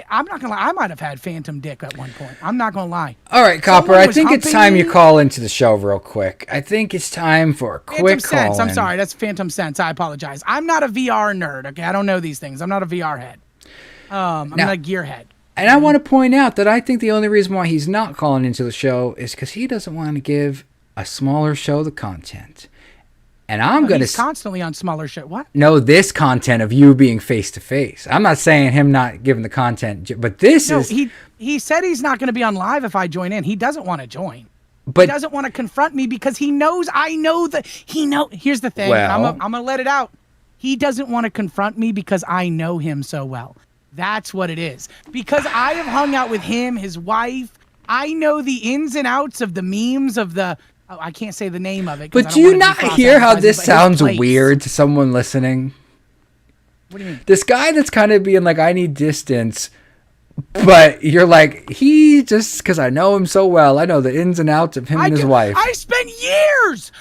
I'm not gonna lie, I might have had phantom dick at one point. I'm not gonna lie. All right, Copper, I think it's time you call into the show real quick. I think it's time for a quick call. Phantom Sense. I'm sorry, that's Phantom Sense. I apologize. I'm not a VR nerd, okay? I don't know these things. I'm not a VR head. I'm not a gear head. And I want to point out that I think the only reason why he's not calling into the show is because he doesn't want to give a smaller show the content. And I'm going to constantly on smaller shit. What? No, this content of you being face to face. I'm not saying him not giving the content, but this is. He said he's not going to be on live if I join in. He doesn't want to join. But he doesn't want to confront me because he knows I know that he know. Here's the thing. Well, I'm gonna let it out. He doesn't want to confront me because I know him so well. That's what it is. Because I have hung out with him, his wife. I know the ins and outs of the memes of the. Oh, I can't say the name of it. But do you not hear how this sounds weird to someone listening? What do you mean? This guy that's kind of being like, I need distance, but you're like, he just, because I know him so well, I know the ins and outs of him and his wife. I spent years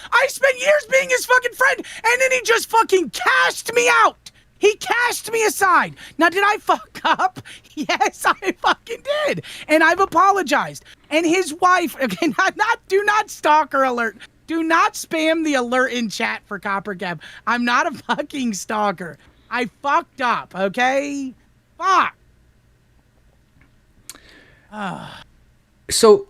being his fucking friend, and then he just fucking cast me out. He cast me aside. Now, did I fuck up? Yes, I fucking did. And I've apologized. And his wife, okay, do not stalker alert. Do not spam the alert in chat for Copper Cab. I'm not a fucking stalker. I fucked up, okay? Fuck. So,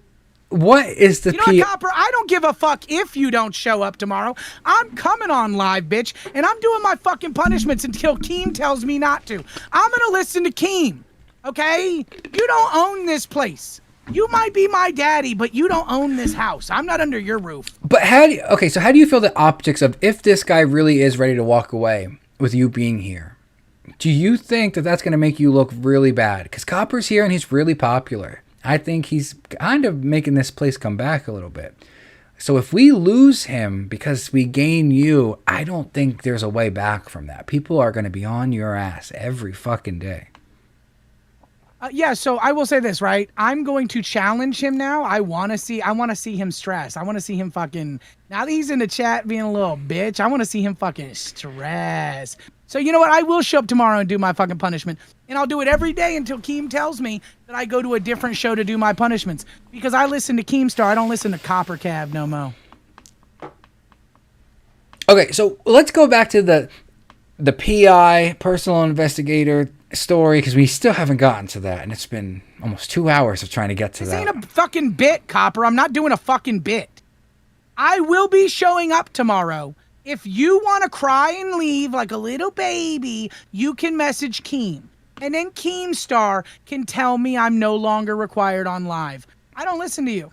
what is the You know what, Copper? I don't give a fuck if you don't show up tomorrow. I'm coming on live, bitch, and I'm doing my fucking punishments until Keem tells me not to. I'm gonna listen to Keem, okay? You don't own this place. You might be my daddy, but you don't own this house. I'm not under your roof. But so how do you feel the optics of if this guy really is ready to walk away with you being here? Do you think that that's going to make you look really bad? Because Copper's here and he's really popular. I think he's kind of making this place come back a little bit. So if we lose him because we gain you, I don't think there's a way back from that. People are going to be on your ass every fucking day. Yeah, so I will say this, right? I'm going to challenge him now. I want to see him stress. I want to see him fucking, now that he's in the chat being a little bitch, I want to see him fucking stress. So you know what? I will show up tomorrow and do my fucking punishment. And I'll do it every day until Keem tells me that I go to a different show to do my punishments. Because I listen to Keemstar. I don't listen to Copper Cab no mo. Okay, so let's go back to the PI, personal investigator story, because we still haven't gotten to that. And it's been almost 2 hours of trying to get to that. This ain't a fucking bit, Copper. I'm not doing a fucking bit. I will be showing up tomorrow. If you want to cry and leave like a little baby, you can message Keem. And then Keemstar can tell me I'm no longer required on live. I don't listen to you.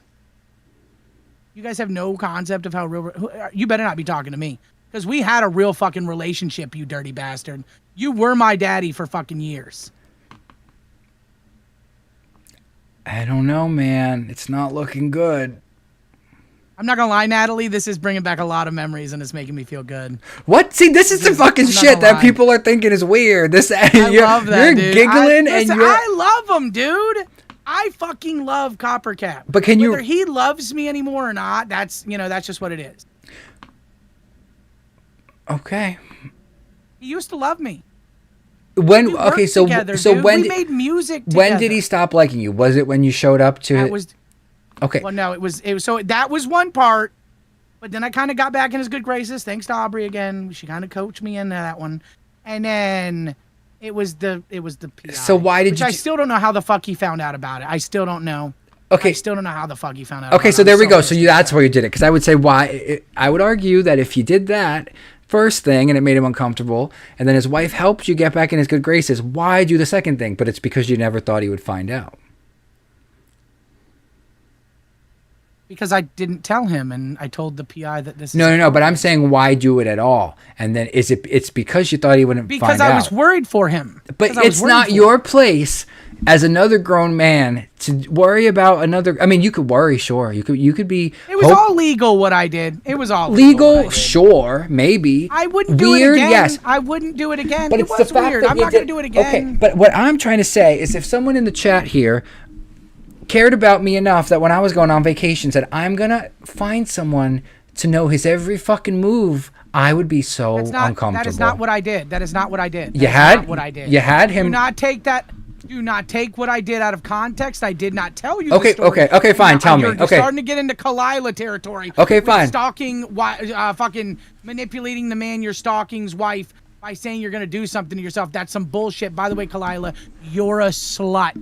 You guys have no concept of how real. You better not be talking to me, because we had a real fucking relationship. You dirty bastard. You were my daddy for fucking years. I don't know, man. It's not looking good. I'm not gonna lie, Natalie. This is bringing back a lot of memories, and it's making me feel good. What? See, this is the fucking shit that people are thinking is weird. This I love that, you're dude. giggling I love him, dude. I fucking love Coppercat. But can you- whether he loves me anymore or not? That's that's just what it is. Okay. He used to love me. When We worked okay, so together, so dude. when we made music together. when did he stop liking you? Was it when you showed up to? That was okay. Well, no, it was so that was one part, but then I kind of got back in his good graces thanks to Aubrey again. She kind of coached me into that one, and then it was the PI. So why did which you? I still don't know how the fuck he found out about it. I still don't know. Okay. I still don't know how the fuck he found out. Okay, about so it. there I'm we go. pissed. So that's where you did it, because I would say I would argue that if you did that first thing and it made him uncomfortable, and then his wife helped you get back in his good graces, why do the second thing? But it's because you never thought he would find out. Because I didn't tell him, and I told the PI that this. No, is But I'm saying, why do it at all? And then it's because you thought he wouldn't because find I out. was worried for him. But Because I was it's worried not for your place as another grown man to worry about another. I mean, you could worry, sure. You could be. It was all legal what I did. It was all legal, sure, maybe. I wouldn't do Weird, it again. yes. I wouldn't do it again. But It it's the was fact weird. that I'm you not going to did- do it again. Okay, but what I'm trying to say is, if someone in the chat here cared about me enough that when I was going on vacation said, I'm gonna find someone to know his every fucking move, I would be so uncomfortable. That is not what I did. That is not what I did. You That is had- not what I did. you had him- Do not take that. Do not take what I did out of context. I did not tell you. Okay, the story. okay, fine, tell me, You're okay. starting to get into Kalila territory. Okay, with fine. Stalking, fucking manipulating the man you're stalking's wife by saying you're gonna do something to yourself. That's some bullshit. By the way, Kalila, you're a slut.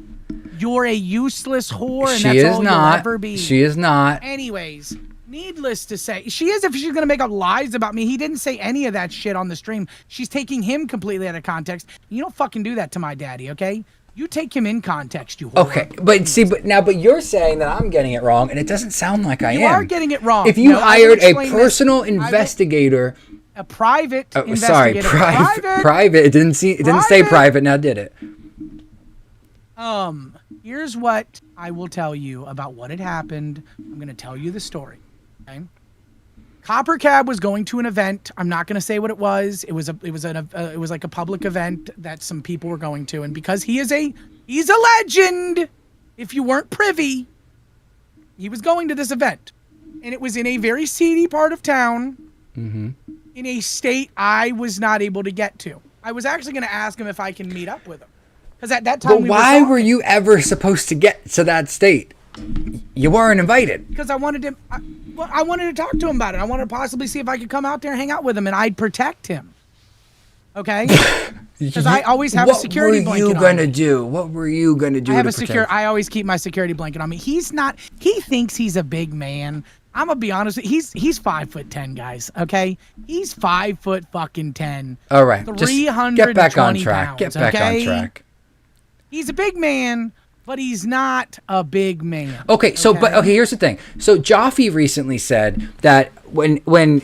You're a useless whore, and She that's is all not. you'll ever be. She is not. Anyways, needless to say, she is if she's gonna make up lies about me. He didn't say any of that shit on the stream. She's taking him completely out of context. You don't fucking do that to my daddy, okay? You take him in context, you whore. Okay, but you're saying that I'm getting it wrong, and it doesn't sound like I am. You are getting it wrong. If you No, I will hired a explain this. personal I will- investigator, a private sorry, investigator. private. It didn't say private. Now did it? Here's what I will tell you about what had happened. I'm going to tell you the story. Okay. Copper Cab was going to an event. I'm not going to say what it was. It was like a public event that some people were going to, and because he's a legend. If you weren't privy, he was going to this event, and it was in a very seedy part of town, in a state I was not able to get to. I was actually going to ask him if I can meet up with him, because at that time. But why were you ever supposed to get to that state? You weren't invited. Because I wanted to. I wanted to talk to him about it. I wanted to possibly see if I could come out there and hang out with him, and I'd protect him. Okay? Because I always have a security blanket on. What were you gonna do? What were you gonna do? I have to a secure. protect- I always keep my security blanket on me. He's not. He thinks he's a big man. I'm gonna be honest. He's 5'10", guys. Okay, he's 5'10". All right, just 320 get back on pounds, track. Get back okay? on track. He's a big man, but he's not a big man. Okay, so but okay, here's the thing. So Jaffe recently said that when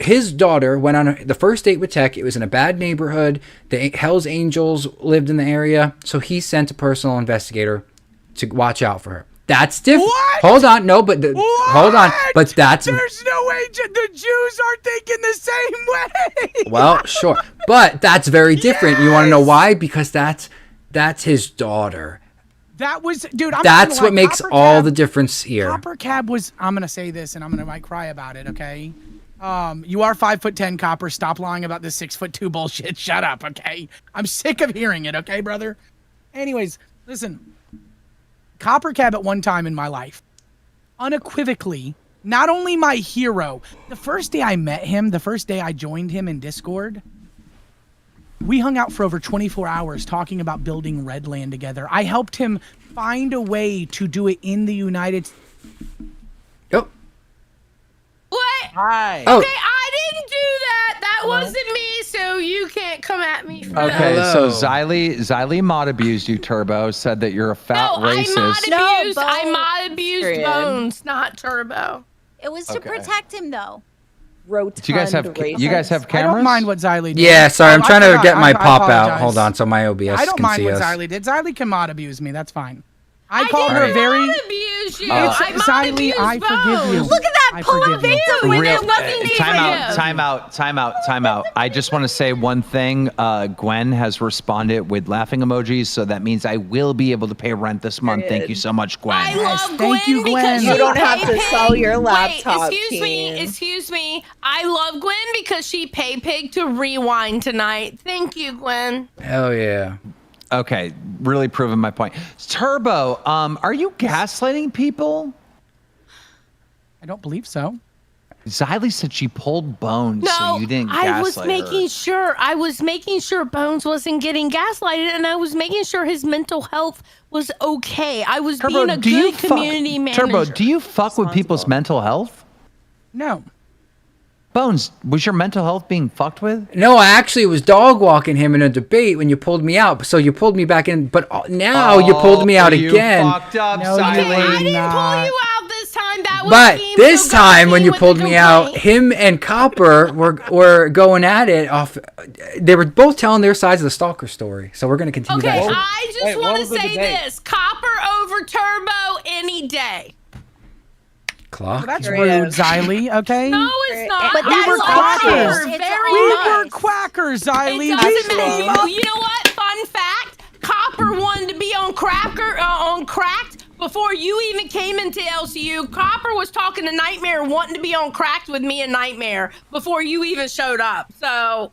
his daughter went on the first date with Tech, it was in a bad neighborhood. The Hell's Angels lived in the area, so he sent a personal investigator to watch out for her. That's different. What? Hold on, no, but hold on, but that's There's no way the Jews are thinking the same way. well, sure, but that's very different. You want to know why? Because that's his daughter. That was, dude. I'm That's not what gonna lie, makes Copper all Cab- the difference here. Copper Cab was. I'm gonna say this, and might cry about it. Okay. You are 5'10", Copper. Stop lying about this 6'2" bullshit. Shut up, okay? I'm sick of hearing it, okay, brother? Anyways, listen. Copper Cab at one time in my life, unequivocally, not only my hero, the first day I met him, the first day I joined him in Discord, we hung out for over 24 hours talking about building Redland together. I helped him find a way to do it in the United States. Yep. What? Hi. Oh. Okay, I didn't do that. That wasn't me, so you can't come at me for that. Okay, so Xylee mod abused you, Turbo, said that you're a fat No, racist. I mod abused Bones. Bones, not Turbo. It was to Okay. protect him, though. Rotund Do you guys have you guys have I cameras? don't mind what Xylee did. Yeah, sorry, I'm I trying to forgot. get my I pop out. apologize. Hold on, so my OBS I don't can mind see what us. Xylee did. Xylee can mod abuse me. That's fine. I called her did very. not abuse you. It's I mod Xylee, abused I forgive you. Bones. Look at that I pull up forgive you. video when Real, there's nothing to time out. I just want to say one thing. Gwen has responded with laughing emojis, so that means I will be able to pay rent this month. Thank you so much, Gwen. I love Thank Gwen you, Gwen. because You she don't have to pay sell pig. your laptop, Wait, Keen. excuse me. I love Gwen because she pay pig to rewind tonight. Thank you, Gwen. Hell yeah. Okay, really proving my point. Turbo, are you gaslighting people? I don't believe so. Xylee said she pulled Bones, No, so you didn't gaslight I was her. making sure. I was making sure Bones wasn't getting gaslighted, and I was making sure his mental health was okay. I was being a good community manager. Turbo, do you fuck with people's mental health? No. Bones, was your mental health being fucked with? No, I actually was dog walking him in a debate when you pulled me out. So you pulled me back in, but now you pulled me out you again. fucked up, No, you I Xylee. didn't pull you out this time. That was But Team this Sogaki time when you with the pulled me out, complaint. him and Copper were going at it off. They were both telling their sides of the stalker story. So we're going to continue Okay, that. I just want to say this: Copper over Turbo any day. Clock. That's Here he rude, is. Xylee, okay? No, it's not. But I that's were love quackers. Copper It's very We much. were quackers, Xylee. It We doesn't team matter. up. You know what? Fun fact: Copper wanted to be on Cracked before you even came into LCU. Copper was talking to Nightmare, wanting to be on Cracked with me and Nightmare before you even showed up. So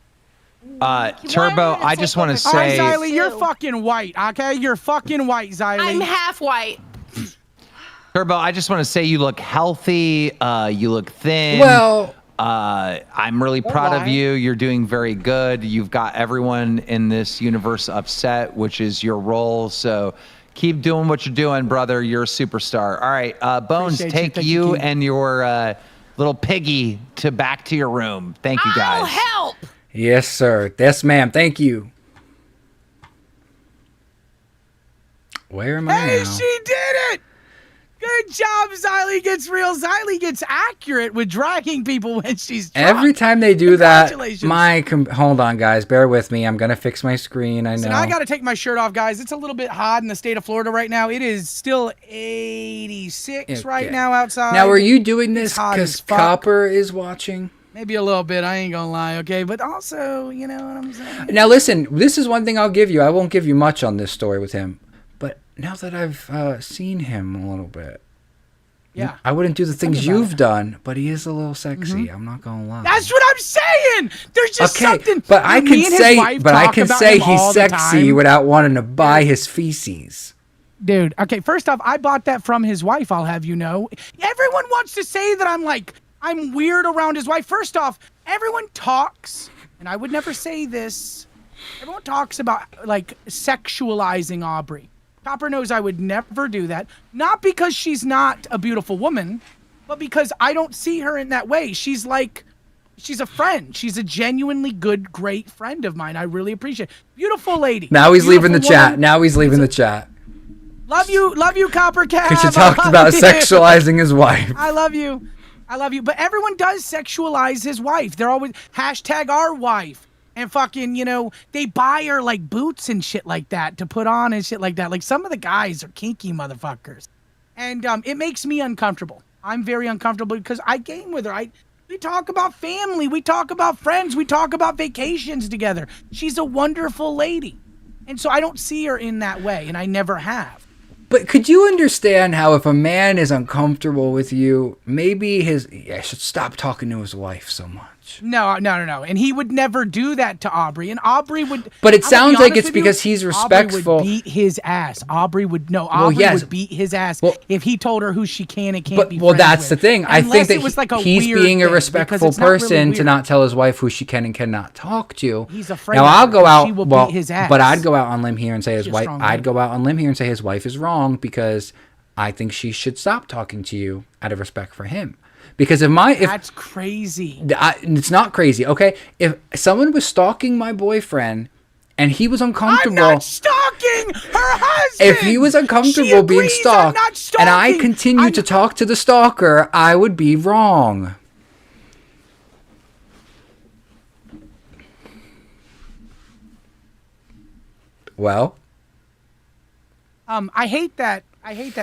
Turbo, I just want to All right, say, Xylee, you're fucking white, okay? You're fucking white, Xylee. I'm half white. Turbo, I just want to say you look healthy. You look thin. Well, I'm really proud of lie. you. You're doing very good. You've got everyone in this universe upset, which is your role. So keep doing what you're doing, brother. You're a superstar. All right, Bones, Appreciate you. take Thank you you, King. and your little piggy back to your room. Thank you, I'll guys. help. yes, sir. Yes, ma'am. Thank you. Where am I Hey, now? she did it! Good job, Xylee gets real. Xylee gets accurate with dragging people when she's drunk. Every time they do that, Congratulations. hold on, guys. Bear with me. I'm gonna fix my screen. I know. So now I got to take my shirt off, guys. It's a little bit hot in the state of Florida right now. It is still 86 right Okay. now outside. Now, are you doing this It's hot as because fuck. Copper is watching? Maybe a little bit. I ain't gonna lie, okay? But also, you know what I'm saying? Now, listen. This is one thing I'll give you. I won't give you much on this story with him, but now that I've seen him a little bit, Yeah. I wouldn't do the things about you've done. But he is a little sexy. I'm not gonna lie. That's what I'm saying. There's just okay, something. but I Me can and his say, wife but I talk can about say him he's all the sexy time. without wanting to buy his feces. Dude, okay, first off, I bought that from his wife, I'll have you know. Everyone wants to say that I'm weird around his wife. First off, everyone talks, and I would never say this, everyone talks about, sexualizing Aubrey. Copper knows I would never do that. Not because she's not a beautiful woman, but because I don't see her in that way. She's a friend. She's a genuinely good, great friend of mine. I really appreciate it. Beautiful lady. Now he's leaving the Beautiful chat. woman. Now he's leaving the chat Love you, Copper Cat. because you talked about sexualizing his wife. I love you. But everyone does sexualize his wife. They're always hashtag our wife. And fucking, they buy her boots and shit like that to put on and shit like that. Like some of the guys are kinky motherfuckers. And it makes me uncomfortable. I'm very uncomfortable because I game with her. We talk about family. We talk about friends. We talk about vacations together. She's a wonderful lady. And so I don't see her in that way, and I never have. But could you understand how if a man is uncomfortable with you, maybe he should stop talking to his wife so much? No. And he would never do that to Aubrey. And Aubrey would. But it I'm gonna sounds be like honest it's with you, because he's respectful. Aubrey would beat his ass. Aubrey would yes. would beat his ass if he told her who she can and can't But be. well, friends that's with. the thing. I think Unless that it was like a he's weird being a thing, because respectful it's not really person to weird. not tell his wife who she can and cannot talk to. He's afraid Now of I'll her, go and out. she will Well, beat his ass. but I'd go out on limb here and say his She's a wife. strong I'd lady. go out on limb here and say his wife is wrong because I think she should stop talking to you out of respect for him. Because if That's crazy. it's not crazy, okay? If someone was stalking my boyfriend and he was uncomfortable, I'm not stalking stalking her husband. If he was She uncomfortable being agrees I'm stalked, not and I stalking. continued to talk to the stalker, I would be wrong. Well, I hate that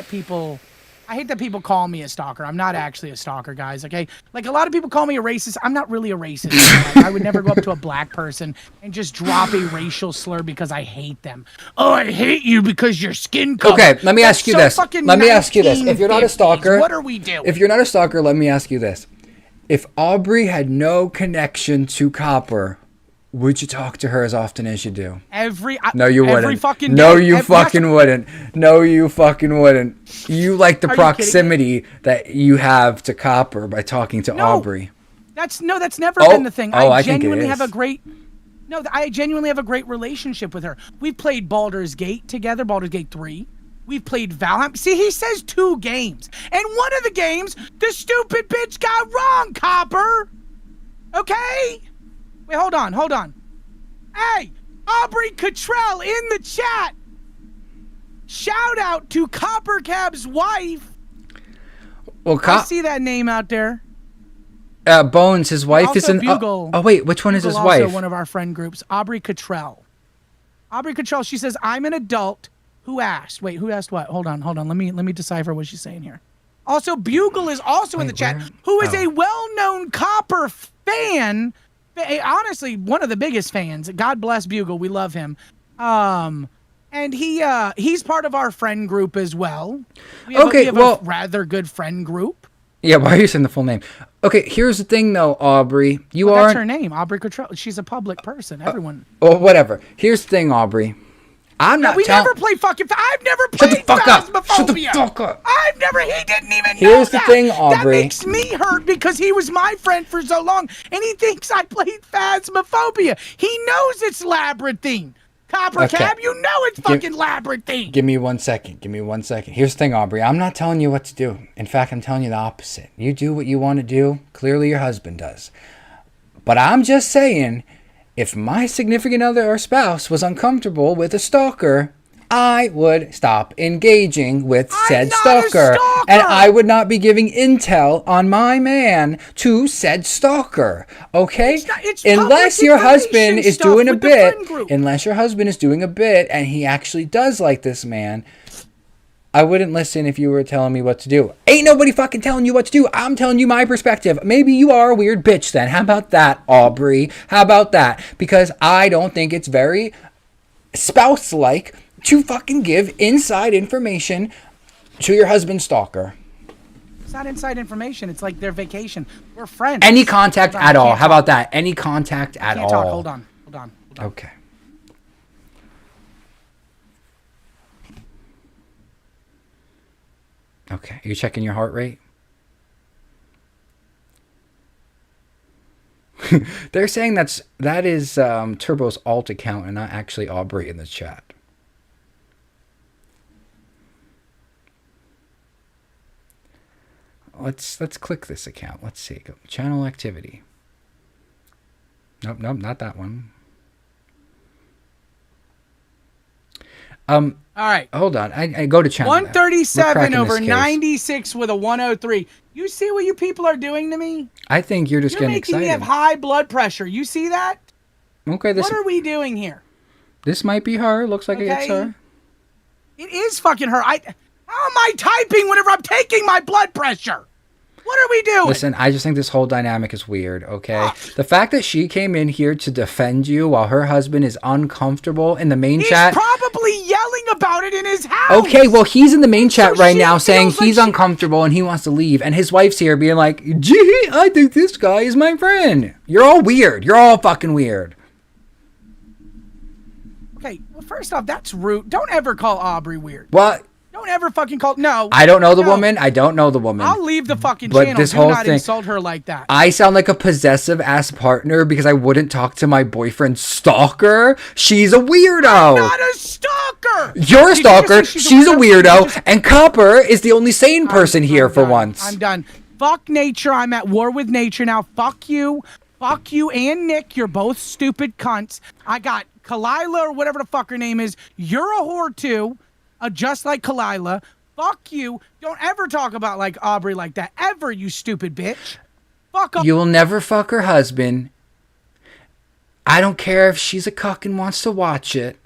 people call me a stalker. I'm not actually a stalker, guys. Okay, like a lot of people call me a racist. I'm not really a racist. Like, I would never go up to a black person and just drop a racial slur because I hate them. Oh, I hate you because your skin color. okay, let me ask you this. fucking Let me ask you this. If you're not a 1950s. stalker, What are we doing? If you're not a stalker, let me ask you this. If Aubrey had no connection to Copper, would you talk to her as often as you do? No, you every wouldn't. fucking No, day. you fucking wouldn't. No, you fucking wouldn't. You like the Are you kidding me? proximity that you have to Copper by talking to Aubrey. That's never Oh, been the thing. oh, I I think it genuinely have is. a great. No, I genuinely have a great relationship with her. We've played Baldur's Gate together, Baldur's Gate 3. We've played Valheim. See, he says 2 games. And one of the games, the stupid bitch got wrong, Copper. Okay? Wait, hold on. Hey, Aubrey Cottrell in the chat. Shout out to Copper Cab's wife. Well, I see that name out there. Bones, his wife is Also in. Bugle. Oh, wait, which one is his Bugle, wife? Also one of our friend groups, Aubrey Cottrell. Aubrey Cottrell, she says, I'm an adult. Who asked? Wait, who asked what? Hold on. Let me decipher what she's saying here. Also, Bugle is also in the chat, who is a well-known Copper fan. Honestly, one of the biggest fans. God bless Bugle. We love him. And he's part of our friend group as well. We have a rather good friend group. Yeah, why are you saying the full name? Okay, here's the thing though, Aubrey. That's her name, Aubrey Cottrell. She's a public person. Everyone. Well, whatever. Here's the thing, Aubrey. I'm not We telling. never play fucking. I've never played. Shut the fuck up. Phasmophobia. Shut the fuck up. I've never. He didn't even know Here's the that. thing, That Aubrey. makes me hurt because he was my friend for so long, and he thinks I played Phasmophobia. He knows it's Labyrinthine. Copper Okay. Cab, you know it's fucking Labyrinthine. Give me 1 second. Give me 1 second. Here's the thing, Aubrey. I'm not telling you what to do. In fact, I'm telling you the opposite. You do what you want to do. Clearly, your husband does. But I'm just saying, if my significant other or spouse was uncomfortable with a stalker, I would stop engaging with said stalker. And I would not be giving intel on my man to said stalker. Okay? Unless your husband is doing a bit, unless your husband is doing a bit and he actually does like this man, I wouldn't listen if you were telling me what to do. Ain't nobody fucking telling you what to do. I'm telling you my perspective. Maybe you are a weird bitch then. How about that, Aubrey? How about that? Because I don't think it's very spouse-like to fucking give inside information to your husband's stalker. It's not inside information. It's like their vacation. We're friends. Any contact Hold on, at I all. can't How about that? Any contact at Can't all. talk. Hold on. Okay. Okay. Are you checking your heart rate? They're saying that is Turbo's alt account and not actually Aubrey in the chat. Let's click this account. Let's see. Go channel activity. Nope, not that one. All right. Hold on. I go to channel. 137 over 96 with a 103. You see what you people are doing to me? I think you're just You're getting making me excited. have high blood pressure. You see that? Okay, What are we doing here? this might be her. Looks like it's Okay. her. It is fucking her. How am I typing whenever I'm taking my blood pressure? What are we doing? Listen, I just think this whole dynamic is weird, okay? The fact that she came in here to defend you while her husband is uncomfortable in the main He's chat. probably yelling about it in his house. Okay, well, he's in the main chat right now saying he's uncomfortable and he wants to leave. And his wife's here being like, gee, I think this guy is my friend. You're all weird. You're all fucking weird. Okay, well, first off, that's rude. Don't ever call Aubrey weird. What? Don't ever fucking call. No. I don't know the no. woman. I don't know the woman. I'll leave the fucking But channel. this Do whole not thing- insult her like that. I sound like a possessive ass partner because I wouldn't talk to my boyfriend's stalker. She's a weirdo. I'm not a stalker. You're a Did you just stalker. say She's a weirdo. Just- And Copper is the only sane person here for once. I'm done. Fuck nature. I'm at war with nature now. Fuck you. Fuck you and Nick. You're both stupid cunts. I got Kalila or whatever the fuck her name is, you're a whore too, just like Kalila. Fuck you. Don't ever talk about like Aubrey like that. Ever, you stupid bitch. Fuck off. You will never fuck her husband. I don't care if she's a cuck and wants to watch it.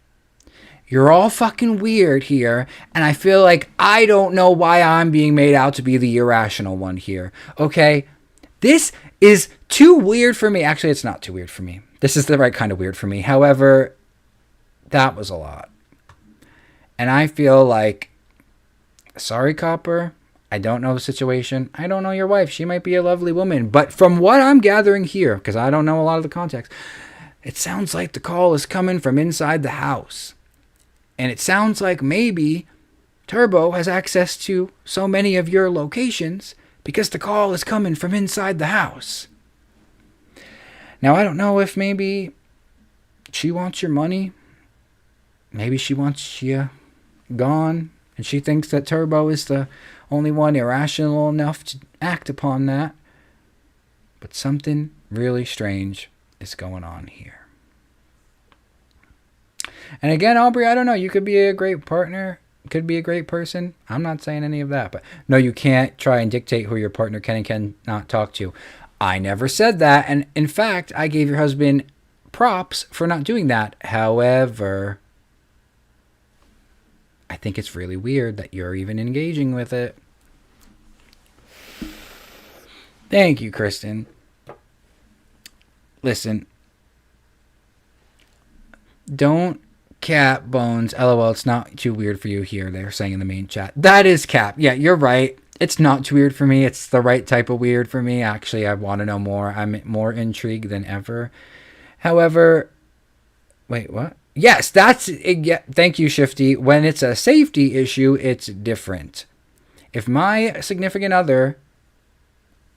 You're all fucking weird here, and I feel like I don't know why I'm being made out to be the irrational one here. Okay? This is too weird for me. Actually, it's not too weird for me. This is the right kind of weird for me. However, that was a lot. And I feel like, sorry, Copper, I don't know the situation. I don't know your wife. She might be a lovely woman. But from what I'm gathering here, because I don't know a lot of the context, it sounds like the call is coming from inside the house. And it sounds like maybe Turbo has access to so many of your locations because the call is coming from inside the house. Now, I don't know if maybe she wants your money. Maybe she wants you gone. And she thinks that Turbo is the only one irrational enough to act upon that. But something really strange is going on here. And again, Aubrey, I don't know. You could be a great partner. Could be a great person. I'm not saying any of that. But no, you can't try and dictate who your partner can and cannot talk to. I never said that. And in fact, I gave your husband props for not doing that. However, I think it's really weird that you're even engaging with it. Thank you, Kristen. Listen. Don't cap, Bones. LOL, it's not too weird for you here. They're saying in the main chat. That is cap. Yeah, you're right. It's not too weird for me. It's the right type of weird for me. Actually, I want to know more. I'm more intrigued than ever. However, wait, what? Yes, that's it. Yeah, thank you, Shifty. When it's a safety issue, it's different. If my significant other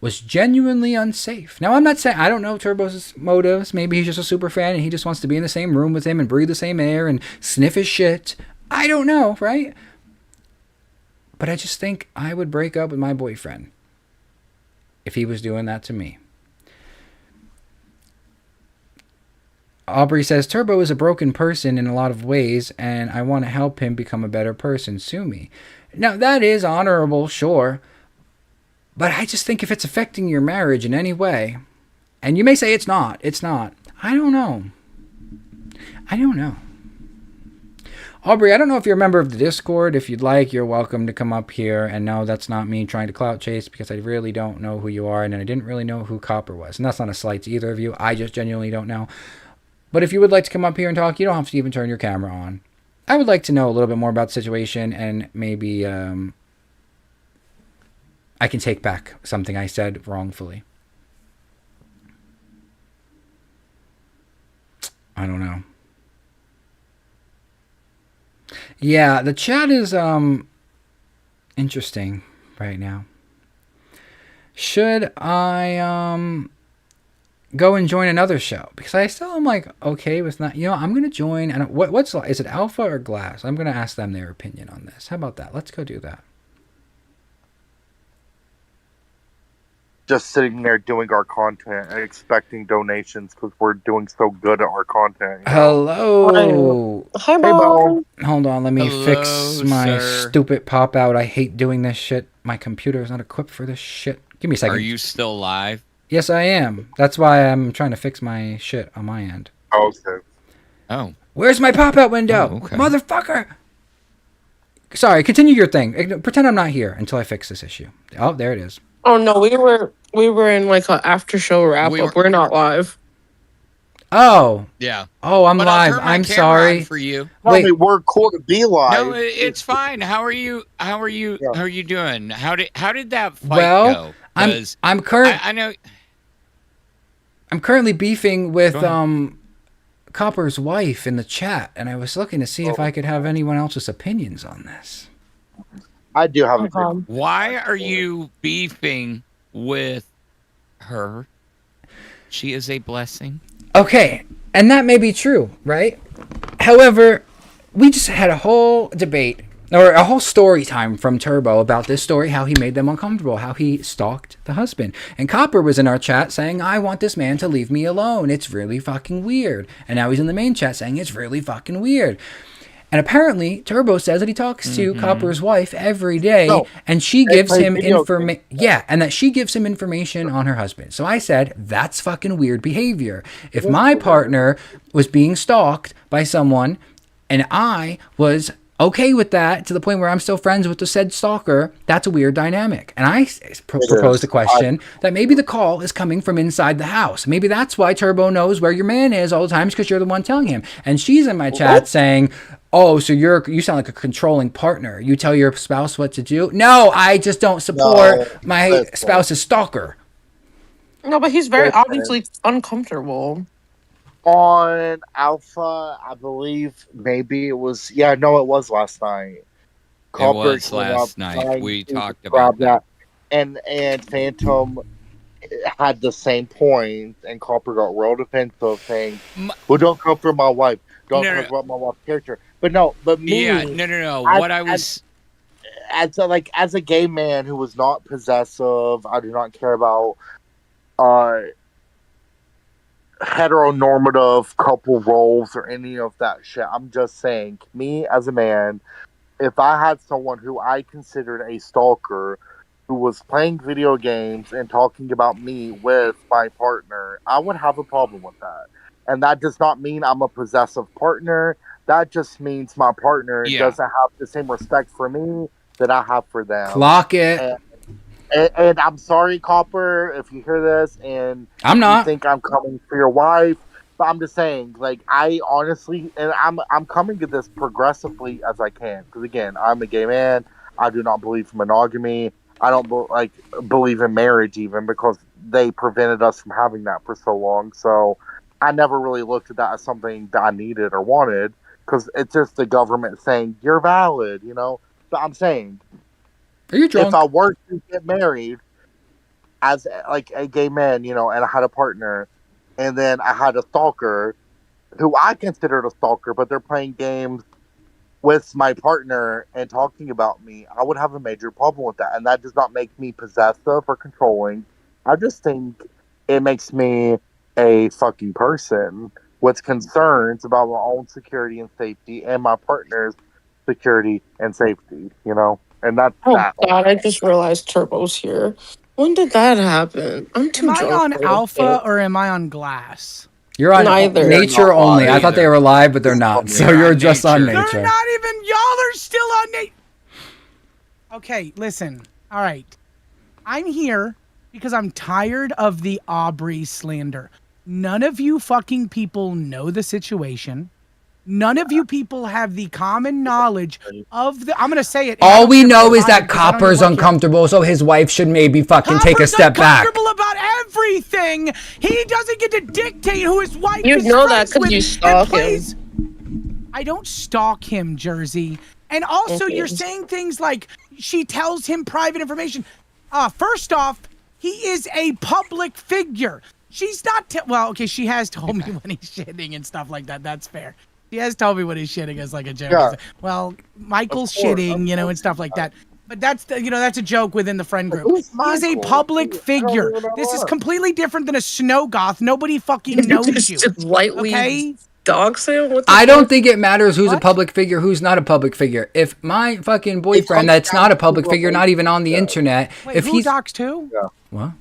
was genuinely unsafe. Now, I'm not saying, I don't know Turbo's motives. Maybe he's just a super fan and he just wants to be in the same room with him and breathe the same air and sniff his shit. I don't know, right? But I just think I would break up with my boyfriend if he was doing that to me. Aubrey says, Turbo is a broken person in a lot of ways, and I want to help him become a better person. Sue me. Now, that is honorable, sure. But I just think if it's affecting your marriage in any way, and you may say it's not. I don't know. Aubrey, I don't know if you're a member of the Discord. If you'd like, you're welcome to come up here. And no, that's not me trying to clout chase because I really don't know who you are. And I didn't really know who Copper was. And that's not a slight to either of you. I just genuinely don't know. But if you would like to come up here and talk, you don't have to even turn your camera on. I would like to know a little bit more about the situation and maybe I can take back something I said wrongfully. I don't know. Yeah, the chat is interesting right now. Should I go and join another show? Because I still am like okay with not. I'm gonna join. And what's is it Alpha or Glass? I'm gonna ask them their opinion on this. How about that? Let's go do that. Just sitting there doing our content and expecting donations because we're doing so good at our content. Hello. Hi, Bo. Hold on, let me fix my stupid pop out. I hate doing this shit. My computer is not equipped for this shit. Give me a second. Are you still live? Yes, I am. That's why I'm trying to fix my shit on my end. Okay. Oh. Where's my pop out window? Oh, okay. Motherfucker. Sorry, continue your thing. Pretend I'm not here until I fix this issue. Oh, there it is. Oh no, we were in like an after show wrap up. We're not live. Oh. Yeah. Oh, I'm But I'll live. turn my I'm camera sorry. on for you. Wait. We're cool to be live. No, it's fine. How are you? How are you doing? How did that fight Well, go? I'm 'Cause I know. I'm currently beefing with Copper's wife in the chat, and I was looking to see if I could have anyone else's opinions on this. I do have a Why are you beefing with her? She is a blessing. Okay, and that may be true, right? However, we just had a whole debate or a whole story time from Turbo about this story, how he made them uncomfortable, how he stalked the husband. And Copper was in our chat saying, I want this man to leave me alone. It's really fucking weird. And now he's in the main chat saying it's really fucking weird. And apparently, Turbo says that he talks to Copper's wife every day, and she gives him information. Yeah, and that she gives him information on her husband. So I said, that's fucking weird behavior. If my partner was being stalked by someone, and I was okay with that to the point where I'm still friends with the said stalker, that's a weird dynamic. And I proposed a question that maybe the call is coming from inside the house. Maybe that's why Turbo knows where your man is all the time, because you're the one telling him. And she's in my chat saying, oh, so you sound like a controlling partner. You tell your spouse what to do? No, I just don't support my spouse's stalker. No, but he's very obviously uncomfortable. On Alpha, I believe maybe it was. Yeah, no, it was last night. It was last night. We talked about that. And Phantom had the same point, and Copper got real defensive, saying, "Well, don't come for my wife. Don't talk about my wife's character." But me. Yeah, no. What I was as a gay man who was not possessive, I do not care about heteronormative couple roles or any of that shit. I'm just saying, me as a man, if I had someone who I considered a stalker who was playing video games and talking about me with my partner, I would have a problem with that. And that does not mean I'm a possessive partner. That just means my partner doesn't have the same respect for me that I have for them. Clock it. And I'm sorry, Copper, if you hear this and I'm not. You think I'm coming for your wife. But I'm just saying, like, I honestly, and I'm coming to this progressively as I can. Because, again, I'm a gay man. I do not believe in monogamy. I don't believe in marriage even, because they prevented us from having that for so long. So I never really looked at that as something that I needed or wanted, because it's just the government saying, you're valid, you know? But I'm saying, are you drunk? If I were to get married as like a gay man, you know, and I had a partner, and then I had a stalker who I considered a stalker, but they're playing games with my partner and talking about me, I would have a major problem with that. And that does not make me possessive or controlling. I just think it makes me a fucking person with concerns about my own security and safety and my partner's security and safety, you know? And that's that. God, I just realized Turbo's here. When did that happen? I'm too drunk. Am I on Alpha or am I on Glass? You're on Neither. Nature only. I thought they were live, but they're not. So you're just on Nature. They're not even. Y'all are still on Nature. Okay, listen. All right. I'm here because I'm tired of the Aubrey slander. None of you fucking people know the situation. None of you people have the common knowledge of the. I'm gonna say it. All we know is that Copper's uncomfortable, so his wife should maybe fucking take a step back. Uncomfortable about everything. He doesn't get to dictate who his wife You is know that friends because with you and stalk plays. him. I don't stalk him, Jersey. And also, Okay. you're saying things like she tells him private information. First off, he is a public figure. She's not. Well, okay, she has told me when he's shitting and stuff like that. That's fair. She has told me when he's shitting as like a joke. Yeah. Well, Michael's shitting, you know, and stuff like that. But that's that's a joke within the friend group. He's a public figure. This is completely different than a snow goth. Nobody fucking knows you. Just lightly Okay? dog him. What the I don't fuck? think it matters who's a public figure, who's not a public figure. If my fucking boyfriend that's not a public figure, not even on the internet, Wait, if who he's docs too? Yeah. what?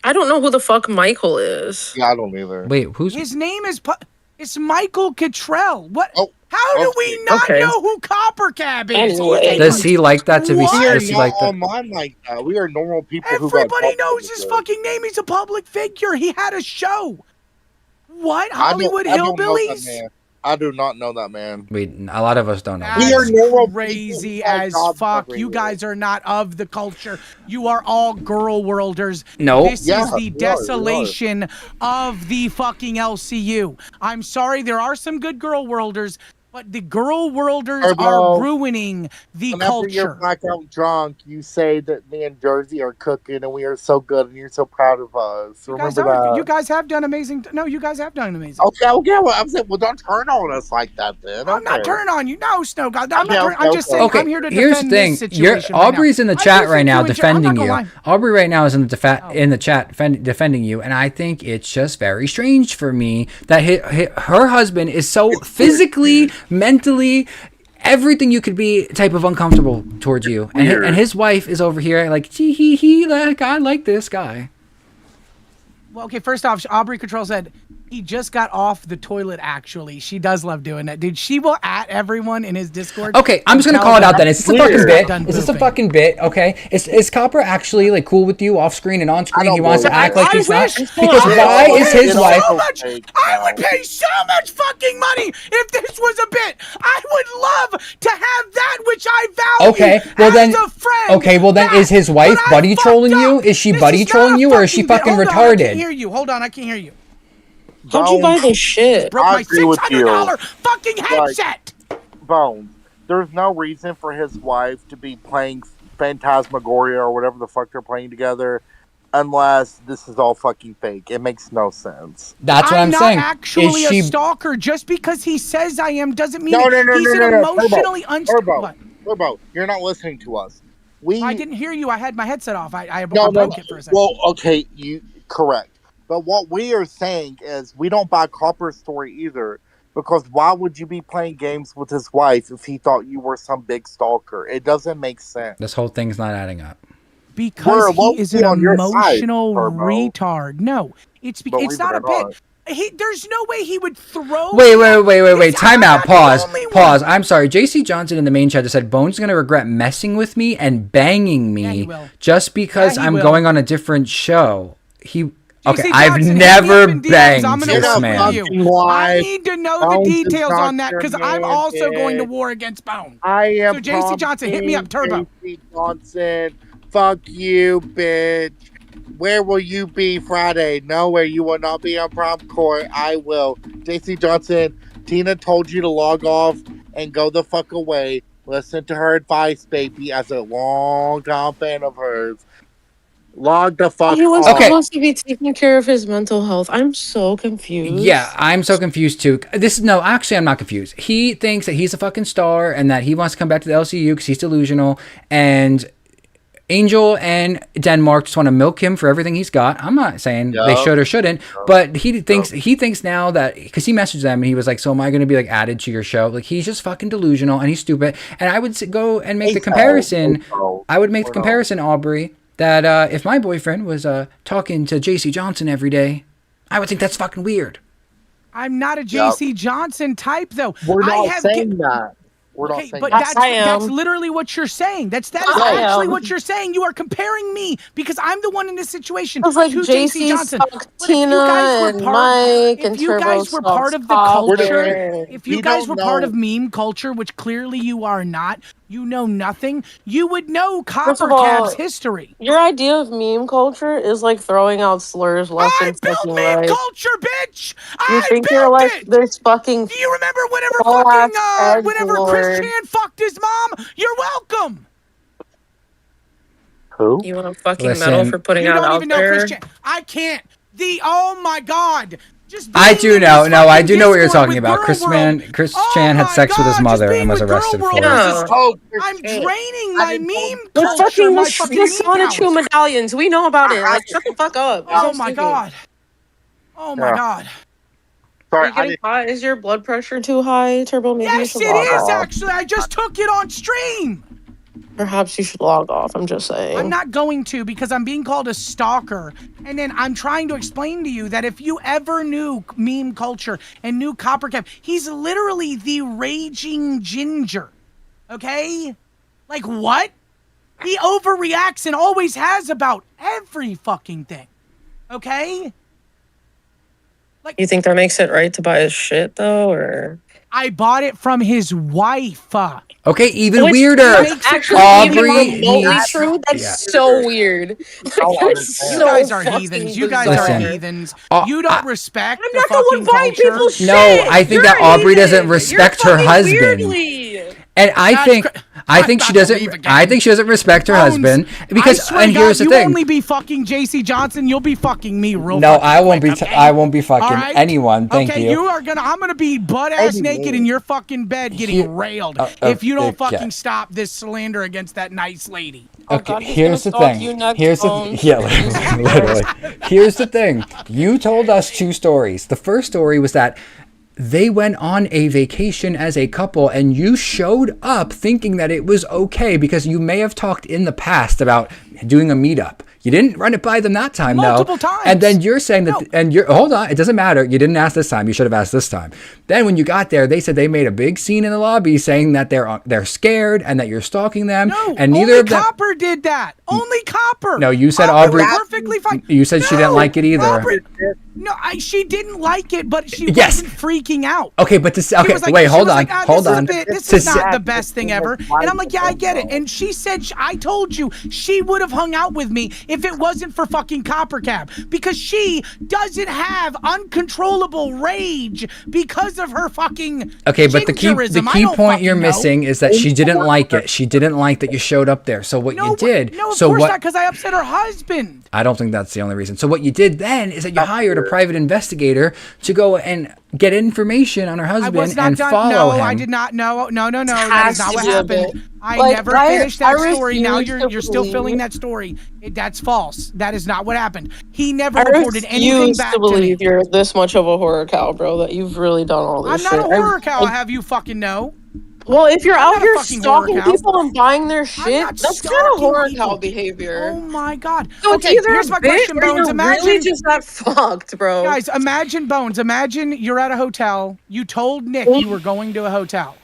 I don't know who the fuck Michael is. Yeah, I don't either. Wait, who's His name is it's Michael Cottrell. What? Oh, How do we not okay. know who Copper Cab is? Anyway. does he like that to be? What? We are Does he not like that? online like that. We are normal people who got Everybody caught knows up his with it. fucking name. He's a public figure. He had a show. What? I don't- Hollywood I don't know that Hillbillies? man. I do not know that man. Wait, a lot of us don't know. We are That's normal crazy people who got as jobs fuck. every You year. guys are not of the culture. You are all girl worlders. No. This Yeah, is the we are. desolation of the fucking LCU. I'm sorry, there are some good girl worlders, But the girl worlders Turbo, are ruining the Whenever you're culture. blackout drunk, you say that me and Jersey are cooking and we are so good and you're so proud of us. You guys Remember are. that? You guys have done amazing. No, you guys have done amazing. Okay, well, I'm saying, well, don't turn on us like that then. I'm not Okay. turning on you. No, Snow God. I'm, Okay, not turning, I'm just saying. Okay, I'm here to here's defend the thing. this situation. right Aubrey's now. in the I chat do right think now I'm defending not you. gonna lie. Aubrey right now is in the chat defending you, and I think it's just very strange for me that her husband is so physically, mentally, everything you could be type of uncomfortable towards you, and his wife is over here like he like I like this guy. Well, okay, first off, Aubrey Control said he just got off the toilet, actually. She does love doing that. Dude, she will at everyone in his Discord. Okay, I'm just gonna and call tell it out them then. Is this a when fucking he's bit? done Is this a pooping. fucking bit? Okay. Is Copper actually like cool with you off screen and on screen? He wants to act like he's not. Because why is his wife? I would pay so much fucking money if this was a bit. I would love to have that which I value. Okay, well as then. a friend. Okay, well then, is his wife buddy trolling you? Is she buddy trolling you, or is she fucking Hold on, I can't retarded? hear you. Hold on, I can't hear you. How'd you buy this shit? Broke I my agree with you. $600 fucking headset. Bones. There's no reason for his wife to be playing Phantasmagoria or whatever the fuck they're playing together, unless this is all fucking fake. It makes no sense. That's what I'm not saying. actually Is she? a stalker. Just because he says I am doesn't mean No, he's an emotionally Turbo, unstable. Turbo, Turbo, you're not listening to us. I didn't hear you. I had my headset off. I No, broke it for a second. well, okay, you correct. But what we are saying is we don't buy Copper's story either, because why would you be playing games with his wife if he thought you were some big stalker? It doesn't make sense. This whole thing's not adding up. Because he is an on your side, emotional Turbo. retard. No, it's Believe it's not it a or bit. There's no way he would throw. Wait. Time out. Pause. I'm sorry. JC Johnson in the main chat just said Bones is gonna regret messing with me and banging me just because I'm going on a different show. Okay, I've never banged this man. I need to know the details on that because I'm also going to war against Bones. I am. So JC Johnson, hit me up, Turbo. JC Johnson, fuck you, bitch. Where will you be Friday? Nowhere. You will not be on prom court. I will. JC Johnson, Tina told you to log off and go the fuck away. Listen to her advice, baby, as a long-time fan of hers. Log the fuck He was off. supposed to be taking care of his mental health. I'm so confused. Yeah, I'm so confused too. Actually, I'm not confused. He thinks that he's a fucking star and that he wants to come back to the LCU because he's delusional. And Angel and Denmark just want to milk him for everything he's got. I'm not saying they should or shouldn't, but he thinks now that because he messaged them and he was like, "So am I going to be like added to your show?" Like he's just fucking delusional and he's stupid. And I would go and make the comparison. I would make the comparison, Aubrey, that if my boyfriend was talking to JC Johnson every day, I would think that's fucking weird. I'm not a JC Johnson type though. We're not saying that. We're not saying but that. that's literally what you're saying. That is I actually am. what you're saying. You are comparing me because I'm the one in this situation It's like to JC Johnson. stalked But if you Tina guys were and part- Mike and if you Turbo guys were part stalks of the Copper. culture, if you We guys don't were part know. of meme culture, which clearly you are not, you know nothing. You would know First Copper of all, Cap's history. Your idea of meme culture is like throwing out slurs left and fucking right. Culture, bitch. You think you're like this fucking? Do you remember whenever Chris Chan fucked his mom? You're welcome. Who? You want a fucking medal for putting You out don't out even know there? Chris Chan. I can't. Oh my god. Just I do know. No, I do know what you're Discord talking with about. Girl Chris Chan had sex with his mother and was arrested for it. I'm draining my meme The culture. fucking My fucking the meme Sonichu house. medallions. We know about it. Like, shut the fuck up. Oh my god. Oh my Yeah. god. Are you getting high? Is your blood pressure too high, Turbo? Maybe you Yes, should it log is off. actually. I just took it on stream. Perhaps you should log off. I'm just saying. I'm not going to because I'm being called a stalker. And then I'm trying to explain to you that if you ever knew meme culture and knew Coppercap, he's literally the raging ginger. Okay? Like what? He overreacts and always has about every fucking thing. Okay? You think that makes it right to buy his shit though, or? I bought it from his wife. Okay, even Which weirder. is actually Aubrey even remotely needs- true. That's Yeah. so weird. You guys are heathens. You guys are Listen. heathens. You don't respect I'm the not the one fucking buying culture. people's shit. No, I think You're that a Aubrey heathen. doesn't respect her fucking husband. weirdly. And I That's think cra- I I'm think she about to doesn't leave again. I think she doesn't respect her Bones, husband I because swear and to here's God, the thing. You only be fucking JC Johnson. You'll be fucking me real. No, fucking I won't quick, be okay? I won't be fucking All right? anyone. Thank okay, you. I'm gonna be butt ass naked in your fucking bed getting railed if you don't fucking stop this slander against that nice lady. Okay, here's the thing. Here's the yeah, literally. Here's the thing. You told us 2 stories. The first story was that they went on a vacation as a couple and you showed up thinking that it was okay because you may have talked in the past about doing a meetup. You didn't run it by them that time, Multiple though. times. And then you're saying that, and you're, hold on, it doesn't matter. You didn't ask this time. You should have asked this time. Then when you got there, they said they made a big scene in the lobby saying that they're scared and that you're stalking them. No, and neither only of them. Copper did that. Only Copper. No, you said Aubrey Aubrey. was perfectly fine. You said she didn't like it either. No, she didn't like it, but she Yes. wasn't freaking out. Okay, but this. She Okay, was like- wait, she hold was on, like, "Ah, hold this is a on. bit- This To is say- not the best thing ever. And I'm like, yeah, I get it. And she said, I told you she would have hung out with me if it wasn't for fucking Copper Cab. Because she doesn't have uncontrollable rage because of her fucking Okay, but the key gingerism. I don't point you're fucking know. missing is that she didn't like it. She didn't like that you showed up there. So what you did. No, of so course what? not, because I upset her husband. I don't think that's the only reason. So what you did then is that you hired a private investigator to go and get information on her I was husband not and done. follow No, him. I did not. No. That is not what happened. I Like, never I- finished I that story. Now refuse you're to still believe- filling that story. That's false. That is not what happened. He never I reported anything refuse back to to me. believe you're this much of a horror cow, bro. That you've really done all I'm this not shit. a horror cow. I'll have you fucking know. Well, if you're I'm out not a here fucking horror stalking cow. people and buying their shit, not that's kind of stalking horror people. cow behavior. Oh my god. So Okay, it's either here's a my bit question, or Bones. you're Imagine really just got fucked, bro. Guys, imagine Bones. Imagine you're at a hotel. You told Nick you were going to a hotel.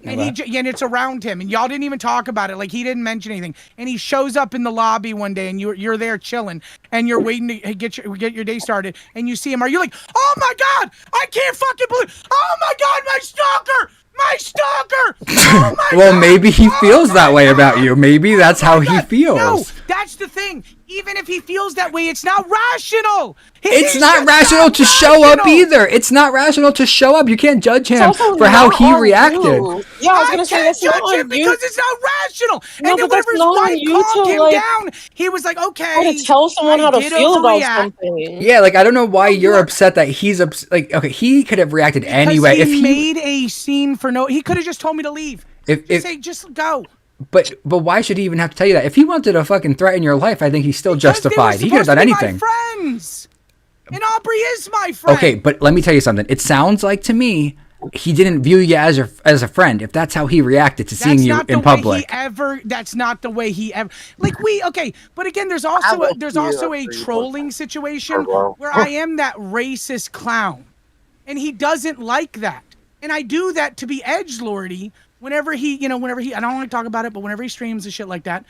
And and it's around him, and y'all didn't even talk about it. Like he didn't mention anything. And he shows up in the lobby one day, and you're there chilling, and you're waiting to get your day started. And you see him. Are you like, oh my god, I can't fucking believe, oh my god, my stalker, my stalker. Oh my Well, god. maybe he feels that way about you. Maybe that's how he feels. No, that's the thing. Even if he feels that way, it's not rational. It's He's not just rational not to show up rational. either. It's not rational to show up. You can't judge him also for how not he on reacted. you. Yeah, I was gonna say can't that's not judge on him you. because it's not rational. No, And then but that's whenever his not on wife you calmed to, him like, down, he was like, okay. How to tell someone I how to did feel about overreact. something. Yeah, like I don't know why you're upset that he's like okay, he could have reacted anyway Because if he he made a scene for no. He could have just told me to leave. if Say, just go. but why should he even have to tell you that? If he wanted to fucking threaten your life, I think he's still justified. He could have done anything. Friends. And Aubrey is my friend. Okay, but let me tell you something. It sounds like to me he didn't view you as a friend. If that's how he reacted to seeing That's you not the in way public. That's not the way he ever. Like okay, but again, there's also a trolling situation where I am that racist clown, and he doesn't like that, and I do that to be edgelordy whenever he, I don't want to talk about it, but whenever he streams and shit like that,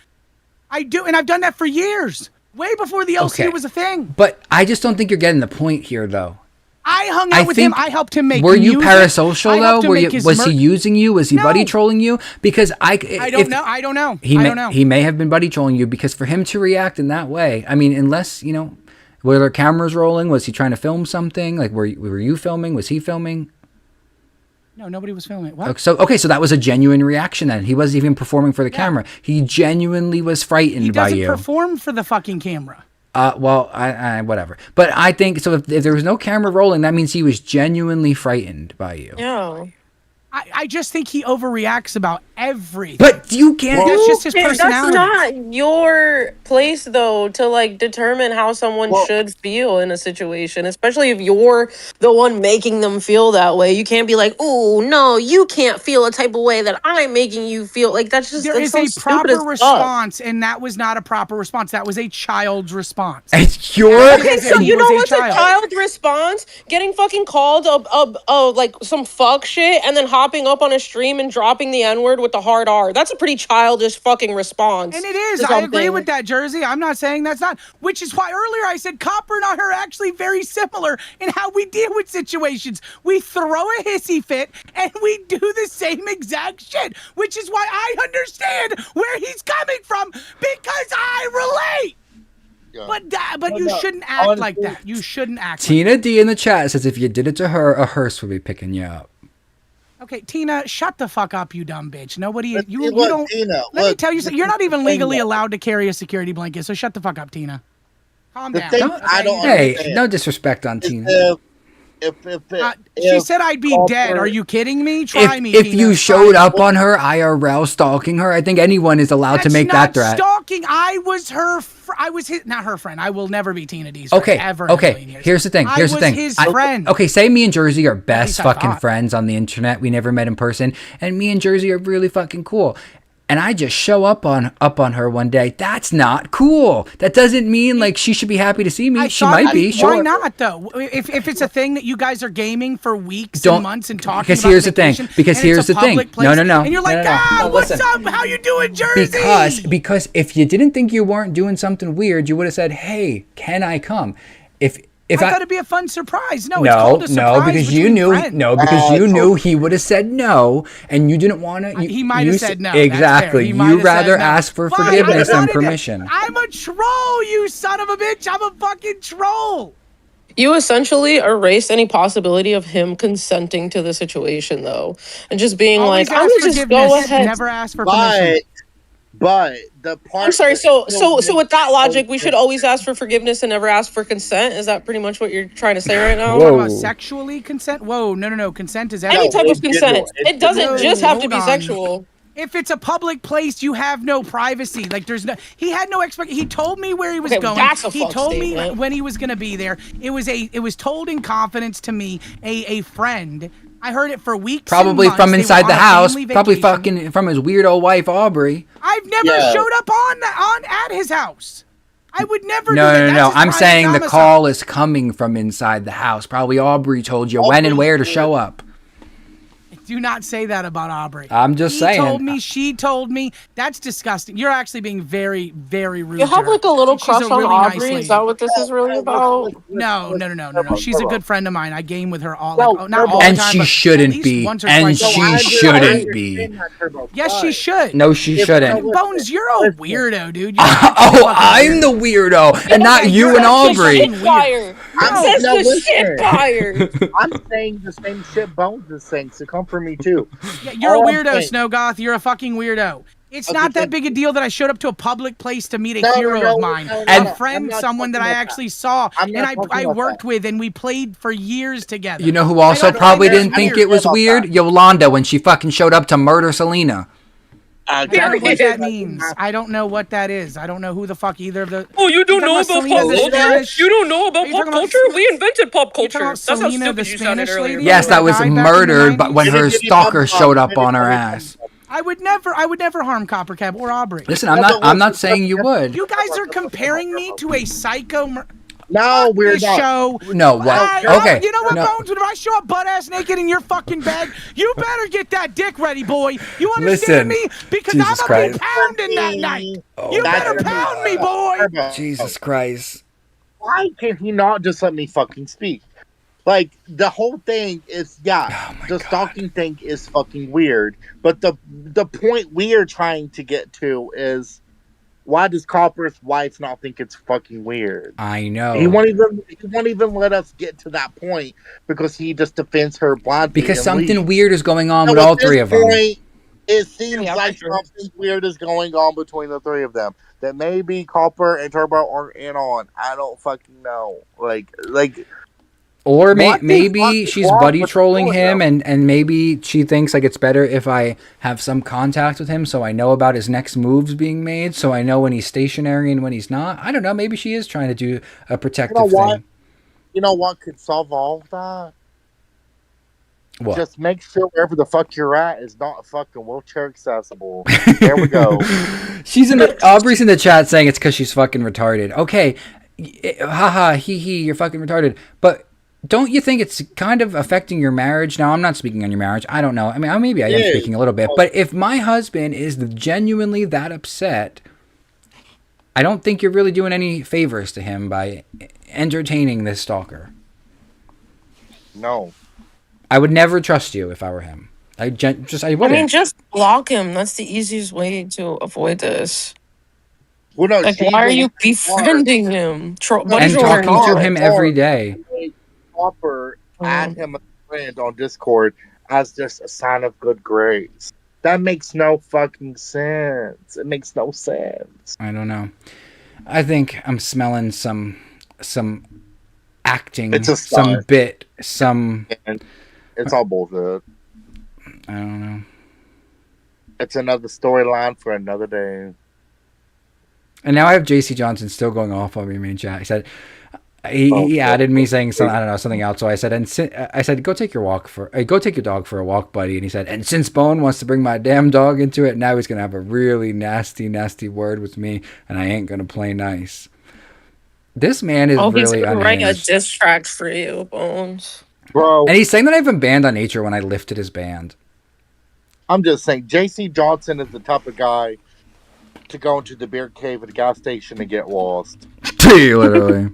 I do, and I've done that for years, way before the LCU was a thing. But I just don't think you're getting the point here, though. I hung out with him. I helped him make. Were you music. parasocial I helped though? him Were make you? his Was he using you? Was he buddy No. trolling you? Because I don't know. I don't know. He I may, don't know. He may have been buddy trolling you because for him to react in that way, I mean, unless were there cameras rolling? Was he trying to film something? Like were you filming? Was he filming? No, nobody was filming it. What? So that was a genuine reaction then. He wasn't even performing for the camera. He genuinely was frightened He by doesn't you. perform for the fucking camera. Well, I whatever. But I think so. If there was no camera rolling, that means he was genuinely frightened by you. Yeah. I just think he overreacts about everything. But you can't. That's just his Okay, personality. That's not your place, though, to like determine how someone should feel in a situation, especially if you're the one making them feel that way. You can't be like, "Oh no, you can't feel a type of way that I'm making you feel." Like that's just There that's is so a stupid proper as fuck. response, and that was not a proper response. That was a child's response. It's your. Okay, so He you know was a what's a child. child response? Getting fucking called like some fuck shit, and then hopping up on a stream and dropping the N-word with the hard R. That's a pretty childish fucking response. And it is. to I agree something. with that, Jersey. I'm not saying that's not. Which is why earlier I said Copper and I are actually very similar in how we deal with situations. We throw a hissy fit and we do the same exact shit. Which is why I understand where he's coming from because I relate. But you shouldn't act like that. You shouldn't act. Tina D in the chat says if you did it to her, a hearse would be picking you up. Okay, Tina, shut the fuck up, you dumb bitch. Nobody, you look, don't. Tina, let me look, tell you something. You're not even legally Tina. allowed to carry a security blanket, so shut the fuck up, Tina. Calm down. Hey, no disrespect on Tina. She said I'd be dead. Are you kidding me? Try me. If Tina. you showed up on her IRL stalking her, I think anyone is allowed to make that threat. Stalking. I was her. I was his. Not her friend. I will never be Tina D's friend. Okay, Ever in a okay. million years. Here's the thing. Here's I the thing. was his friend. Okay, say me and Jersey are best least I fucking thought. friends on the internet. We never met in person, and me and Jersey are really fucking cool. And I just show up on her one day. That's not cool. That doesn't mean like she should be happy to see me. She might be. Sure. Why not though? If it's a thing that you guys are gaming for weeks Don't- and months and talking because about here's the thing. vacation, Because and it's here's a the thing. public place, No. And you're like, No, what's listen. up? How you doing, Jersey? Because if you didn't think you weren't doing something weird, you would have said, "Hey, can I come?" If I thought it'd be a fun surprise. No, it's called a surprise because you between knew friends. he would have said no, and you didn't want to. He might have said no. that's fair. Exactly. He might You have said rather no. ask for Fine, forgiveness I than wanted to- permission. I'm a troll, you son of a bitch. I'm a fucking troll. You essentially erased any possibility of him consenting to the situation, though, and just being Always like, "I'm ask gonna just forgiveness, go ahead." Never ask for permission. But the part. I'm sorry. that So still with that logic, we makes should always ask for forgiveness and never ask for consent. Is that pretty much what you're trying to say right now? Talking about sexually consent? Whoa, no. Consent is Any everything. type of consent. It doesn't Whoa, just have to hold be on. sexual. If it's a public place, you have no privacy. Like there's no. He had no He told me where he was Okay, going. that's a He fuck told statement. me when he was going to be there. It was told in confidence to me. A friend. I heard it for weeks. Probably and months. from They were inside on the a house. family Probably vacation. fucking from his weirdo wife Aubrey. I've never Yeah. showed up on at his house. I would never do No. that. That's his I'm private saying the domicile. call is coming from inside the house. Probably Aubrey told you when and where to show up. Do not say that about Aubrey. I'm just saying. He told me, she told me. That's disgusting. You're actually being very, very rude. You to have her. like a little She's crush on really nice Aubrey. lady. Is that what this is really about? No. She's a good friend of mine. I game with her all. Not all And the time, she but shouldn't at least be. once or And twice a she week. shouldn't be. Yes, she should. No, she shouldn't. Bones, you're a weirdo, dude. Oh, I'm the weirdo, and not you and Aubrey. Fire. Says no, the listen. shit fire. I'm saying the same shit Bones is saying, so come for me too. Yeah, you're All a I'm weirdo, saying- Snowgoth. You're a fucking weirdo. It's Okay, not that then- big a deal that I showed up to a public place to meet a No, hero no, of mine, no, a no, friend, I'm not someone that talking I about actually that. saw I'm and not I talking about worked that. with, and we played for years together. You know who also I don't probably find that didn't think weird. it was weird? Yolanda when she fucking showed up to murder Selena. I don't know what that means. I don't know what that is. I don't know who the fuck either of the. Oh, you don't know about Selena pop the culture? Spanish- You don't know about Are you pop talking about- culture? We invented pop culture. about That's how Selena, stupid the you sounded Spanish earlier. lady? Yes, that was died back in the murdered, but when 90s? her stalker showed up on her ass. I would never harm Coppercap or Aubrey. Listen, I'm not saying you would. You guys are comparing me to a psycho. No, we're this not. show. No, what? Okay. You know what, No. Bones? When I show up butt ass naked in your fucking bed, you better get that dick ready, boy. You understand Listen, me? Because Jesus I'm gonna be Christ. pounding that night. You better pound me, boy. Jesus Christ. Why can he not just let me fucking speak? Like, the whole thing is, the stalking thing is fucking weird. But the point we are trying to get to is, why does Copper's wife not think it's fucking weird? I know. He won't even let us get to that point because he just defends her blindly. Because and something leaves. weird is going on So with at all this three of them. point, it seems Yeah, like for sure. something weird is going on between the three of them. That maybe Copper and Turbo are in on. I don't fucking know. Like. Or What the maybe fuck is she's wrong buddy with trolling the him, boy, and maybe she thinks like it's better if I have some contact with him, so I know about his next moves being made, so I know when he's stationary and when he's not. I don't know. Maybe she is trying to do a protective what? thing. You know what could solve all of that? What? Just make sure wherever the fuck you're at is not fucking wheelchair accessible. There we go. Aubrey's in the chat saying it's because she's fucking retarded. Okay, haha, hee hee, you're fucking retarded. But don't you think it's kind of affecting your marriage? Now, I'm not speaking on your marriage. I don't know. I mean, maybe I am speaking a little bit. But if my husband is genuinely that upset, I don't think you're really doing any favors to him by entertaining this stalker. No. I would never trust you if I were him. I wouldn't. I mean, just block him. That's the easiest way to avoid this. Well, no, Like, she why are even you went befriending him? And talking to him every day. Offer add him a friend on Discord as just a sign of good grace. That makes no fucking sense. It makes no sense. I don't know. I think I'm smelling some acting, It's a some sign. bit, some. And it's all bullshit. I don't know. It's another storyline for another day. And now I have JC Johnson still going off on me in main chat. He said he added me saying something, I don't know, something else. So I said, I said, go take your dog for a walk, buddy. And he said, and since Bone wants to bring my damn dog into it, now he's gonna have a really nasty word with me, and I ain't gonna play nice. This man is He's really gonna write a unhinged. diss track for you, Bones. Bro. And he's saying that I've been banned on Nature when I lifted his band. I'm just saying, JC Johnson is the type of guy to go into the beer cave at a gas station and get lost. Literally.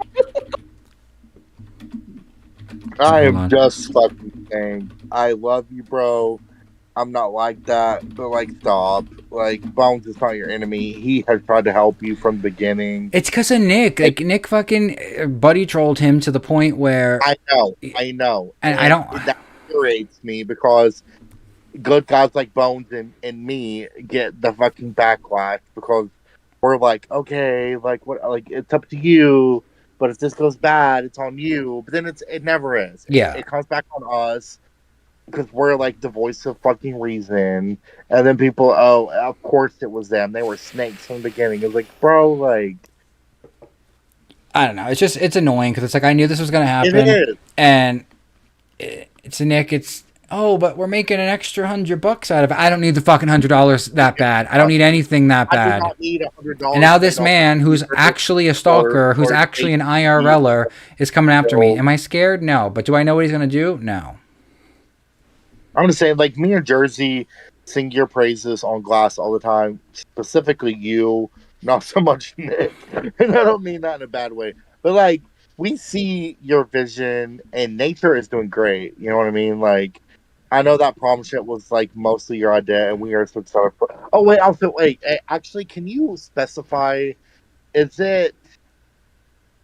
I Hold am on. just fucking saying, I love you, bro. I'm not like that, but like, stop. Like, Bones is not your enemy. He has tried to help you from the beginning. It's because of Nick. Like, Nick fucking buddy trolled him to the point where I know. And I don't. That infuriates me because good guys like Bones and me get the fucking backlash because we're like, okay, like what, like it's up to you, but if this goes bad, it's on you. But then it never is. Yeah. It comes back on us because we're like the voice of fucking reason, and then people, oh, of course it was them. They were snakes from the beginning. It's like, bro, like. I don't know. It's annoying because it's like I knew this was gonna happen, It is. and it's Nick. It's but we're making an extra $100 out of it. I don't need the fucking $100 that bad. I don't need anything that I do bad. not need $100. And now this man, who's actually a stalker, who's actually an IRLer, is coming after me. Am I scared? No. But do I know what he's gonna do? No. I'm just saying, like, me and Jersey sing your praises on Glass all the time. Specifically you, not so much Nick. And I don't mean that in a bad way. But, like, we see your vision, and Nature is doing great. You know what I mean? Like, I know that prom shit was, like, mostly your idea, and we are so sorry for... Oh, wait. Actually, can you specify,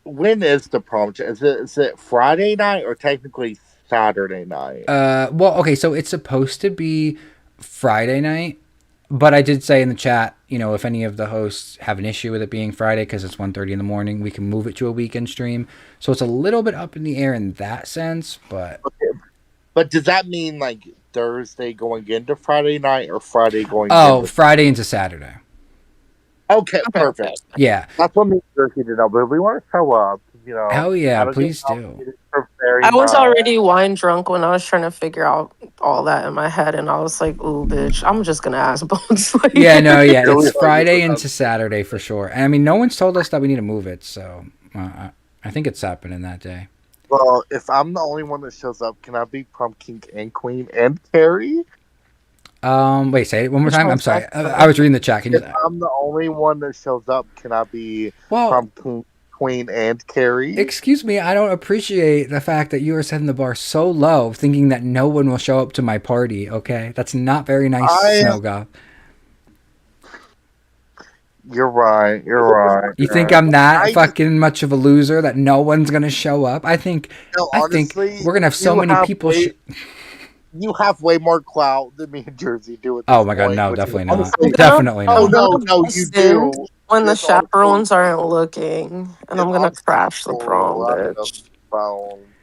when is the prom shit? Is it Friday night or technically Saturday night? Well, okay, so it's supposed to be Friday night, but I did say in the chat, if any of the hosts have an issue with it being Friday because it's 1:30 in the morning, we can move it to a weekend stream. So it's a little bit up in the air in that sense, but... Okay. But does that mean, like, Thursday going into Friday night or Friday going into... Friday into Saturday. Okay, perfect. Yeah. That's what me and Jersey did know, but if we want to show up, Hell yeah, I don't please get do. obligated for very I was much. already wine drunk when I was trying to figure out all that in my head, and I was like, "Ooh, bitch, I'm just gonna ask Bones." Like, Yeah, no, yeah, it's Friday into Saturday for sure. And I mean, no one's told us that we need to move it, so I think it's happening that day. Well, if I'm the only one that shows up, can I be prom king and queen and Carrie? Wait, say it one more time. I'm sorry. I was reading the chat. Can you... If I'm the only one that shows up, can I be Well- prom king, queen, and Carrie? Excuse me, I don't appreciate the fact that you are setting the bar so low, thinking that no one will show up to my party, okay? That's not very nice, Snoga. You're right. You think I'm that fucking much of a loser that no one's going to show up? I think honestly, we're going to have so you many have people... You have way more clout than me and Jersey do at this Oh my god, point, no, which is definitely not. honestly- Definitely Oh not. no, you do. when the chaperones aren't looking, and I'm gonna crash the prom, bitch.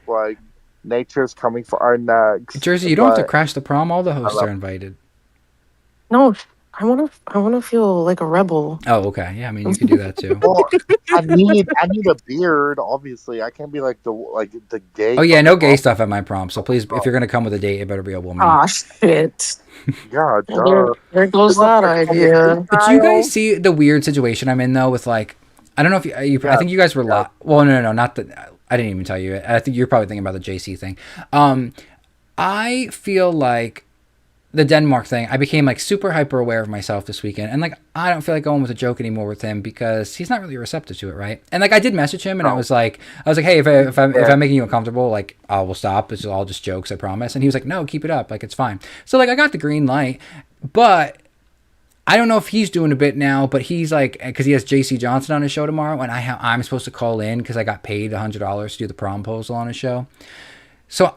Like, Nature's coming for our necks. Jersey, you don't have to but- crash the prom. All the hosts love are it. invited. No, I wanna feel like a rebel. Oh, okay. Yeah, I mean, you could do that too. Well, I need a beard. Obviously, I can't be like the gay. Oh yeah, no gay stuff at my prom. So please, if you're gonna come with a date, it better be a woman. Ah, shit. Yeah, There goes that idea. But do you guys see the weird situation I'm in though? With like, I don't know if you I think you guys were well, no, not that. I didn't even tell you it. I think you're probably thinking about the JC thing. I feel like the Denmark thing, I became like super hyper aware of myself this weekend, and like I don't feel like going with a joke anymore with him because he's not really receptive to it, right? And like I did message him, and I was like, hey, if I'm making you uncomfortable, like I will stop. It's all just jokes, I promise. And he was like, no, keep it up, like it's fine. So like I got the green light, but I don't know if he's doing a bit now, but he's like, because he has JC Johnson on his show tomorrow, and I'm supposed to call in because I got paid $100 to do the promposal on his show. So.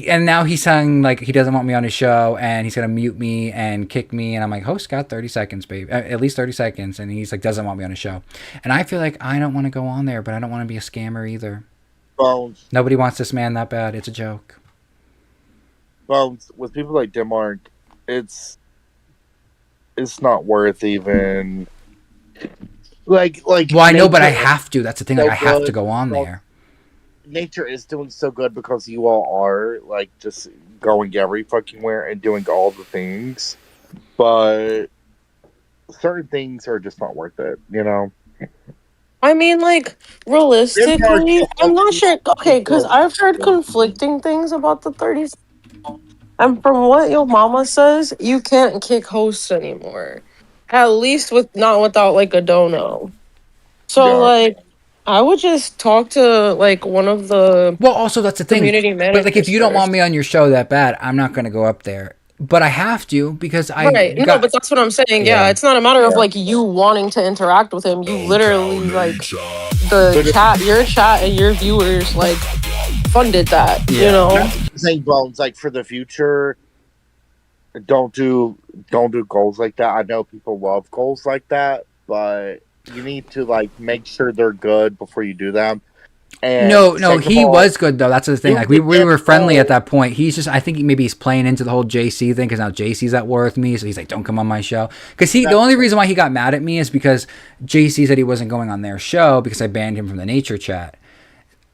And now he's saying like he doesn't want me on his show and he's gonna mute me and kick me, and I'm like, host got 30 seconds, babe, at least 30 seconds, and he's like doesn't want me on his show, and I feel like I don't want to go on there, but I don't want to be a scammer either. Bones. Nobody wants this man that bad. It's a joke. Bones, with people like Denmark, it's not worth even like. Well, I know, but I have to. That's the thing. Like I have to go on there. Nature is doing so good because you all are like just going every fucking where and doing all the things, but certain things are just not worth it, you know. I mean, like, realistically, I'm not sure. Okay, because I've heard conflicting things about the 30s. And from what your mama says, you can't kick hosts anymore. At least not without, like, a dono. So, like, I would just talk to, like, one of the Well, also, that's the thing. community managers. But, like, if you don't want first. me on your show that bad, I'm not going to go up there. But I have to because I Right. No, but that's what I'm saying. Yeah, it's not a matter of, like, you wanting to interact with him. You literally, like, your chat and your viewers, like, funded that, you know? I'm saying, Bones, like, for the future, don't do goals like that. I know people love goals like that, but you need to like make sure they're good before you do them. And no, he was good though. That's the thing. Like we were friendly at that point. He's just, I think maybe he's playing into the whole JC thing because now JC's at war with me, so he's like, don't come on my show. Because the only reason why he got mad at me is because JC said he wasn't going on their show because I banned him from the nature chat.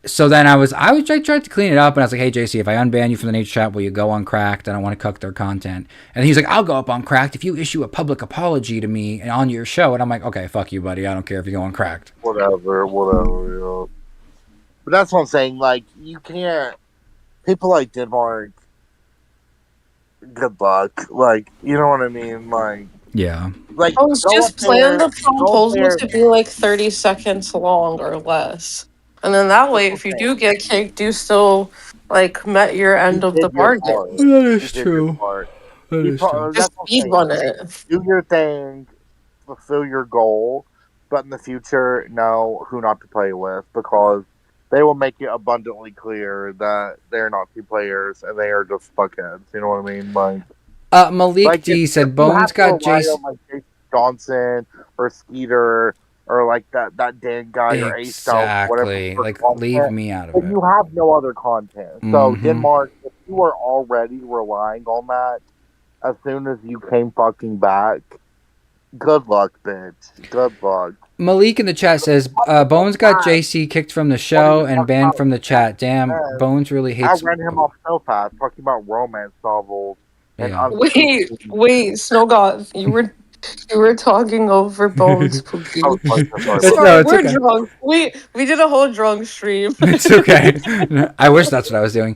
So then I tried to clean it up, and I was like, hey, JC, if I unban you from the nature chat, will you go on Cracked? I don't want to cuck their content. And he's like, I'll go up on Cracked if you issue a public apology to me and on your show. And I'm like, okay, fuck you, buddy. I don't care if you go on Cracked. Whatever, you know. But that's what I'm saying. Like, you can't. People like Denmark, good luck. Like, you know what I mean? Like, yeah. Like, I was just plan the proposal to be like 30 seconds long or less. And then that way, if you do get kicked, you still like met your end of the bargain. That is true. That is true. Just speed run it. Do your thing, fulfill your goal, but in the future, know who not to play with because they will make it abundantly clear that they're not team players and they are just fuckheads. You know what I mean? Like, Malik D said Bones got Jason. Like Jason Johnson or Skeeter or like that Dan guy or Ace Out, whatever. Exactly. Like, leave me out of But it. you have no other content. So Denmark, if you are already relying on that, as soon as you came fucking back, good luck, bitch. Good luck. Malik in the chat says Bones got JC kicked from the show and banned from the chat. Damn, Bones really hates. I ran him off so fast talking about romance novels. And Wait, Snow God, you were talking over Bones. Sorry, No, it's we're okay. drunk. We did a whole drunk stream. It's okay. I wish that's what I was doing.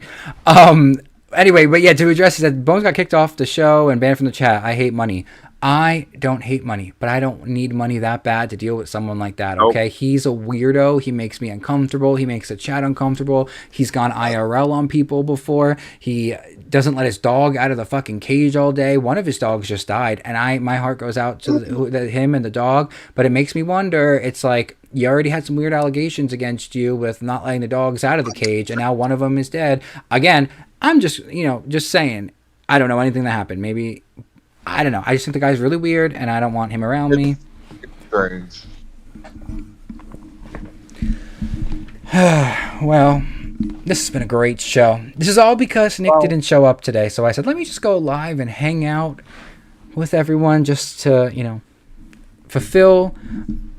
Anyway, but yeah, to address, he said Bones got kicked off the show and banned from the chat. I hate money. I don't hate money, but I don't need money that bad to deal with someone like that, okay? Nope. He's a weirdo. He makes me uncomfortable. He makes the chat uncomfortable. He's gone IRL on people before. He doesn't let his dog out of the fucking cage all day. One of his dogs just died, and my heart goes out to him and the dog, but it makes me wonder, it's like, you already had some weird allegations against you with not letting the dogs out of the cage, and now one of them is dead. Again, I'm just saying, I don't know anything that happened. Maybe... I don't know. I just think the guy's really weird, and I don't want him around me. Strange. Well, this has been a great show. This is all because Nick didn't show up today, so I said, let me just go live and hang out with everyone just to, fulfill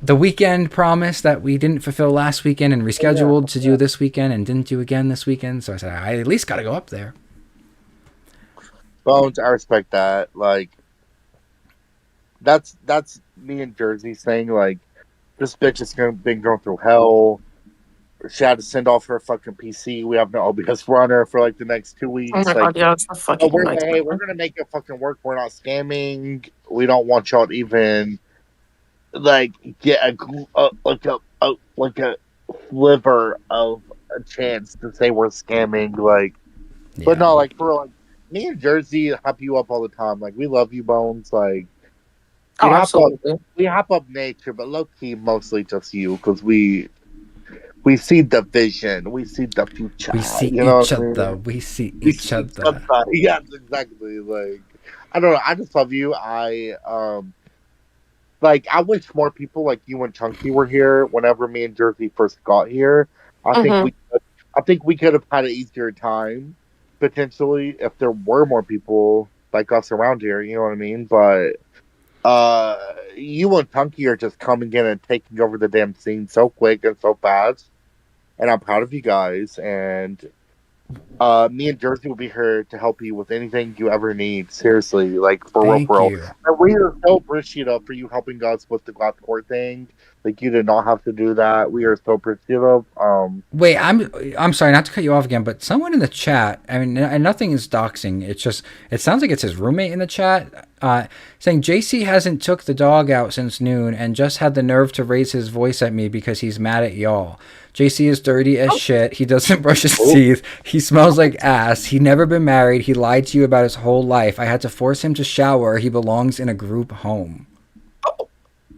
the weekend promise that we didn't fulfill last weekend and rescheduled to do this weekend and didn't do again this weekend. So I said, I at least got to go up there. Bones, I respect that. Like, that's me and Jersey saying, like, this bitch has been going through hell. she had to send off her fucking PC. We have no OBS runner for like the next 2 weeks. Oh my god, yeah, it's a fucking we're like, nightmare. hey, we're gonna make it fucking work. We're not scamming. We don't want y'all to even like get like a sliver of a chance to say we're scamming. Like, but no, like for real, like me and Jersey hype you up all the time. Like we love you, Bones. Like we hop up nature, but low key mostly just you because we see the vision, we see the future. We see you know each what I mean? other. We see each other. Yes, exactly. Like I don't know. I just love you. Like I wish more people like you and Chunky were here whenever me and Jersey first got here. I think we could have had an easier time potentially if there were more people like us around here. You know what I mean? But you and Chunky are just coming in and taking over the damn scene so quick and so fast. And I'm proud of you guys. And me and Jersey will be here to help you with anything you ever need. Seriously, like for Thank real. you. And we are so appreciative for you helping us with the glass court thing. Like you did not have to do that. We are so appreciative. Wait, I'm sorry not to cut you off again, but someone in the chat, I mean, and nothing is doxing. It's just, it sounds like it's his roommate in the chat, saying JC hasn't took the dog out since noon and just had the nerve to raise his voice at me because he's mad at y'all. JC is dirty as shit. He doesn't brush his teeth. He smells like ass. He never been married. He lied to you about his whole life. I had to force him to shower. He belongs in a group home.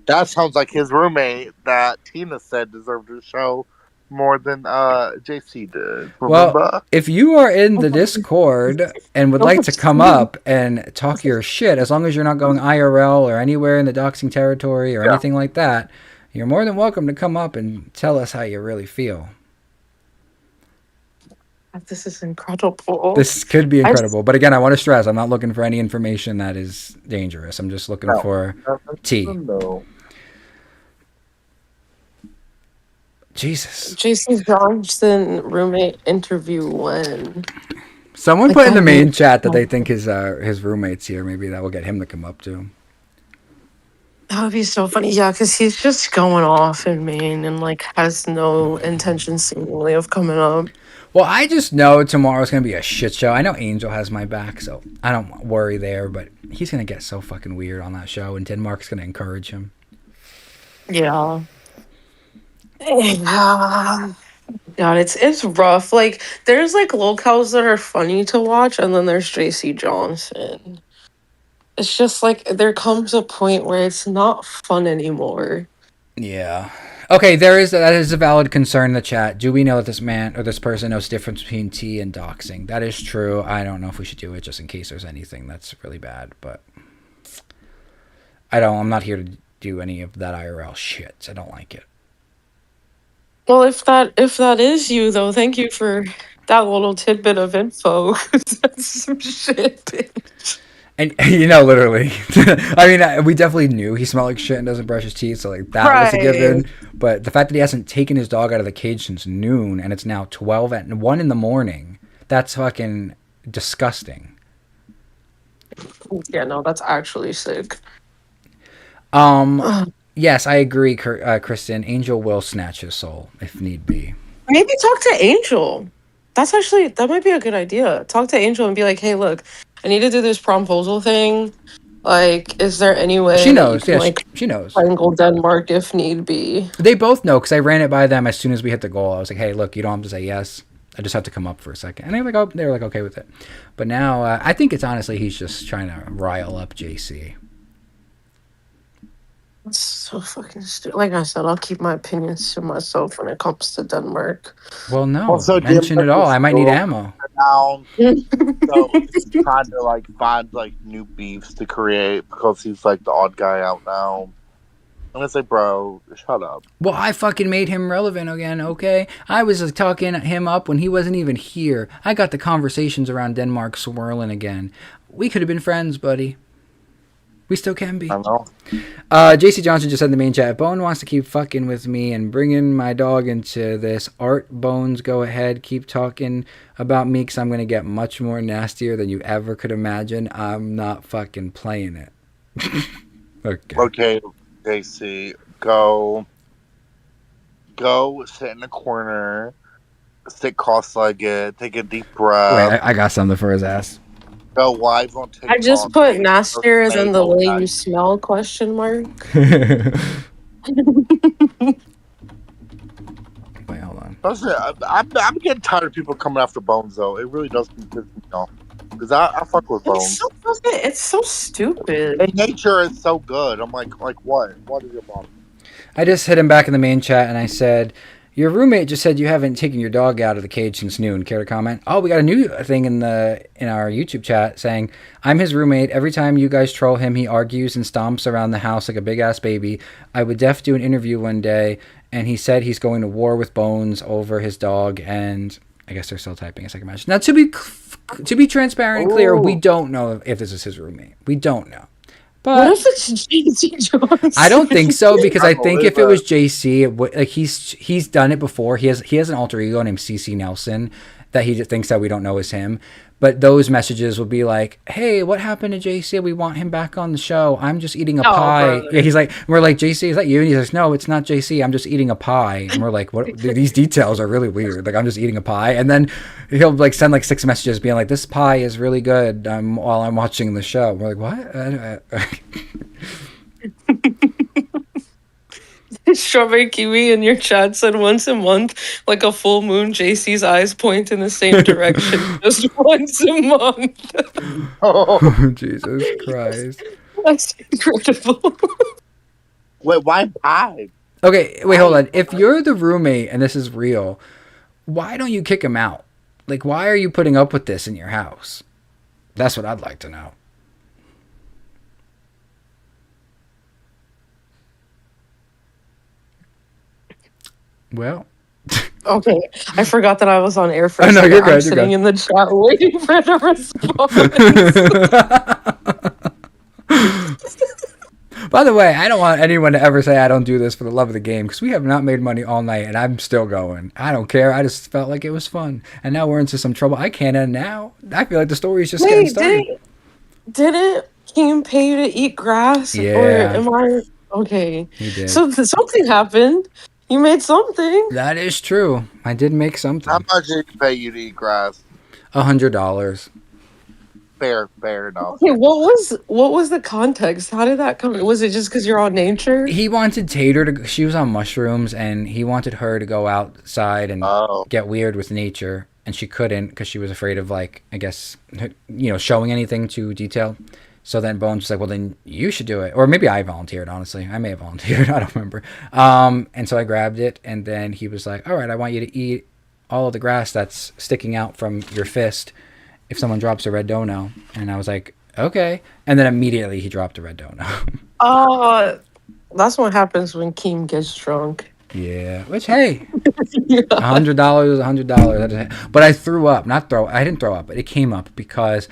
That sounds like his roommate that Tina said deserved to show more than JC did. Remember? Well, if you are in the Discord and would like to come up and talk your shit, as long as you're not going IRL or anywhere in the doxing territory or anything like that, you're more than welcome to come up and tell us how you really feel. This is incredible. This could be incredible. But again, I want to stress, I'm not looking for any information that is dangerous. I'm just looking for tea. No. Jesus. Jason Johnson roommate interview when? Someone put in the main chat that they think his roommate's here. Maybe that will get him to come up too. That would be so funny. Yeah, because he's just going off in Maine and like has no intention seemingly of coming up. Well, I just know tomorrow's going to be a shit show. I know Angel has my back, so I don't worry there, but he's going to get so fucking weird on that show, and Denmark's going to encourage him. Yeah. God, it's rough. Like, there's like locals that are funny to watch, and then there's JC Johnson. It's just like there comes a point where it's not fun anymore. Yeah. Okay, that is a valid concern in the chat. Do we know that this man or this person knows the difference between tea and doxing? That is true. I don't know if we should do it just in case there's anything that's really bad, but I'm not here to do any of that IRL shit. I don't like it. Well, if that is you though, thank you for that little tidbit of info. That's some shit, bitch. And literally, I mean, we definitely knew he smelled like shit and doesn't brush his teeth, so like that was a given. But the fact that he hasn't taken his dog out of the cage since noon and it's now 1 in the morning, that's fucking disgusting. Yeah, no, that's actually sick. Yes, I agree, Kristen. Angel will snatch his soul if need be. Maybe talk to Angel. That might be a good idea. Talk to Angel and be like, hey, look, I need to do this promposal thing. Like, is there any way She knows, you can, yes, she knows. Triangle Denmark if need be? They both know because I ran it by them as soon as we hit the goal. I was like, hey, look, you don't have to say yes. I just have to come up for a second. And they were like, okay with it. But now I think it's honestly he's just trying to rile up JC. That's so fucking stupid. Like I said, I'll keep my opinions to myself when it comes to Denmark. Well, no, Also, mention it all. I might need ammo. Down, so he's trying to like find like new beefs to create because he's like the odd guy out now. I'm gonna say, bro, shut up. Well, I fucking made him relevant again, okay? I was talking him up when he wasn't even here. I got the conversations around Denmark swirling again. We could have been friends, buddy. We still can be. I know. JC Johnson just said in the main chat, if Bone wants to keep fucking with me and bringing my dog into this, Art Bones, go ahead, keep talking about me because I'm going to get much more nastier than you ever could imagine. I'm not fucking playing it. Okay, JC, go. go sit in the corner, sit cross-legged, take a deep Wait, breath. I got something for his ass. Go live on TikTok. I just put nastier Hey, than the way okay. you smell question mark. Wait, hold on. Listen, I'm getting tired of people coming after Bones though. It really does piss me off because I fuck with Bones. It's so stupid. And nature is so good. I'm like what? What is your problem? I just hit him back in the main chat and I said, your roommate just said you haven't taken your dog out of the cage since noon. Care to comment? Oh, we got a new thing in our YouTube chat saying, I'm his roommate. Every time you guys troll him, he argues and stomps around the house like a big ass baby. I would def do an interview one day, and he said he's going to war with Bones over his dog. And I guess they're still typing a second message. Now, to be transparent and clear, we don't know if this is his roommate. We don't know. But what if it's JC Johnson? I don't think so, because I think if it was JC, like he's done it before. He has an alter ego named CC Nelson that he thinks that we don't know is him. But those messages will be like, "Hey, what happened to JC? We want him back on the show. I'm just eating a pie." brother. Yeah, he's like, we're like, "JC, is that you?" And he says, "No, it's not JC. I'm just eating a pie." And we're like, "What? These details are really weird. Like, I'm just eating a pie." And then he'll like send like 6 messages being like, "This pie is really good." While I'm watching the show, we're like, "What?" Strawberry Kiwi in your chat said once a month, like a full moon, JC's eyes point in the same direction just once a month. Oh, Jesus Christ. That's incredible. Wait, why pie? Okay, wait, hold on. If you're the roommate and this is real, why don't you kick him out? Like, why are you putting up with this in your house? That's what I'd like to know. Well. Okay, I forgot that I was on air for Oh, a no, second. you're good, I'm you're sitting good. in the chat waiting for the response. By the way, I don't want anyone to ever say I don't do this for the love of the game, because we have not made money all night and I'm still going. I don't care. I just felt like it was fun. And now we're into some trouble. I can't end now. I feel like the story is just getting Wait, started. didn't King pay you to eat grass? Or Yeah. am I okay? He did. So something happened. You made something. That is true. I did make something. How much did he pay you to eat grass? $100. Fair enough. Okay, what was the context? How did that come? Was it just because you're on nature? He wanted Tater to. She was on mushrooms, and he wanted her to go outside and get weird with nature, and she couldn't because she was afraid of, like, I guess, showing anything too detailed. So then Bones was like, "Well, then you should do it," or maybe I volunteered. Honestly, I may have volunteered. I don't remember. And so I grabbed it, and then he was like, "All right, I want you to eat all of the grass that's sticking out from your fist if someone drops a red dono." And I was like, "Okay." And then immediately he dropped a red dono. That's what happens when Keem gets drunk. Yeah, which, hey, $100 is $100. But I threw up. I didn't throw up, but it came up because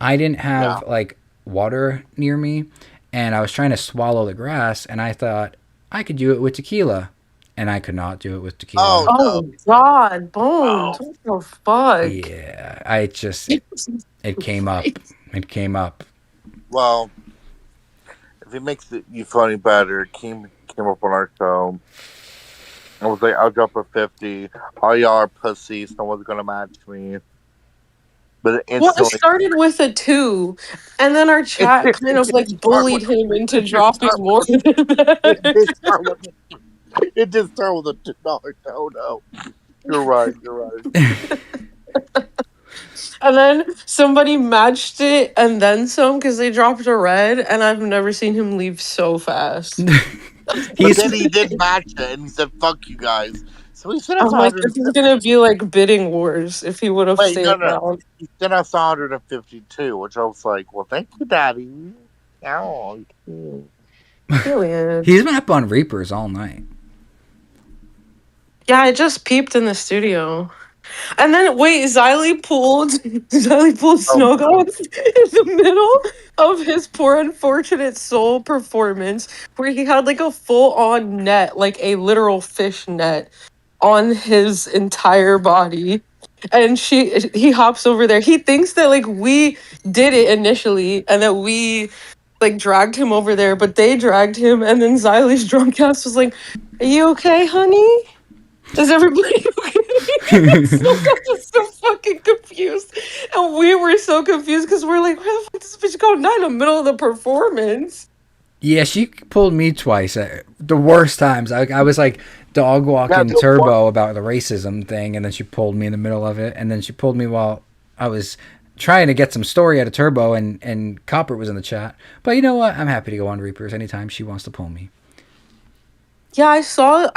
I didn't have like water near me, and I was trying to swallow the grass, and I thought I could do it with tequila, and I could not do it with tequila. Oh God, Bones! What the fuck? Yeah, it came up. It came up. Well, if it makes you funny better, Keem came up on our show. I was like, I'll drop a 50. All y'all are pussies. No one's gonna match me. But Well, it started with a 2, and then our chat kind of like bullied him into dropping more than that. It did start with a $2 no. You're right. And then somebody matched it and then some because they dropped a red, and I've never seen him leave so fast. But then he did match it, and he said, "Fuck you guys." So he sent us I'm like, this is gonna be like bidding wars if he would have stayed around. He sent us 152, which I was like, "Well, thank you, Daddy." Oh, Brilliant. He's been up on Reapers all night. Yeah, I just peeped in the studio. And then wait, Xylee pulled Snow Gods in the middle of his Poor Unfortunate Soul performance, where he had like a full-on net, like a literal fish net, on his entire body. And he hops over there. He thinks that like we did it initially and that we like dragged him over there, but they dragged him, and then Xylee's drunk ass was like, "Are you okay, honey?" Is everybody okay? so fucking confused. And we were so confused because we're like, where the fuck does this bitch go now in the middle of the performance? Yeah, she pulled me twice at the worst times. I was like dog walking Turbo about the racism thing, and then she pulled me in the middle of it, and then she pulled me while I was trying to get some story out of Turbo, and Copper was in the chat. But you know what? I'm happy to go on Reapers anytime she wants to pull me. Yeah, I saw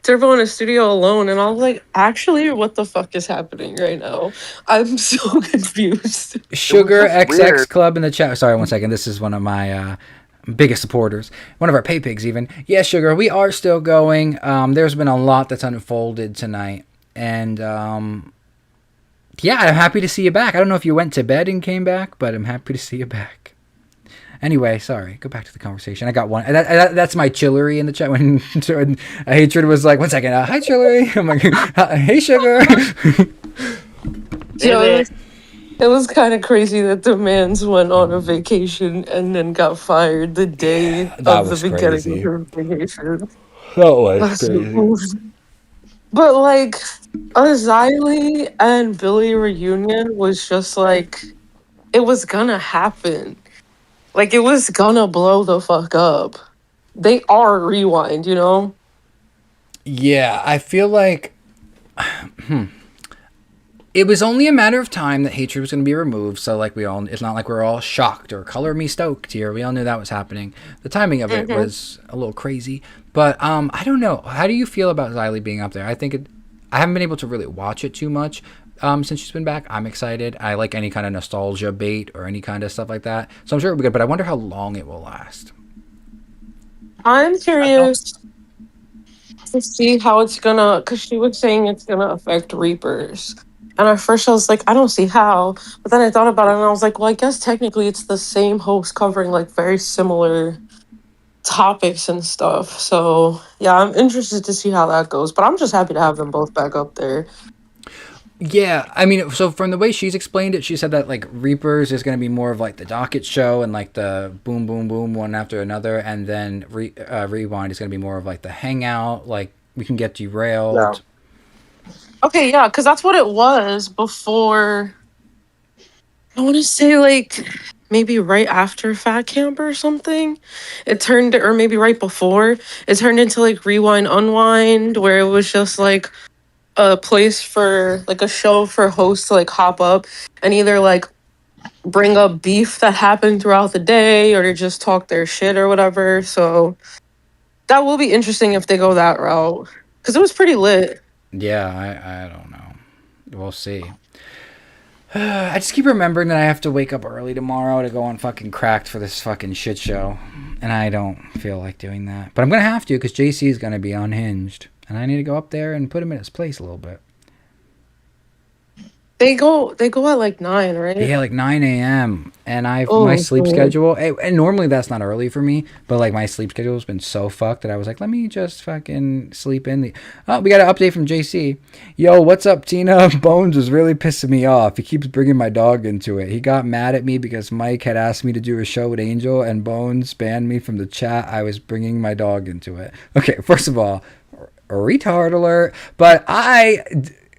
Turbo in a studio alone, and I was like, actually, what the fuck is happening right now? I'm so confused. Sugar XX Club in the chat. Sorry, 1 second. This is one of my biggest supporters. One of our pay pigs, even. Yeah, Sugar, we are still going. There's been a lot that's unfolded tonight. And yeah, I'm happy to see you back. I don't know if you went to bed and came back, but I'm happy to see you back. Anyway, sorry. Go back to the conversation. I got one. That's my Chillery in the chat. When Hatred was like, 1 second. Hi, Chillery. I'm like, hey, Sugar. It was kind of crazy that the mans went on a vacation and then got fired the day of the beginning of their vacation. That was crazy. But like, a Xylee and Billy reunion was just like, it was gonna happen. Like, it was gonna blow the fuck up. They are Rewind, you know? Yeah, I feel like it was only a matter of time that Hatred was going to be removed. So like it's not like we're all shocked or color me stoked here. We all knew that was happening. The timing of it was a little crazy, but I don't know. How do you feel about Xylee being up there? I haven't been able to really watch it too much since she's been back. I'm excited. I like any kind of nostalgia bait or any kind of stuff like that. So I'm sure it'll be good, but I wonder how long it will last. I'm curious to see how it's gonna, because she was saying it's gonna affect Reapers. And at first I was like, I don't see how. But then I thought about it and I was like, well, I guess technically it's the same host covering like very similar topics and stuff. So yeah, I'm interested to see how that goes. But I'm just happy to have them both back up there. Yeah, I mean, so from the way she's explained it, she said that like Reapers is going to be more of like the docket show and like the boom, boom, boom, one after another, and then Rewind is going to be more of like the hangout, like we can get derailed. Yeah. Okay, yeah, because that's what it was before. I want to say like maybe right after Fat Camp or something. It turned, or maybe right before, it turned into like Rewind Unwind, where it was just like a place for like a show for hosts to like hop up and either like bring up beef that happened throughout the day or to just talk their shit or whatever. So that will be interesting if they go that route, because it was pretty lit. Yeah, I don't know. We'll see. I just keep remembering that I have to wake up early tomorrow to go on fucking Cracked for this fucking shit show, and I don't feel like doing that. But I'm gonna have to because JC is gonna be unhinged. And I need to go up there and put him in his place a little bit. They go at like 9, right? Yeah, like 9 a.m. And my sleep schedule, and normally that's not early for me, but like my sleep schedule has been so fucked that I was like, let me just fucking sleep in. We got an update from JC. Yo, what's up, Tina? Bones is really pissing me off. He keeps bringing my dog into it. He got mad at me because Mike had asked me to do a show with Angel, and Bones banned me from the chat. I was bringing my dog into it. Okay, first of all, retard alert, but I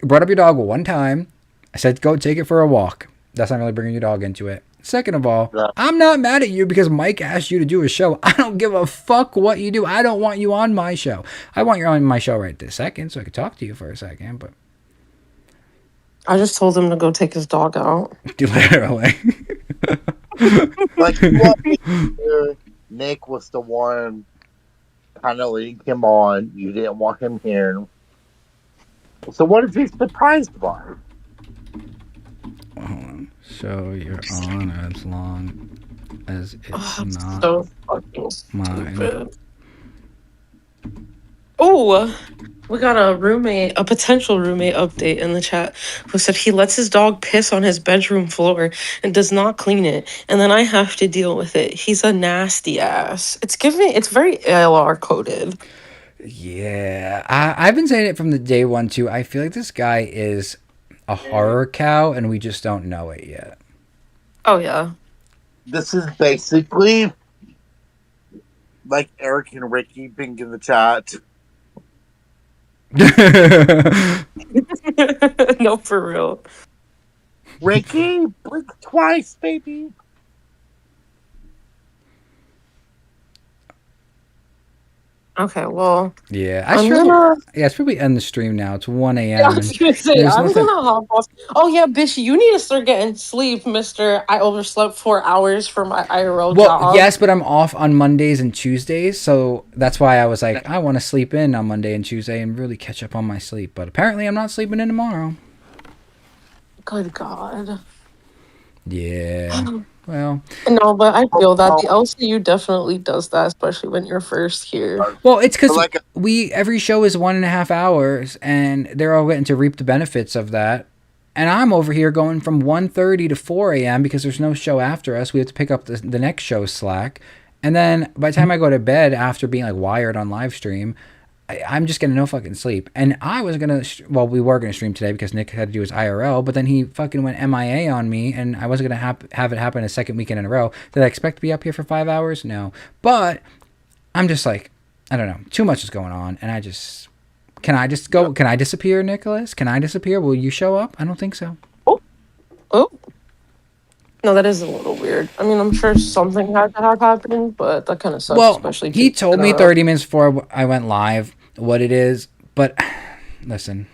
brought up your dog one time. I said go take it for a walk. That's not really bringing your dog into it. Second of all, I'm not mad at you because Mike asked you to do a show. I don't give a fuck what you do. I don't want you on my show. I want you on my show right this second so I could talk to you for a second, but I just told him to go take his dog out. Literally. Like Nick was the one kind of leading him on. You didn't want him here. So what is he surprised by? Hold on. So you're on as long as it's not so fucking mine. stupid. Oh, we got a potential roommate update in the chat who said he lets his dog piss on his bedroom floor and does not clean it, and then I have to deal with it. He's a nasty ass. It's very ALR coded. Yeah, I've been saying it from the day one too. I feel like this guy is a horror cow, and we just don't know it yet. Oh yeah, this is basically like Eric and Ricky being in the chat. No, for real. Ricky, blink twice, baby. Okay, well, Yeah, I should probably end the stream now. It's 1 a.m. Yeah, I was gonna say, There's I'm nothing. gonna hop off. Oh yeah, bitch, you need to start getting sleep, mister. I overslept 4 hours for my IRL Well, job. yes, but I'm off on Mondays and Tuesdays, so that's why I was like, I want to sleep in on Monday and Tuesday and really catch up on my sleep. But apparently, I'm not sleeping in tomorrow. Good God. Yeah. Well. No, but I feel that the LCU definitely does that, especially when you're first here. Well, it's because every show is 1.5 hours, and they're all getting to reap the benefits of that. And I'm over here going from 1:30 to 4 a.m. because there's no show after us. We have to pick up the next show slack. And then by the time I go to bed after being like wired on live stream, I'm just getting no fucking sleep. And I was going to, we were going to stream today because Nick had to do his IRL, but then he fucking went MIA on me, and I wasn't going to have it happen a second weekend in a row. Did I expect to be up here for 5 hours? No. But I'm just like, I don't know. Too much is going on, and I just... Can I just go? Can I disappear, Nicholas? Can I disappear? Will you show up? I don't think so. Oh. No, that is a little weird. I mean, I'm sure something had to have happened, but that kind of sucks, Well, especially... he told me 30 minutes before I went live what it is, but listen.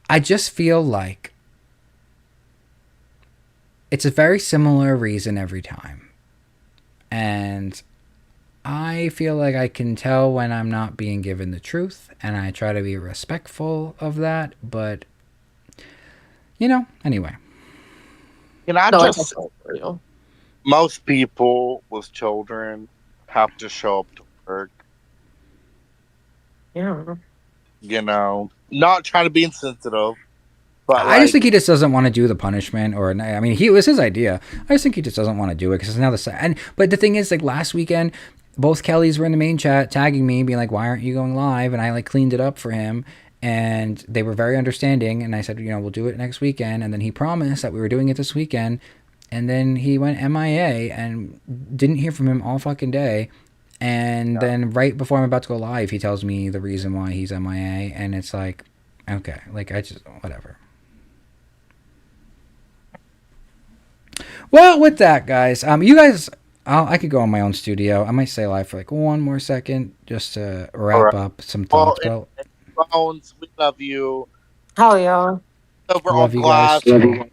I just feel like it's a very similar reason every time. And I feel like I can tell when I'm not being given the truth, and I try to be respectful of that, but, anyway. Can I No, just most people with children have to show up to work. Yeah. Not trying to be insensitive, but I just think he just doesn't want to do the punishment, or I mean, it was his idea. I just think he just doesn't want to do it because now but the thing is, like last weekend, both Kellys were in the main chat tagging me, being like, "Why aren't you going live?" And I like cleaned it up for him, and they were very understanding. And I said, we'll do it next weekend. And then he promised that we were doing it this weekend, and then he went MIA and didn't hear from him all fucking day. And then right before I'm about to go live, he tells me the reason why he's MIA, and it's like, okay, like I just whatever. Well, with that, guys, you guys, I could go on my own studio. I might stay live for like one more second just to wrap up some thoughts. Bones, we love you. Hell yeah. Over Love you glass, guys. in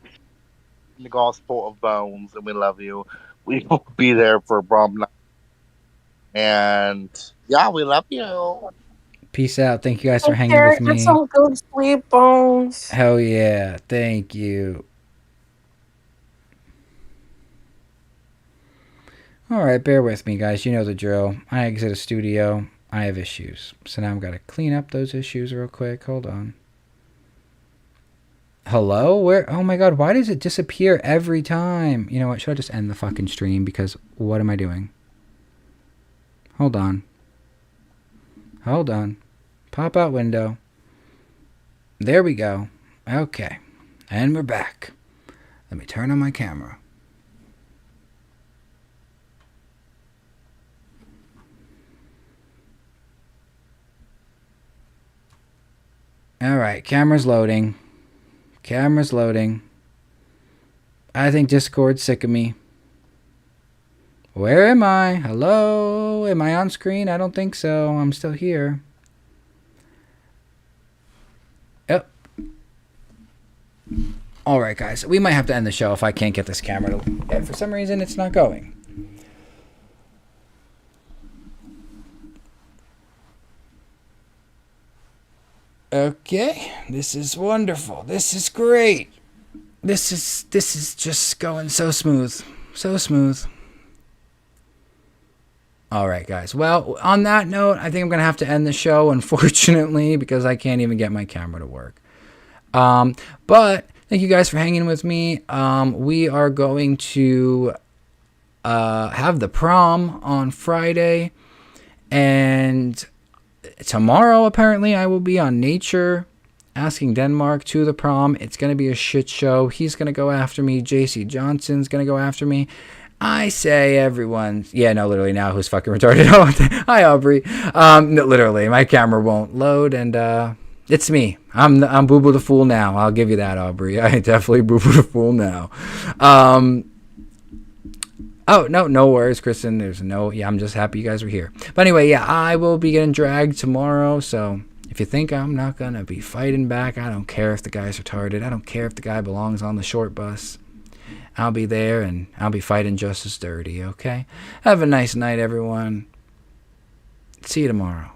the gospel of Bones, and we love you. We will be there for Brom night. And yeah, we love you. Peace out. Thank you guys for hanging with me. Get some good sleep, Bones. Hell yeah. Thank you. All right, bear with me, guys. You know the drill. I exit a studio. I have issues. So now I've got to clean up those issues real quick. Hold on. Hello? Where? Oh my god, why does it disappear every time? You know what? Should I just end the fucking stream? Because what am I doing? Hold on. Hold on. Pop out window. There we go. Okay. And we're back. Let me turn on my camera. Alright, camera's loading. Camera's loading. I think Discord's sick of me. Where am I? Hello? Am I on screen? I don't think so. I'm still here. Yep. Alright, guys. We might have to end the show if I can't get this camera to... Yeah, for some reason, it's not going. Okay. This is wonderful. This is great. This is just going so smooth. So smooth. All right, guys. Well, on that note, I think I'm going to have to end the show, unfortunately, because I can't even get my camera to work. But thank you guys for hanging with me. We are going to have the prom on Friday. And tomorrow, apparently, I will be on Nature asking Denmark to the prom. It's going to be a shit show. He's going to go after me. JC Johnson's going to go after me. I say everyone. Yeah, no, literally now who's fucking retarded. Oh, hi Aubrey. No, literally my camera won't load, and it's me. I'm Boo Boo the Fool now. I'll give you that, Aubrey. I definitely Boo Boo the Fool now. Oh, no worries, Kristen. I'm just happy you guys were here. But anyway, yeah, I will be getting dragged tomorrow, so if you think I'm not going to be fighting back, I don't care if the guy's retarded. I don't care if the guy belongs on the short bus. I'll be there, and I'll be fighting just as dirty, okay? Have a nice night, everyone. See you tomorrow.